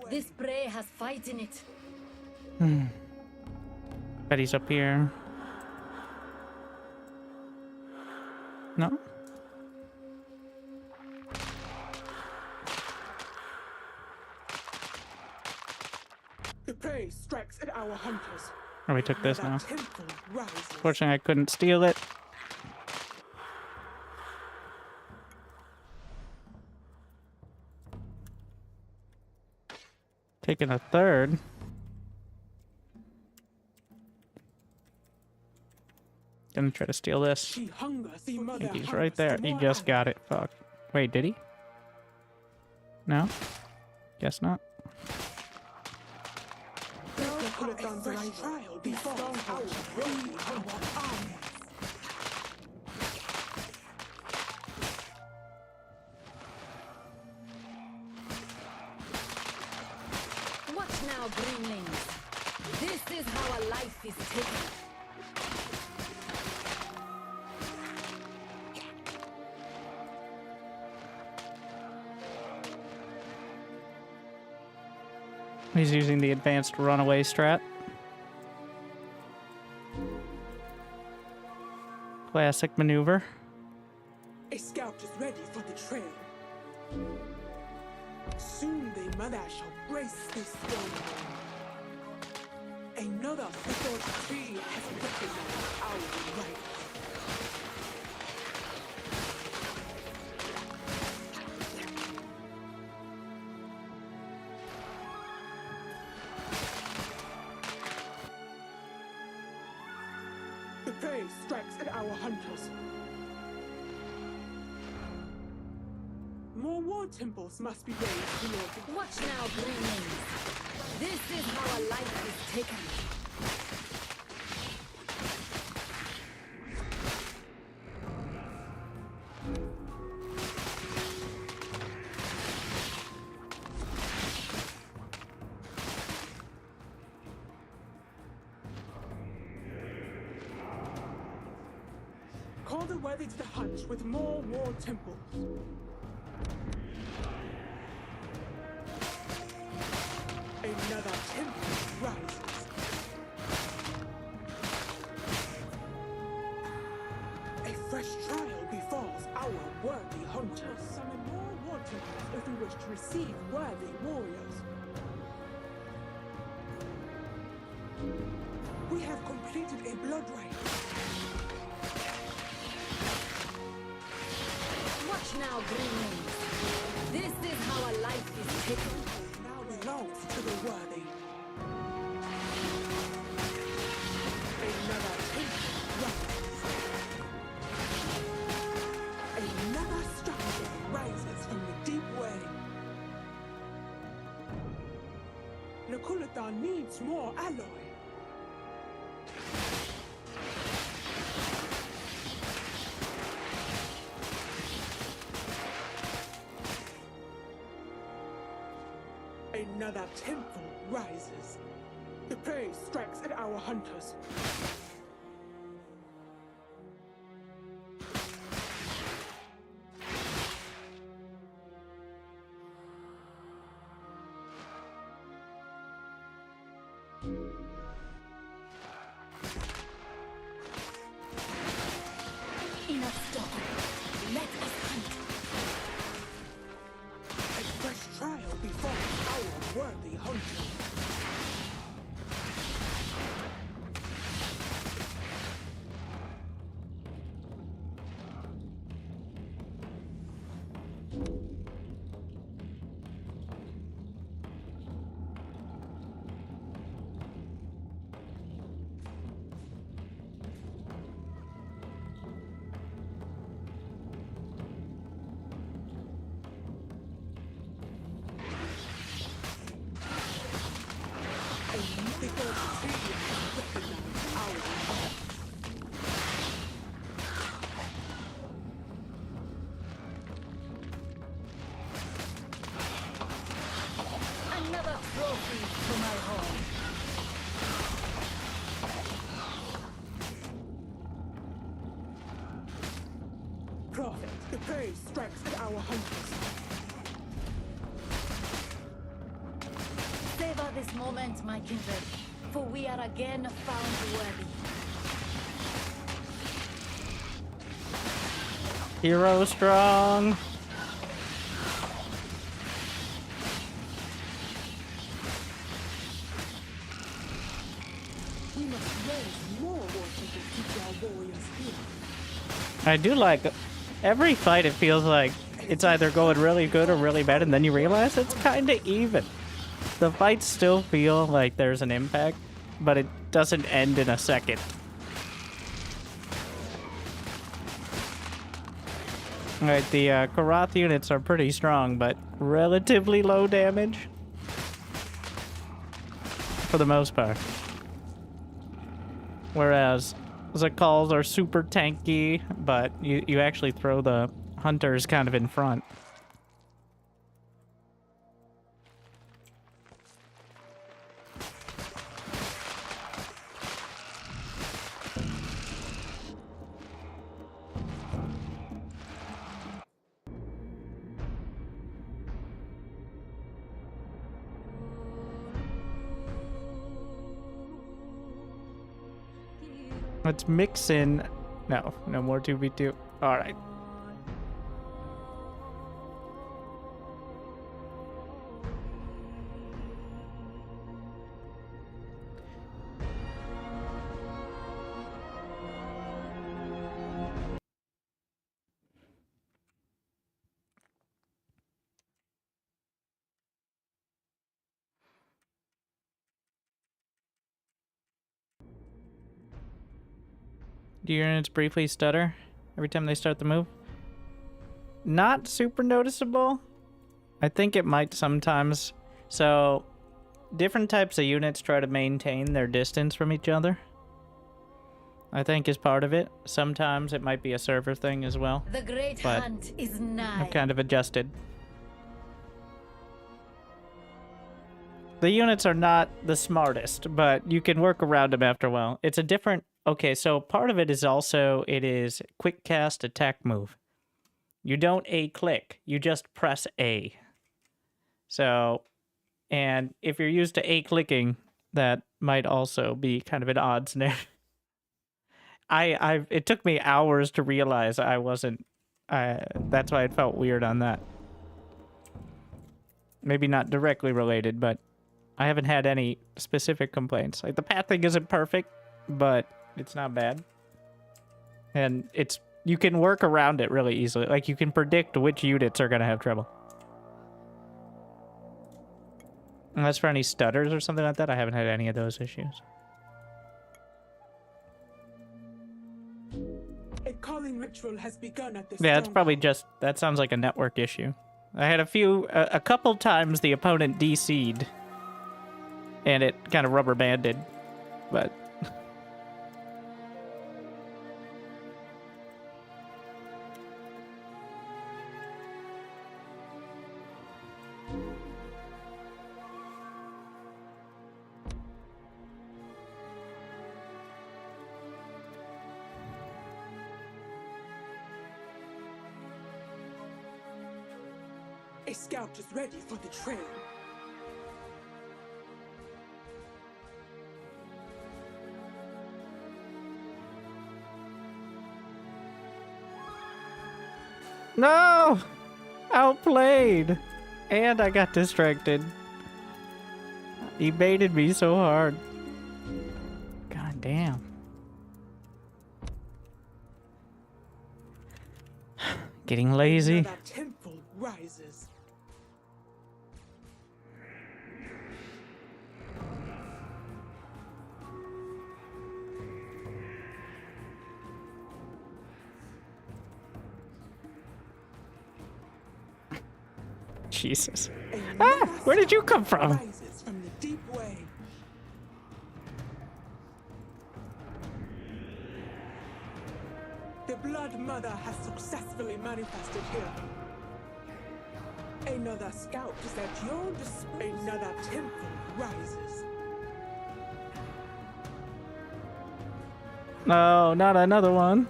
This prey has fight in it. Bet he's up here. No? at our hunters. Oh, we took this now. That temple rises. Fortunately, I couldn't steal it. Taking a third. Gonna try to steal this. She hungers, the I mother think he's hungers right there. for He more just allies. got it. Fuck. Wait, did he? No? Guess not. The Kulathan's right trial before our brave armies. Watch now, greenlings. This is how a life is taken. He's using the advanced runaway strat. Classic maneuver. A scout is ready for the trail. Soon the mother shall brace this stone. Another freckled tree has recognized our right. The prey strikes at our hunters. More war temples must be raised in order to Watch now, greenlings. This is how a life is taken. call the worthy to the hunt with more war temples. Another temple rises. A fresh trial befalls our worthy hunters. Summon more war temples if we wish to receive worthy warriors. We have completed a blood rite. Watch now, greenlings. This is how a life is taken. Now belongs to the worthy. Another temple rises. Another structure rises from the deep way. Nakulathan needs more alloy. Another temple rises. The prey strikes at our hunters. Enough talking. Let us hunt. A fresh trial befalls our worthy hunters. Another trophy for my home. Prophet, the prey strikes at our hunters. Savor this moment, my kindred, for we are again found worthy. Hero strong. We must raise more water to keep our warriors here. I do like every fight. It feels like it's either going really good or really bad, and then you realize it's kind of even. The fights still feel like there's an impact, but it doesn't end in a second. Alright, the Karath units are pretty strong, but relatively low damage. For the most part. Whereas Zakals are super tanky, but you actually throw the hunters kind of in front. Let's mix in... No more 2v2. Alright. Do your units briefly stutter every time they start the move? Not super noticeable. I think it might sometimes. So, different types of units try to maintain their distance from each other. I think is part of it. Sometimes it might be a server thing as well. The great but hunt is nigh. I've kind of adjusted. The units are not the smartest, but you can work around them after a while. It's a different... Okay, so part of it is also, it is quick cast attack move. You don't A-click, you just press A. So, and if you're used to A-clicking, that might also be kind of an odd snare. It took me hours to realize I wasn't, that's why it felt weird on that. Maybe not directly related, but I haven't had any specific complaints. Like, the pathing isn't perfect, but it's not bad. And you can work around it really easily. Like, you can predict which units are going to have trouble. Unless for any stutters or something like that, I haven't had any of those issues. A calling ritual has begun at this Yeah, it's probably just... That sounds like a network issue. I had a couple times the opponent DC'd. And it kind of rubber banded. But... A scout is ready for the trail. No! Outplayed! And I got distracted. He baited me so hard. God damn. Getting lazy. Another temple rises. Jesus. Ah! Where did you come from? Rises from the deep way. The Blood Mother has successfully manifested here. Another scout is at your disposal. Another temple rises. No, not another one.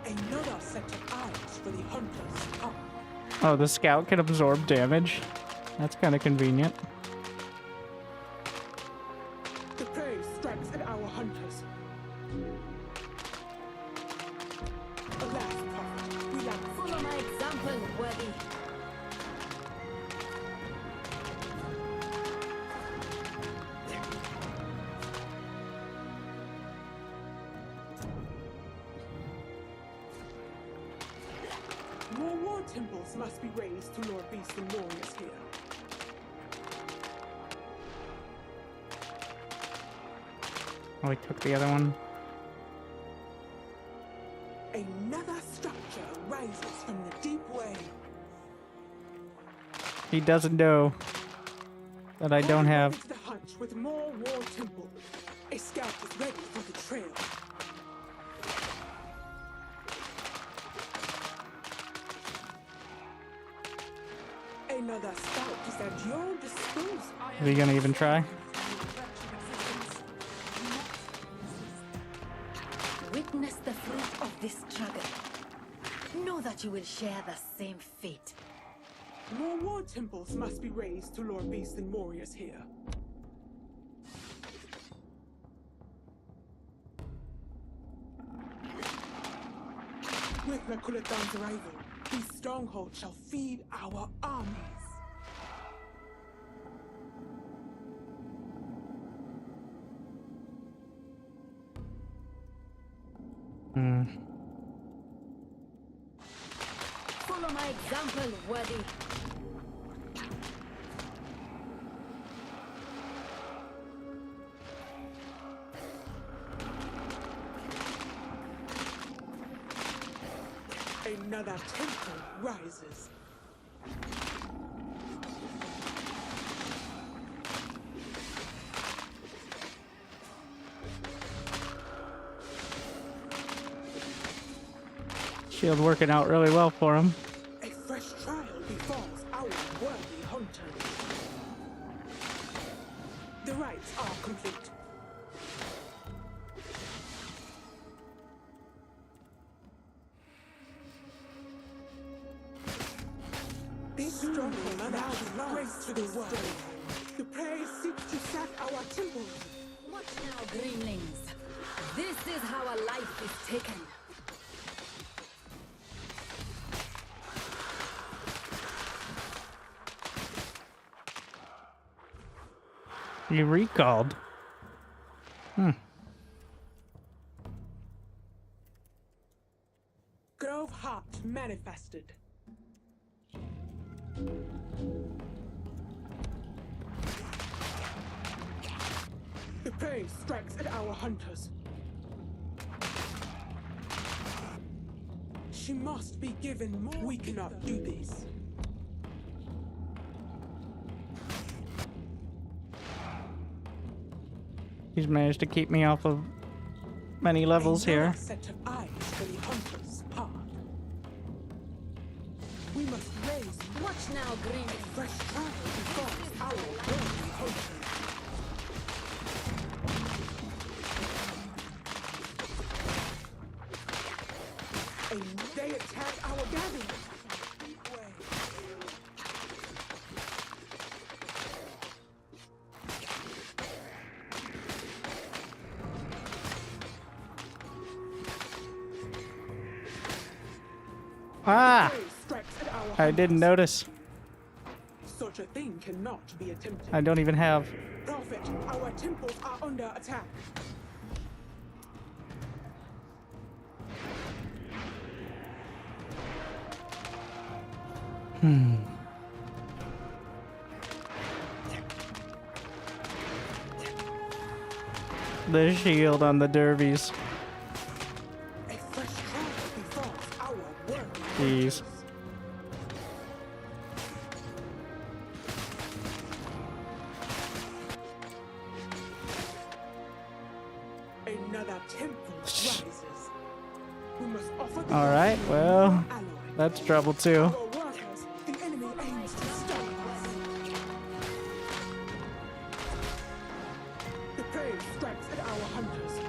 Another set of eyes for the hunters. Up. Oh, the scout can absorb damage. That's kind of convenient. The prey strikes at our hunters. Alas, prophet, we lack Follow my example, worthy. temples must be raised to Lord Beast and warriors here. Oh, we took the other one. Another structure rises from the deep way. He doesn't know that I don't have. To the hunt with more war temples. A scout is ready for the trail. Another scout is at your disposal. Are you gonna even try? Witness the fruit of this struggle. Know that you will share the same fate. More war temples must be raised to Lord Beast and warriors here. With Nakulathan's arrival, these strongholds shall feed our armies. Follow my example, worthy. Another temple rises. Shield working out really well for him. A fresh trial befalls our worthy hunters. The rites are complete. This stronghold now belongs to the world. The prey seeks to sack our temples. Watch now, greenlings. This is how a life is taken. You recalled. Grove Heart manifested. The prey strikes at our hunters. She must be given more. We cannot do this. He's managed to keep me off of many levels here. Another set of eyes for the hunter's path. We must raise Watch now, green. fresh trial before our worthy hunters. And they attack our gathering. Ah! Strikes at our I didn't notice. Such a thing cannot be attempted. I don't even have. Prophet, our temples are under attack. The shield on the derbies. A fresh trial befalls our worthy Jeez. Another temple rises. We must offer the Alright, well, alloy. that's trouble too. Our workers, the enemy aims to stop us. The prey strikes at our hunters.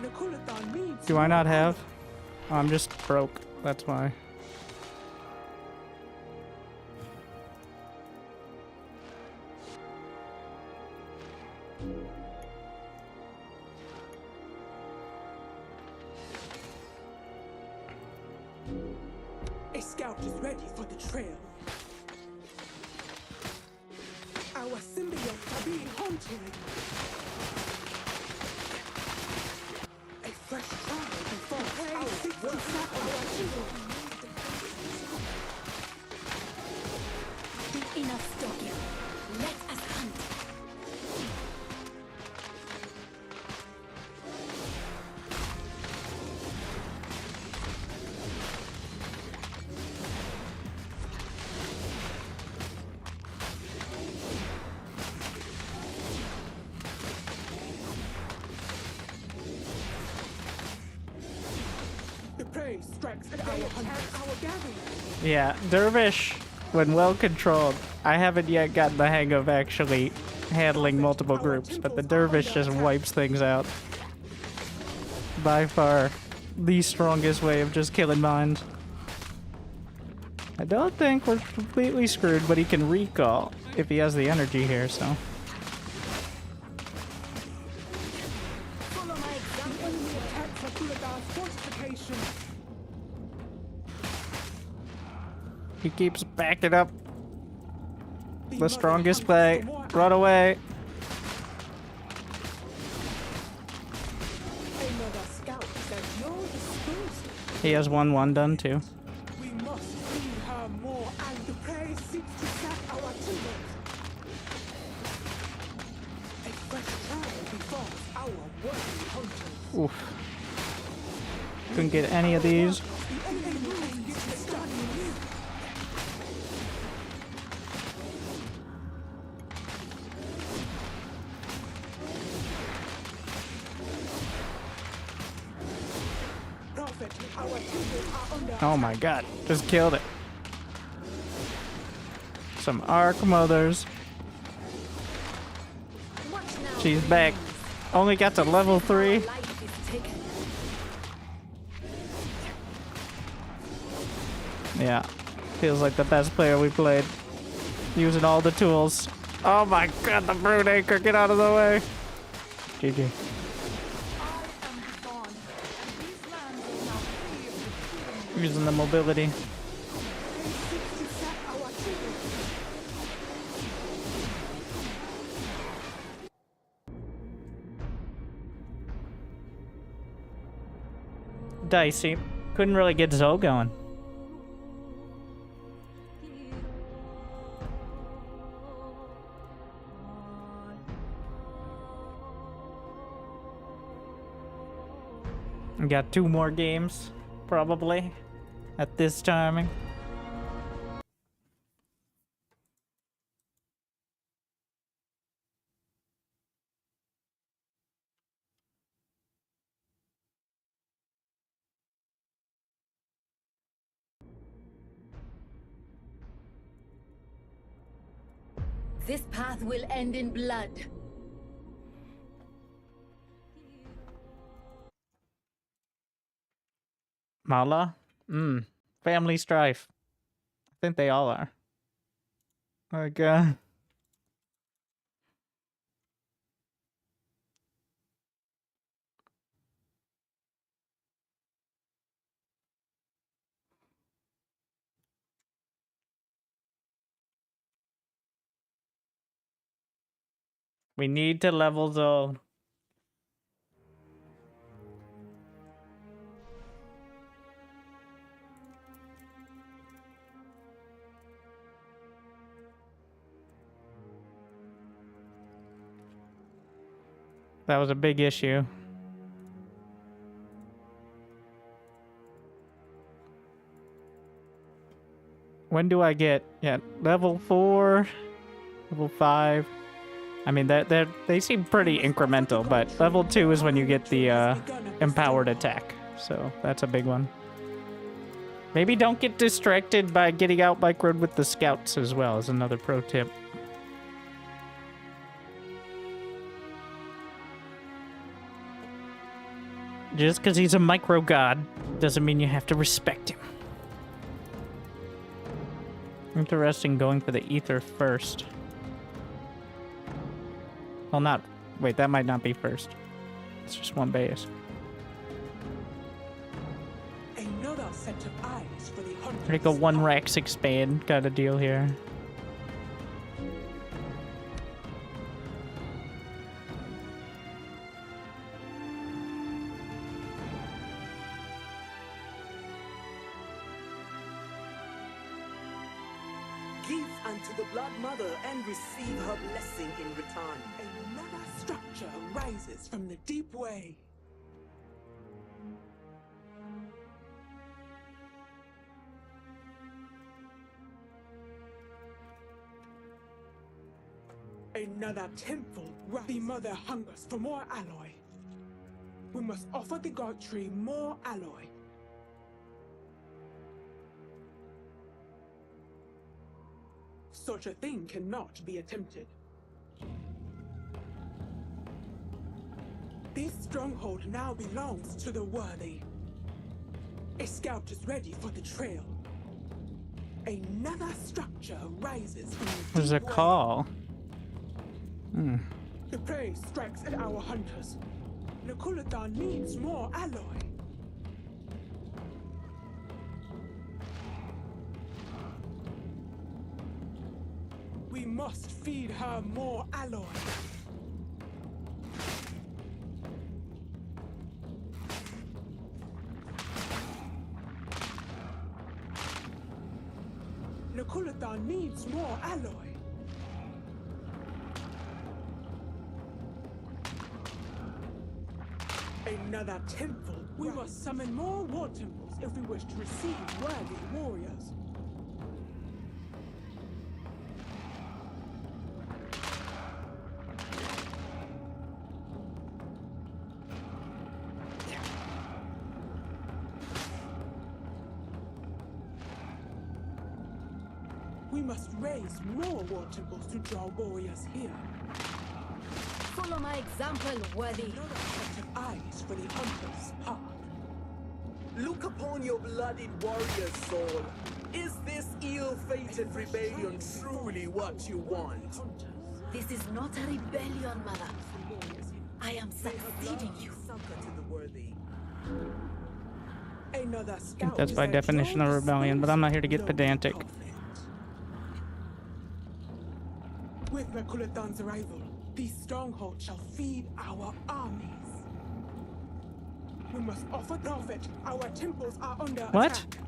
Nakulathan needs Do I not have? Oh, I'm just broke. That's why. A scout is ready for the trail. Our symbiotes are being haunted. A fresh trial before Enough talking. Let us hunt. The prey strikes at our gathering. Yeah, Dervish, when well controlled, I haven't yet gotten the hang of actually handling multiple groups, but the Dervish just wipes things out. By far, the strongest way of just killing mines. I don't think we're completely screwed, but he can recall if he has the energy here, so. Follow my example. Enemy attacks Lakulad's fortification. He keeps backing up. The strongest play. Run away. Another scout is at your disposal. He has 1-1 done too. We must feed her more, and the prey seeks to sap our timbers. A fresh trial befalls our worthy hunters. Oof. Couldn't get any of these. The enemy gets the start. Prophet, our timbers are under Oh my god, just killed it. Some Arc Mothers. Watch now. She's back. Only got to level 3. Life is taken. Yeah. Feels like the best player we played. Using all the tools. Oh my god, the Brood Anchor, get out of the way. GG. Using the mobility. Dicey. Couldn't really get Zoe going. We got 2 more games, probably, at this timing. This path will end in blood. Mala? Family strife. I think they all are. Like, we need to level Zoe. That was a big issue. When do I get? Yeah, level 4, level 5. I mean, they seem pretty incremental, but level 2 is when you get the empowered attack. So that's a big one. Maybe don't get distracted by getting out microed with the scouts as well, is another pro tip. Just because he's a micro god doesn't mean you have to respect him. Interesting going for the ether first. Well, not... Wait, that might not be first. It's just one base. Another set of eyes for the hunters. Like a 1 Rex expand kind of deal here. unto the Blood Mother and receive her blessing in return. Another structure rises from the deep way. Another temple. The mother hungers for more alloy. We must offer the god tree more alloy. Such a thing cannot be attempted. This stronghold now belongs to the worthy. A scout is ready for the trail. Another structure rises from the There's a deep way. call. The prey strikes at our hunters. Nakulathan needs more alloy. We must feed her more alloy. Nakulathan needs more alloy. Another temple. We must summon more war temples if we wish to receive worthy warriors. We must raise more war temples to draw warriors here. Follow my example, worthy. Another set of eyes for the hunter's path. Look upon your blooded warrior's soul. Is this ill-fated rebellion truly what you want? This is not a rebellion, mother. I am succeeding you. Succor to the worthy. Another scout. That's by definition a rebellion, but I'm not here to get pedantic. With Nakulathan's arrival, the stronghold shall feed our armies. We must offer profit. Our temples are under What? attack.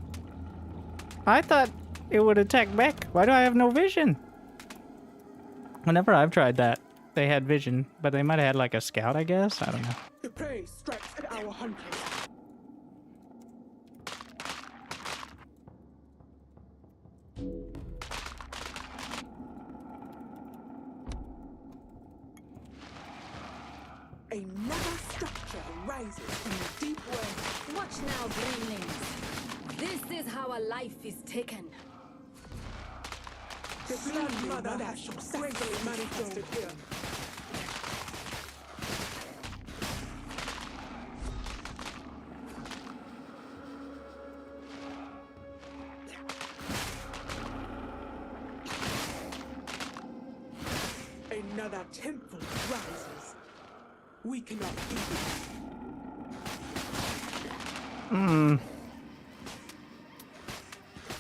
I thought it would attack back. Why do I have no vision? Whenever I've tried that, they had vision, but they might have had like a scout, I guess? I don't know. The prey strikes at our hunters. Another structure rises from the deep way. Watch now, greenlings. This is how a life is taken. The blood mother has successfully manifested here. Another temple rises. We cannot beat it.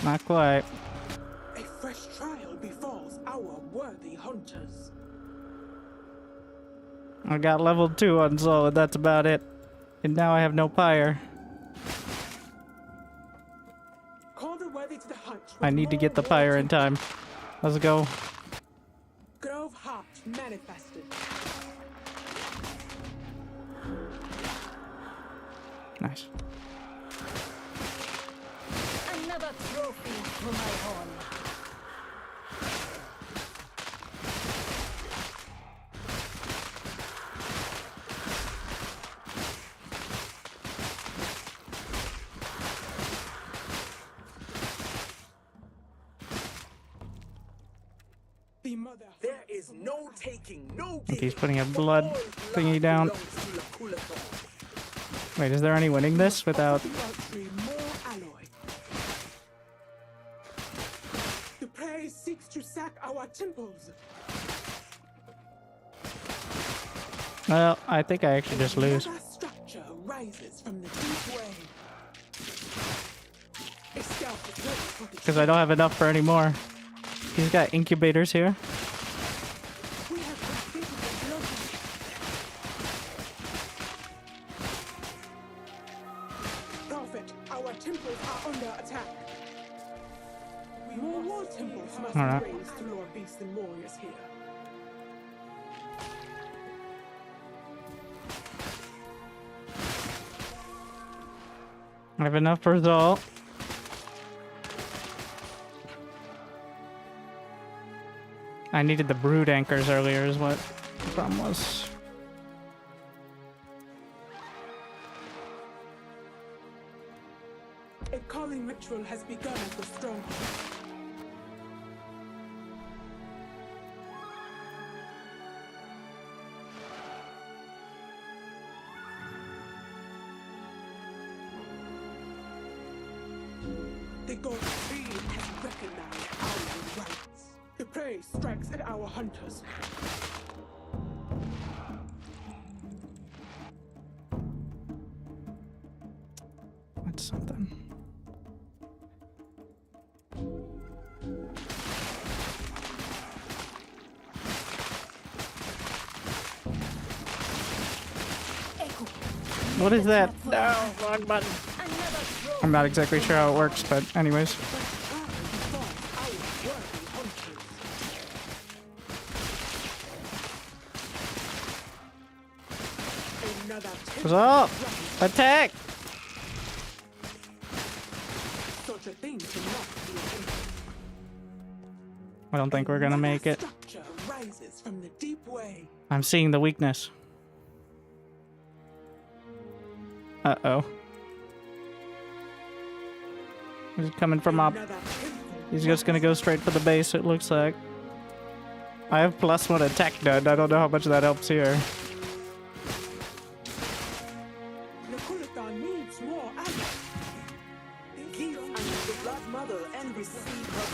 Not quite. A fresh trial befalls our worthy hunters. I got level 2 on Solid, that's about it. And now I have no Pyre. Call the worthy to the hunt. I need to get the Pyre in time. Let's go. Grove Heart manifested. Nice. Another trophy to my home. The mother. There is no taking, no He's giving. putting a blood All thingy blood down. belongs to Nakulathan. Wait, is there any winning this without... The archery more alloy. The prey seeks to sack our temples. Well, I think I actually just lose. Another structure rises from the deep way. A scout is ready for the Because I don't have enough for any more. He's got incubators here. We have completed the blood. Prophet, our temples are under attack. More war temples must Alright. be raised to warriors here. I have enough for Zal. I needed the brood anchors earlier is what the problem was. A calling ritual has begun at the stronghold. The god Pyre has recognized our rights. The prey strikes at our hunters. That's something. What is that? No, wrong button. I'm not exactly sure how it works, but anyways. What's up? Attack! Such a thing cannot be attempted. I don't think we're gonna make it. Structure rises from the deep way. I'm seeing the weakness. Uh-oh. He's coming from up. He's just gonna go straight for the base, it looks like. I have +1 attack done. I don't know how much that helps here.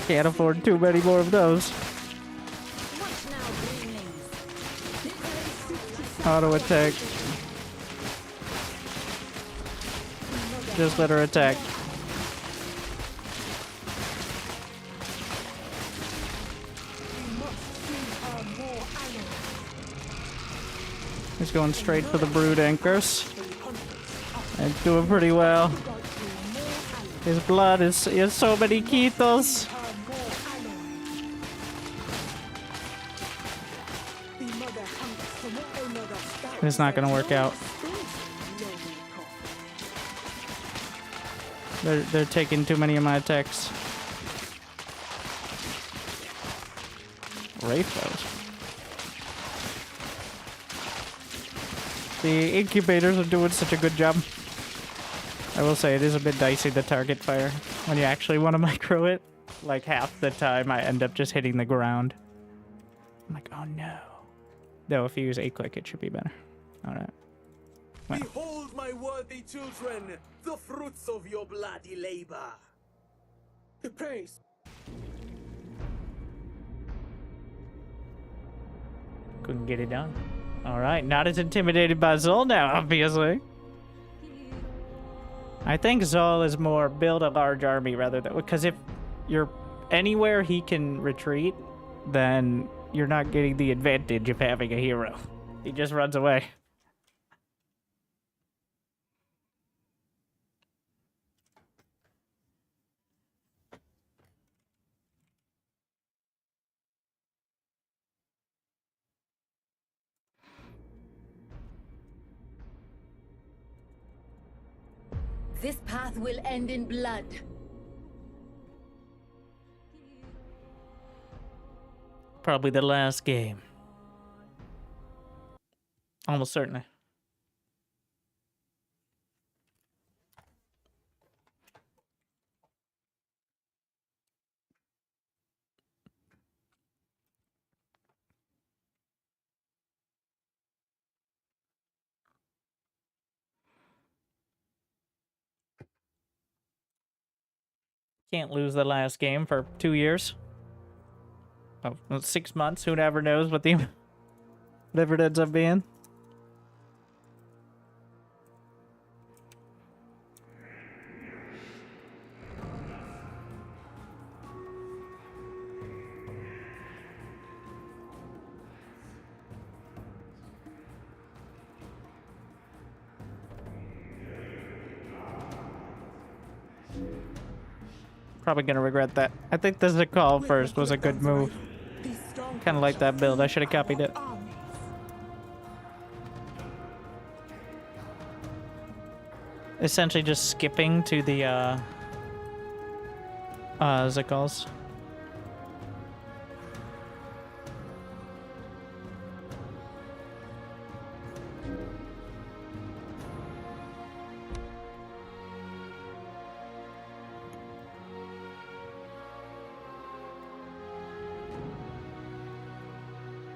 Can't afford too many more of those. Auto attack. Just let her attack. He's going straight for the brood anchors. And doing pretty well. His blood is he has so many Keithos. It's not gonna work out. They're taking too many of my attacks. Wraithos. The incubators are doing such a good job. I will say it is a bit dicey the target fire when you actually want to micro it. Like half the time I end up just hitting the ground. I'm like, oh no. Though if you use A-click it should be better. Alright. Well. Behold, my worthy children, the fruits of your bloody labor. The praise. Couldn't get it done. Alright, not as intimidated by Zol now, obviously. I think Zol is more build a large army rather than... Because if you're anywhere he can retreat, then you're not getting the advantage of having a hero. He just runs away. This path will end in blood. Probably the last game. Almost certainly. Can't lose the last game for 2 years. Oh, well, 6 months. Who never knows what the whatever it ends up being. Probably gonna regret that. I think this is a call first was a good move. kind of like that build. I should have copied it. Essentially just skipping to the, Zickles.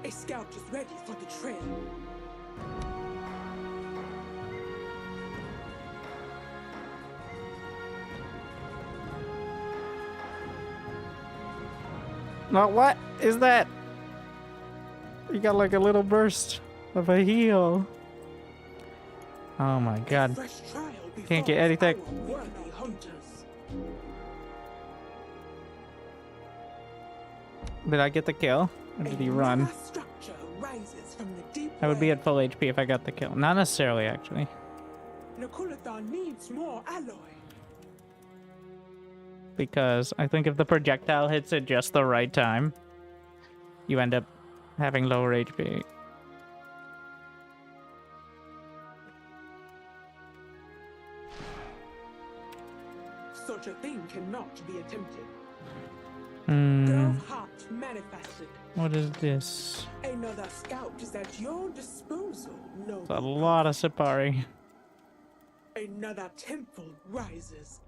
A scout is ready for the trail. Now what is that? You got like a little burst of a heal. Oh my god. Fresh trial Can't get befalls anything. our worthy hunters. Did I get the kill? Or did he run? Another structure rises from the deep I would be well. at full HP if I got the kill. Not necessarily, actually. Nakulathan needs more alloy. Because I think if the projectile hits at just the right time, you end up having lower HP. Such a thing cannot be attempted. Hmm. Girl's heart manifested. What is this? Another scout is at your disposal, no. It's a lot of Sipari. Another temple rises.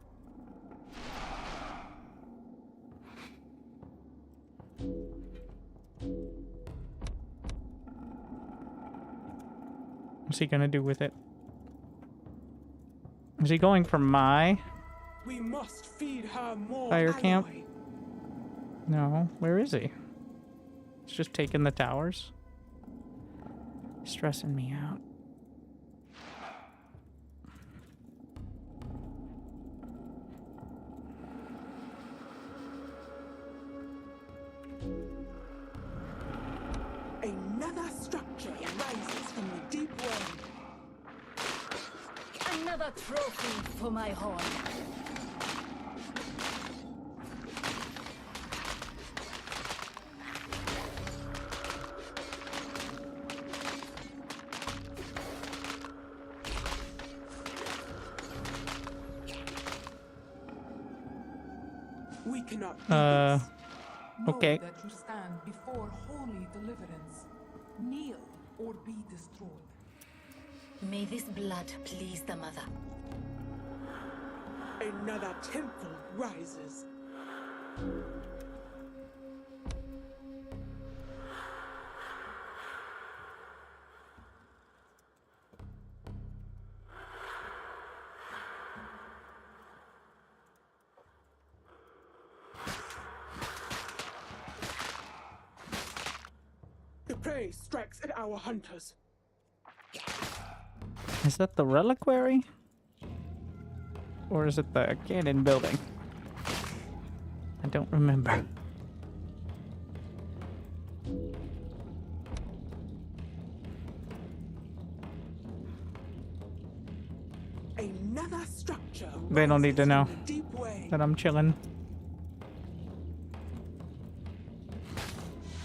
What's he gonna do with it? Is he going for my We must feed her more fire alloy. camp? No. Where is he? He's just taking the towers. Stressing me out. Another structure rises from the deep well. Another trophy for my horn. We cannot do Uh, this. Know Okay. that you stand before holy deliverance. Kneel or be destroyed. May this blood please the mother. Another temple rises. The prey strikes at our hunters. Is that the reliquary? Or is it the cannon building? I don't remember. Another structure. They don't need to rises know from the deep way. that I'm chilling.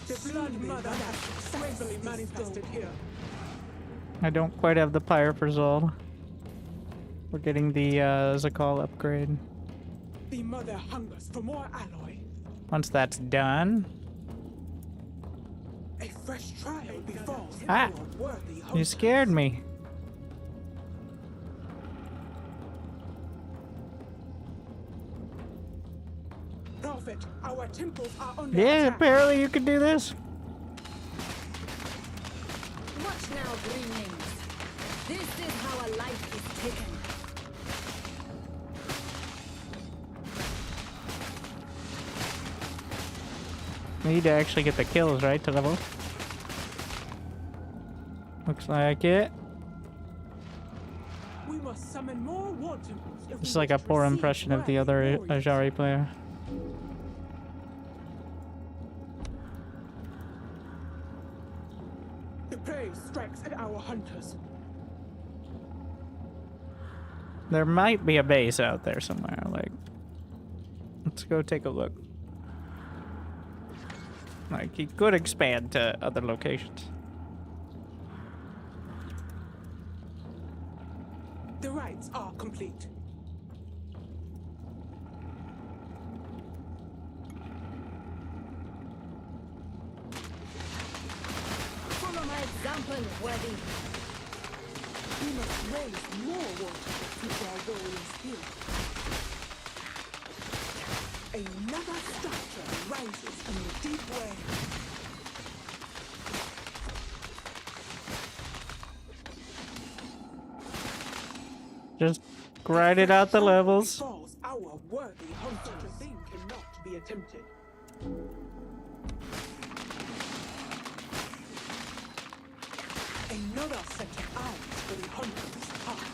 The blood mother has successfully manifested here. I don't quite have the Pyre for Zold. We're getting the Zakal upgrade. The mother hungers for more alloy. Once that's done, A fresh trial befalls Ah! our worthy you hunters. scared me. Prophet, our temples are under Yeah, attack. apparently you could do this. Watch now, greenlings. This is how a life is taken. We need to actually get the kills, right, to level? Looks like it. We must summon more war temples if This is we like a wish to poor receive impression of the worthy other warriors. Ajari player. The prey strikes at our hunters. There might be a base out there somewhere, like... Let's go take a look. Like, he could expand to other locations. The rites are complete. Follow my example, worthy. We must raise more water before our goal is here. Another structure rises from the deep way. Just grind it out the levels. Falls our worthy hunter. Such a thing cannot be attempted. Another set of eyes for the hunter's heart.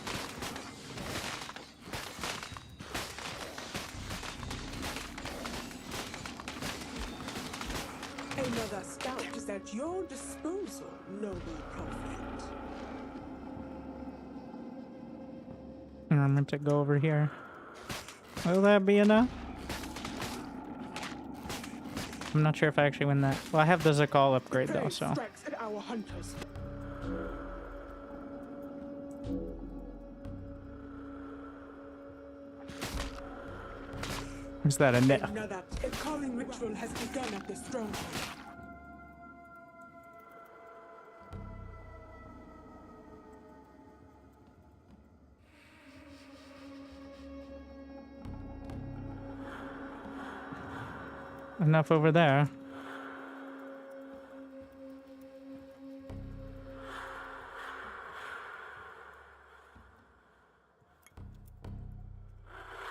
Another scout is at your disposal, noble prophet. I'm meant to go over here. Will that be enough? I'm not sure if I actually win that. Well, I have the Zakal upgrade though, so. Strikes at our hunters. Is that a net? Another calling ritual has begun at the stronghold. Enough over there.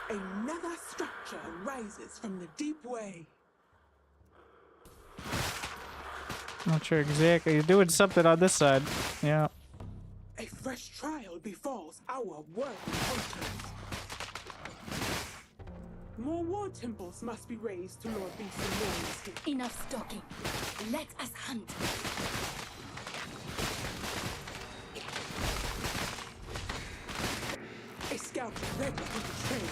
Another structure rises from the deep way. Not sure exactly. You're doing something on this side. Yeah. A fresh trial befalls our worthy hunters. More war temples must be raised to Lord Beast and Warriors here. Enough stalking. Let us hunt. A scout is ready for the trail.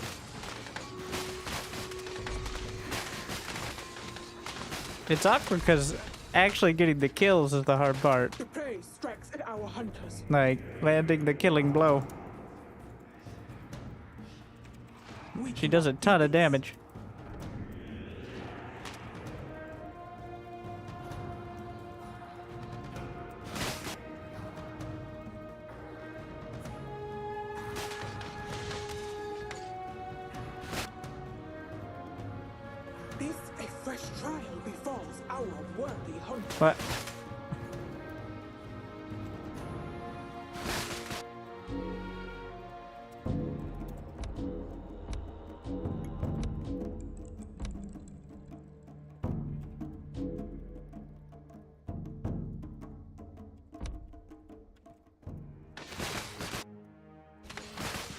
It's awkward because actually getting the kills is the hard part. The prey strikes at our hunters. Like, landing the killing blow. She does a ton of damage. This a fresh trial befalls our worthy hunters. What?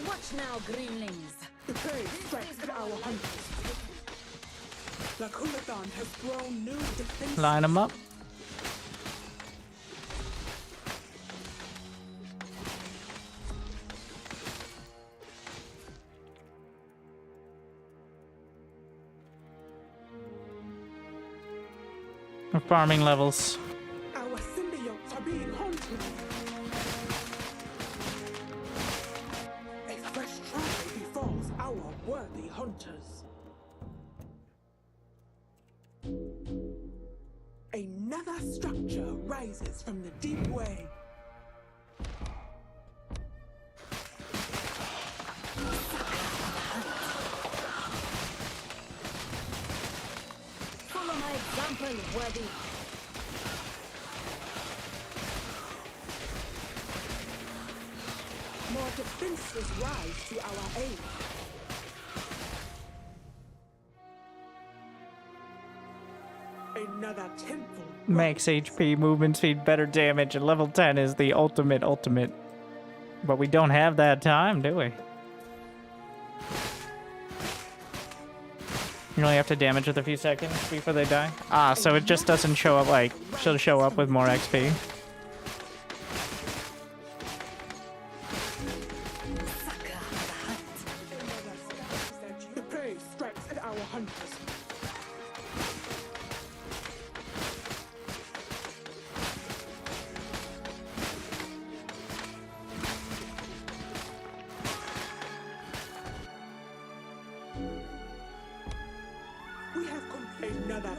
Watch now, greenlings. The prey strikes at our hunters. The Kumathon has grown new defenses. Line them up. We're farming levels. Our symbiotes are being haunted. A fresh trial befalls our worthy hunters. Another structure rises from the deep way. Follow my example, worthy. More defenses rise to our aid. Another temple. Max HP, movement speed, better damage, and level 10 is the ultimate. But we don't have that time, do we? You only have to damage with a few seconds before they die? Ah, so it just doesn't show up like, she'll show up with more XP. The prey strikes at our hunters.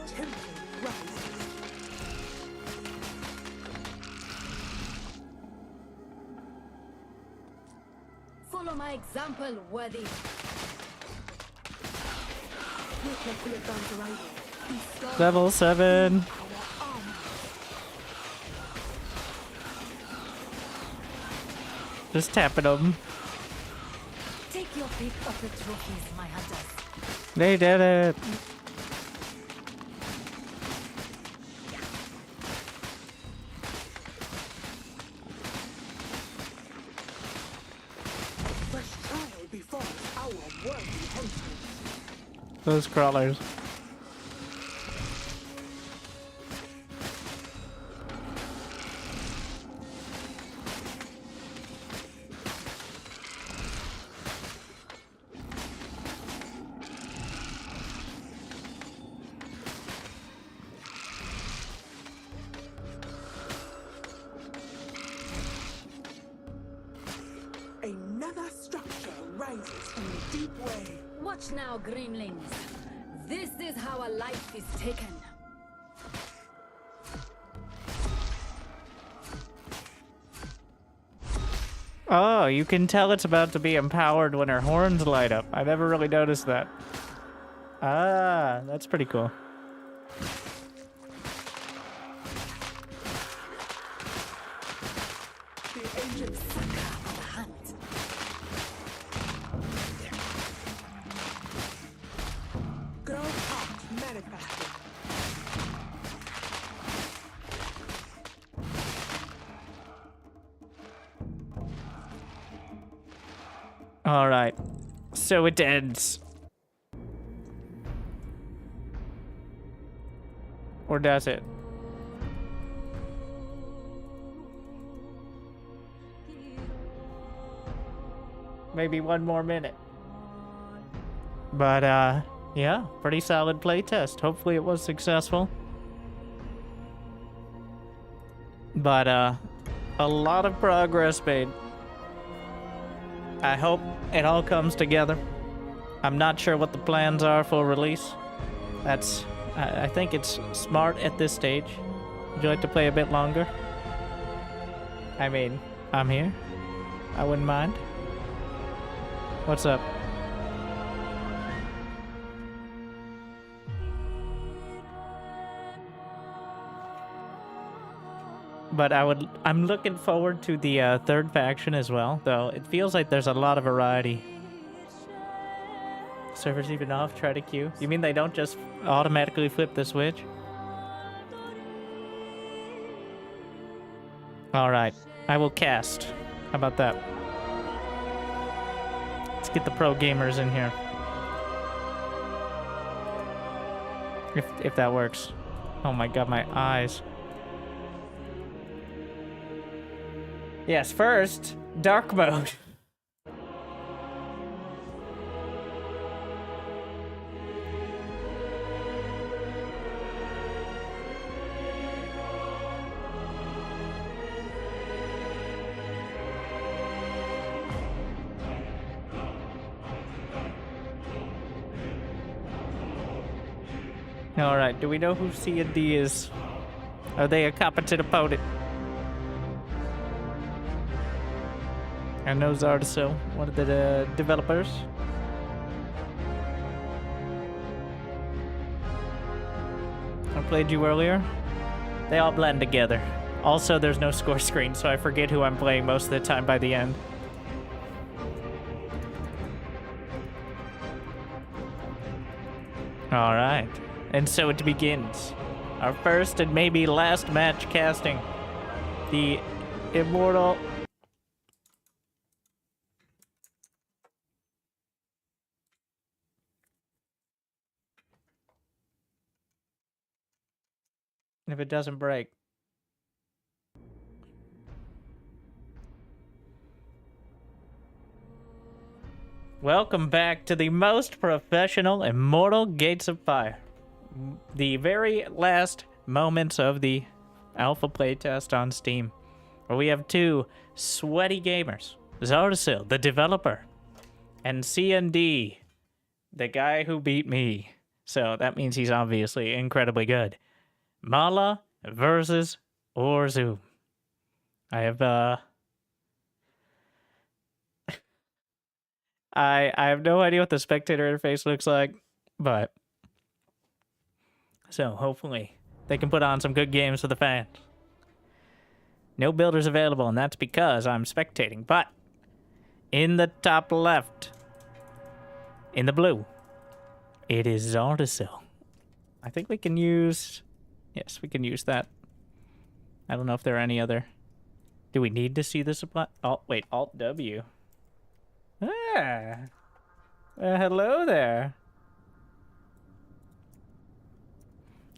temple rises. Follow my example, worthy. Level 7. Just tapping them. Take your pick of the trophies, my hunters. They did it. Fresh trial before our worthy hunters. Those crawlers. Another structure rises from the deep way. Watch now, greenlings. This is how a life is taken. Oh, you can tell it's about to be empowered when her horns light up. I never really noticed that. Ah, that's pretty cool. The ancient grow out manifested. All right. So it ends. Or does it? Maybe one more minute. But, yeah, pretty solid playtest. Hopefully it was successful. But, a lot of progress made. I hope it all comes together. I'm not sure what the plans are for release. I think it's smart at this stage. Would you like to play a bit longer? I mean, I'm here. I wouldn't mind. What's up? But I'm looking forward to the third faction as well, though it feels like there's a lot of variety. Servers even off, try to queue. You mean they don't just automatically flip the switch? Alright, I will cast. How about that? Let's get the pro gamers in here. If that works. Oh my god, my eyes. Yes, first, dark mode. Alright, do we know who C&D is? Are they a competent opponent? I know Zardasil, one of the developers. I played you earlier. They all blend together. Also, there's no score screen, so I forget who I'm playing most of the time by the end. Alright. And so it begins. Our first and maybe last match casting. The Immortal... If it doesn't break. Welcome back to the most professional Immortal Gates of Fire. The very last moments of the alpha playtest on Steam, where we have two sweaty gamers. Zardasil, the developer, and C&D, the guy who beat me. So that means he's obviously incredibly good. Mala versus Orzum. I have I have no idea what the spectator interface looks like, but so hopefully they can put on some good games for the fans. No builders available, and that's because I'm spectating. But in the top left, in the blue, it is Zardasil. I think we can use... Yes, we can use that. I don't know if there are any other... Do we need to see the supply? Oh, wait, Alt-W. Ah! Hello there.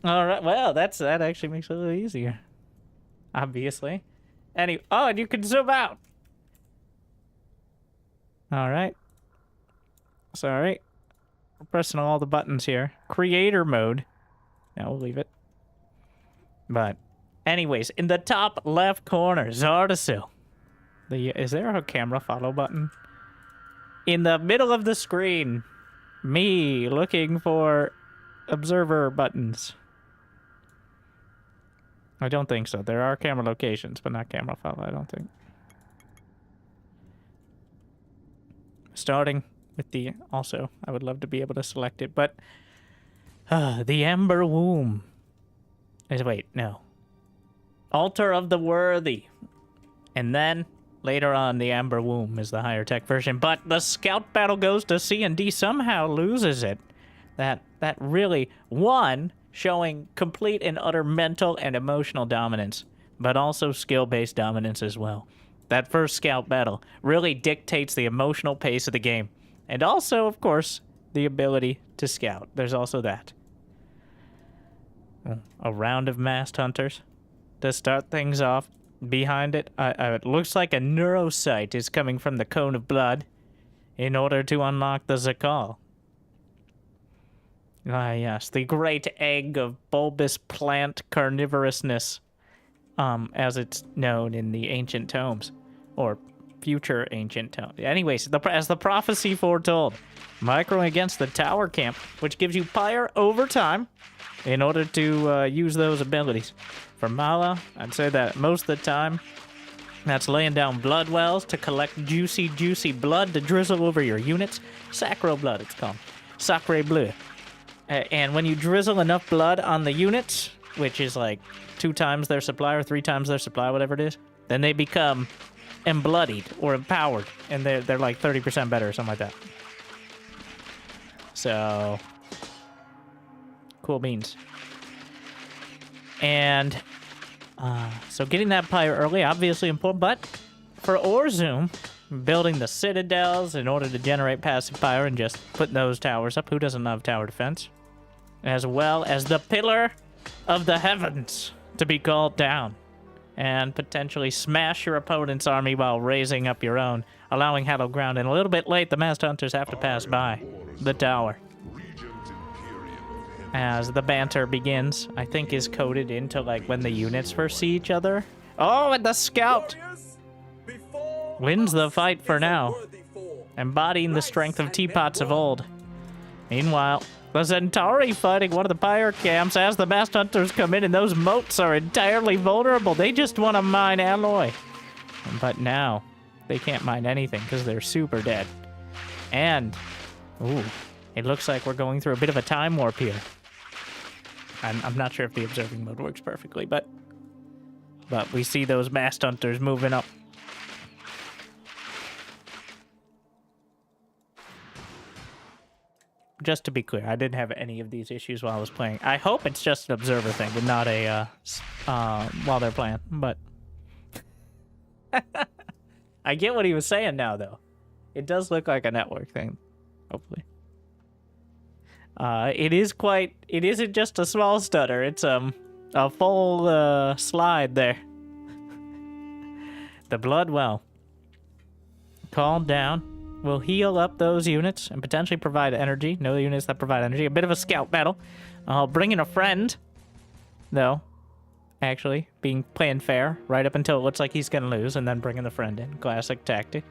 Alright, well, that actually makes it a little easier. Obviously. Oh, and you can zoom out! Alright. Sorry. We're pressing all the buttons here. Creator mode. Now we'll leave it. But, anyways, in the top left corner, Zardasil. Is there a camera follow button? In the middle of the screen, me looking for observer buttons. I don't think so. There are camera locations, but not camera follow, I don't think. Starting with the... Also, I would love to be able to select it, but... the Ember Womb. Wait, no. Altar of the Worthy. And then, later on, the Ember Womb is the higher tech version. But the Scout Battle goes to C&D, somehow loses it. That really... One, showing complete and utter mental and emotional dominance, but also skill-based dominance as well. That first Scout Battle really dictates the emotional pace of the game. And also, of course, the ability to scout. There's also that. A round of masked hunters to start things off. Behind it, it looks like a neurocyte is coming from the Cone of Blood in order to unlock the Zakal. Ah, yes, the great egg of bulbous plant carnivorousness, as it's known in the ancient tomes, or future ancient tomes. Anyways, as the prophecy foretold, microing against the tower camp, which gives you Pyre over time in order to use those abilities. For Mala, I'd say that most of the time, that's laying down blood wells to collect juicy, juicy blood to drizzle over your units. Sacro blood, it's called. Sacre bleu. And when you drizzle enough blood on the units, which is like 2 times their supply or 3 times their supply, whatever it is, then they become embloodied or empowered, and they're like 30% better or something like that. So, cool beans. And so getting that Pyre early, obviously important, but for Orzum, building the Citadels in order to generate passive Pyre and just putting those towers up. Who doesn't love tower defense? As well as the Pillar of the Heavens to be called down and potentially smash your opponent's army while raising up your own, allowing hallowed ground. And a little bit late, the masked hunters have to pass by the tower. As the banter begins, I think is coded into like when the units first see each other. Oh, and the scout wins the fight for now, embodying the strength of teapots of old. Meanwhile, the Centauri fighting one of the Pyre camps as the masked hunters come in, and those moats are entirely vulnerable. They just want to mine alloy. But now, they can't mine anything because they're super dead. And, ooh, it looks like we're going through a bit of a time warp here. I'm not sure if the observing mode works perfectly, but we see those masked hunters moving up. Just to be clear, I didn't have any of these issues while I was playing. I hope it's just an observer thing and not a, while they're playing, but... I get what he was saying now, though. It does look like a network thing, hopefully. It isn't just a small stutter, it's, a full, slide there. The blood well. Calm down. Will heal up those units and potentially provide energy. No units that provide energy. A bit of a scout battle. Bring in a friend, though. Actually, playing fair right up until it looks like he's gonna lose, and then bringing the friend in. Classic tactic.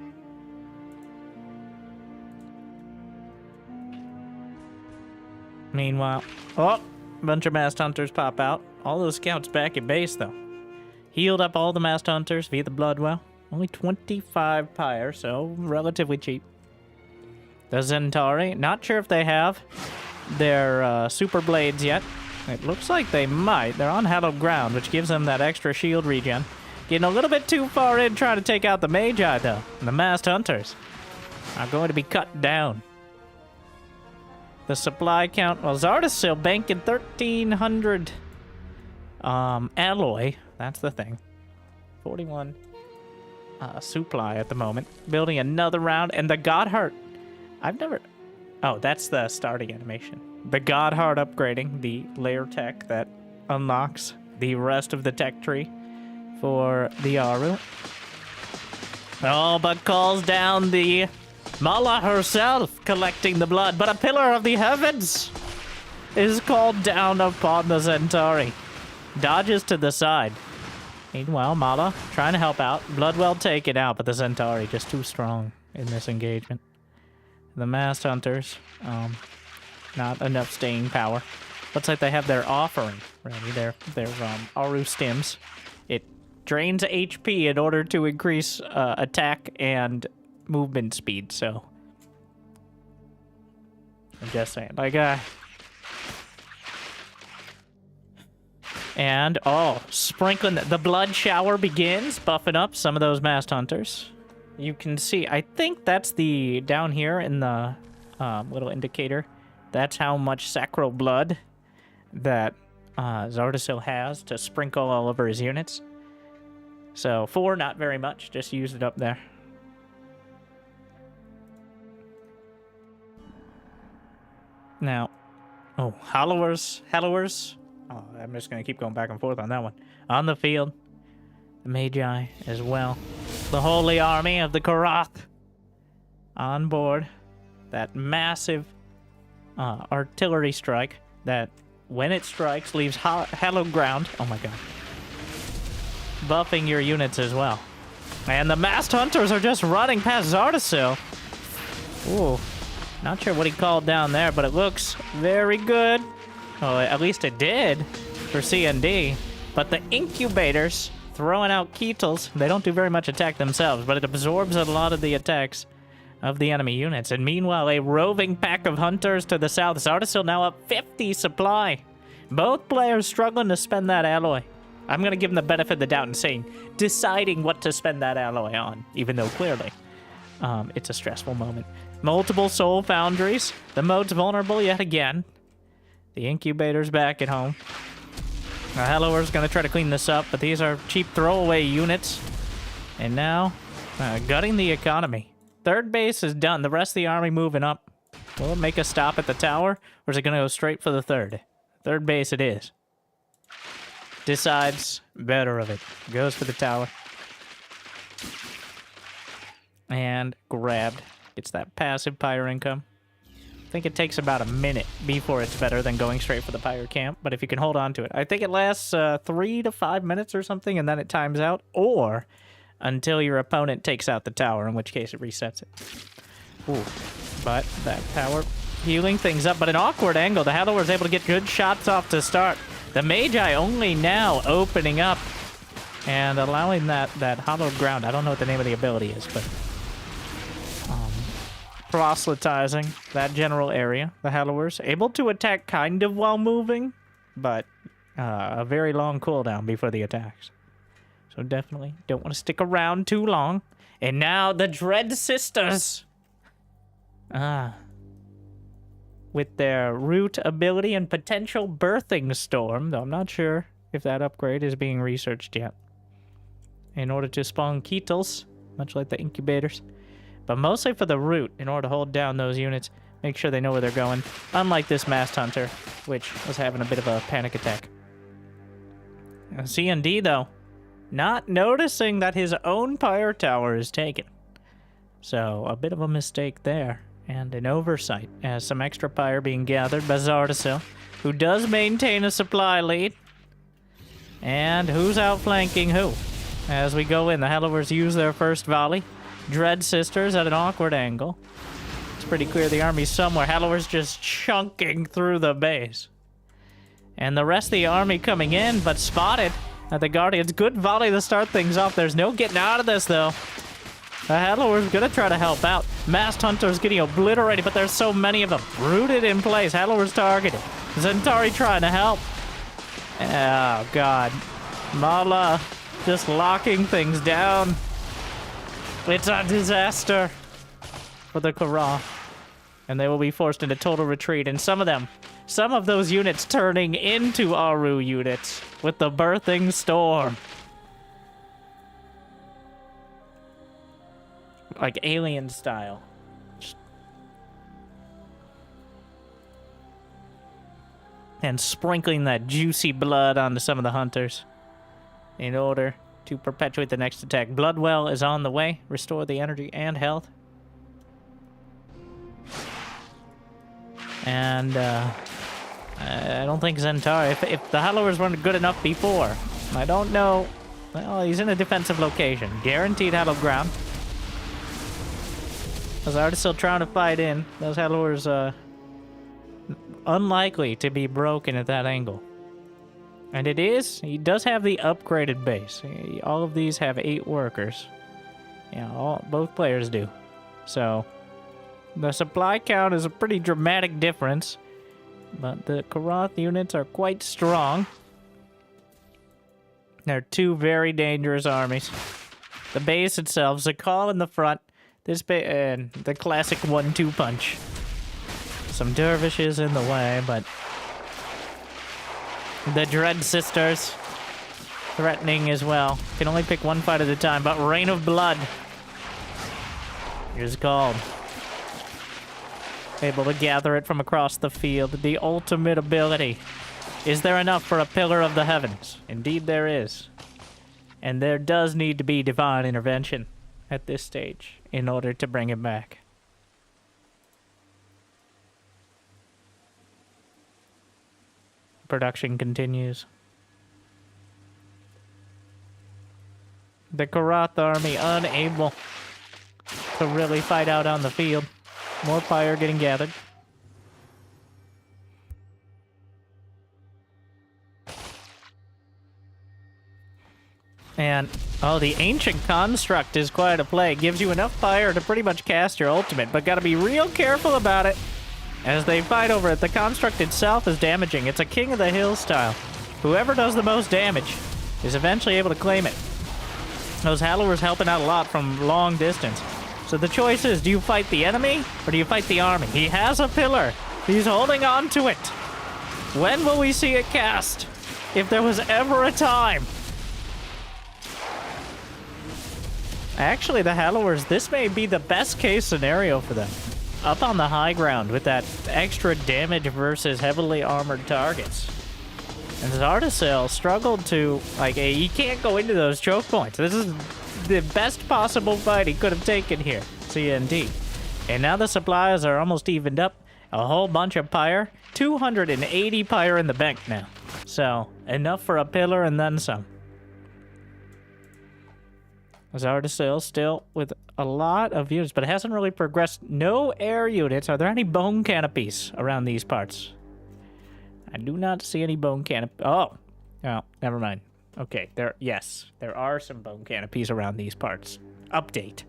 Meanwhile, oh, a bunch of masked hunters pop out. All those scouts back at base, though. Healed up all the masked hunters via the Bloodwell. Only 25 Pyre, so relatively cheap. The Centauri, not sure if they have their super blades yet. It looks like they might. They're on hallowed ground, which gives them that extra shield regen. Getting a little bit too far in trying to take out the Magi, though. And the masked hunters are going to be cut down. The supply count, well, Zarda's still banking 1,300 alloy. That's the thing. 41 supply at the moment. Building another round, and the Godheart. I've never... Oh, that's the starting animation. The Godheart upgrading, the layer tech that unlocks the rest of the tech tree for the Aru. Oh, but calls down the Mala herself, collecting the blood. But a pillar of the heavens is called down upon the Centauri. Dodges to the side. Meanwhile, Mala trying to help out. Bloodwell taken out, but the Centauri just too strong in this engagement. The masked hunters, not enough staying power. Looks like they have their offering ready. Their Aru stims. It drains HP in order to increase attack and movement speed. So I'm just saying, like, and oh, sprinkling the blood shower begins, buffing up some of those masked hunters. You can see, I think that's the, down here in the little indicator, that's how much sacral blood that Zardasil has to sprinkle all over his units. So 4, not very much, just used it up there. Now, oh, Hallowers. Oh, I'm just going to keep going back and forth on that one. On the field, the Magi as well. The Holy Army of the Karath on board. That massive artillery strike that, when it strikes, leaves hallowed ground. Oh my god. Buffing your units as well. And the masked hunters are just running past Zardasil. Ooh. Not sure what he called down there, but it looks very good. Oh, at least it did for C&D. But the incubators throwing out Keetles. They don't do very much attack themselves, but it absorbs a lot of the attacks of the enemy units. And meanwhile, a roving pack of hunters to the south. Zardasil now up 50 supply. Both players struggling to spend that alloy. I'm going to give them the benefit of the doubt and saying, deciding what to spend that alloy on, even though clearly it's a stressful moment. Multiple soul foundries. The mode's vulnerable yet again. The incubator's back at home. Hallower's going to try to clean this up, but these are cheap throwaway units. And now, gutting the economy. Third base is done. The rest of the army moving up. Will it make a stop at the tower, or is it going to go straight for the third? Third base it is. Decides better of it. Goes for the tower. And grabbed. It's that passive Pyre income. I think it takes about a minute before it's better than going straight for the Pyre camp, but if you can hold on to it. I think it lasts 3 to 5 minutes or something, and then it times out, or until your opponent takes out the tower, in which case it resets it. Ooh, but that power healing things up, but an awkward angle. The Hallower is able to get good shots off to start. The Magi only now opening up and allowing that hollowed ground. I don't know what the name of the ability is, but proselytizing that general area. The Hallowers able to attack kind of while moving, but a very long cooldown before the attacks. So definitely don't want to stick around too long. And now the Dread Sisters. With their root ability and potential birthing storm, though I'm not sure if that upgrade is being researched yet. In order to spawn Keetles, much like the incubators. But mostly for the root, in order to hold down those units, make sure they know where they're going. Unlike this masked hunter, which was having a bit of a panic attack. C&D, though, not noticing that his own Pyre tower is taken. So, a bit of a mistake there. And an oversight, as some extra Pyre being gathered by Zardasil, who does maintain a supply lead. And who's outflanking who? As we go in, the Hallowers use their first volley. Dread Sisters at an awkward angle. It's pretty clear the army's somewhere. Hallower's just chunking through the base. And the rest of the army coming in, but spotted at the Guardians. Good volley to start things off. There's no getting out of this, though. The Hallower's gonna try to help out. Masked Hunter's getting obliterated, but there's so many of them. Rooted in place. Hallower's targeted. Zentari trying to help. Oh, God. Mala just locking things down. It's a disaster for the Kara. And they will be forced into total retreat. And some of those units turning into Aru units with the birthing storm. Like alien style. And sprinkling that juicy blood onto some of the hunters in order to perpetuate the next attack. Bloodwell is on the way. Restore the energy and health. And I don't think Zentari, if the Hallowers weren't good enough before, I don't know. Well, he's in a defensive location. Guaranteed Hallow ground. Those artists still trying to fight in. Those Hallowers, unlikely to be broken at that angle. And he does have the upgraded base. All of these have 8 workers. Yeah, both players do. So, the supply count is a pretty dramatic difference. But the Karath units are quite strong. They're 2 very dangerous armies. The base itself, Zakal in the front. And the classic 1-2 punch. Some dervishes in the way, but the Dread Sisters threatening as well. Can only pick one fight at a time, but Rain of Blood is called. Able to gather it from across the field. The ultimate ability. Is there enough for a Pillar of the Heavens? Indeed there is. And there does need to be divine intervention at this stage in order to bring it back. Production continues. The Karath army unable to really fight out on the field. More Pyre getting gathered. And, oh, the Ancient Construct is quite a play. Gives you enough fire to pretty much cast your ultimate, but gotta be real careful about it as they fight over it. The Construct itself is damaging. It's a King of the Hill style. Whoever does the most damage is eventually able to claim it. Those Hallowers helping out a lot from long distance. So the choice is, do you fight the enemy or do you fight the army? He has a pillar. He's holding on to it. When will we see it cast? If there was ever a time. Actually, the Hallowers, this may be the best case scenario for them. Up on the high ground with that extra damage versus heavily armored targets. And Zardacel struggled to, like, he can't go into those choke points. This is the best possible fight he could have taken here. CND. And now the supplies are almost evened up. A whole bunch of Pyre. 280 Pyre in the bank now. So, enough for a pillar and then some. Zardacel still with a lot of units, but it hasn't really progressed. No air units. Are there any bone canopies around these parts? I do not see any bone canopy. Oh, never mind. Okay, there are some bone canopies around these parts. Update.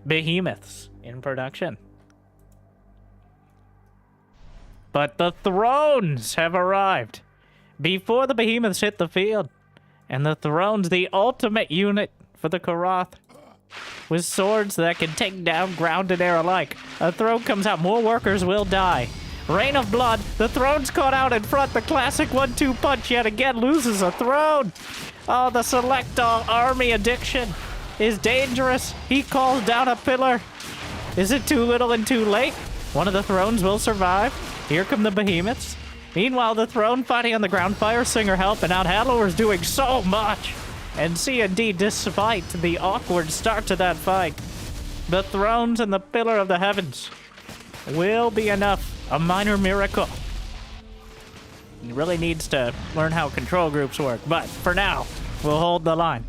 Behemoths in production. But the thrones have arrived before the behemoths hit the field. And the thrones, the ultimate unit for the Karath, with swords that can take down ground and air alike. A throne comes out, more workers will die. Rain of Blood, the throne's caught out in front. The classic 1-2 punch yet again loses a throne. Oh, the select all army addiction is dangerous. He calls down a pillar. Is it too little and too late? One of the thrones will survive. Here come the behemoths. Meanwhile, the throne fighting on the ground, Fire Singer helping out. Hallowers doing so much. And C&D, despite the awkward start to that fight, the thrones and the Pillar of the Heavens will be enough. A minor miracle. He really needs to learn how control groups work, but for now, we'll hold the line.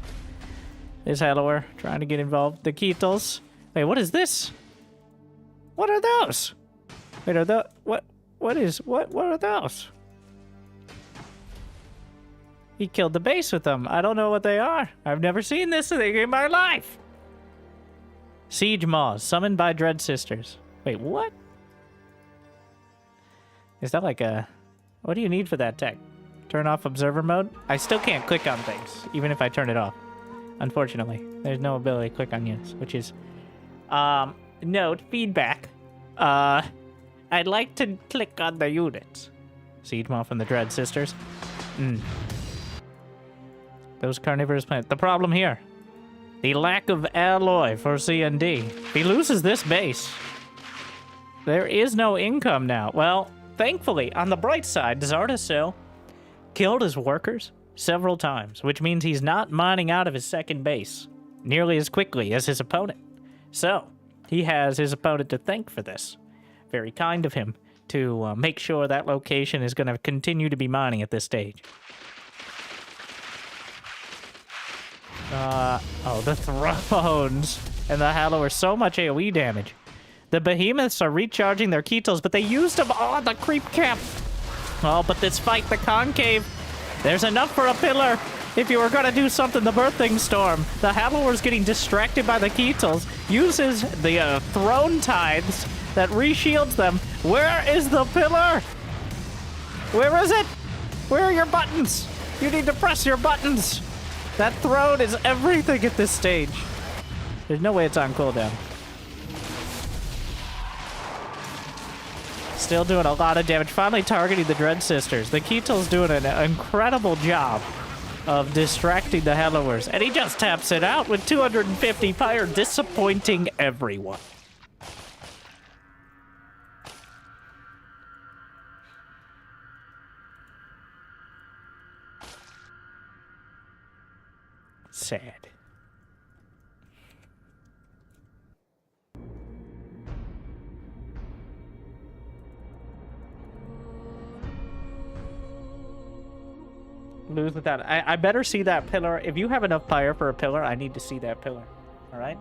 This Hallower trying to get involved. The Keetles. Wait, what is this? What are those? Wait, are the what are those? He killed the base with them. I don't know what they are. I've never seen this thing in my life. Siege Maws, summoned by Dread Sisters. Wait, what? Is that like a... What do you need for that tech? Turn off observer mode? I still can't click on things, even if I turn it off. Unfortunately, there's no ability to click on units, which is... Note, feedback. I'd like to click on the units. Siege Maw from the Dread Sisters. Those carnivorous plants. The problem here. The lack of alloy for C&D. If he loses this base, there is no income now. Well, thankfully, on the bright side, Zardasil killed his workers several times, which means he's not mining out of his second base nearly as quickly as his opponent. So, he has his opponent to thank for this. Very kind of him to make sure that location is going to continue to be mining at this stage. Oh, the Thrones and the Hallow are so much AoE damage. The Behemoths are recharging their Kettles, but they used them on the creep camp. Oh, but this fight, the Concave, there's enough for a pillar. If you were going to do something, the Birthing Storm. The Hallower's getting distracted by the Kettles, uses the Throne Tithes that reshields them. Where is the pillar? Where is it? Where are your buttons? You need to press your buttons. That throne is everything at this stage. There's no way it's on cooldown. Still doing a lot of damage. Finally targeting the Dread Sisters. The Kettle's doing an incredible job of distracting the Hellowers. And he just taps it out with 250 Pyre, disappointing everyone. Sad. Lose without it. I better see that pillar. If you have enough Pyre for a pillar, I need to see that pillar. All right?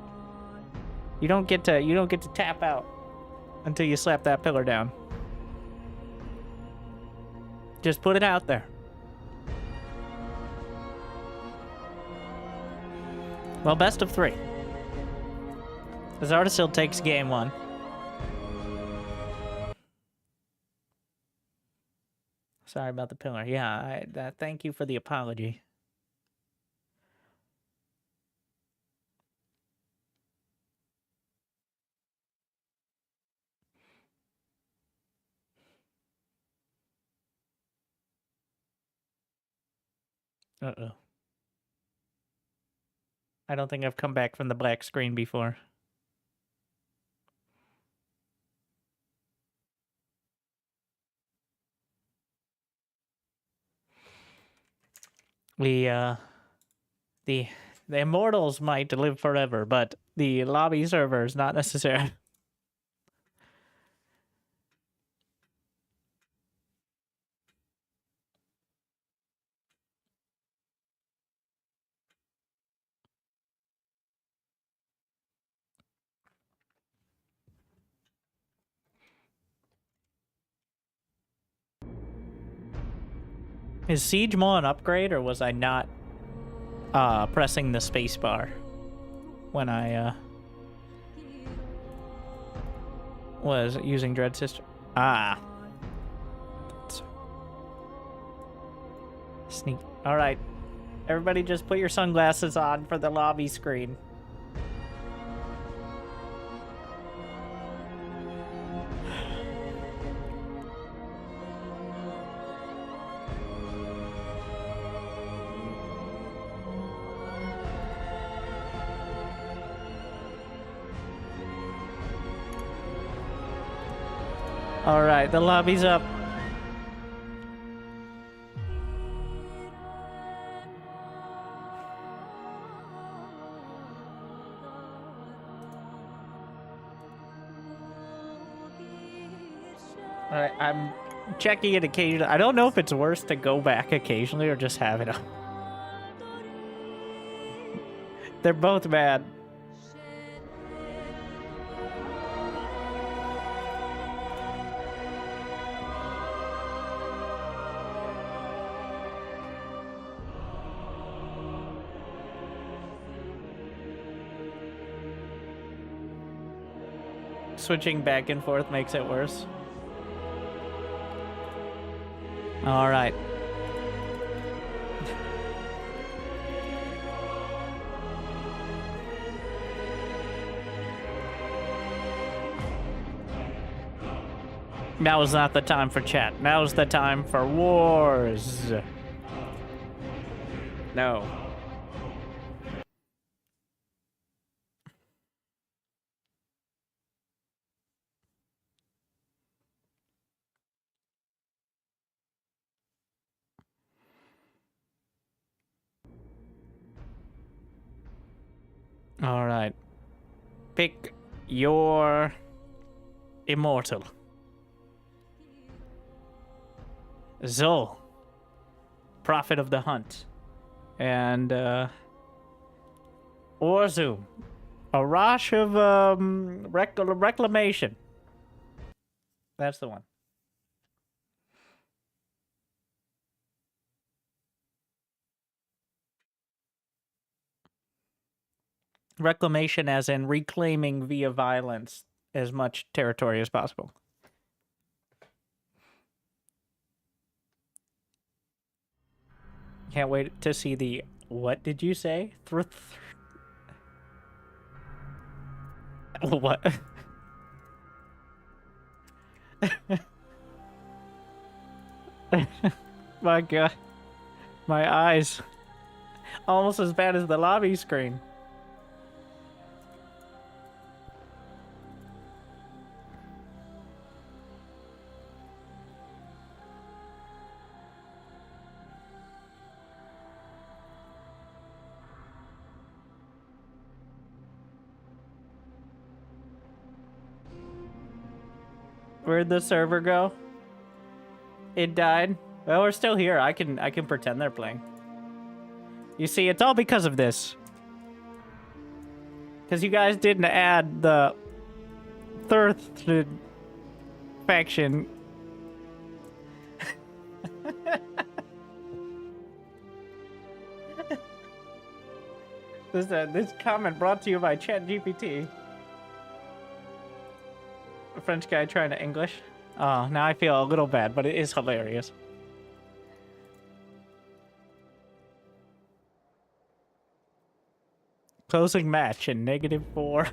You don't get to tap out until you slap that pillar down. Just put it out there. Well, best of 3. Zardasil takes game 1. Sorry about the pillar. Yeah, thank you for the apology. Uh-oh. I don't think I've come back from the black screen before. The Immortals might live forever, but the lobby server is not necessary. Is Siege Maw an upgrade, or was I not pressing the spacebar when I was using Dread Sister? Ah. Sneak. All right. Everybody just put your sunglasses on for the lobby screen. All right, the lobby's up. All right, I'm checking it occasionally. I don't know if it's worse to go back occasionally or just have it up. They're both bad. Switching back and forth makes it worse. All right. Now is not the time for chat. Now is the time for wars. No. All right. Pick your Immortal. Zol, Prophet of the Hunt, and Orzu, Arash of Reclamation. That's the one. Reclamation as in reclaiming via violence as much territory as possible. Can't wait to see the... What did you say? What? My god. My eyes. Almost as bad as the lobby screen. Where'd the server go? It died. Well, we're still here. I can pretend they're playing. You see, it's all because of this. Because you guys didn't add the third faction. This comment brought to you by ChatGPT. A French guy trying to English. Oh, now I feel a little bad, but it is hilarious. Closing match in -4.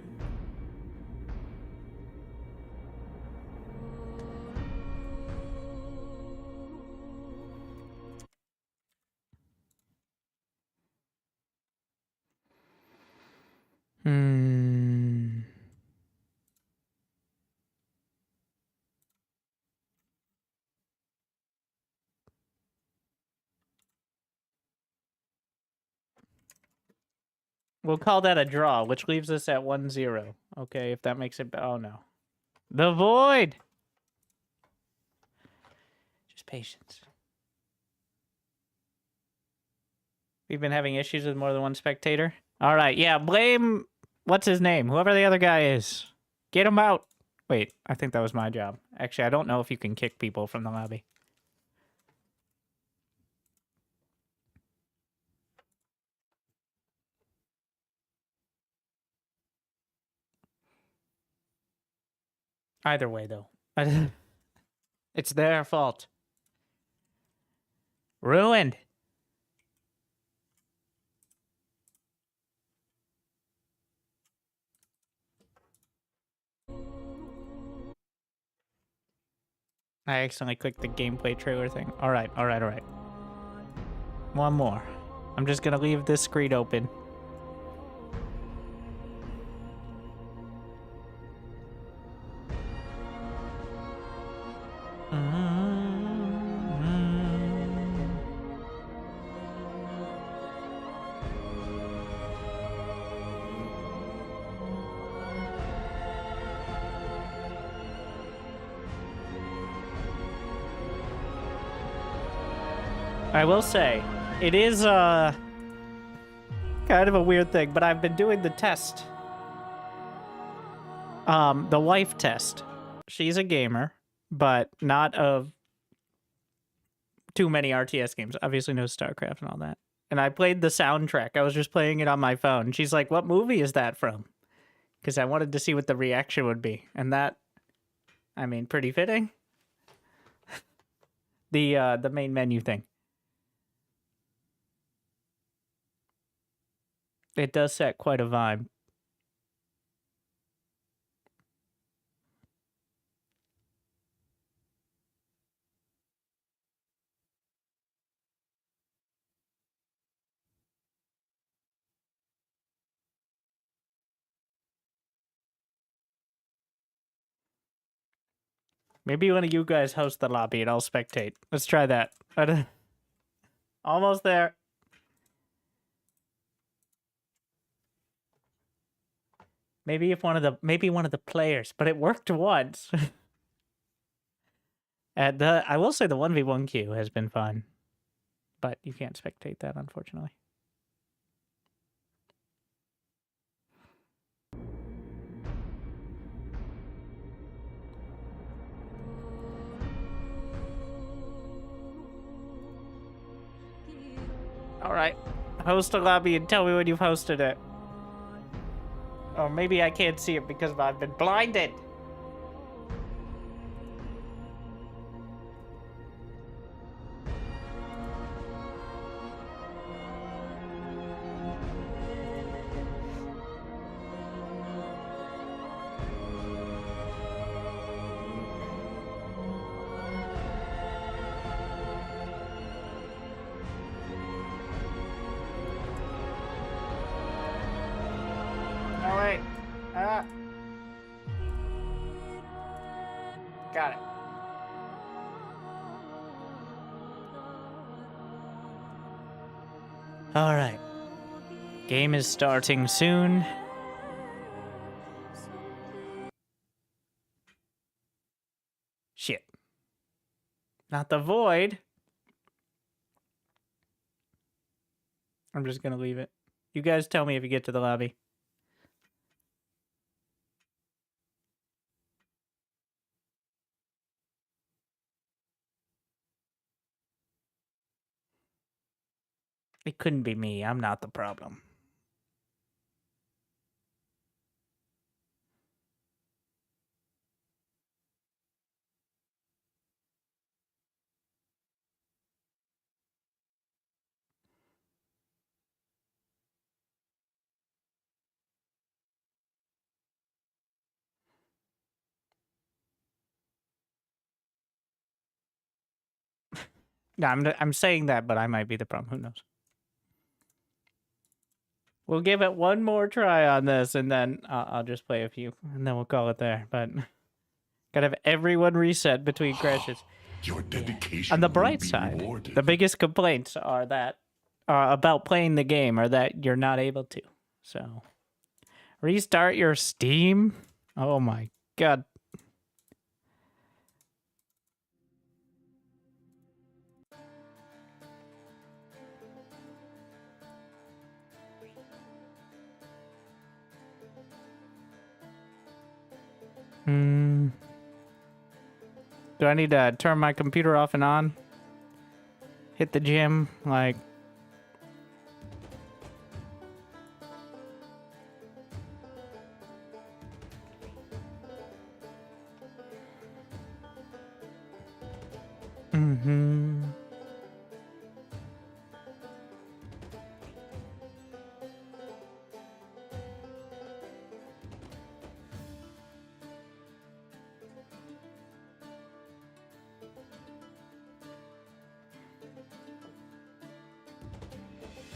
We'll call that a draw, which leaves us at 1-0. Okay, if that makes it... Oh, no. The Void! Just patience. We've been having issues with more than one spectator. All right, yeah, blame... What's his name? Whoever the other guy is. Get him out. Wait, I think that was my job. Actually, I don't know if you can kick people from the lobby. Either way, though. It's their fault. Ruined. I accidentally clicked the gameplay trailer thing. Alright, alright, alright. One more. I'm just gonna leave this screen open. I will say, it is kind of a weird thing, but I've been doing the test. The wife test. She's a gamer, but not of too many RTS games. Obviously no StarCraft and all that. And I played the soundtrack. I was just playing it on my phone. She's like, what movie is that from? Because I wanted to see what the reaction would be. And that, I mean, pretty fitting. The main menu thing. It does set quite a vibe. Maybe one of you guys host the lobby and I'll spectate. Let's try that. Almost there. Maybe one of the players, but it worked once. I will say the 1v1 queue has been fun. But you can't spectate that, unfortunately. Alright. Host a lobby and tell me when you've hosted it. Or maybe I can't see it because I've been blinded. Got it. All right. Game is starting soon. Shit. Not the void. I'm just gonna leave it. You guys tell me if you get to the lobby. It couldn't be me. I'm not the problem. No, I'm saying that, but I might be the problem. Who knows? We'll give it one more try on this, and then I'll just play a few, and then we'll call it there. But gotta have everyone reset between crashes. Your dedication On the will bright be side, rewarded. the biggest complaints are that about playing the game are that you're not able to. So, restart your Steam. Oh my god. Do I need to turn my computer off and on? Hit the gym, like... Mm-hmm.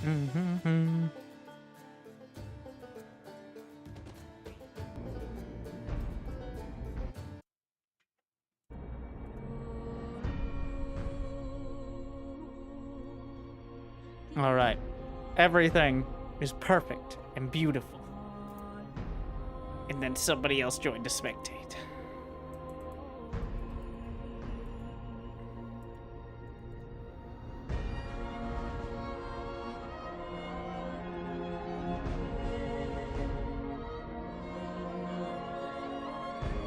Mm-hmm. All right. Everything is perfect and beautiful. And then somebody else joined to spectate.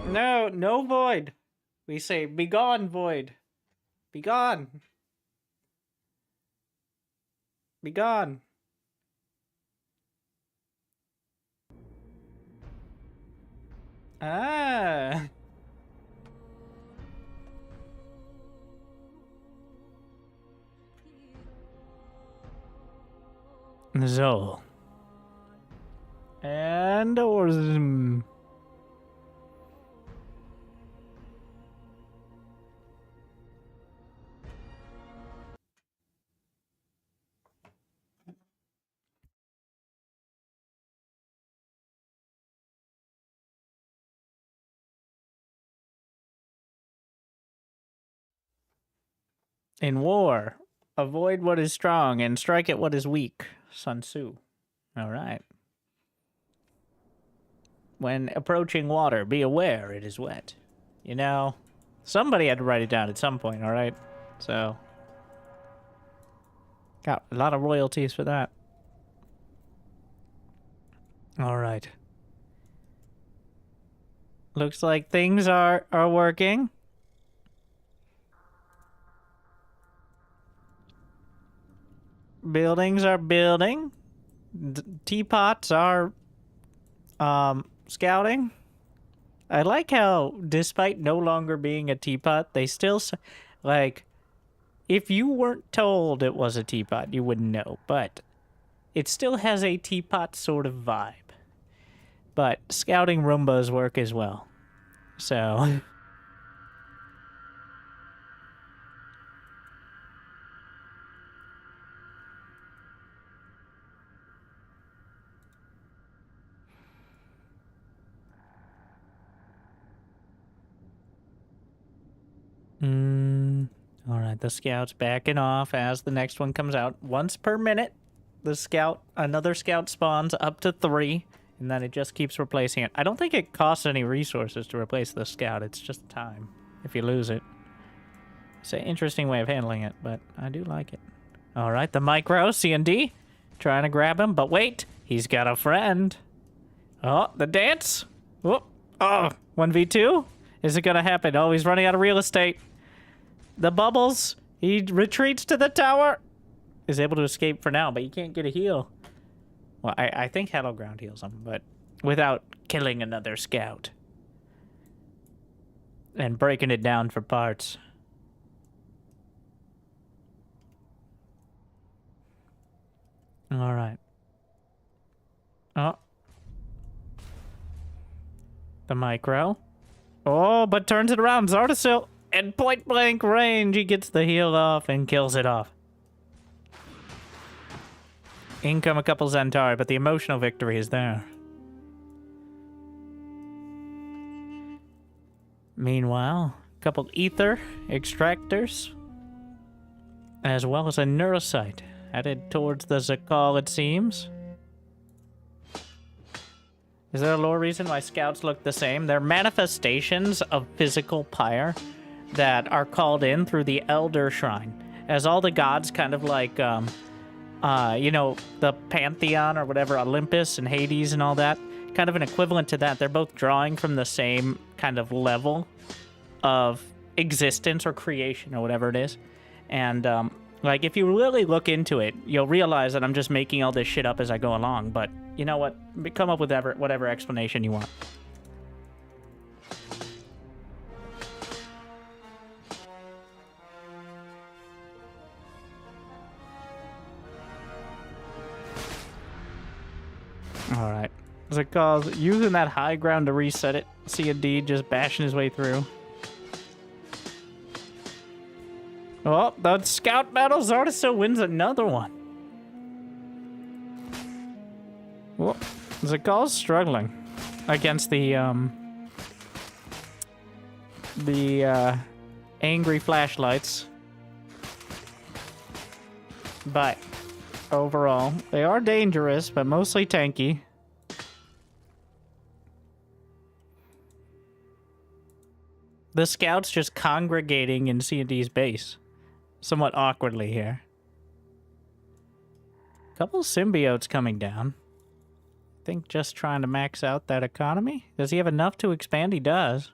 No, no void. We say, begone, void. Begone. Begone. Ah. So. And Orzum. In war, avoid what is strong and strike at what is weak. Sun Tzu. All right. When approaching water, be aware it is wet. You know, somebody had to write it down at some point, all right? So, got a lot of royalties for that. All right. Looks like things are working. Buildings are building. Teapots are scouting. I like how, despite no longer being a teapot, they still, like, if you weren't told it was a teapot, you wouldn't know, but it still has a teapot sort of vibe. But scouting Roombas work as well. So... Alright, the scout's backing off as the next one comes out. Once per minute, another scout spawns up to 3, and then it just keeps replacing it. I don't think it costs any resources to replace the scout, it's just time if you lose it. It's an interesting way of handling it, but I do like it. Alright, the micro, C&D, trying to grab him, but wait, he's got a friend. Oh, the dance. Whoop. Oh, 1v2? Is it gonna happen? Oh, he's running out of real estate. The bubbles. He retreats to the tower. Is able to escape for now, but you can't get a heal. Well, I think Hattle Ground heals him, but without killing another scout. And breaking it down for parts. Alright. Oh. The micro. Oh, but turns it around. Zardasil. And point blank range, he gets the heal off and kills it off. In come a couple Zentari, but the emotional victory is there. Meanwhile, a couple Ether Extractors, as well as a Neurocyte, headed towards the Zakal, it seems. Is there a lore reason why scouts look the same? They're manifestations of physical pyre that are called in through the Elder Shrine. As all the gods kind of like, you know, the Pantheon or whatever, Olympus and Hades and all that, kind of an equivalent to that. They're both drawing from the same kind of level of existence or creation or whatever it is. And, like, if you really look into it, you'll realize that I'm just making all this shit up as I go along, but you know what? Come up with whatever explanation you want. Alright. Zakal's using that high ground to reset it. C&D just bashing his way through. Oh, the scout battle, Zardasil wins another one. Oh, Zakal's struggling against the angry flashlights. But overall, they are dangerous, but mostly tanky. The scouts just congregating in C&D's base. Somewhat awkwardly here. Couple symbiotes coming down. I think just trying to max out that economy. Does he have enough to expand? He does.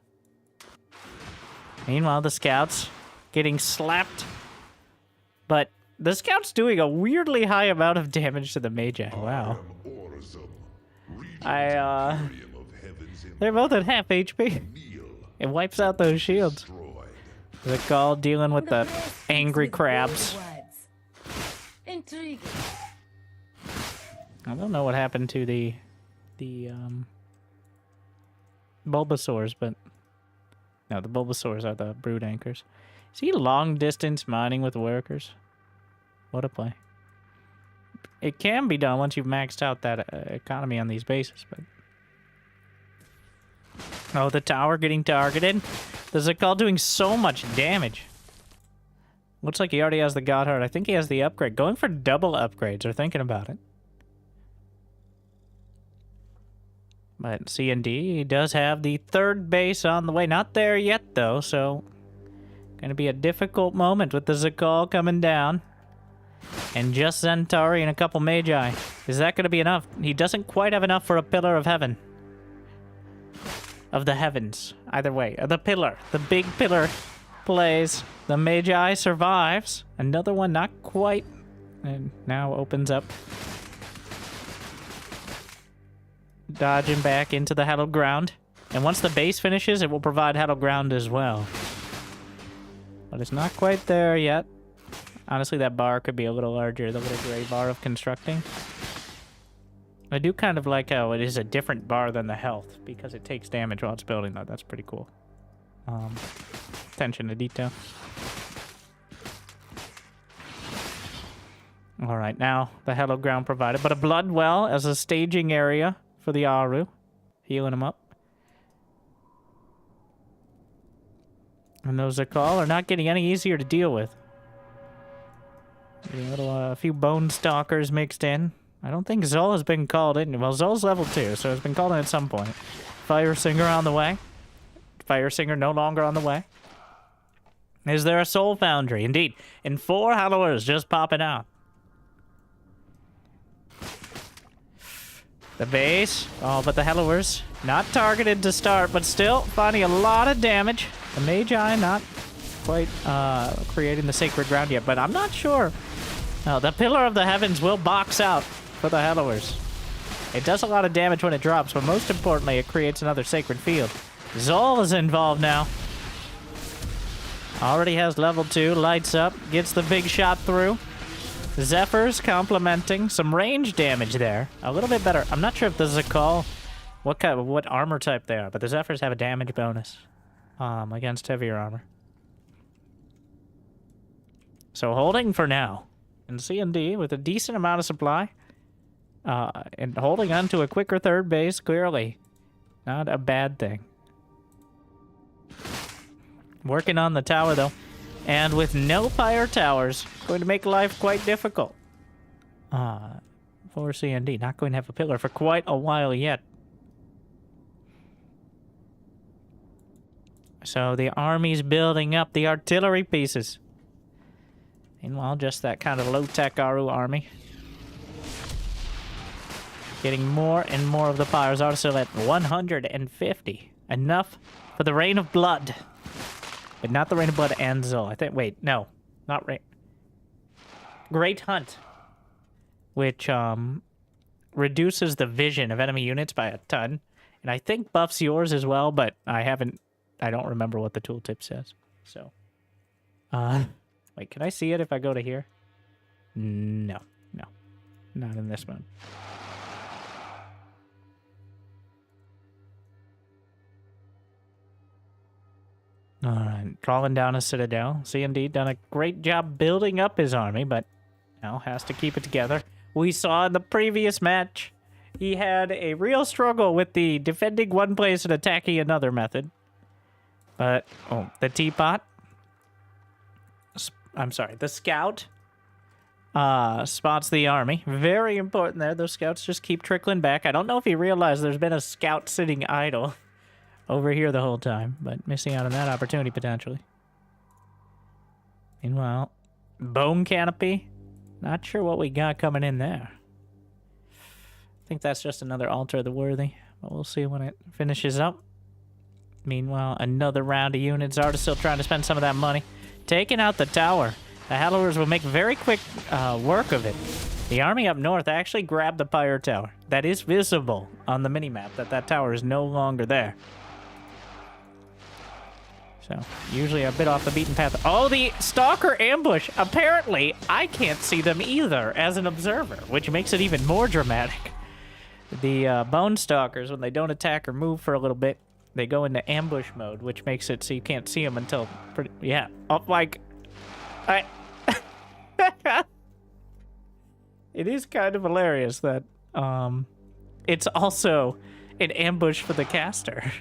Meanwhile, the scouts getting slapped. But the scout's doing a weirdly high amount of damage to the Magi. Wow. They're both at half HP. It wipes out those shields. The Gaul dealing with the angry crabs. Intriguing. I don't know what happened to the Bulbasaurs, but no, the Bulbasaurs are the brood anchors. Is he long distance mining with workers? What a play. It can be done once you've maxed out that economy on these bases, but... Oh, the tower getting targeted. The Zakal doing so much damage. Looks like he already has the God Heart. I think he has the upgrade. Going for double upgrades, or thinking about it. But C&D, he does have the third base on the way. Not there yet, though, so... Gonna be a difficult moment with the Zakal coming down. And just Centauri and a couple Magi. Is that gonna be enough? He doesn't quite have enough for a Pillar of Heaven. Of the heavens. Either way. The pillar. The big pillar plays. The Magi survives. Another one not quite. And now opens up. Dodging back into the hallowed ground. And once the base finishes, it will provide hallowed ground as well. But it's not quite there yet. Honestly, that bar could be a little larger. The little gray bar of constructing. I do kind of like how it is a different bar than the health, because it takes damage while it's building, though. That's pretty cool. Attention to detail. Alright, now the hallowed ground provided, but a blood well as a staging area for the Aru. Healing him up. And those Zakal are not getting any easier to deal with. A few Bone Stalkers mixed in. I don't think Zol has been called in. Well, Zol's level 2, so it's been called in at some point. Fire Singer on the way. Fire Singer no longer on the way. Is there a Soul Foundry? Indeed. And 4 Hallowers just popping out. The base. Oh, but the Hallowers not targeted to start, but still finding a lot of damage. The Magi not quite creating the sacred ground yet, but I'm not sure. No, the Pillar of the Heavens will box out for the Hallowers. It does a lot of damage when it drops, but most importantly, it creates another sacred field. Zol is involved now. Already has level 2, lights up, gets the big shot through. Zephyrs complementing some range damage there. A little bit better. I'm not sure if this is a call, what armor type they are, but the Zephyrs have a damage bonus against heavier armor. So holding for now. And C&D with a decent amount of supply. And holding on to a quicker third base, clearly. Not a bad thing. Working on the tower, though. And with no fire towers, going to make life quite difficult. For C&D. Not going to have a pillar for quite a while yet. So the army's building up the artillery pieces. Meanwhile, just that kind of low-tech Aru army. Getting more and more of the Pyres are still at 150. Enough for the Rain of Blood. But not the Rain of Blood and Zol. I think, wait, no. Not Rain. Great Hunt. Which, reduces the vision of enemy units by a ton. And I think buffs yours as well, but I don't remember what the tooltip says. So, wait, can I see it if I go to here? No. Not in this mode. Alright, crawling down a Citadel. C&D done a great job building up his army, but now has to keep it together. We saw in the previous match, he had a real struggle with the defending one place and attacking another method. But, oh, the teapot. I'm sorry, the scout spots the army. Very important there. Those scouts just keep trickling back. I don't know if he realized there's been a scout sitting idle over here the whole time, but missing out on that opportunity potentially. Meanwhile, Bone Canopy. Not sure what we got coming in there. I think that's just another Altar of the Worthy, but we'll see when it finishes up. Meanwhile, another round of units. Arda still trying to spend some of that money. Taking out the tower. The Hallowers will make very quick work of it. The army up north actually grabbed the Pyre Tower. That is visible on the minimap, that tower is no longer there. So, usually a bit off the beaten path. Oh, the Stalker ambush! Apparently, I can't see them either as an observer, which makes it even more dramatic. The Bone Stalkers, when they don't attack or move for a little bit, they go into ambush mode, which makes it so you can't see them until pretty... Yeah. Oh, like... It is kind of hilarious that, it's also an ambush for the caster.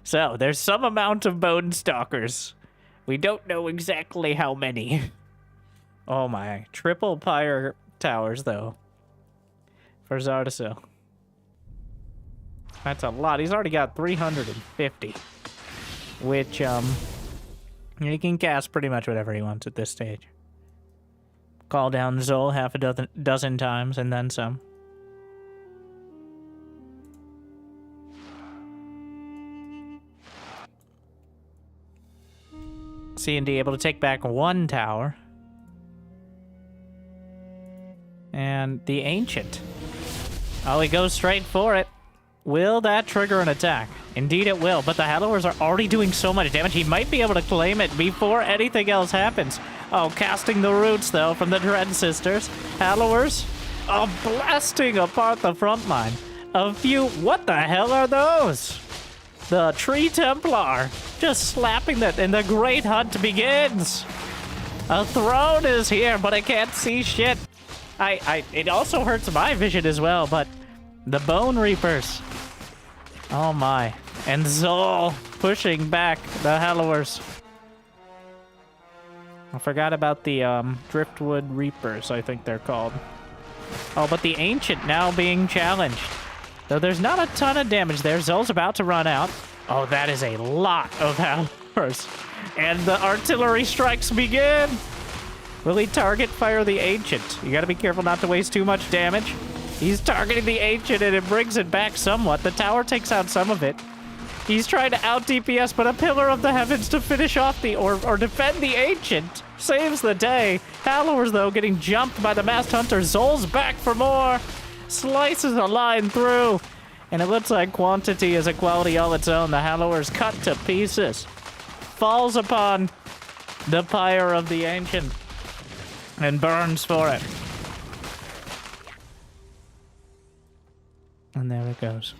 So, there's some amount of Bone Stalkers. We don't know exactly how many. Oh my. Triple Pyre Towers, though. For Zardasil. That's a lot. He's already got 350. Which, he can cast pretty much whatever he wants at this stage. Call down Zol half a dozen times, and then some. C&D able to take back one tower. And the Ancient. Oh, he goes straight for it. Will that trigger an attack? Indeed it will, but the Hallowers are already doing so much damage, he might be able to claim it before anything else happens. Oh, casting the roots, though, from the Dread Sisters. Hallowers, oh, blasting apart the front line. A few, what the hell are those? The Tree Templar, just slapping that, and the Great Hunt begins. A throne is here, but I can't see shit. It also hurts my vision as well, but the Bone Reapers. Oh my. And Zol pushing back the Hallowers. I forgot about the Driftwood Reapers, I think they're called. Oh, but the Ancient now being challenged. Though there's not a ton of damage there. Zol's about to run out. Oh, that is a lot of Hallowers. And the artillery strikes begin. Will he target fire the Ancient? You gotta be careful not to waste too much damage. He's targeting the Ancient and it brings it back somewhat. The tower takes out some of it. He's trying to out DPS, but a Pillar of the Heavens to finish off the, or defend the Ancient saves the day. Hallowers, though, getting jumped by the Masked Hunter. Zol's back for more. Slices a line through. And it looks like quantity is a quality all its own. The Hallowers cut to pieces. Falls upon the Pyre of the Ancient. And burns for it. And there it goes.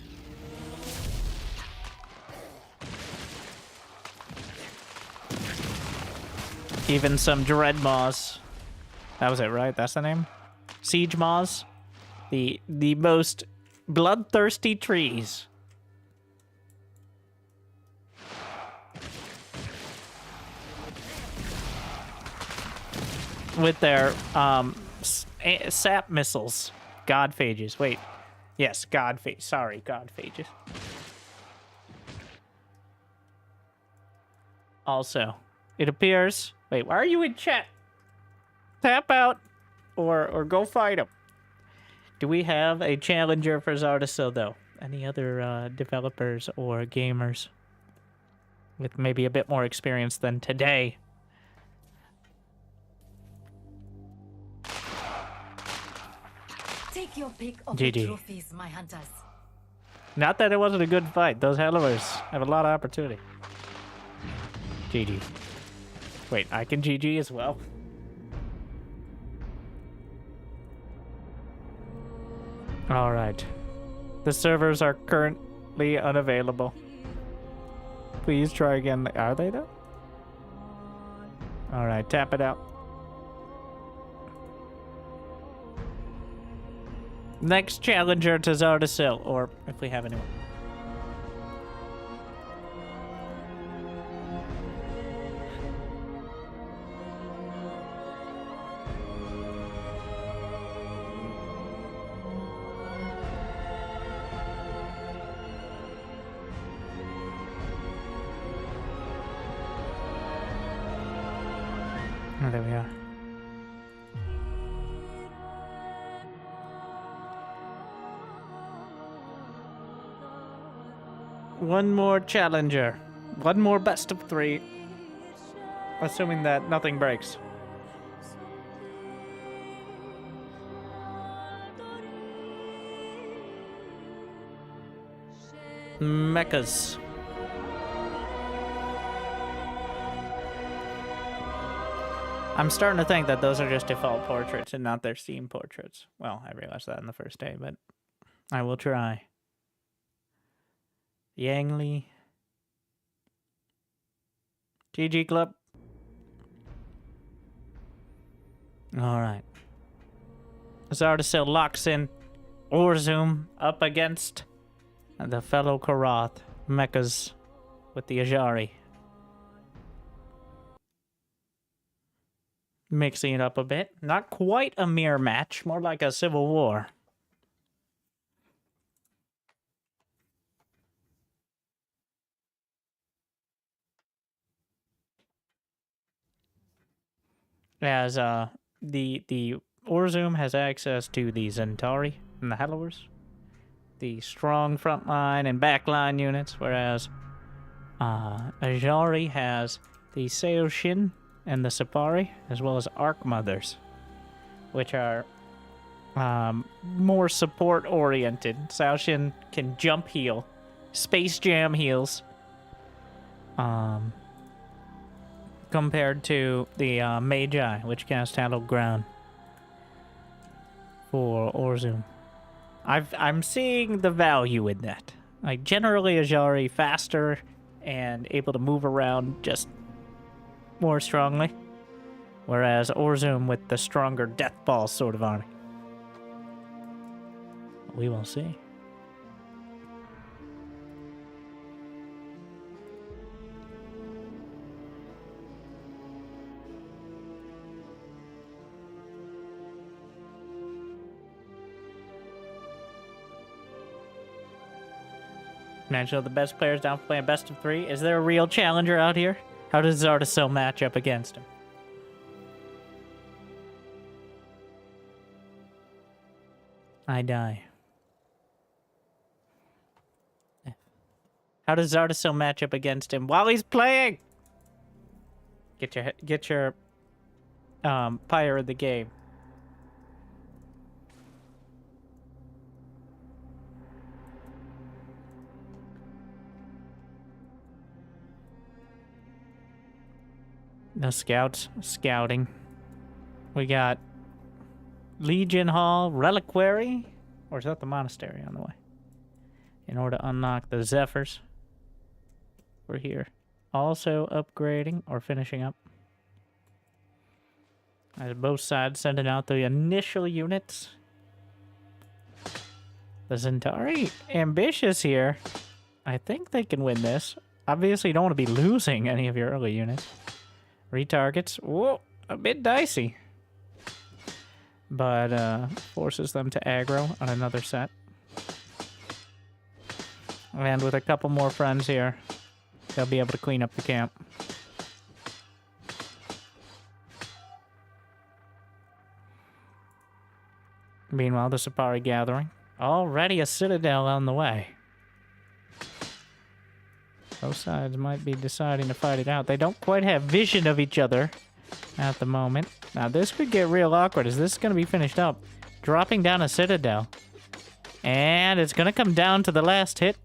Even some Dread Maws. That was it, right? That's the name? Siege Maws. The most bloodthirsty trees. With their sap missiles. God phages. Wait. Yes, God phage. Sorry, God phages. Also, it appears. Wait, why are you in chat? Tap out or go fight him. Do we have a challenger for Zardasil, though? Any other developers or gamers with maybe a bit more experience than today? Take your pick of GG. the trophies, my hunters. Not that it wasn't a good fight. Those Hallowers have a lot of opportunity. GG. Wait, I can GG as well? Alright. The servers are currently unavailable. Please try again. Are they though? Alright, tap it out. Next challenger to Zardasil, or if we have anyone. Oh, there we are. One more challenger. One more best of 3. Assuming that nothing breaks. Mechas. I'm starting to think that those are just default portraits and not their Steam portraits. Well, I realized that in the first day, but I will try. Yangli. GG Club. Alright. Zardasil locks in Orzum up against the fellow Karath mechas with the Ajari. Mixing it up a bit. Not quite a mirror match, more like a civil war. As the Orzum has access to the Zentari and the Hallowers, the strong frontline and backline units, whereas Ajari has the Seoshin and the Sapari, as well as Arc Mothers, which are more support-oriented. Seoshin can jump heal, Space Jam heals, compared to the Magi, which cast Hallowed Ground for Orzum. I'm seeing the value in that. Like, generally Ajari faster and able to move around just more strongly, whereas Orzum with the stronger death ball sort of army. We will see. Mention the best players down for playing best of 3. Is there a real challenger out here? How does Zardasil match up against him? I die. How does Zardasil match up against him while he's playing? Get your Pyre of the game. The scouts scouting. We got Legion Hall, Reliquary, or is that the monastery on the way? In order to unlock the Zephyrs. We're here. Also upgrading or finishing up. As both sides sending out the initial units. The Zentari ambitious here. I think they can win this. Obviously you don't want to be losing any of your early units. Retargets. Whoa, a bit dicey. But forces them to aggro on another set. And with a couple more friends here, they'll be able to clean up the camp. Meanwhile, the Sapari gathering. Already a Citadel on the way. Both sides might be deciding to fight it out. They don't quite have vision of each other at the moment. Now, this could get real awkward. Is this going to be finished up? Dropping down a Citadel. And it's going to come down to the last hit.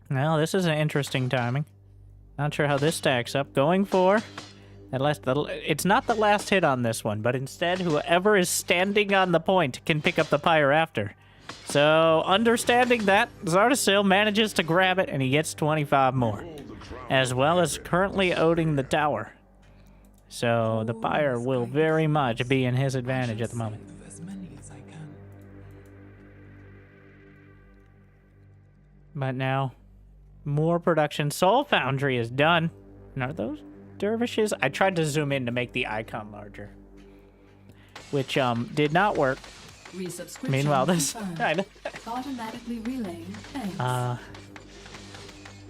Well, this is an interesting timing. Not sure how this stacks up. Going for... It's not the last hit on this one, but instead whoever is standing on the point can pick up the Pyre after. So, understanding that, Zardasil manages to grab it, and he gets 25 more. As well as currently owning the tower. So, the Pyre will very much be in his advantage at the moment. But now, more production. Soul Foundry is done. And are those dervishes? I tried to zoom in to make the icon larger. Which, did not work. Meanwhile, this kind of automatically relaying thanks.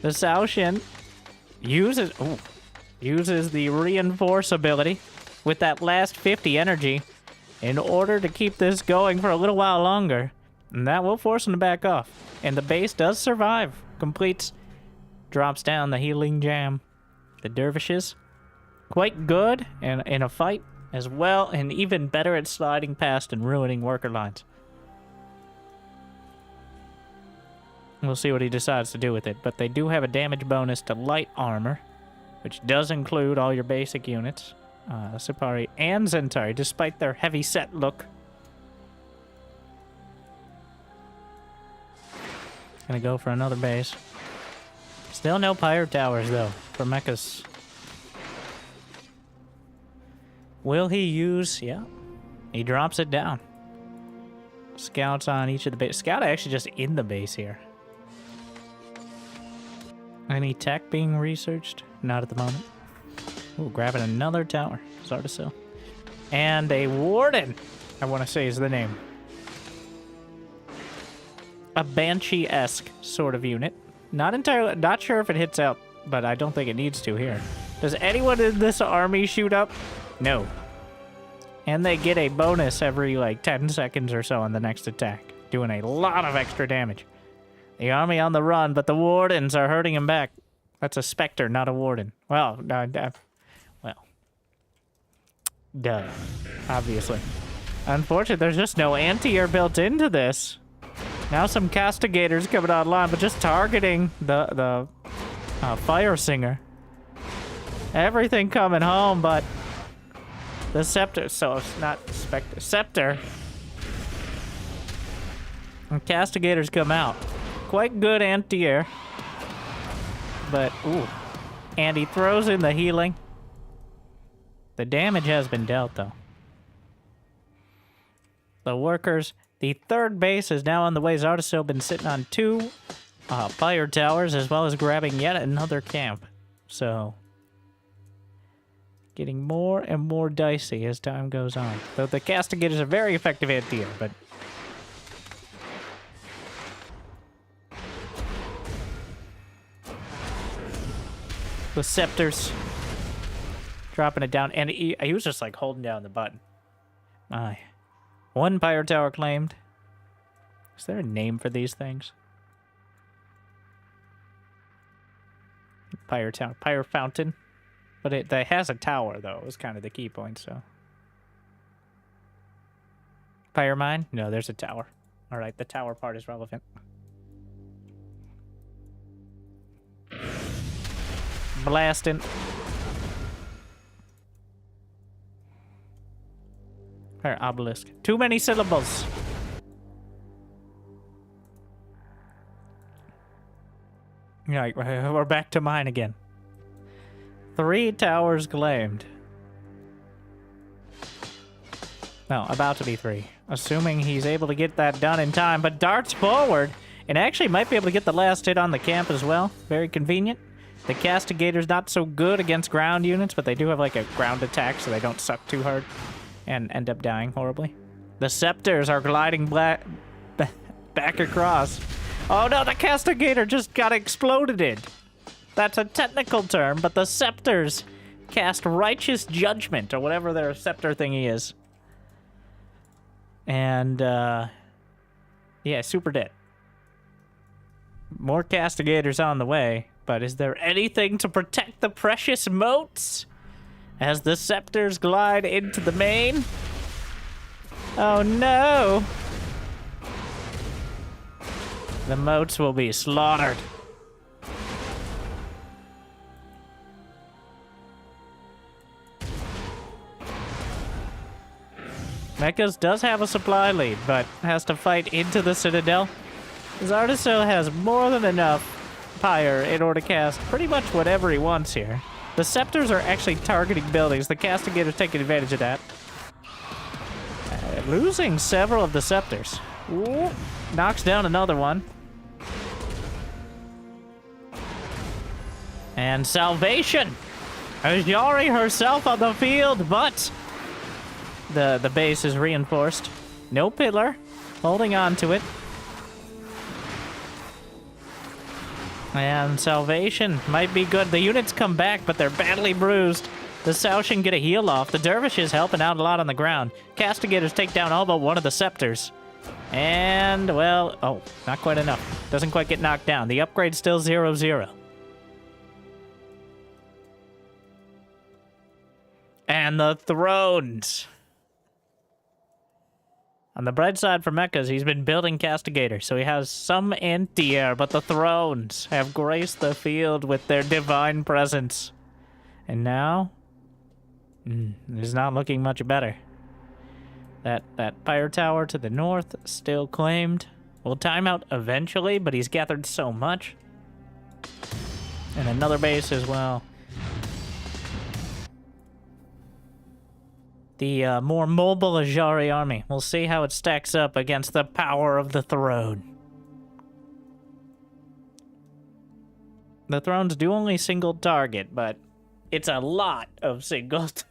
The Saoshin uses the reinforce ability with that last 50 energy in order to keep this going for a little while longer, and that will force him to back off. And the base does survive. Completes, drops down the healing jam. The dervishes quite good in a fight. As well, and even better at sliding past and ruining worker lines. We'll see what he decides to do with it. But they do have a damage bonus to light armor, which does include all your basic units. Sipari and Zentari, despite their heavy-set look. Gonna go for another base. Still no Pyre towers, though, for mechas. Will he use... Yeah. He drops it down. Scouts on each of the base. Scout actually just in the base here. Any tech being researched? Not at the moment. Ooh, grabbing another tower. Zardasil. And a warden, I want to say is the name. A Banshee-esque sort of unit. Not sure if it hits out, but I don't think it needs to here. Does anyone in this army shoot up? No. And they get a bonus every, like, 10 seconds or so on the next attack, doing a lot of extra damage. The army on the run, but the wardens are hurting him back. That's a Spectre, not a warden. Well, duh, obviously. Unfortunately, there's just no anti-air built into this. Now some castigators coming online, but just targeting the fire singer. Everything coming home, but the scepter. So it's not Spectre, scepter. And castigators come out. Quite good anti-air, but ooh, and he throws in the healing. The damage has been dealt, though. The workers. The third base is now on the way. Zardasil been sitting on 2 fire towers, as well as grabbing yet another camp. So, getting more and more dicey as time goes on. Though the castigators are very effective anti-air, but the scepters dropping it down, and he was just like holding down the button. My. 1 Pyre tower claimed. Is there a name for these things? Pyre tower, Pyre fountain. But it has a tower, though, is kind of the key point, so. Pyre mine? No, there's a tower. Alright, the tower part is relevant. Blasting. Or obelisk. Too many syllables. Yeah, we're back to mine again. 3 towers claimed. No, about to be 3. Assuming he's able to get that done in time, but darts forward and actually might be able to get the last hit on the camp as well. Very convenient. The castigator's not so good against ground units, but they do have like a ground attack, so they don't suck too hard and end up dying horribly. The scepters are gliding back across. Oh no, the castigator just got exploded in. That's a technical term, but the scepters cast righteous judgment, or whatever their scepter thingy is. And, yeah, super dead. More castigators on the way, but is there anything to protect the precious moats as the scepters glide into the main? Oh no! The moats will be slaughtered. Mechas does have a supply lead, but has to fight into the Citadel. Zardasil has more than enough Pyre in order to cast pretty much whatever he wants here. The scepters are actually targeting buildings. The castigator's taking advantage of that. Losing several of the scepters. Ooh, knocks down another one. And salvation! Ajari herself on the field, but the base is reinforced. No pillar. Holding on to it. And salvation might be good. The units come back, but they're badly bruised. The Saoshin get a heal off. The dervishes helping out a lot on the ground. Castigators take down all but one of the scepters. And, well, oh, not quite enough. Doesn't quite get knocked down. The upgrade's still 0-0. And the thrones. On the bright side for mechas, he's been building Castigators, so he has some anti-air, but the thrones have graced the field with their divine presence. And now, it's not looking much better. That Pyre tower to the north, still claimed. Will time out eventually, but he's gathered so much. And another base as well. The more mobile Ajari army. We'll see how it stacks up against the power of the throne. The thrones do only single target, but it's a lot of single target.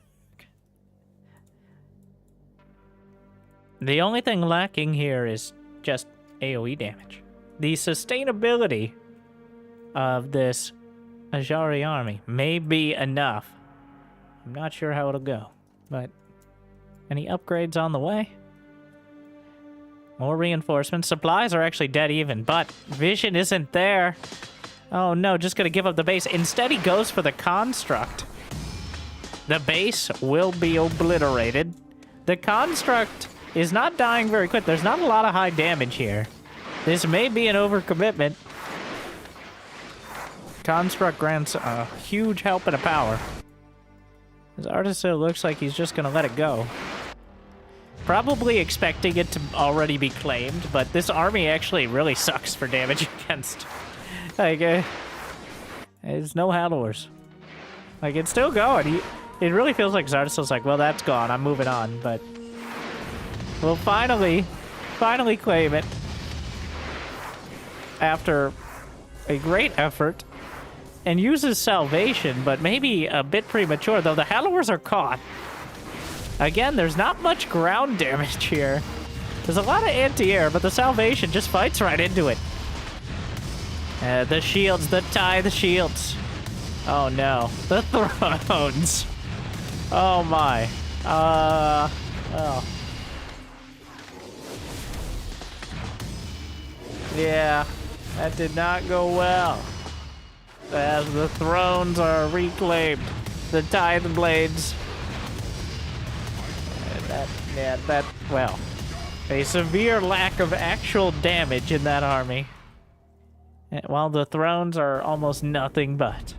The only thing lacking here is just AoE damage. The sustainability of this Ajari army may be enough. I'm not sure how it'll go, but any upgrades on the way? More reinforcements. Supplies are actually dead even, but vision isn't there. Oh no, just gonna give up the base. Instead, he goes for the construct. The base will be obliterated. The construct is not dying very quick. There's not a lot of high damage here. This may be an overcommitment. Construct grants a huge help and a power. His Artisan looks like he's just gonna let it go. Probably expecting it to already be claimed, but this army actually really sucks for damage against. Like, it's no Hallowers. Like, it's still going. It really feels like Zardasil's like, well, that's gone. I'm moving on, but we'll finally claim it after a great effort and uses salvation, but maybe a bit premature, though the Hallowers are caught. Again, there's not much ground damage here. There's a lot of anti-air, but the salvation just fights right into it. The shields, the shields. Oh no, the thrones. Oh my. Oh. Yeah, that did not go well. As the thrones are reclaimed, the tithe blades. Well, a severe lack of actual damage in that army. While the thrones are almost nothing but.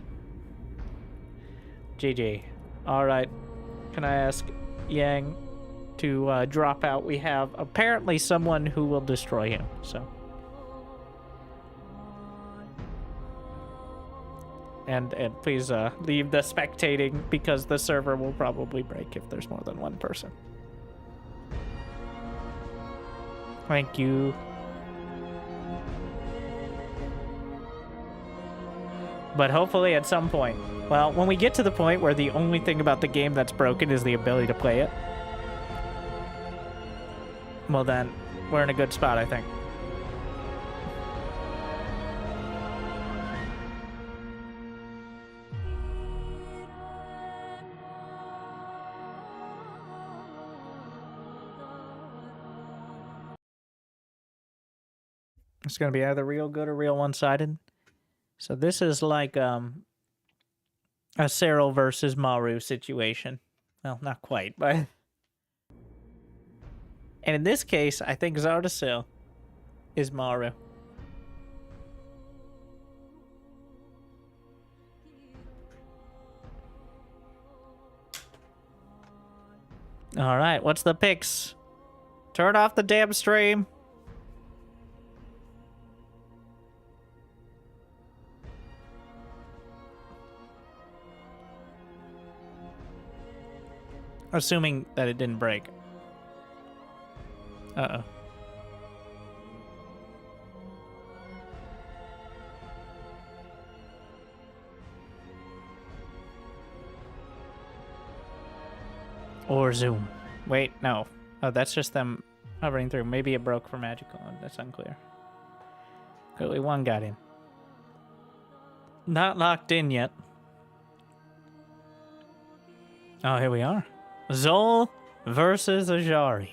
GG. Alright. Can I ask Yang to drop out? We have apparently someone who will destroy him, so. And please leave the spectating because the server will probably break if there's more than one person. Thank you. But hopefully at some point, well, when we get to the point where the only thing about the game that's broken is the ability to play it, well then, we're in a good spot, I think. It's gonna be either real good or real one-sided. So this is like a Cyril versus Maru situation. Well, not quite, but... And in this case, I think Zardasil is Maru. Alright, what's the picks? Turn off the damn stream. Assuming that it didn't break. Uh-oh. Or zoom. Wait, no. Oh, that's just them hovering through. Maybe it broke for magical. That's unclear. Clearly one got in. Not locked in yet. Oh, here we are. Zol versus Ajari.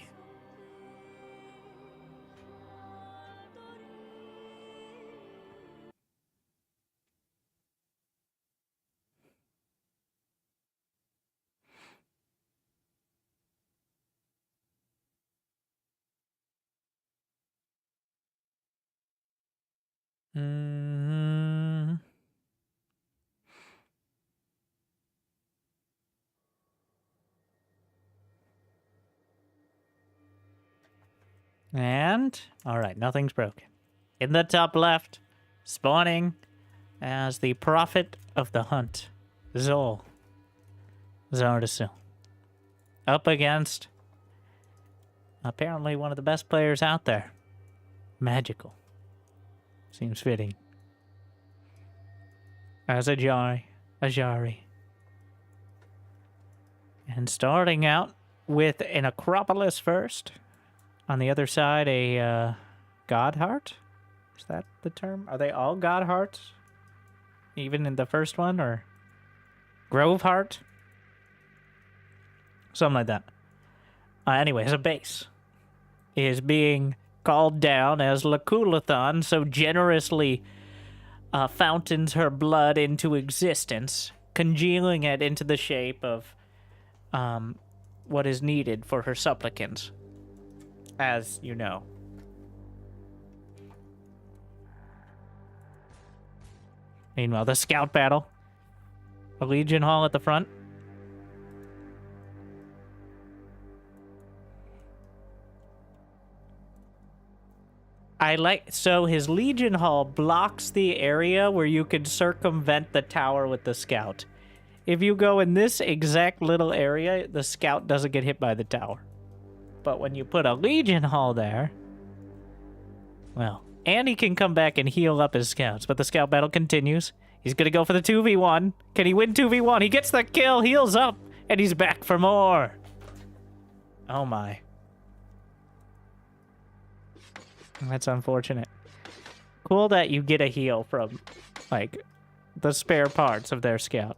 And, alright, nothing's broken. In the top left, spawning as the prophet of the hunt, Zol. Zardasil. Up against, apparently one of the best players out there. Magical. Seems fitting. As Ajari. And starting out with an Acropolis first. On the other side, a God Heart? Is that the term? Are they all God Hearts? Even in the first one, or Grove Heart? Something like that. Anyways, a base is being called down as Lakulathon so generously fountains her blood into existence, congealing it into the shape of what is needed for her supplicants, as you know. Meanwhile, the scout battle. A Legion Hall at the front. So his Legion Hall blocks the area where you could circumvent the tower with the scout. If you go in this exact little area, the scout doesn't get hit by the tower. But when you put a Legion Hall there, well, and he can come back and heal up his scouts, but the scout battle continues. He's gonna go for the 2v1. Can he win 2v1? He gets the kill, heals up, and he's back for more. Oh my. That's unfortunate. Cool that you get a heal from, like, the spare parts of their scout.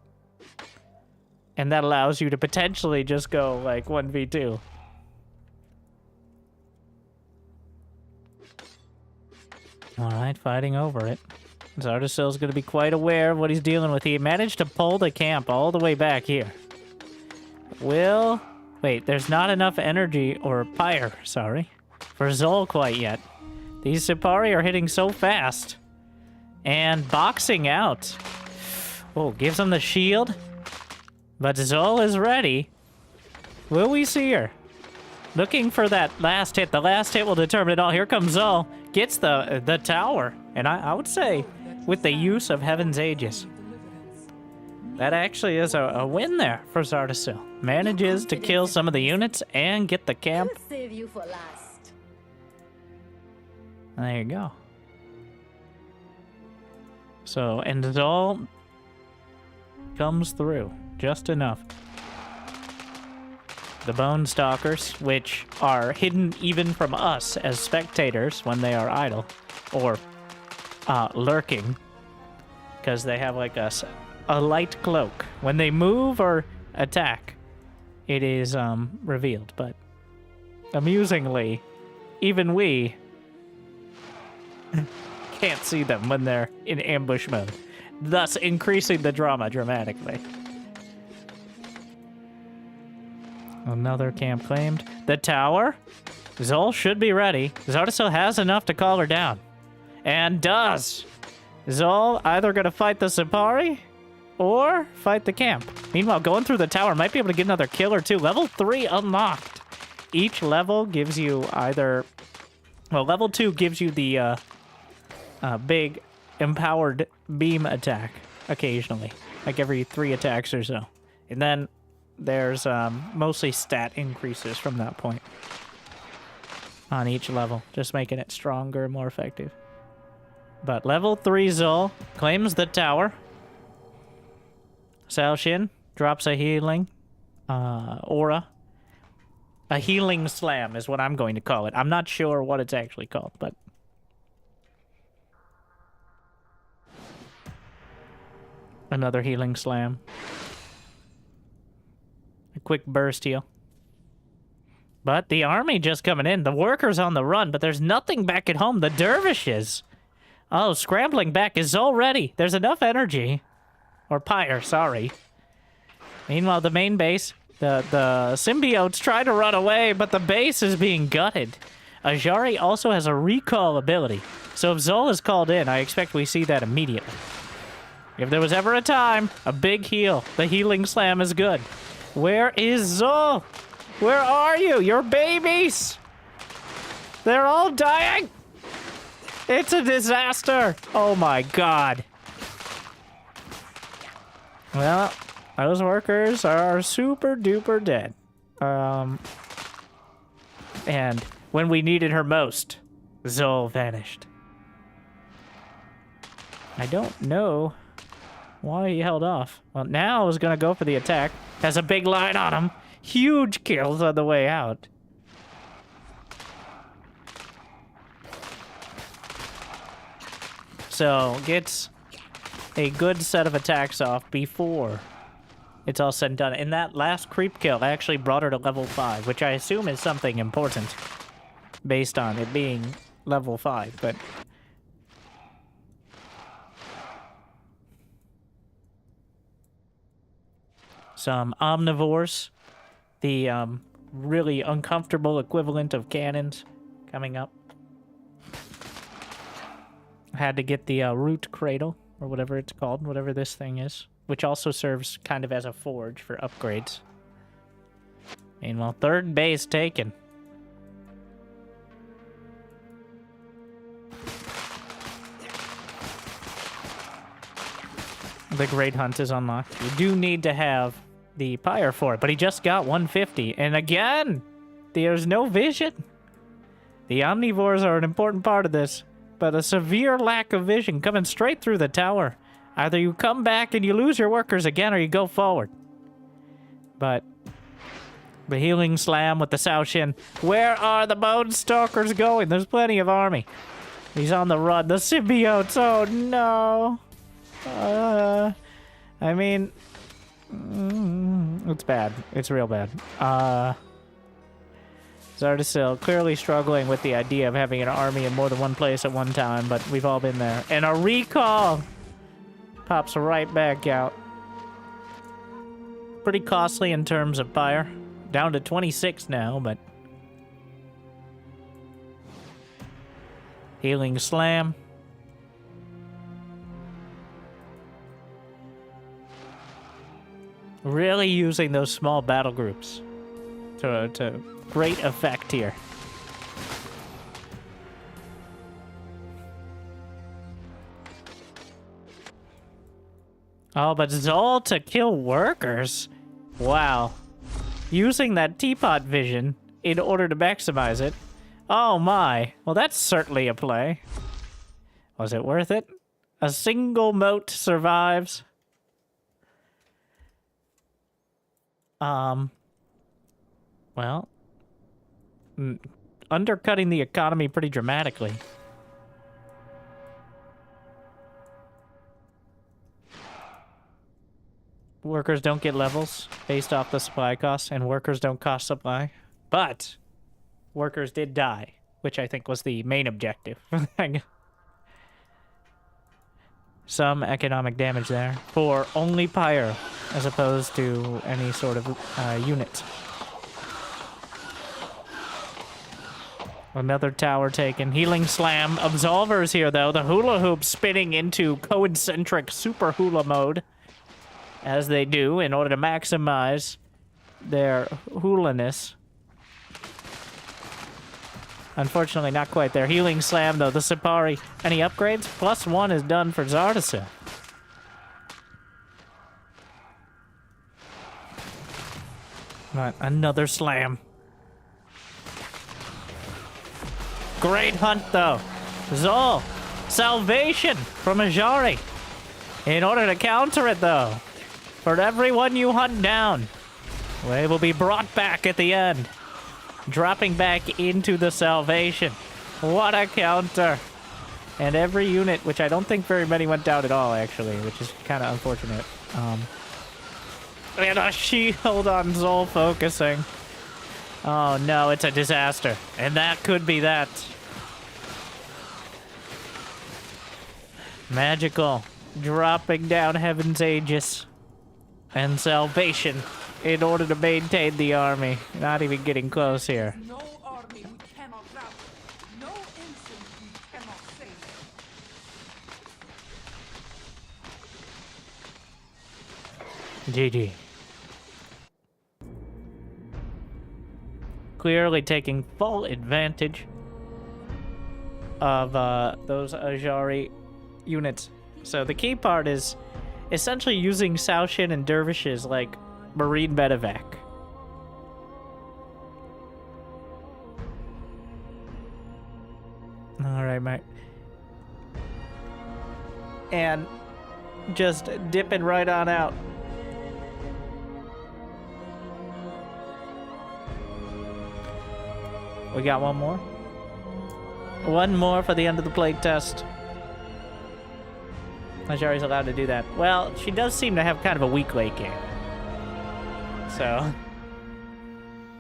And that allows you to potentially just go, like, 1v2. Alright, fighting over it. Zardasil's going to be quite aware of what he's dealing with. He managed to pull the camp all the way back here. Wait, there's not enough energy, or Pyre, sorry, for Zol quite yet. These Sipari are hitting so fast. And boxing out. Oh, gives him the shield. But Zol is ready. Will we see her? Looking for that last hit. The last hit will determine it all. Here comes Zol. Gets the tower. And I would say, with the use of Heaven's Aegis, that actually is a win there for Zardasil. Manages to kill some of the units and get the camp. I'll save you for last. There you go. So, and Zol comes through just enough. The Bone Stalkers, which are hidden even from us as spectators when they are idle, or lurking, because they have like a light cloak. When they move or attack, it is revealed, but amusingly, even we can't see them when they're in ambush mode, thus increasing the drama dramatically. Another camp claimed. The tower. Zol should be ready. Zardasil has enough to call her down. And does. Zol either going to fight the Sipari or fight the camp. Meanwhile, going through the tower might be able to get another kill or two. Level 3 unlocked. Each level gives you either... Well, level 2 gives you the big empowered beam attack occasionally. Like every 3 attacks or so. And then there's mostly stat increases from that point on each level, just making it stronger and more effective. But level 3 Zol claims the tower. Sao Shin drops a healing aura. A healing slam is what I'm going to call it. I'm not sure what it's actually called, but... Another healing slam. A quick burst heal. But the army just coming in. The workers on the run, but there's nothing back at home. The dervishes. Oh, scrambling back. Is Zol ready? There's enough energy. Or Pyre, sorry. Meanwhile, the main base, the symbiotes try to run away, but the base is being gutted. Ajari also has a recall ability. So if Zol is called in, I expect we see that immediately. If there was ever a time, a big heal. The healing slam is good. Where is Zol? Where are you? Your babies! They're all dying! It's a disaster! Oh my god. Well, those workers are super duper dead. And when we needed her most, Zol vanished. I don't know why he held off. Well, now I was gonna go for the attack. Has a big line on him. Huge kills on the way out. So, gets a good set of attacks off before it's all said and done. And that last creep kill actually brought her to level 5, which I assume is something important based on it being level 5, but... Some omnivores, the really uncomfortable equivalent of cannons coming up. Had to get the root cradle, or whatever it's called, whatever this thing is, which also serves kind of as a forge for upgrades. Meanwhile, third base taken. The Great Hunt is unlocked. You do need to have the Pyre for it, but he just got 150. And again, there's no vision. The omnivores are an important part of this, but a severe lack of vision coming straight through the tower. Either you come back and you lose your workers again, or you go forward. But the healing slam with the Saoshin. Where are the Bone Stalkers going? There's plenty of army. He's on the run. The symbiotes. Oh no. I mean, it's bad. It's real bad. Zardasil clearly struggling with the idea of having an army in more than one place at one time, but we've all been there. And a recall pops right back out. Pretty costly in terms of Pyre. Down to 26 now, but... Healing Slam. Really using those small battle groups to great effect here. Oh, but Zol to kill workers? Wow. Using that teapot vision in order to maximize it. Oh my. Well, that's certainly a play. Was it worth it? A single moat survives. Well, undercutting the economy pretty dramatically. Workers don't get levels based off the supply costs, and workers don't cost supply. But workers did die, which I think was the main objective. Some economic damage there for only Pyre, as opposed to any sort of unit. Another tower taken. Healing Slam. Absolvers here, though. The hula hoop spinning into concentric super hula mode, as they do, in order to maximize their hula-ness. Unfortunately, not quite there. Healing Slam, though. The Sipari. Any upgrades? +1 is done for Zardasil. Right, another slam. Great hunt, though. Zol. Salvation from Ajari. In order to counter it, though, for everyone you hunt down, they will be brought back at the end. Dropping back into the salvation. What a counter. And every unit, which I don't think very many went down at all, actually, which is kind of unfortunate. And a shield on Zol focusing. Oh no, it's a disaster. And that could be that. Magical. Dropping down Heaven's Aegis. And salvation. In order to maintain the army. Not even getting close here. No army we cannot rout. No innocent we cannot save. GG. Clearly taking full advantage of those Ajari units. So the key part is essentially using Saoshin and dervishes like marine medevac. All right, mate. And just dipping right on out. We got one more. One more for the end of the playtest. Ajari's allowed to do that. Well, she does seem to have kind of a weak late game. So,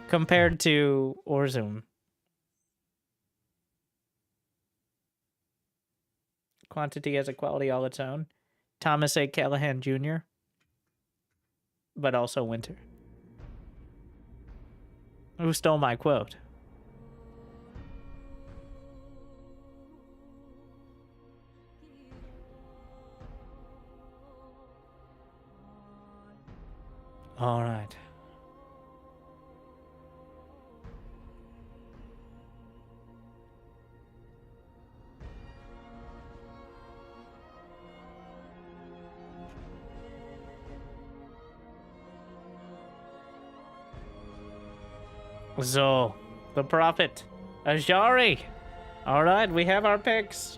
compared to Orzum. Quantity has a quality all its own. Thomas A. Callahan Jr. But also Winter. Who stole my quote? All right. So, the Prophet, Ajari. All right, we have our picks.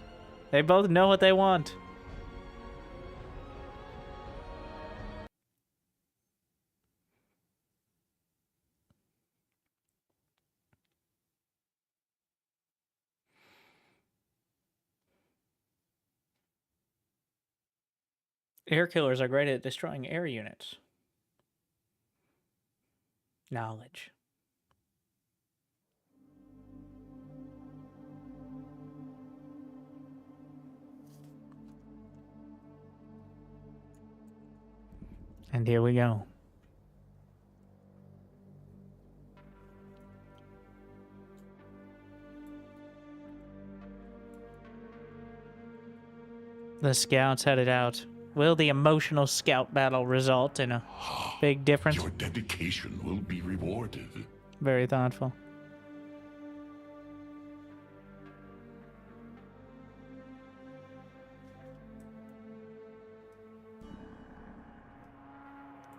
They both know what they want. Air killers are great at destroying air units. Knowledge. And here we go. The scouts headed out. Will the emotional scout battle result in a big difference? Your dedication will be rewarded. Very thoughtful.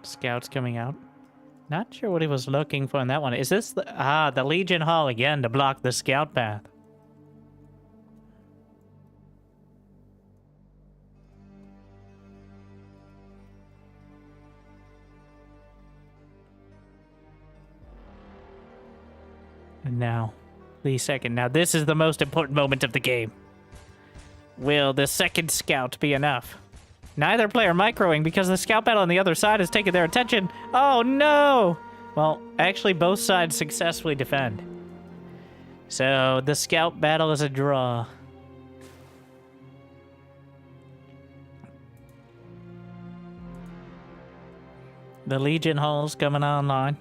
Scouts coming out. Not sure what he was looking for in that one. Is this the... the Legion Hall again to block the scout path. And now, the second. Now, this is the most important moment of the game. Will the second scout be enough? Neither player microing because the scout battle on the other side has taken their attention. Oh, no! Well, actually, both sides successfully defend. So, the scout battle is a draw. The Legion Hall's coming online.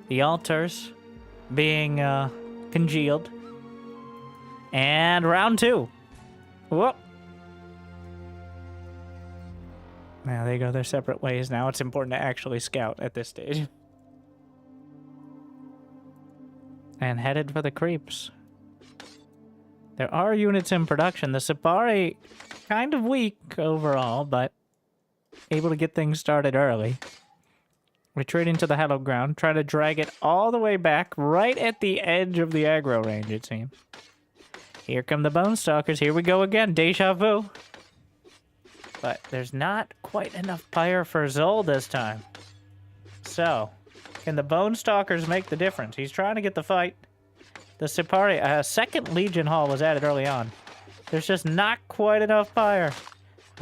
The altars being congealed. And round two. Whoop. Now they go their separate ways. Now it's important to actually scout at this stage. And headed for the creeps. There are units in production. The Sipari, kind of weak overall, but able to get things started early. Retreating to the hallowed ground, try to drag it all the way back, right at the edge of the aggro range, it seems. Here come the Bone Stalkers. Here we go again. Deja vu. But there's not quite enough Pyre for Zol this time. So, can the Bone Stalkers make the difference? He's trying to get the fight. The Sipari, second Legion Hall was added early on. There's just not quite enough Pyre.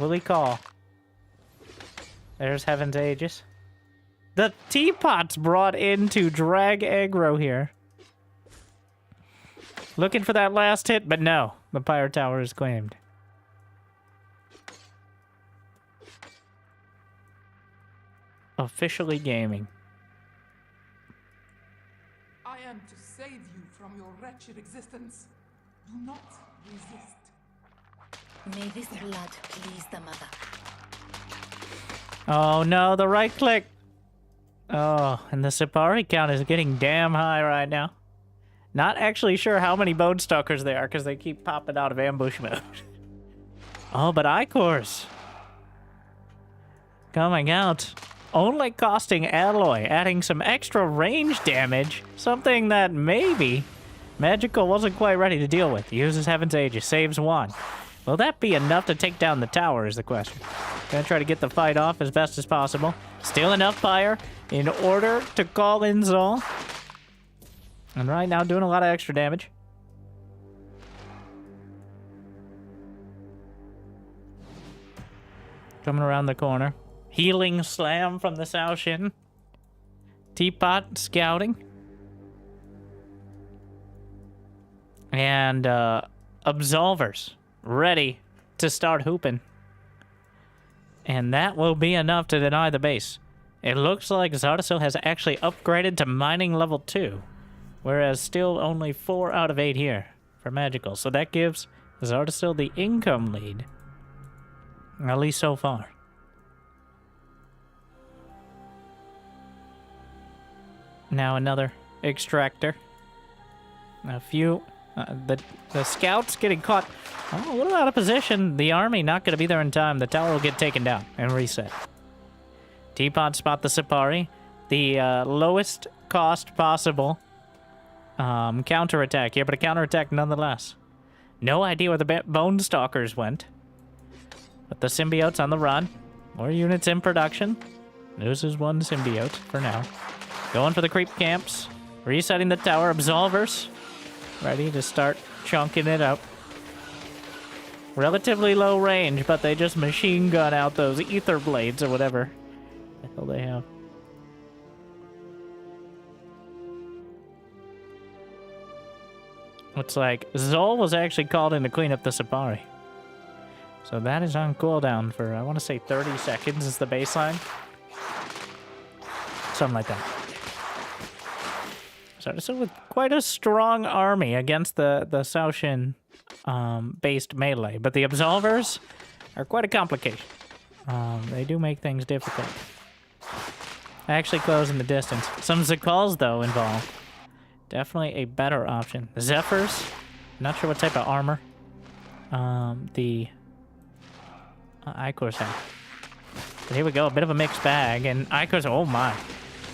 Will he call? There's Heaven's Aegis. The teapot's brought in to drag aggro here. Looking for that last hit, but no. The Pyre Tower is claimed. Officially gaming. I am to save you from your wretched existence. Do not resist. May this blood please the mother. Oh no, the right click. Oh, and the Sipari count is getting damn high right now. Not actually sure how many Bone Stalkers there are because they keep popping out of ambush mode. Oh, but Icors. Coming out. Only costing alloy, adding some extra range damage. Something that maybe Magical wasn't quite ready to deal with. Uses Heaven's Aegis, saves 1. Will that be enough to take down the tower is the question. Gonna try to get the fight off as best as possible. Still enough Pyre in order to call in Zol. And right now doing a lot of extra damage. Coming around the corner. Healing Slam from the Sao Shin. Teapot scouting. And Absolvers ready to start hooping. And that will be enough to deny the base. It looks like Zardasil has actually upgraded to mining level 2. Whereas still only 4 out of 8 here for magical. So that gives Zardasil the income lead. At least so far. Now another extractor. A few... the scouts getting caught a little out of position. The army not going to be there in time. The tower will get taken down and reset. Teapot spot the Sipari. The lowest cost possible counterattack here, but a counterattack nonetheless. No idea where the Bone Stalkers went. But the symbiotes on the run. More units in production. Loses 1 symbiote for now. Going for the creep camps. Resetting the tower. Absolvers. Ready to start chunking it up. Relatively low range, but they just machine gun out those ether blades or whatever the hell they have. Looks like Zol was actually called in to clean up the Sipari. So that is on cooldown for, I want to say 30 seconds is the baseline. Something like that. So with quite a strong army against the Sao Shin based melee. But the Absolvers are quite a complication. They do make things difficult. Actually closing the distance. Some Zakals, though, involved. Definitely a better option. The Zephyrs, not sure what type of armor the Icors have. But here we go, a bit of a mixed bag. And Icors, oh my.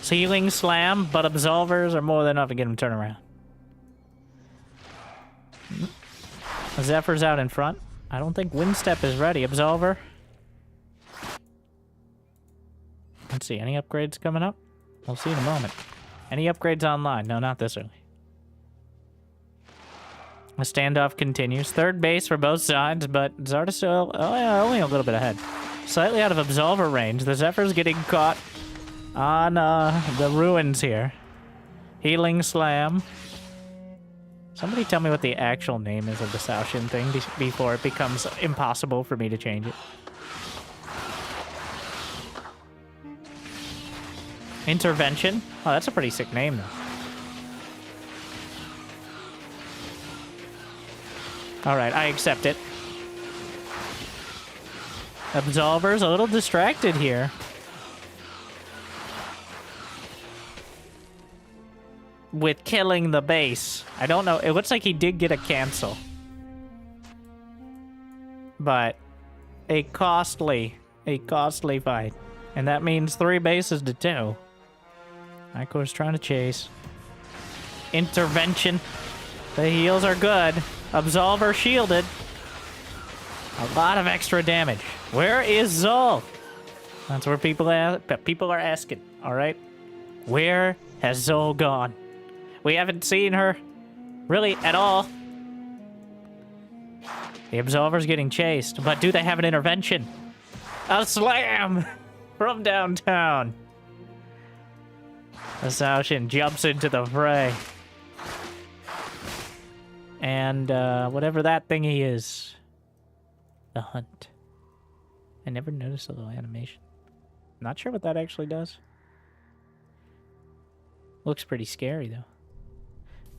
Healing Slam, but Absolvers are more than enough to get him to turn around. Zephyr's out in front. I don't think Windstep is ready. Absolver. Let's see, any upgrades coming up? We'll see in a moment. Any upgrades online? No, not this early. The standoff continues. Third base for both sides, but Zardasil, oh yeah, only a little bit ahead. Slightly out of Absolver range. The Zephyr's getting caught on the ruins here. Healing Slam. Somebody tell me what the actual name is of the Sao Shin thing before it becomes impossible for me to change it. Intervention? Oh, that's a pretty sick name, though. Alright, I accept it. Absolver's a little distracted here. With killing the base. I don't know. It looks like he did get a cancel. But a costly fight. And that means 3 bases to 2. Icor's trying to chase. Intervention. The heals are good. Absolver shielded. A lot of extra damage. Where is Zol? That's where people are asking. Alright? Where has Zol gone? We haven't seen her really at all. The Absolver's getting chased, but do they have an intervention? A slam from downtown. The Sao Shin jumps into the fray. And whatever that thingy is. The hunt. I never noticed a little animation. Not sure what that actually does. Looks pretty scary though.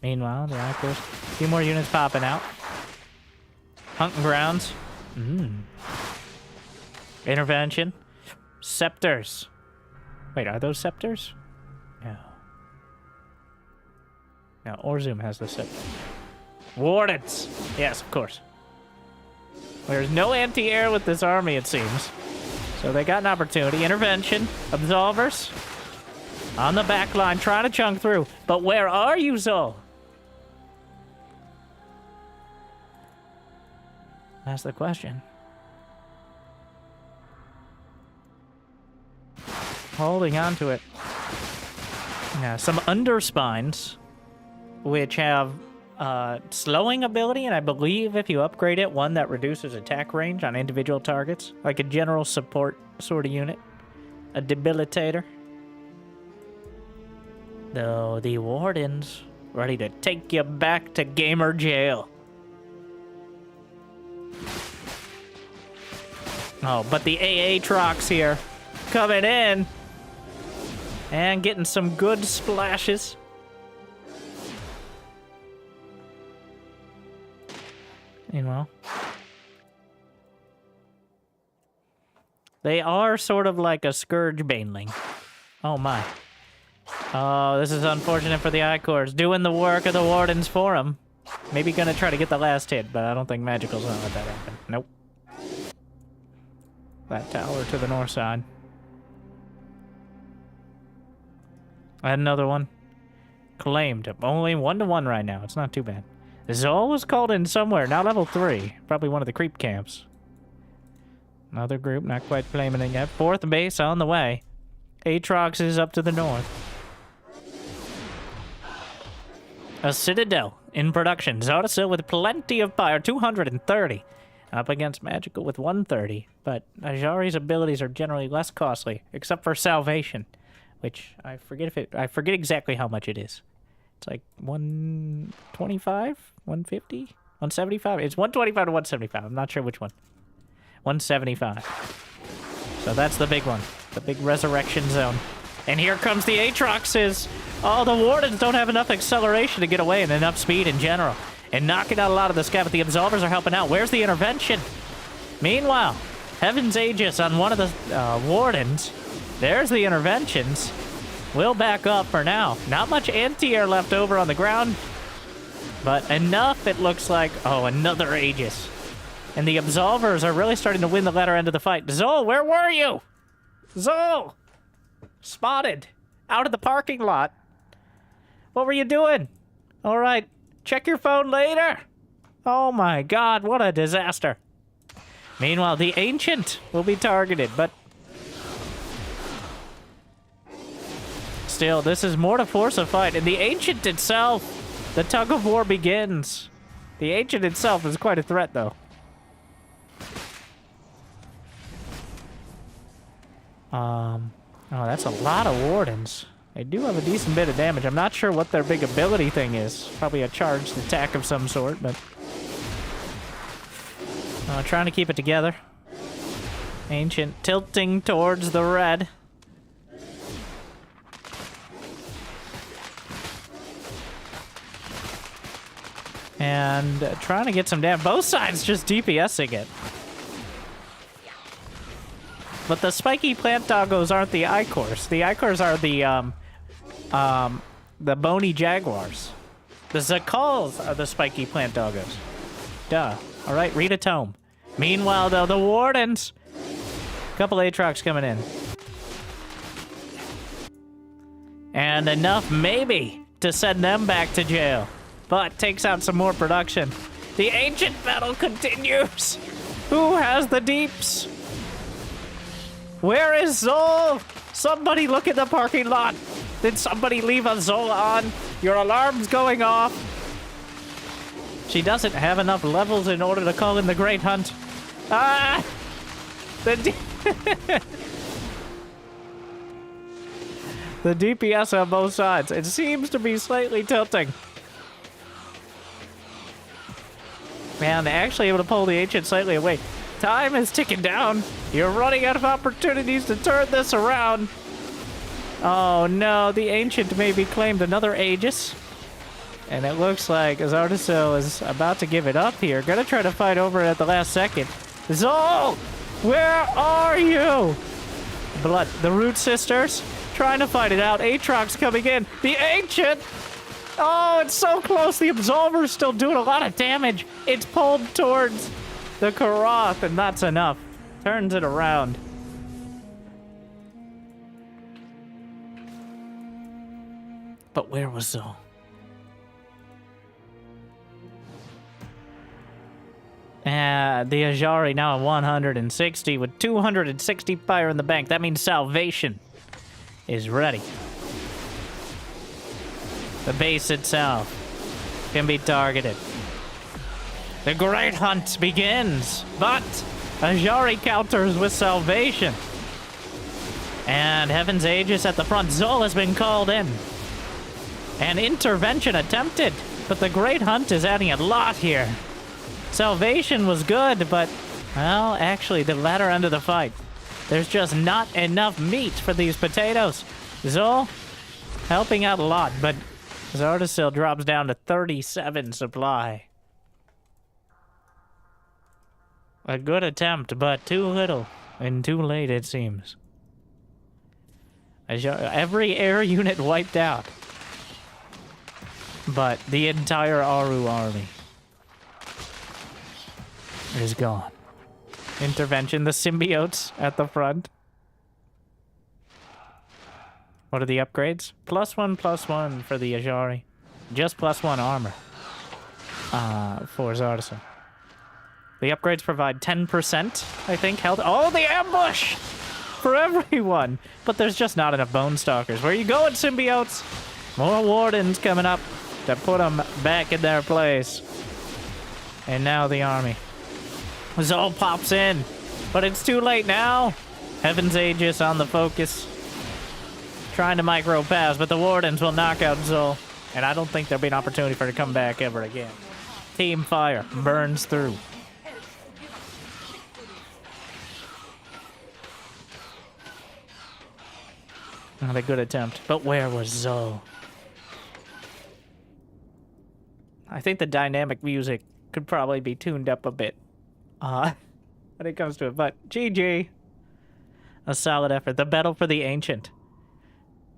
Meanwhile, the Icors, a few more units popping out. Hunting grounds. Intervention. Scepters. Wait, are those scepters? No. No, Orzum has the Citadel. Wardens! Yes, of course. There's no anti-air with this army, it seems. So they got an opportunity. Intervention. Absolvers. On the back line, trying to chunk through. But where are you, Zol? That's the question. Holding on to it. Yeah, some underspines, which have slowing ability, and I believe if you upgrade it, one that reduces attack range on individual targets, like a general support sort of unit. A debilitator. Though the Wardens, ready to take you back to gamer jail. Oh, but the Aatrox here, coming in, and getting some good splashes. Meanwhile, they are sort of like a Scourge Baneling. Oh my. Oh, this is unfortunate for the Icors. Doing the work of the Wardens for them. Maybe gonna try to get the last hit, but I don't think Magical's gonna let that happen. Nope. That tower to the north side. I had another one. Claimed. Only 1-1 right now. It's not too bad. Zol was called in somewhere. Now level 3. Probably one of the creep camps. Another group. Not quite claiming it yet. 4th base on the way. Aatrox is up to the north. A Citadel in production. Zardasil with plenty of Pyre. 230. Up against Magical with 130. But Ajari's abilities are generally less costly. Except for Salvation. Which I forget I forget exactly how much it is. It's like 125, 150, 175. It's 125 to 175. I'm not sure which one. 175. So that's the big one. The big resurrection zone. And here comes the Aatroxes. Oh, the Wardens don't have enough acceleration to get away and enough speed in general. And knocking out a lot of the scav, but the Absolvers are helping out. Where's the intervention? Meanwhile, Heaven's Aegis on one of the Wardens. There's the interventions. We'll back up for now. Not much anti-air left over on the ground, but enough, it looks like. Oh, another Aegis. And the Absolvers are really starting to win the latter end of the fight. Zol, where were you? Zol! Spotted. Out of the parking lot. What were you doing? All right, check your phone later. Oh my god, what a disaster. Meanwhile, the Ancient will be targeted, but still, this is more to force a fight. And the Ancient itself, the tug of war begins. The Ancient itself is quite a threat, though. Oh, that's a lot of Wardens. They do have a decent bit of damage. I'm not sure what their big ability thing is. Probably a charged attack of some sort, but trying to keep it together. Ancient tilting towards the red. And trying to get some damage. Both sides just DPSing it. But the spiky plant doggos aren't the Icors. The Icors are the bony jaguars. The Zakals are the spiky plant doggos. Duh. All right, read a tome. Meanwhile, though, the Wardens. Couple Aatrox coming in. And enough, maybe, to send them back to jail. But takes out some more production. The Ancient battle continues. Who has the deeps? Where is Zol? Somebody look at the parking lot. Did somebody leave a Zol on? Your alarm's going off. She doesn't have enough levels in order to call in the Great Hunt. Ah! The DPS on both sides. It seems to be slightly tilting. Man, they're actually able to pull the Ancient slightly away. Time is ticking down. You're running out of opportunities to turn this around. Oh no, the Ancient maybe claimed another Aegis. And it looks like Zardasil is about to give it up here. Gonna try to fight over it at the last second. Zol! Where are you? Blood. The Root Sisters trying to fight it out. Aatrox coming in. The Ancient! Oh, it's so close. The Absolver's still doing a lot of damage. It's pulled towards the Karoth, and that's enough. Turns it around. But where was Zol? The Ajari now at 160 with 260 fire in the bank. That means Salvation is ready. The base itself can be targeted. The Great Hunt begins, but Ajari counters with Salvation. And Heaven's Aegis at the front. Zol has been called in. An intervention attempted, but the Great Hunt is adding a lot here. Salvation was good, but, well, actually, the latter end of the fight. There's just not enough meat for these potatoes. Zol helping out a lot, but Zardasil drops down to 37 supply. A good attempt, but too little and too late, it seems. Every air unit wiped out. But the entire Aru army is gone. Intervention, the symbiotes at the front. What are the upgrades? +1/+1 for the Ajari. Just +1 armor for Zardasil. The upgrades provide 10%, I think, health. Oh, the ambush for everyone! But there's just not enough Bone Stalkers. Where you going, symbiotes? More wardens coming up to put them back in their place. And now the army. Zol pops in, but it's too late now. Heaven's Aegis on the focus. Trying to micro pass, but the wardens will knock out Zol. And I don't think there'll be an opportunity for her to come back ever again. Team Fire burns through. Not a good attempt, but where was Zol? I think the dynamic music could probably be tuned up a bit. When it comes to it, but GG. A solid effort. The battle for the ancient.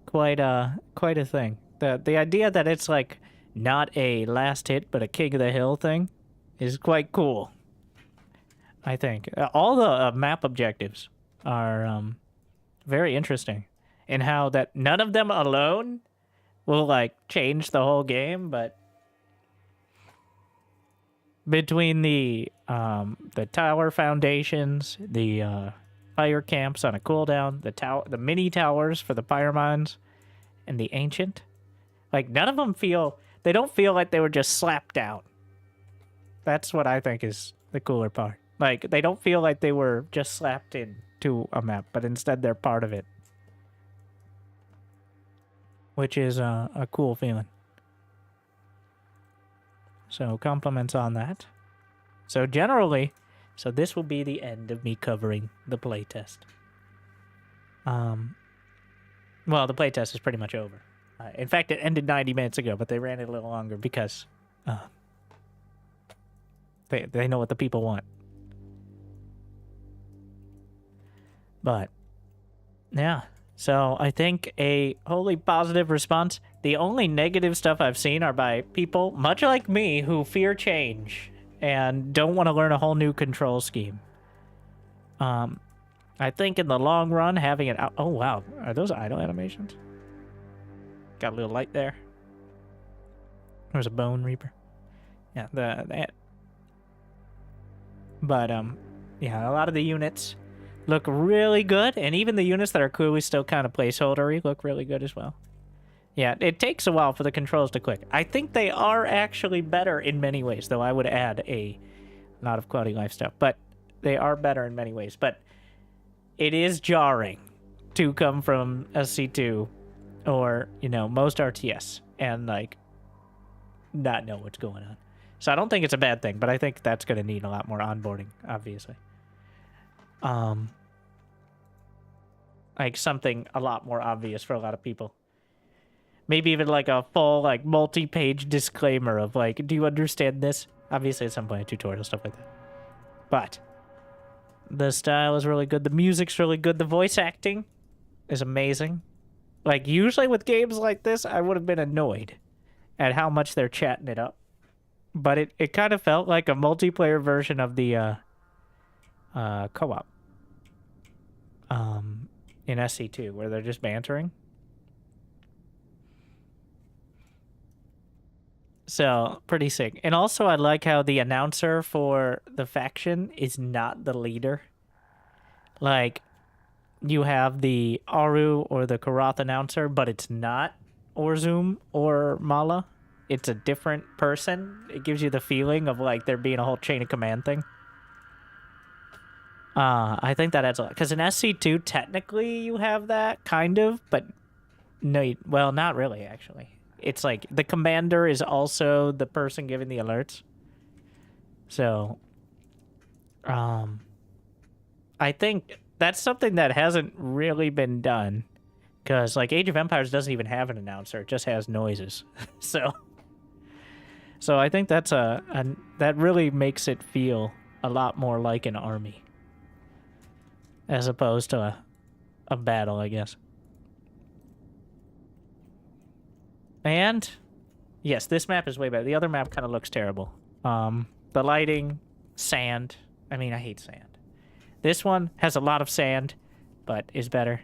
Quite a thing. The idea that it's like not a last hit but a king of the hill thing is quite cool. I think all the map objectives are very interesting in how that none of them alone will like change the whole game, but between the tower foundations, the fire camps on a cooldown, the mini towers for the Pyre mines, and the ancient, like none of them they don't feel like they were just slapped down. That's what I think is the cooler part. Like they don't feel like they were just slapped into a map, but instead they're part of it, which is a cool feeling. So compliments on that. So generally, this will be the end of me covering the playtest. Well, the playtest is pretty much over. In fact, it ended 90 minutes ago, but they ran it a little longer because they know what the people want. But yeah, so I think a wholly positive response. The only negative stuff I've seen are by people, much like me, who fear change and don't want to learn a whole new control scheme. I think in the long run, having it out... Oh, wow. Are those idle animations? Got a little light there. There's a Bone Reaper. Yeah, But, yeah, a lot of the units look really good, and even the units that are clearly still kind of placeholdery look really good as well. Yeah, it takes a while for the controls to click. I think they are actually better in many ways, though I would add a lot of quality of life stuff. But they are better in many ways. But it is jarring to come from SC2 or, you know, most RTS and, like, not know what's going on. So I don't think it's a bad thing, but I think that's going to need a lot more onboarding, obviously. Like something a lot more obvious for a lot of people. Maybe even like a full, like, multi-page disclaimer of, like, do you understand this? Obviously, at some point, a tutorial, stuff like that. But the style is really good. The music's really good. The voice acting is amazing. Like, usually with games like this, I would have been annoyed at how much they're chatting it up. But it kind of felt like a multiplayer version of the co-op in SC2, where they're just bantering. So, pretty sick. And also, I like how the announcer for the faction is not the leader. Like, you have the Aru or the Karath announcer, but it's not Orzum or Mala. It's a different person. It gives you the feeling of, like, there being a whole chain of command thing. I think that adds a lot. Because in SC2, technically, you have that, kind of, but no, well, not really, actually. It's like the commander is also the person giving the alerts. So, I think that's something that hasn't really been done. Because, like, Age of Empires doesn't even have an announcer. It just has noises. So I think that's that really makes it feel a lot more like an army. As opposed to a battle, I guess. And, yes, this map is way better. The other map kind of looks terrible. The lighting, sand. I mean, I hate sand. This one has a lot of sand, but is better.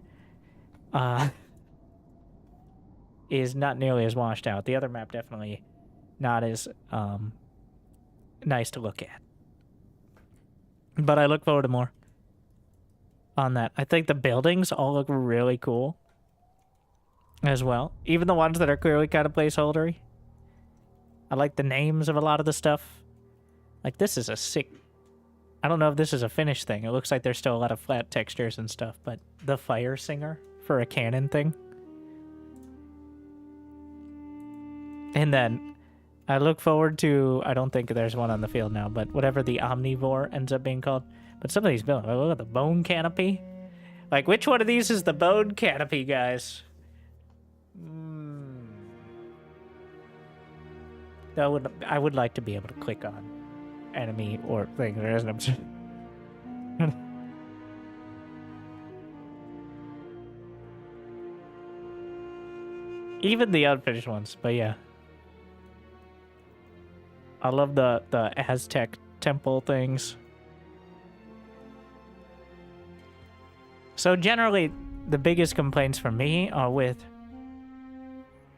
Is not nearly as washed out. The other map definitely not as nice to look at. But I look forward to more on that. I think the buildings all look really cool as well. Even the ones that are clearly kind of placeholdery. I like the names of a lot of the stuff. Like, this is a sick... I don't know if this is a finished thing. It looks like there's still a lot of flat textures and stuff, but the fire singer for a cannon thing. And then I look forward to... I don't think there's one on the field now, but whatever the omnivore ends up being called. But some of these buildings... Look at the bone canopy. Like, which one of these is the bone canopy, guys? I would like to be able to click on enemy or thing. There isn't. Even the unfinished ones, but yeah. I love the Aztec temple things. So generally, the biggest complaints for me are with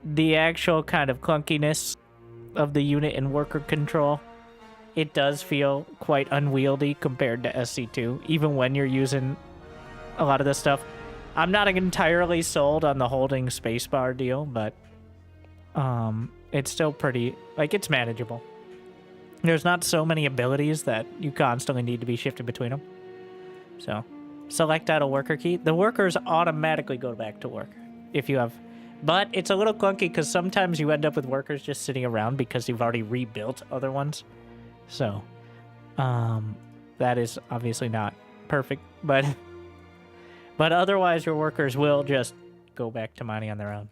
the actual kind of clunkiness of the unit and worker control. It does feel quite unwieldy compared to SC2, even when you're using a lot of this stuff. I'm not entirely sold on the holding spacebar deal, but it's still pretty, like, it's manageable. There's not so many abilities that you constantly need to be shifted between them. So, select out a worker key. The workers automatically go back to work if you have... But it's a little clunky because sometimes you end up with workers just sitting around because you've already rebuilt other ones. So, that is obviously not perfect, but otherwise your workers will just go back to mining on their own.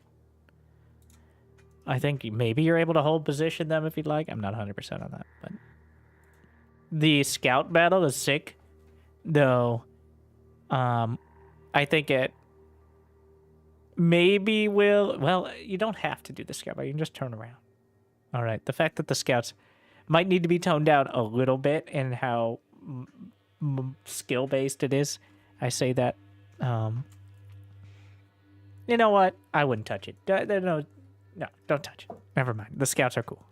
I think maybe you're able to hold position them if you'd like. I'm not 100% on that, but the scout battle is sick, though. I think it maybe will... Well, you don't have to do the scout battle. You can just turn around. All right. The fact that the scouts might need to be toned down a little bit in how skill-based it is. I say that. You know what? I wouldn't touch it. No, don't touch it. Never mind. The scouts are cool.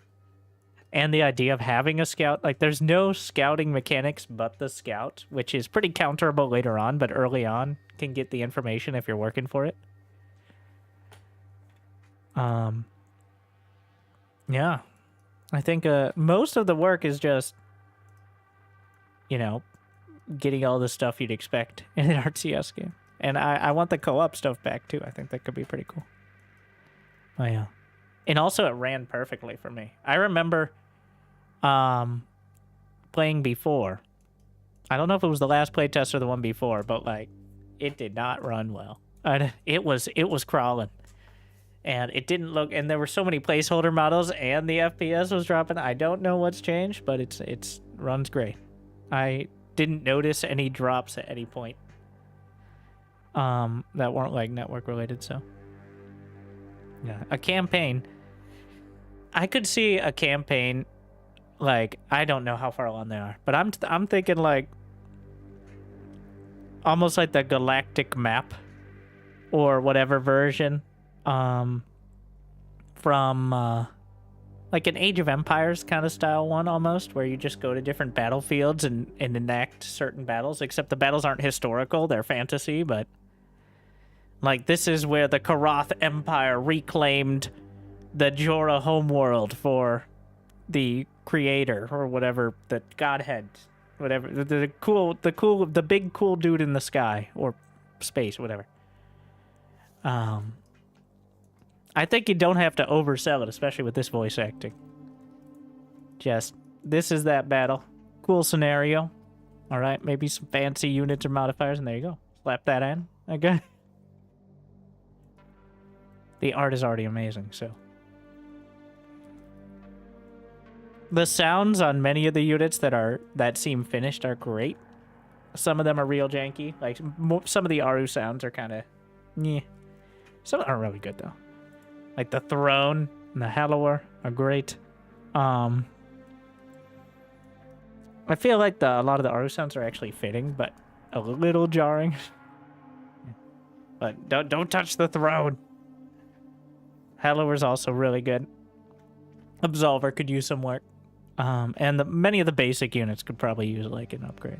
And the idea of having a scout, like, there's no scouting mechanics but the scout, which is pretty counterable later on, but early on can get the information if you're working for it. Yeah. I think most of the work is just, you know, getting all the stuff you'd expect in an RTS game. And I want the co-op stuff back, too. I think that could be pretty cool. Oh, yeah. And also, it ran perfectly for me. I remember playing before. I don't know if it was the last playtest or the one before, but, like, it did not run well. It was crawling. And it didn't look... And there were so many placeholder models, and the FPS was dropping. I don't know what's changed, but it's runs great. I didn't notice any drops at any point that weren't, like, network related, so... Yeah, a campaign I could see a campaign, like, I don't know how far along they are, but I'm thinking like almost like the galactic map or whatever version from like an Age of Empires kind of style one almost, where you just go to different battlefields and enact certain battles, except the battles aren't historical, they're fantasy, but like this is where the Karath Empire reclaimed the Jorah homeworld for the creator or whatever, the godhead, whatever, the big cool dude in the sky or space, whatever. I think you don't have to oversell it, especially with this voice acting. Just, this is that battle. Cool scenario. All right, maybe some fancy units or modifiers, and there you go. Slap that in. Okay. The art is already amazing, so. The sounds on many of the units that seem finished are great. Some of them are real janky. Like, some of the Aru sounds are kind of, yeah. Some aren't really good, though. Like the Throne and the Hallowar are great. I feel like a lot of the Aru sounds are actually fitting, but a little jarring. But don't touch the Throne. Hallowar's also really good. Absolver could use some work. And many of the basic units could probably use like an upgrade.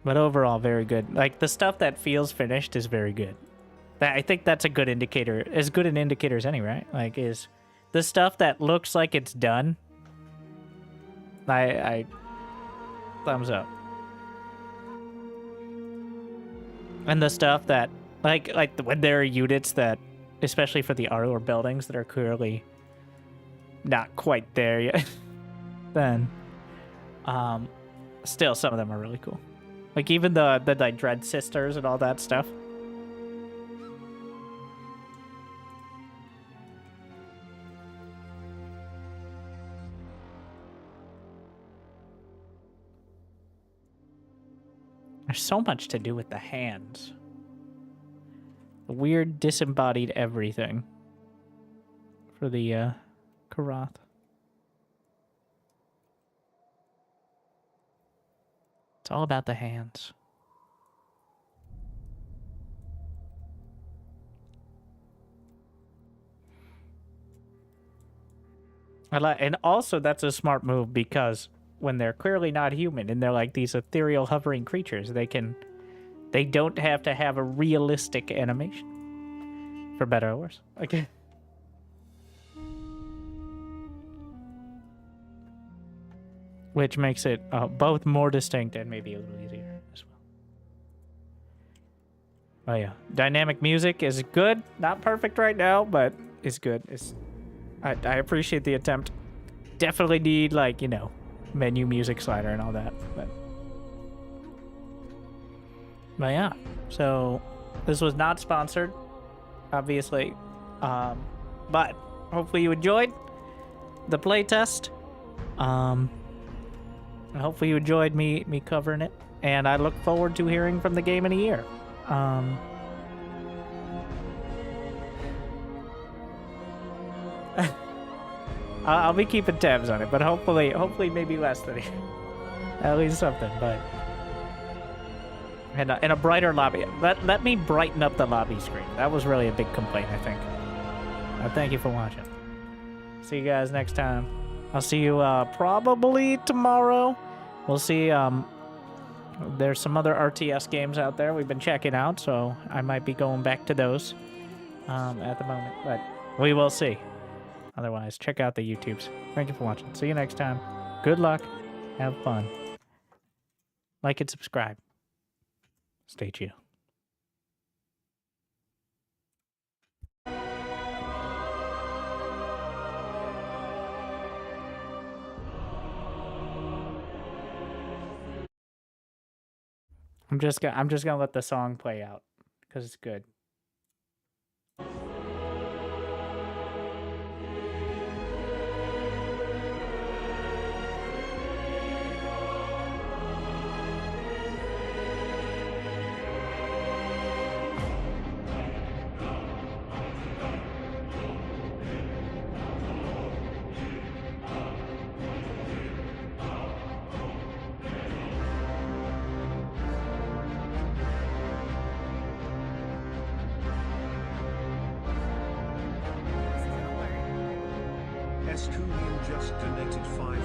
But overall, very good. Like, the stuff that feels finished is very good. I think that's a good indicator. As good an indicator as any, right? Like, is the stuff that looks like it's done. I thumbs up. And the stuff that, like when there are units that, especially for the Aru or buildings that are clearly not quite there yet, then, still some of them are really cool. Like, even the like, Dread Sisters and all that stuff. There's so much to do with the hands. The weird disembodied everything for the Karath. It's all about the hands. And also that's a smart move, because when they're clearly not human and they're like these ethereal hovering creatures, they don't have to have a realistic animation. For better or worse. Okay. Which makes it both more distinct and maybe a little easier as well. Oh yeah, dynamic music is good. Not perfect right now, but it's good. I appreciate the attempt. Definitely need, like, you know, menu music slider and all that. But yeah, so this was not sponsored, obviously. But hopefully you enjoyed the playtest. And hopefully you enjoyed me covering it, and I look forward to hearing from the game in a year. I'll be keeping tabs on it, but hopefully maybe less than a year. At least something, but and a brighter lobby. Let me brighten up the lobby screen. That was really a big complaint, I think. Thank you for watching. See you guys next time. I'll see you probably tomorrow. We'll see. There's some other RTS games out there we've been checking out, so I might be going back to those at the moment. But we will see. Otherwise, check out the YouTubes. Thank you for watching. See you next time. Good luck. Have fun. Like and subscribe. Stay chill. I'm just gonna let the song play out because it's good. RTS Julian just donated $5